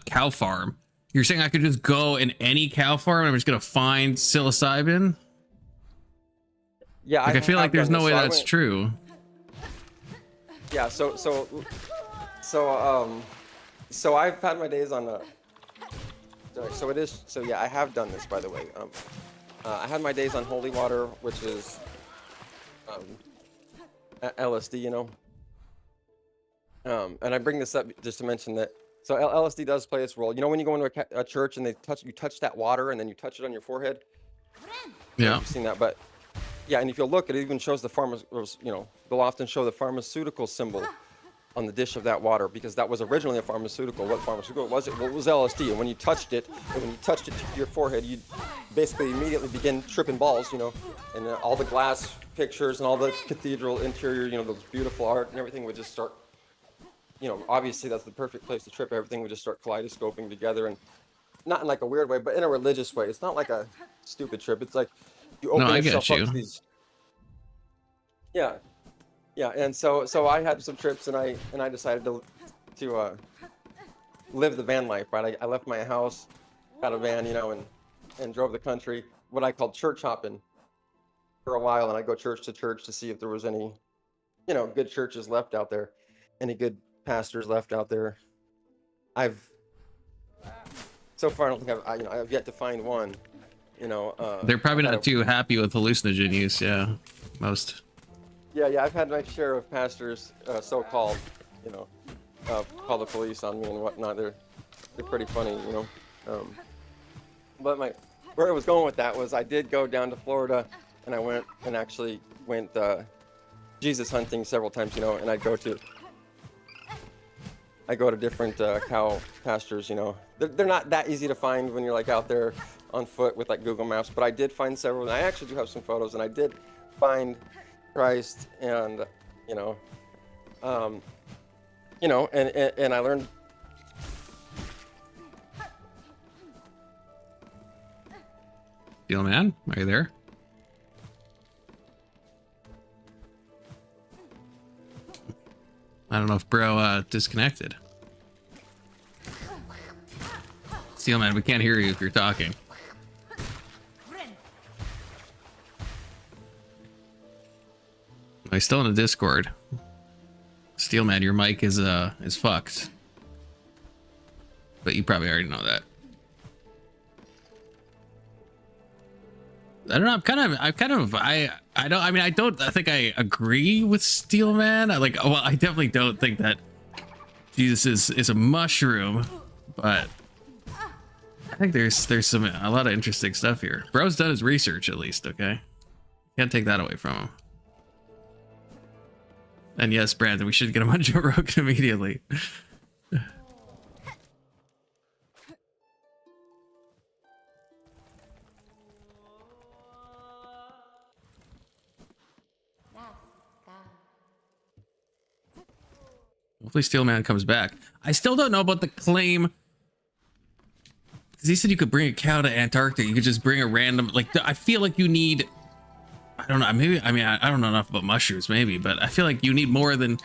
cow farm. You're saying I could just go in any cow farm and I'm just gonna find psilocybin? Yeah, like, I feel like there's no way that's true. Yeah, so I've had my days on I have done this, by the way. I had my days on holy water, which is LSD, and I bring this up just to mention that. So LSD does play its role. When you go into a church and you touch that water and then you touch it on your forehead. Yeah. You've seen that, but yeah, and if you look, it even shows they'll often show the pharmaceutical symbol on the dish of that water because that was originally a pharmaceutical. What pharmaceutical was it? Well, it was LSD, and when you touched it to your forehead, you basically immediately begin tripping balls, and all the glass pictures and all the cathedral interior, those beautiful art and everything would just start, obviously that's the perfect place to trip. Everything would just start kaleidoscoping together, and not in like a weird way, but in a religious way. It's not like a stupid trip. It's like you open yourself up to these. Yeah. Yeah, and so I had some trips, and I decided to live the van life, right? I left my house, got a van, and drove the country, what I called church hopping for a while, and I go church to church to see if there was any, good churches left out there, any good pastors left out there. So far I don't think I've yet to find one, They're probably not too happy with hallucinogen use, yeah, most. Yeah, I've had my share of pastors, so-called, call the police on me and whatnot. They're pretty funny, But where I was going with that was I did go down to Florida, and I went Jesus hunting several times, and I go to different cow pastures, They're not that easy to find when you're like out there on foot with like Google Maps, but I did find several, and I actually do have some photos, and I did find Christ, and and I learned. Steel Man, are you there? I don't know if bro disconnected. Steel Man, we can't hear you if you're talking. He's still in the Discord. Steelman, your mic is fucked. But you probably already know that. I don't know. I don't think I agree with Steelman. I definitely don't think that Jesus is a mushroom, but I think there's a lot of interesting stuff here. Bro's done his research at least, okay? Can't take that away from him. And yes, Brandon, we should get him on Joe Rogan immediately. Hopefully Steelman comes back. I still don't know about the claim, because he said you could bring a cow to Antarctica. You could just bring a random, like, I feel like you need, I don't know, maybe, I mean, I don't know enough about mushrooms, maybe, but I feel like you need more than,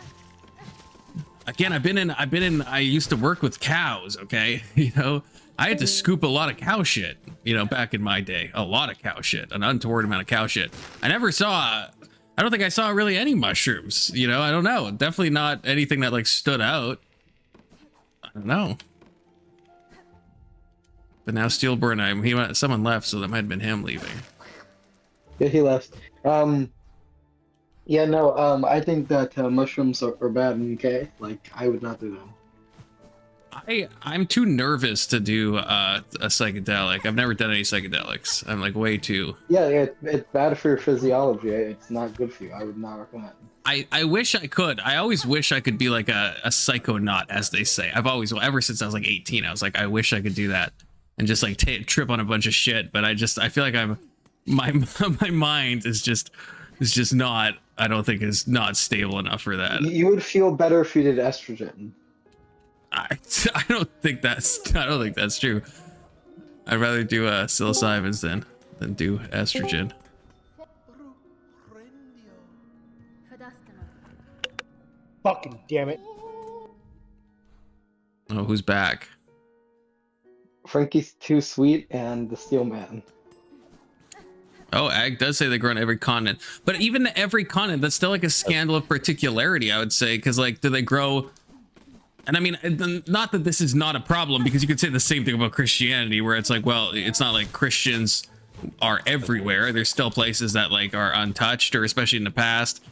again, I used to work with cows, okay? You know, I had to scoop a lot of cow shit, you know, back in my day. A lot of cow shit, an untoward amount of cow shit. I don't think I saw really any mushrooms, you know, I don't know. Definitely not anything that like stood out. I don't know. But now Steelborn, someone left, so that might have been him leaving. Yeah, he left. Yeah, no, I think that mushrooms are bad in UK. Like, I would not do them. I'm too nervous to do a psychedelic. I've never done any psychedelics. I'm like way too. Yeah, it's bad for your physiology. It's not good for you. I would not recommend. I wish I could. I always wish I could be like a psychonaut, as they say. I've always, ever since I was like 18, I was like, I wish I could do that and just like trip on a bunch of shit. But I feel like my mind is just not. I don't think is not stable enough for that. You would feel better if you did estrogen. I don't think that's true. I'd rather do psilocybins than do estrogen. Fucking damn it. Oh, who's back? Frankie's Too Sweet and the Steel Man. Oh, Ag does say they grow on every continent, but even every continent, that's still like a scandal of particularity, I would say, because like, do they grow? And I mean, not that this is not a problem, because you could say the same thing about Christianity, where it's like, well, it's not like Christians are everywhere. There's still places that like are untouched, or especially in the past.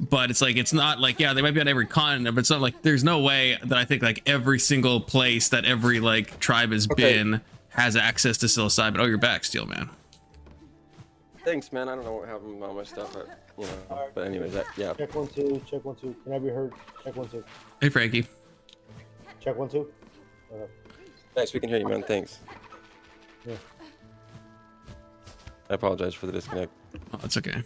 But it's like, it's not like, yeah, they might be on every continent, but it's not like, there's no way that I think like every single place that every like tribe has been has access to psilocybin. Oh, you're back, Steel Man. Thanks, man. I don't know what happened with all my stuff, but you know. But anyways, yeah. Check 1 2. Check 1 2. Can I be heard? Check 1 2. Hey, Frankie. Check 1 2. Thanks. We can hear you, man. Thanks. Yeah. I apologize for the disconnect. Oh, it's okay.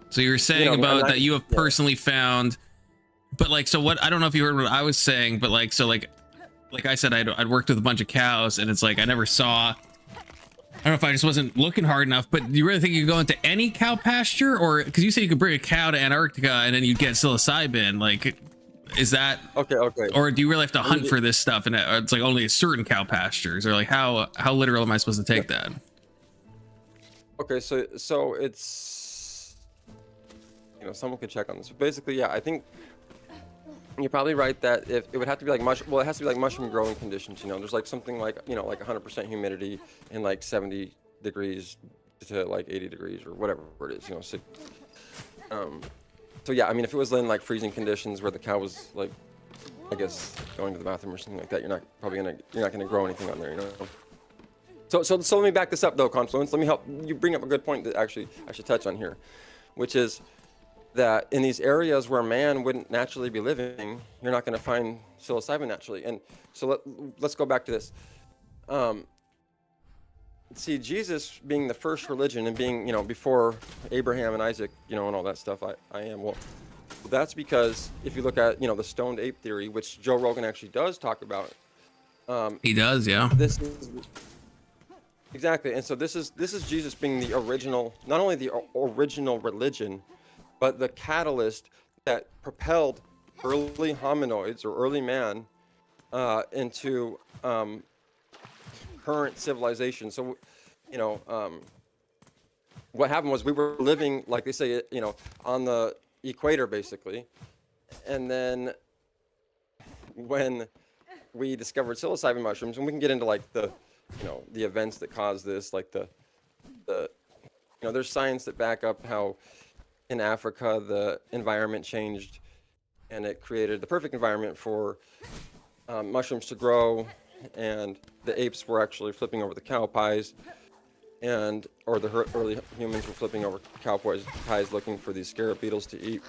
So you were saying about that you have personally found, but like, so what? I don't know if you heard what I was saying, but like, so like I said, I'd worked with a bunch of cows, and it's like I never saw. I don't know if I just wasn't looking hard enough, but do you really think you could go into any cow pasture, or because you said you could bring a cow to Antarctica and then you'd get psilocybin? Like, is that okay? Or do you really have to hunt for this stuff, and it's like only certain cow pastures, or like how literal am I supposed to take that? Okay, so it's, you know, someone could check on this. But basically, yeah, I think you're probably right that if it would have to be like it has to be like mushroom growing conditions. You know, there's like something like, you know, like 100% humidity and like 70 degrees to like 80 degrees or whatever it is. You know, so yeah, I mean, if it was in like freezing conditions where the cow was like, I guess, going to the bathroom or something like that, you're not gonna grow anything on there. You know. So let me back this up though, Confluence. Let me help you bring up a good point that actually I should touch on here, which is that in these areas where man wouldn't naturally be living, you're not going to find psilocybin naturally. And so let's go back to this. See, Jesus being the first religion and being, you know, before Abraham and Isaac, you know, and all that stuff, I am. Well, that's because if you look at, you know, the stoned ape theory, which Joe Rogan actually does talk about. He does, yeah. This is exactly. And so this is Jesus being the original, not only the original religion, but the catalyst that propelled early hominoids or early man into current civilization. So, you know, what happened was we were living, like they say, you know, on the equator basically, and then when we discovered psilocybin mushrooms, and we can get into like the, you know, the events that caused this, like the, you know, there's science that back up how in Africa, the environment changed and it created the perfect environment for mushrooms to grow and the apes were actually flipping over the cow pies, or the early humans were flipping over cow pies looking for these scarab beetles to eat,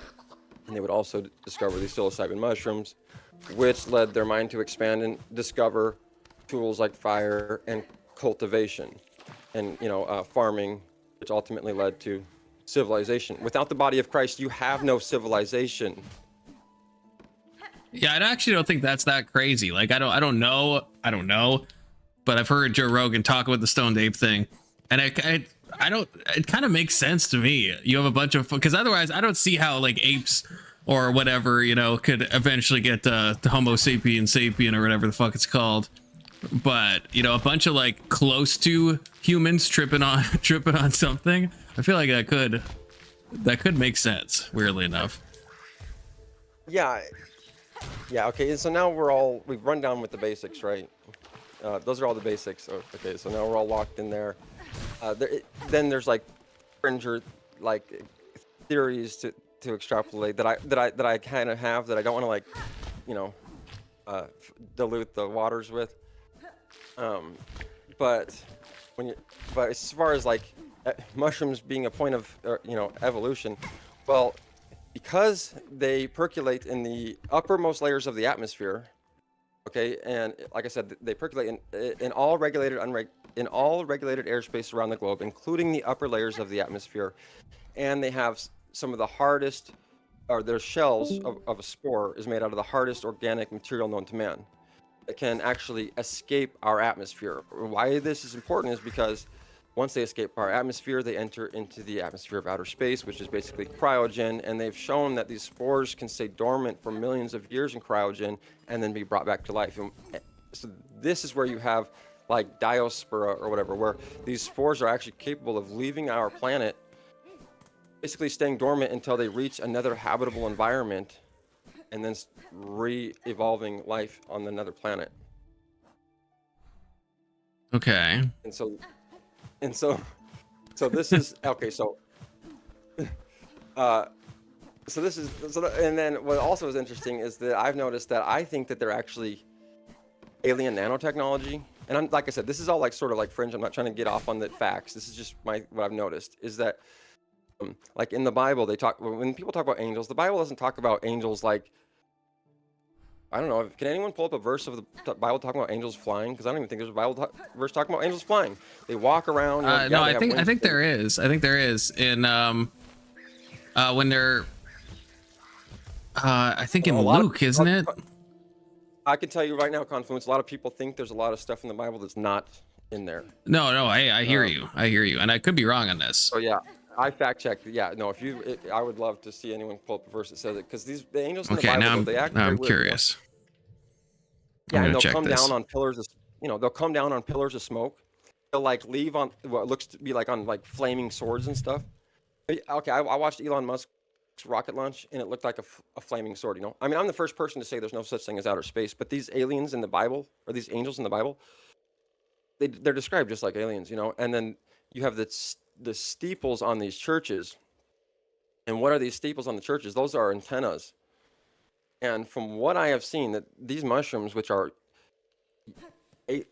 and they would also discover these psilocybin mushrooms, which led their mind to expand and discover tools like fire and cultivation, and farming, which ultimately led to civilization. Without the body of Christ, you have no civilization. Yeah, I actually don't think that's that crazy. Like, I don't know, but I've heard Joe Rogan talk about the stoned ape thing, and it kind of makes sense to me. You have a bunch of, because otherwise I don't see how like apes or whatever, could eventually get to Homo sapien or whatever the fuck it's called. But a bunch of like close to humans tripping on something, I feel like that could make sense, weirdly enough. Yeah, okay, and so now we've run down with the basics, right? Those are all the basics. Okay, so now we're all locked in there. Then there's like fringe like theories to extrapolate that I kind of have that I don't want to like, dilute the waters with. But as far as like mushrooms being a point of evolution, well, because they percolate in the uppermost layers of the atmosphere, okay, and like I said, they percolate in all regulated airspace around the globe, including the upper layers of the atmosphere, and they have some of the hardest, or their shells of a spore is made out of the hardest organic material known to man. It can actually escape our atmosphere. Why this is important is because once they escape our atmosphere, they enter into the atmosphere of outer space, which is basically cryogen, and they've shown that these spores can stay dormant for millions of years in cryogen and then be brought back to life. And so this is where you have like Diospora or whatever, where these spores are actually capable of leaving our planet, basically staying dormant until they reach another habitable environment, and then re-evolving life on another planet. Okay. And so this is okay. So and then what also is interesting is that I've noticed that I think that they're actually alien nanotechnology. And like I said, this is all like sort of like fringe. I'm not trying to get off on the facts. This is just what I've noticed is that like in the Bible, when people talk about angels, the Bible doesn't talk about angels like, I don't know. Can anyone pull up a verse of the Bible talking about angels flying? Because I don't even think there's a Bible verse talking about angels flying. They walk around. No, I think there is. I think there is in when they're I think in Luke, isn't it? I can tell you right now, Confluence. A lot of people think there's a lot of stuff in the Bible that's not in there. No, I hear you. I hear you, and I could be wrong on this. So yeah, I fact checked. Yeah, no. I would love to see anyone pull up a verse that says it, because the angels in the Bible, they act very I'm weird. curious. Yeah, and they'll come down on pillars of, they'll come down on pillars of smoke. They'll like leave on what looks to be like on like flaming swords and stuff. Okay, I watched Elon Musk's rocket launch, and it looked like a flaming sword. I mean, I'm the first person to say there's no such thing as outer space, but these aliens in the Bible, or these angels in the Bible, they're described just like aliens, And then you have the steeples on these churches. And what are these steeples on the churches? Those are antennas. And from what I have seen, that these mushrooms, which are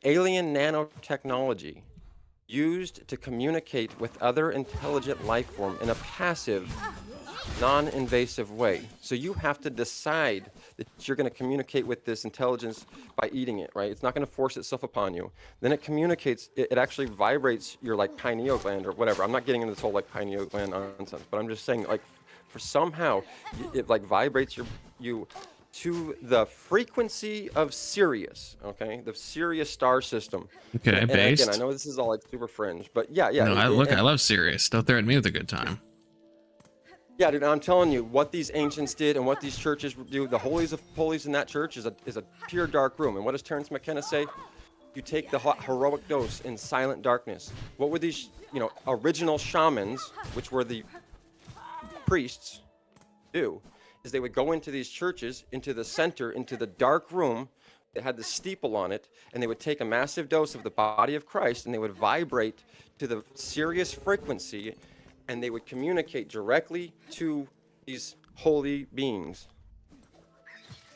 alien nanotechnology, used to communicate with other intelligent life form in a passive, non-invasive way. So you have to decide that you're going to communicate with this intelligence by eating it, right? It's not going to force itself upon you. Then it communicates, it actually vibrates your like pineal gland or whatever. I'm not getting into this whole like pineal gland nonsense, but I'm just saying like for somehow it like vibrates you to the frequency of Sirius, okay? The Sirius star system. Okay, and based. again, I know this is all like super fringe, but yeah. No, I love Sirius. Don't threaten me with a good time. Yeah, dude, I'm telling you, what these ancients did and what these churches do, the holies of holies in that church is a pure dark room. And what does Terence McKenna say? You take the heroic dose in silent darkness. What were these, original shamans, which were the priests, do? Is they would go into these churches, into the center, into the dark room that had the steeple on it, and they would take a massive dose of the body of Christ, and they would vibrate to the Sirius frequency, and they would communicate directly to these holy beings,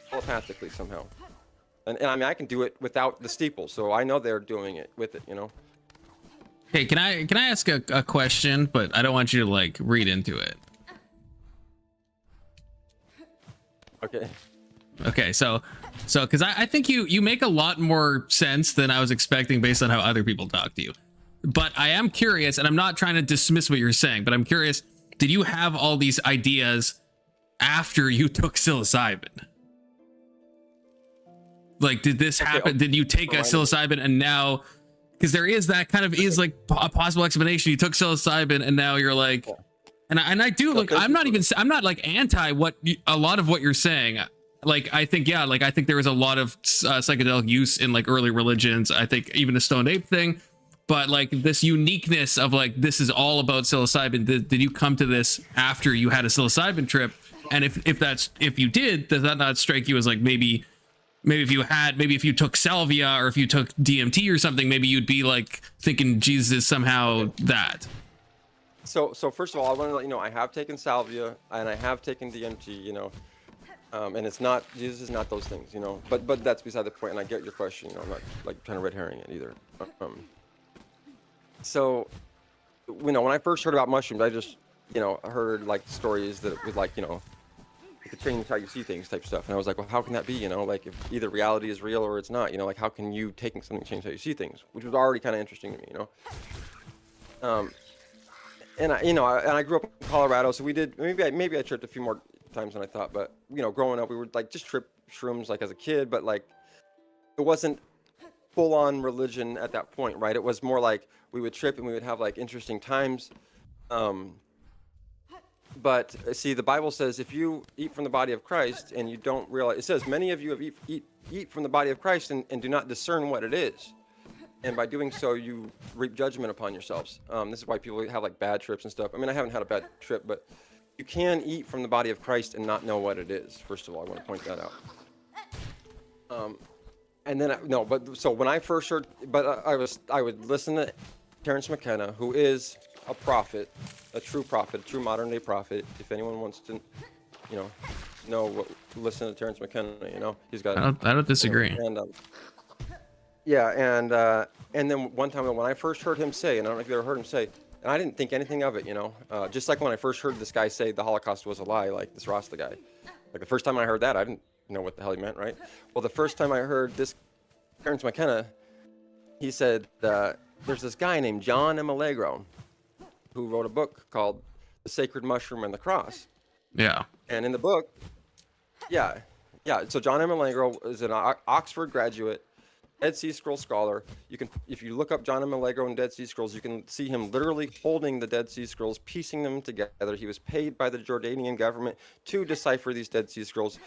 telepathically somehow. And I mean, I can do it without the steeple, so I know they're doing it with it, you know. Hey, can I ask a question? But I don't want you to like read into it. Okay. Okay, so because I think you make a lot more sense than I was expecting based on how other people talk to you. But I am curious, and I'm not trying to dismiss what you're saying, but I'm curious, did you have all these ideas after you took psilocybin? Like, did this happen? Did you take a psilocybin and now, because there is that kind of is like a possible explanation. You took psilocybin and now you're like, and I do look, I'm not like anti a lot of what you're saying. Like, I think, yeah, like I think there was a lot of psychedelic use in like early religions. I think even the stoned ape thing, but like this uniqueness of like, this is all about psilocybin. Did you come to this after you had a psilocybin trip? And if you did, does that not strike you as like, maybe if you took salvia or if you took DMT or something, maybe you'd be like thinking Jesus is somehow that. So first of all, I want to let you know I have taken salvia and I have taken DMT, you know, and it's not, Jesus is not those things, you know. But that's beside the point, and I get your question, you know. I'm not like trying to red herring it either. So, you know, when I first heard about mushrooms, I just, you know, heard like stories that it was like, you know, it could change how you see things type stuff. And I was like, well, how can that be? You know, like if either reality is real or it's not, you know, like how can you taking something change how you see things? Which was already kind of interesting to me, you know. And I grew up in Colorado, so we did, maybe I tripped a few more times than I thought, but you know, growing up, we would like just trip shrooms like as a kid, but like it wasn't full on religion at that point, right? It was more like we would trip and we would have like interesting times. But see, the Bible says if you eat from the body of Christ and you don't realize, it says many of you have eat from the body of Christ and do not discern what it is. And by doing so, you reap judgment upon yourselves. This is why people have like bad trips and stuff. I mean, I haven't had a bad trip, but you can eat from the body of Christ and not know what it is. First of all, I want to point that out. And then, so when I first heard, I would listen to Terrence McKenna, who is a prophet, a true modern day prophet. If anyone wants to, you know, listen to Terrence McKenna, you know, he's got. I don't disagree. And then one time when I first heard him say, and I don't know if you ever heard him say, and I didn't think anything of it, you know, just like when I first heard this guy say the Holocaust was a lie, like this Rasta guy. Like the first time I heard that, I didn't know what the hell he meant, right? Well, the first time I heard this Terrence McKenna, he said, there's this guy named John M. Allegro who wrote a book called The Sacred Mushroom and the Cross. Yeah. And in the book, yeah. So John M. Allegro is an Oxford graduate, Dead Sea Scrolls scholar. You can, if you look up John M. Allegro and Dead Sea Scrolls, you can see him literally holding the Dead Sea Scrolls, piecing them together. He was paid by the Jordanian government to decipher these Dead Sea Scrolls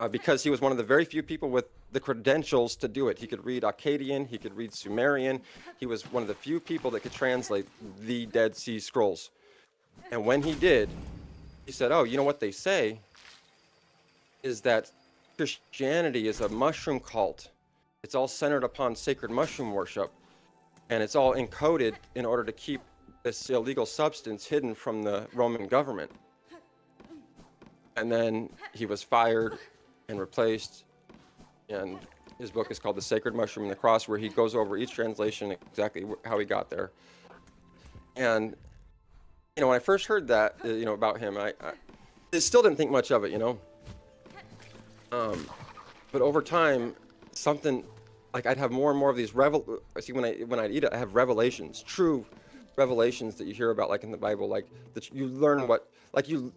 because he was one of the very few people with the credentials to do it. He could read Akkadian, he could read Sumerian. He was one of the few people that could translate the Dead Sea Scrolls. And when he did, he said, oh, you know what they say is that Christianity is a mushroom cult. It's all centered upon sacred mushroom worship, and it's all encoded in order to keep this illegal substance hidden from the Roman government. And then he was fired and replaced, and his book is called The Sacred Mushroom and the Cross, where he goes over each translation, exactly how he got there. And, you know, when I first heard that, you know, about him, I still didn't think much of it, you know. But over time, something, like I'd have more and more of these when I'd eat it, I have revelations, true revelations that you hear about, like in the Bible, like that you learn what, you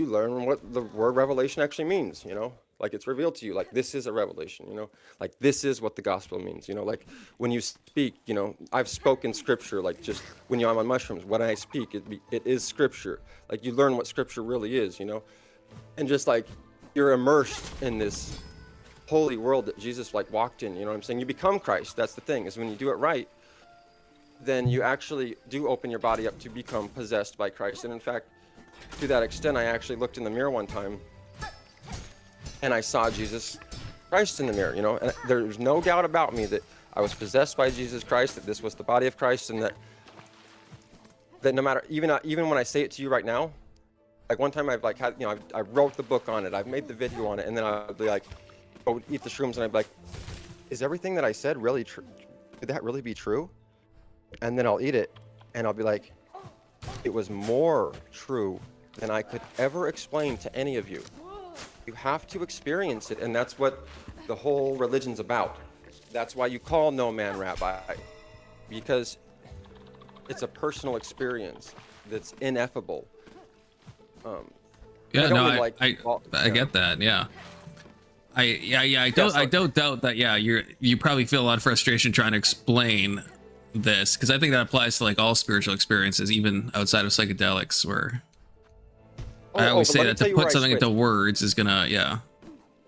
learn what the word revelation actually means, you know, like it's revealed to you, like this is a revelation, you know, like this is what the gospel means, you know, like when you speak, you know, I've spoken scripture, like just when I'm on mushrooms, when I speak, it is scripture, like you learn what scripture really is, you know, and just like you're immersed in this holy world that Jesus like walked in, you know what I'm saying? You become Christ. That's the thing, is when you do it right, then you actually do open your body up to become possessed by Christ. And in fact, to that extent, I actually looked in the mirror one time and I saw Jesus Christ in the mirror, you know, and there's no doubt about me that I was possessed by Jesus Christ, that this was the body of Christ, and that no matter, even when I say it to you right now, like one time I've like had, you know, I wrote the book on it, I've made the video on it, and then I'll be like, I would eat the shrooms and I'd be like, is everything that I said really true? Could that really be true? And then I'll eat it and I'll be like, it was more true than I could ever explain to any of you. You have to experience it, and that's what the whole religion's about. That's why you call no man rabbi, because it's a personal experience that's ineffable. Yeah, I I get that. Yeah. I don't doubt that. Yeah, you probably feel a lot of frustration trying to explain this, because I think that applies to like all spiritual experiences, even outside of psychedelics, where I always say that to put something into words is gonna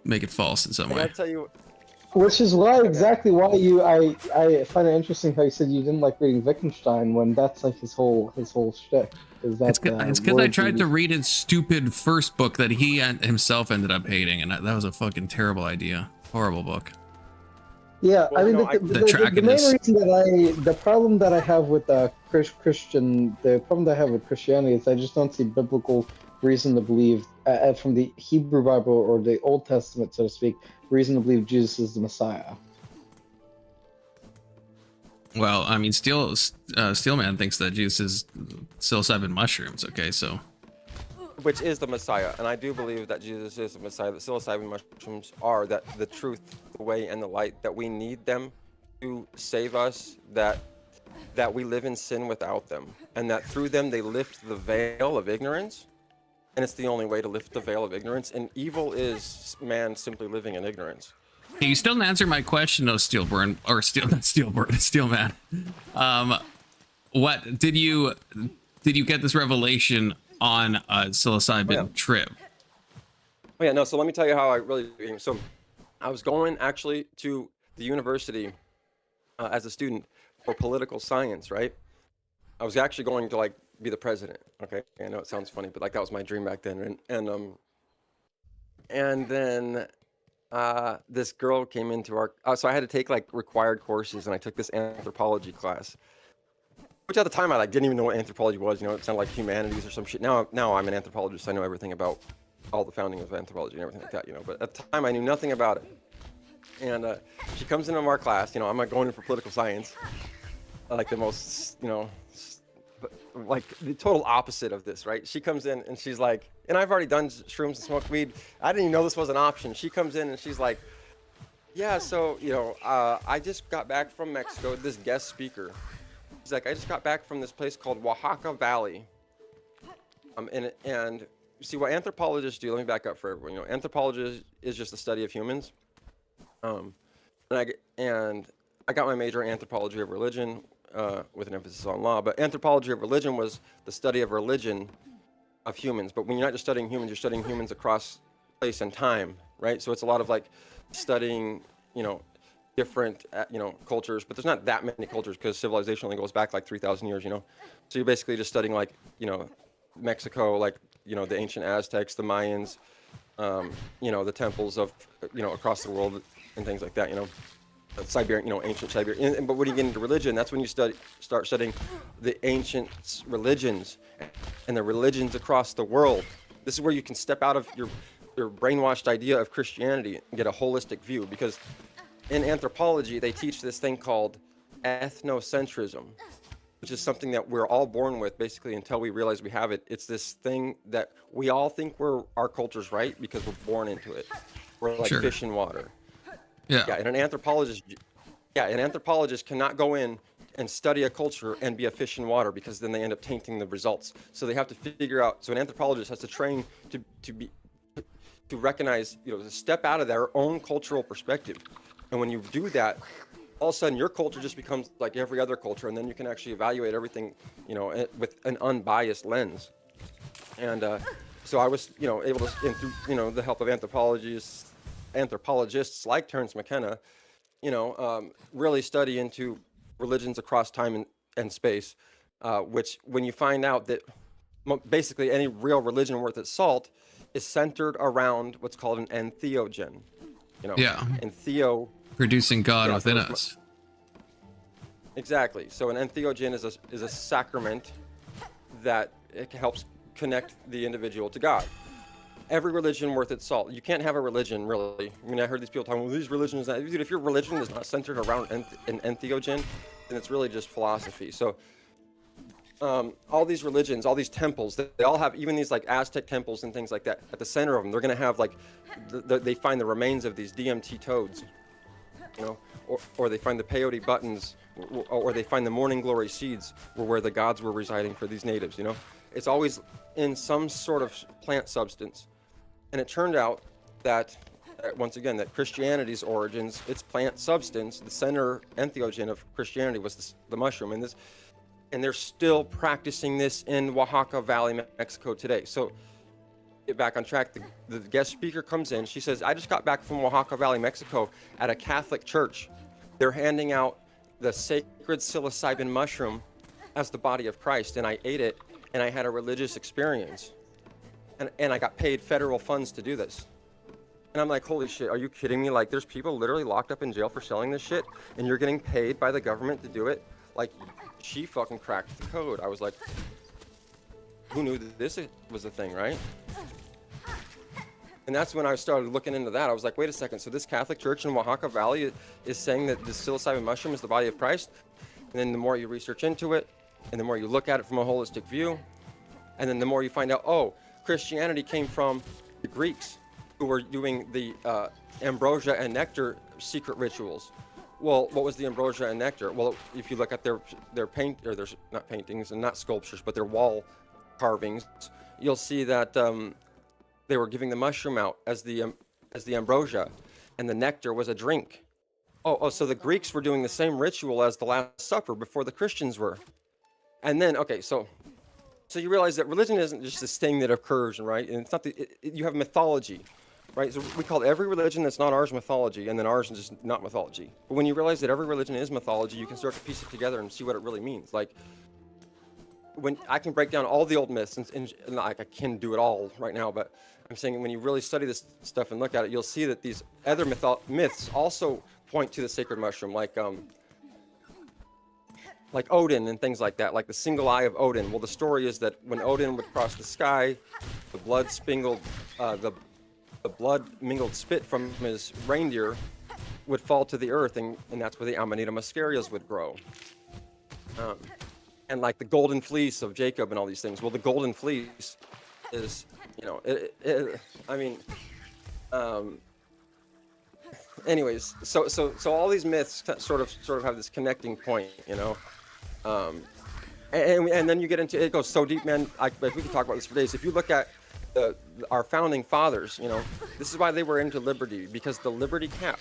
make it false in some way. I tell you, which is exactly why I find it interesting how you said you didn't like reading Wittgenstein when that's like his whole shtick. It's because I tried to read his stupid first book that he himself ended up hating, and that was a fucking terrible idea. Horrible book. Yeah, I mean, the main reason that the problem that I have with the problem that I have with Christianity is I just don't see biblical reason to believe, from the Hebrew Bible or the Old Testament, so to speak, reason to believe Jesus is the Messiah. Well, I mean, Steelman thinks that Jesus is psilocybin mushrooms. Okay, so. Which is the Messiah, and I do believe that Jesus is the Messiah, that psilocybin mushrooms are the truth, the way, and the light, that we need them to save us, that we live in sin without them, and that through them they lift the veil of ignorance, and it's the only way to lift the veil of ignorance, and evil is man simply living in ignorance. Hey, you still didn't answer my question, though, Steelman. What did you get this revelation on a psilocybin trip? Oh yeah, no, so let me tell you how I really became. So I was going actually to the university as a student for political science, right? I was actually going to like be the president. Okay, I know it sounds funny, but like that was my dream back then. And then this girl came into our, so I had to take like required courses, and I took this anthropology class, which at the time I didn't even know what anthropology was. You know, it sounded like humanities or some shit. Now I'm an anthropologist. I know everything about all the founding of anthropology and everything like that. You know, but at the time I knew nothing about it. And she comes into our class. You know, I'm not going in for political science, like the most, you know, like the total opposite of this, right? She comes in and she's like, and I've already done shrooms and smoked weed. I didn't even know this was an option. She comes in and she's like, yeah, so, you know, I just got back from Mexico, this guest speaker. She's like, I just got back from this place called Oaxaca Valley. And see what anthropologists do, let me back up for everyone. You know, anthropology is just the study of humans. And I got my major in anthropology of religion, with an emphasis on law, but anthropology of religion was the study of religion of humans. But when you're not just studying humans, you're studying humans across place and time, right? So it's a lot of like studying, you know, different, you know, cultures, but there's not that many cultures because civilization only goes back like 3,000 years, you know? So you're basically just studying like, you know, Mexico, like, you know, the ancient Aztecs, the Mayans, you know, the temples of, you know, across the world and things like that, you know? Siberian, you know, ancient Siberian. But when you get into religion, that's when you start studying the ancient religions and the religions across the world. This is where you can step out of your brainwashed idea of Christianity and get a holistic view, because in anthropology, they teach this thing called ethnocentrism, which is something that we're all born with, basically, until we realize we have it. It's this thing that we all think our culture's right because we're born into it. We're like fish in water. Yeah. And an anthropologist cannot go in and study a culture and be a fish in water, because then they end up tainting the results. So they have to figure out. So an anthropologist has to train to recognize, you know, to step out of their own cultural perspective. And when you do that, all of a sudden your culture just becomes like every other culture, and then you can actually evaluate everything, you know, with an unbiased lens. And so I was, you know, able to, and through, you know, the help of anthropologists like Terence McKenna, you know, really study into religions across time and space, which when you find out that basically any real religion worth its salt is centered around what's called an entheogen, you know, and producing God within us. Exactly. So an entheogen is a sacrament that it helps connect the individual to God. every religion worth its salt. You can't have a religion, really. I mean, I heard these people talking, well, these religions, dude, if your religion is not centered around an entheogen, then it's really just philosophy. So all these religions, all these temples, they all have, even these like Aztec temples and things like that, at the center of them, they're going to have like, they find the remains of these DMT toads, you know, or they find the peyote buttons, or they find the morning glory seeds where the gods were residing for these natives, you know. It's always in some sort of plant substance. And it turned out that, once again, that Christianity's origins, its plant substance, the center entheogen of Christianity was the mushroom. And they're still practicing this in Oaxaca Valley, Mexico today. So get back on track. The guest speaker comes in. She says, I just got back from Oaxaca Valley, Mexico at a Catholic church. They're handing out the sacred psilocybin mushroom as the body of Christ. And I ate it, and I had a religious experience. And I got paid federal funds to do this. And I'm like, holy shit, are you kidding me? Like, there's people literally locked up in jail for selling this shit, and you're getting paid by the government to do it? Like, she fucking cracked the code. I was like, who knew that this was a thing, right? And that's when I started looking into that. I was like, wait a second, so this Catholic church in Oaxaca Valley is saying that the psilocybin mushroom is the body of Christ? And then the more you research into it, and the more you look at it from a holistic view, and then the more you find out, oh, Christianity came from the Greeks who were doing the ambrosia and nectar secret rituals. Well, what was the ambrosia and nectar? Well, if you look at their not paintings and not sculptures, but their wall carvings, you'll see that they were giving the mushroom out as the ambrosia, and the nectar was a drink. Oh, so the Greeks were doing the same ritual as the Last Supper before the Christians were. And then, okay, so you realize that religion isn't just this thing that occurs, right? And it's not you have mythology, right? So we call every religion that's not ours mythology, and then ours is just not mythology. But when you realize that every religion is mythology, you can start to piece it together and see what it really means. Like, when I can break down all the old myths, and like I can do it all right now, but I'm saying when you really study this stuff and look at it, you'll see that these other myths also point to the sacred mushroom, like Odin and things like that, like the single eye of Odin. Well, the story is that when Odin would cross the sky, the blood mingled spit from his reindeer would fall to the earth, and that's where the Amanita muscarias would grow. And like the golden fleece of Jacob and all these things. Well, the golden fleece is, you know, anyways, so all these myths sort of have this connecting point, you know. And then you get into it goes so deep, man. We could talk about this for days. If you look at our founding fathers, you know, this is why they were into liberty, because the liberty cap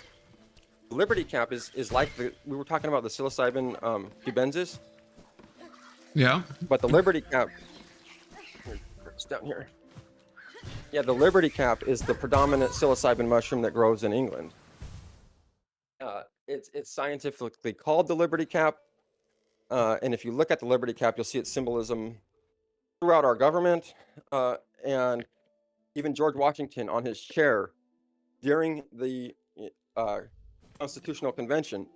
is like we were talking about the psilocybin cubensis. Yeah. But the liberty cap, it's down here. Yeah, the liberty cap is the predominant psilocybin mushroom that grows in England. It's scientifically called the liberty cap. And if you look at the liberty cap, you'll see its symbolism throughout our government, and even George Washington on his chair during the Constitutional Convention.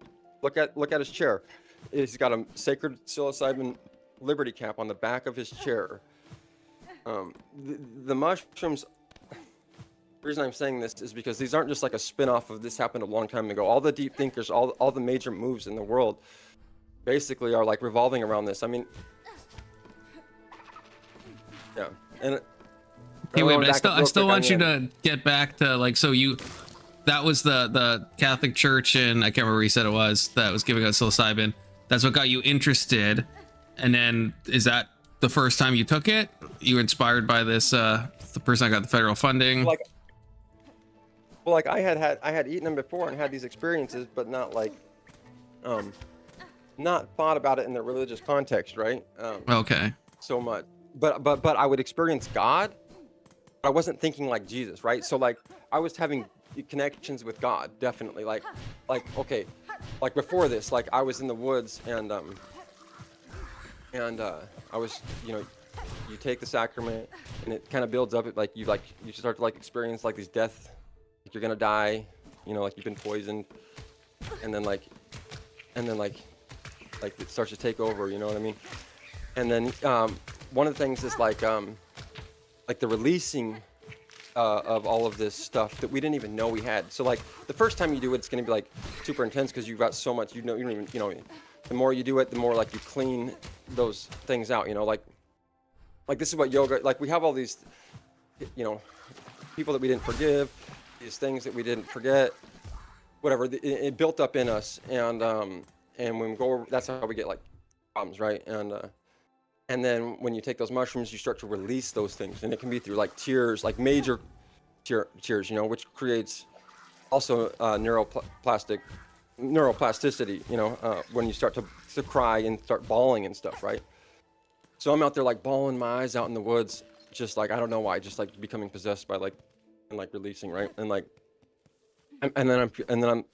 Look at his chair. He's got a sacred psilocybin liberty cap on the back of his chair. The mushrooms. The reason I'm saying this is because these aren't just like a spin-off of this happened a long time ago. All the deep thinkers, all the major moves in the world basically are like revolving around this. I mean, yeah. And hey, wait, but I still want you to get back to like, so that was the Catholic Church, and I can't remember where you said it was, that was giving out psilocybin. That's what got you interested. And then is that the first time you took it? You were inspired by this, the person that got the federal funding? Well, I had eaten them before and had these experiences, but not like, not thought about it in the religious context, right? Okay. So much, but I would experience God. I wasn't thinking like Jesus, right? So like I was having connections with God, definitely. Like okay, like before this, like I was in the woods and I was, you know, you take the sacrament and it kind of builds up. It like you start to like experience like these death, like you're gonna die, you know, like you've been poisoned, and then like it starts to take over, you know what I mean? And then one of the things is like the releasing of all of this stuff that we didn't even know we had. So like the first time you do it, it's going to be like super intense because you've got so much, you don't even, the more you do it, the more like you clean those things out, like this is what yoga, like we have all these, people that we didn't forgive, these things that we didn't forget, whatever, it built up in us. And when we go over, that's how we get like problems, right? And then when you take those mushrooms, you start to release those things, and it can be through like tears, like major tears, which creates also neuroplasticity, when you start to cry and start bawling and stuff, right? So I'm out there like bawling my eyes out in the woods, just like, I don't know why, just like becoming possessed by like, and like releasing, right? And like, and then I'm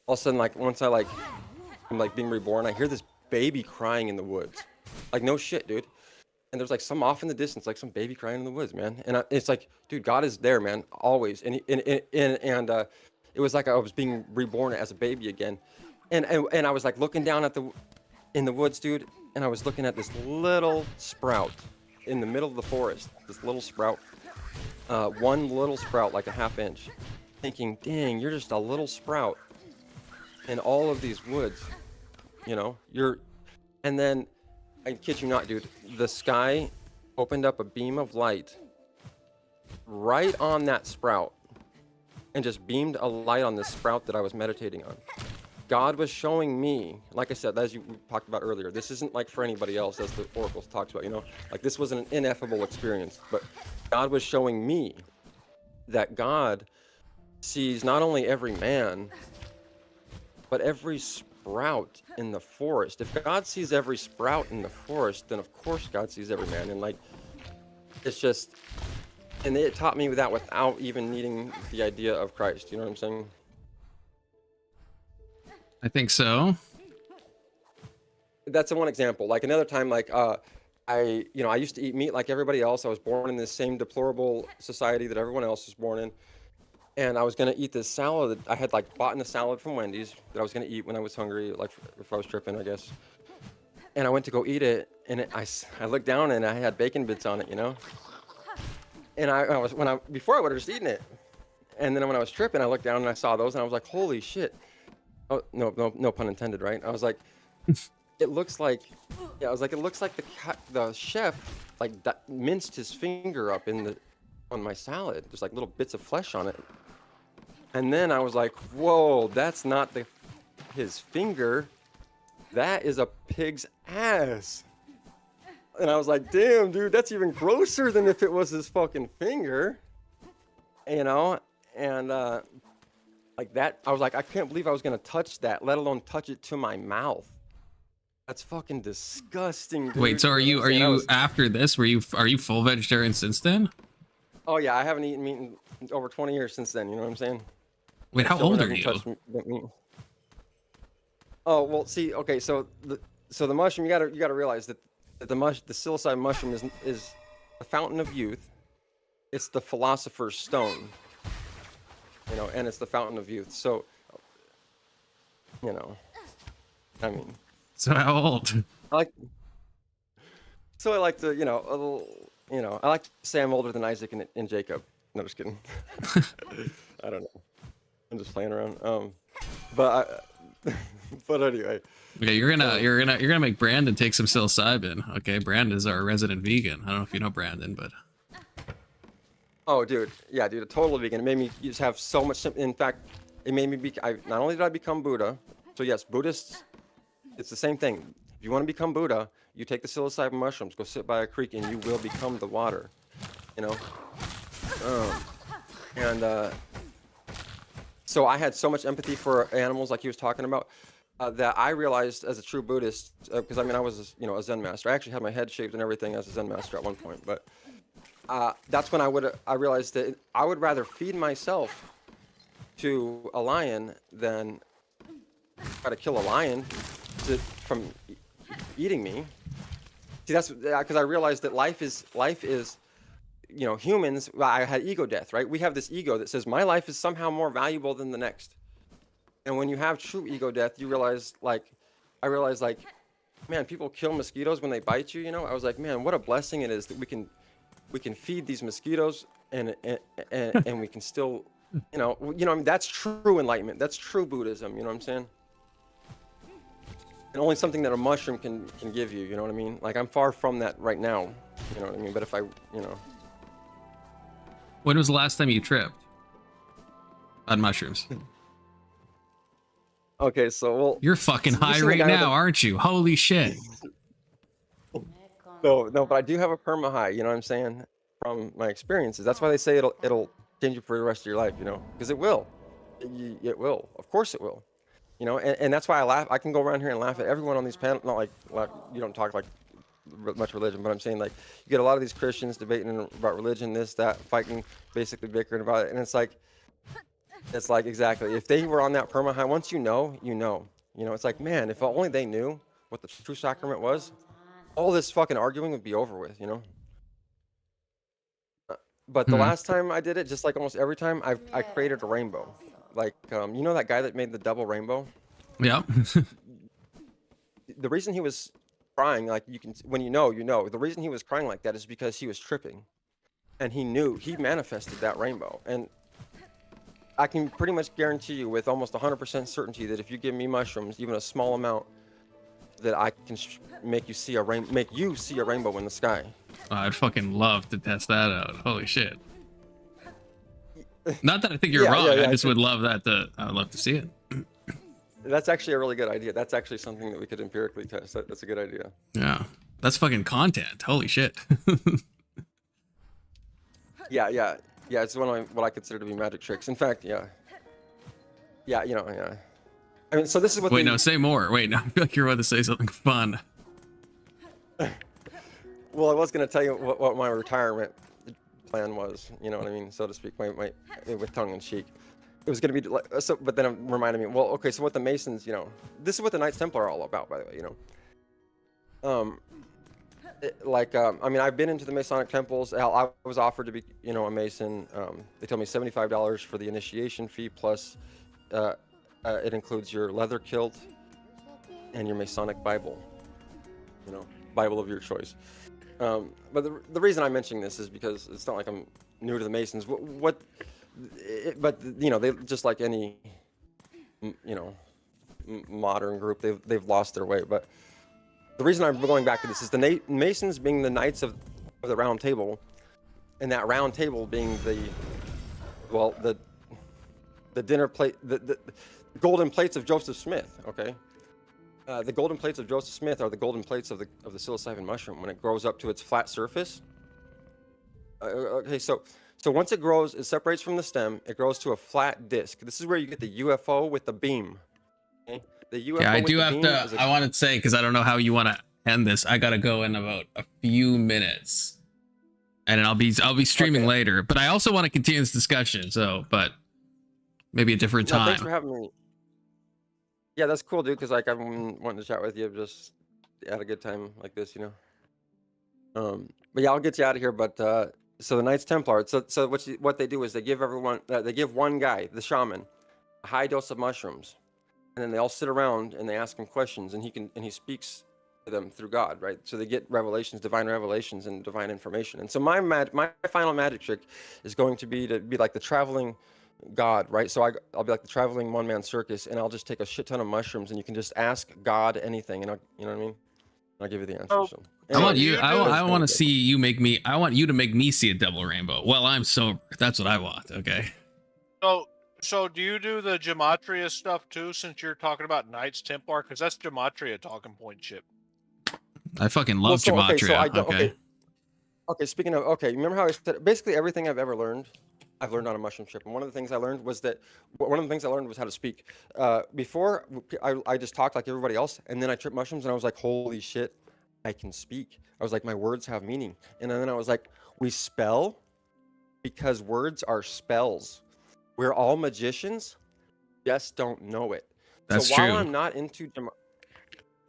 all of a sudden, like once I'm like being reborn, I hear this baby crying in the woods. Like, no shit, dude. And there's like some off in the distance, like some baby crying in the woods, man. And it's like, dude, God is there, man, always. And it was like I was being reborn as a baby again. And I was like looking down in the woods, dude. And I was looking at this little sprout in the middle of the forest. This little sprout, one little sprout, like a ½ inch. Thinking, dang, you're just a little sprout in all of these woods, and then, I kid you not, dude, the sky opened up a beam of light right on that sprout and just beamed a light on this sprout that I was meditating on. God was showing me, like I said, as you talked about earlier, this isn't like for anybody else, as the Oracle talks about, like this was an ineffable experience, but God was showing me that God sees not only every man, but every sprout in the forest. If God sees every sprout in the forest, then of course God sees every man. And like, it's just, and it taught me that without even needing the idea of Christ. You know what I'm saying? I think so. That's one example. Like another time, like I used to eat meat like everybody else. I was born in this same deplorable society that everyone else was born in. And I was going to eat this salad. I had like bought in a salad from Wendy's that I was going to eat when I was hungry, like if I was tripping, I guess. And I went to go eat it, and I looked down and I had bacon bits on it, And before I would have just eaten it. And then when I was tripping, I looked down and I saw those, and I was like, holy shit. Oh, no pun intended, right? I was like, it looks like the chef like minced his finger up on my salad. There's like little bits of flesh on it. And then I was like, whoa, that's not his finger. That is a pig's ass. And I was like, damn, dude, that's even grosser than if it was his fucking finger. And like that, I was like, I can't believe I was going to touch that, let alone touch it to my mouth. That's fucking disgusting, dude. Wait, so are you after this, are you full vegetarian since then? Oh yeah, I haven't eaten meat in over 20 years since then, you know what I'm saying? Wait, how old are you? Oh, well, see, okay, so the mushroom, you gotta realize that the psilocybin mushroom is a fountain of youth. It's the philosopher's stone, and it's the fountain of youth. So, I mean. So how old? I like to, I like to say I'm older than Isaac and Jacob. No, just kidding. I don't know. I'm just playing around. But anyway. Okay, you're gonna make Brandon take some psilocybin. Okay, Brandon is our resident vegan. I don't know if you know Brandon, but. Oh, dude, yeah, dude, a total vegan. It made me just have so much. In fact, it made me not only did I become Buddha. So yes, Buddhists. It's the same thing. If you want to become Buddha, you take the psilocybin mushrooms, go sit by a creek, and you will become the water. So I had so much empathy for animals, like he was talking about, that I realized as a true Buddhist, because I was, a Zen master. I actually had my head shaved and everything as a Zen master at one point, but that's when I realized that I would rather feed myself to a lion than try to kill a lion from eating me. See, that's because I realized that life is humans. I had ego death, right? We have this ego that says my life is somehow more valuable than the next. And when you have true ego death, you realize, I realized, man, people kill mosquitoes when they bite you. I was like, man, what a blessing it is that we can we can feed these mosquitoes, and we can still, I mean, that's true enlightenment. That's true Buddhism. You know what I'm saying? And only something that a mushroom can give you. You know what I mean? Like, I'm far from that right now. You know what I mean? But if I, When was the last time you tripped on mushrooms? Okay, so well, you're fucking high right now, aren't you? Holy shit! No, but I do have a perma high. You know what I'm saying? From my experiences, that's why they say it'll change you for the rest of your life. You know, because it will. It will. Of course, it will. You know, and that's why I laugh. I can go around here and laugh at everyone on these panels. Not like you don't talk like much religion, but I'm saying, like, you get a lot of these Christians debating about religion, this, that, fighting, basically bickering about it, and it's like exactly, if they were on that perma high, once you know, it's like, man, if only they knew what the true sacrament was, all this fucking arguing would be over with, But the last time I did it, just like almost every time, I created a rainbow. Like, that guy that made the double rainbow? Yeah. The reason he was crying, like, when you know, the reason he was crying like that is because he was tripping. And he manifested that rainbow. And I can pretty much guarantee you with almost 100% certainty that if you give me mushrooms, even a small amount, that I can make you see a rainbow in the sky. Oh, I'd fucking love to test that out. Holy shit! Not that I think you're wrong. I just would love that. I would love to see it. That's actually a really good idea. That's actually something that we could empirically test. That's a good idea. Yeah, that's fucking content. Holy shit! Yeah. It's one of what I consider to be magic tricks. In fact, yeah. I mean, so this is what. Wait, no, say more. Wait, no, I feel like you're about to say something fun. Well, I was going to tell you what my retirement plan was. You know what I mean, so to speak, my with tongue in cheek. It was going to be like so, but then it reminded me. Well, okay, so what the Masons, this is what the Knights Templar are all about, by the way. I mean, I've been into the Masonic temples. I was offered to be, a Mason. They told me $75 for the initiation fee, plus it includes your leather kilt and your Masonic Bible. Bible of your choice. But the reason I'm mentioning this is because it's not like I'm new to the Masons. But they just like any, modern group, they've lost their way. But the reason I'm going back to this is the Masons being the Knights of the Round Table, and that Round Table being the dinner plate, the golden plates of Joseph Smith. Okay, the golden plates of Joseph Smith are the golden plates of the psilocybin mushroom when it grows up to its flat surface. Okay, so once it grows, it separates from the stem. It grows to a flat disc. This is where you get the UFO with the beam. Okay? The UFO. Yeah, I do have to. I want to say, because I don't know how you want to end this. I gotta go in about a few minutes, and then I'll be streaming later. But I also want to continue this discussion. So, but maybe a different time. Thanks for having me. Yeah, that's cool, dude. Because like I've been wanting to chat with you, just had a good time like this, But yeah, I'll get you out of here. But so the Knights Templar. So what they do is they give one guy, the shaman, a high dose of mushrooms. And then they all sit around and they ask him questions, and he speaks to them through God, right? So they get revelations, divine revelations, and divine information. And so my final magic trick is going to be like the traveling God, right? So I'll be like the traveling one-man circus, and I'll just take a shit ton of mushrooms, and you can just ask God anything, and you know what I mean? I'll give you the answer. So I want you. I want to see you make me. I want you to make me see a double rainbow. Well, I'm sober. That's what I want. Okay. So do you do the gematria stuff too, since you're talking about Knights Templar? Because that's gematria talking point shit. I fucking love gematria. Okay, speaking of, remember how I said basically everything I've ever learned, I've learned on a mushroom trip. And one of the things I learned was how to speak. Before, I just talked like everybody else, and then I tripped mushrooms, and I was like, holy shit, I can speak. I was like, my words have meaning. And then I was like, we spell because words are spells. We're all magicians, just don't know it. That's so while true. I'm not into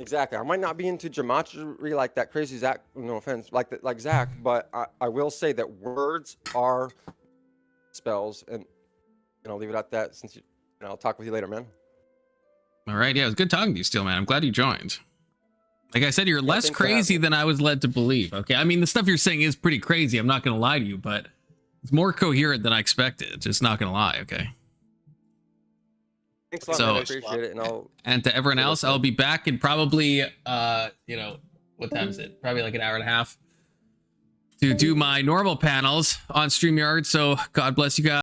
exactly, I might not be into gematria like that crazy Zach. No offense, like Zach, but I will say that words are spells, and I'll leave it at that. I'll talk with you later, man. All right, yeah, it was good talking to you, still, man. I'm glad you joined. Like I said, you're less things crazy than I was led to believe. Okay, I mean the stuff you're saying is pretty crazy. I'm not gonna lie to you, but it's more coherent than I expected. Just not gonna lie. Okay. Thanks a lot, So- man. I appreciate it. And to everyone else, I'll be back in probably what time is it? Probably like an hour and a half to do my normal panels on StreamYard. So God bless you guys.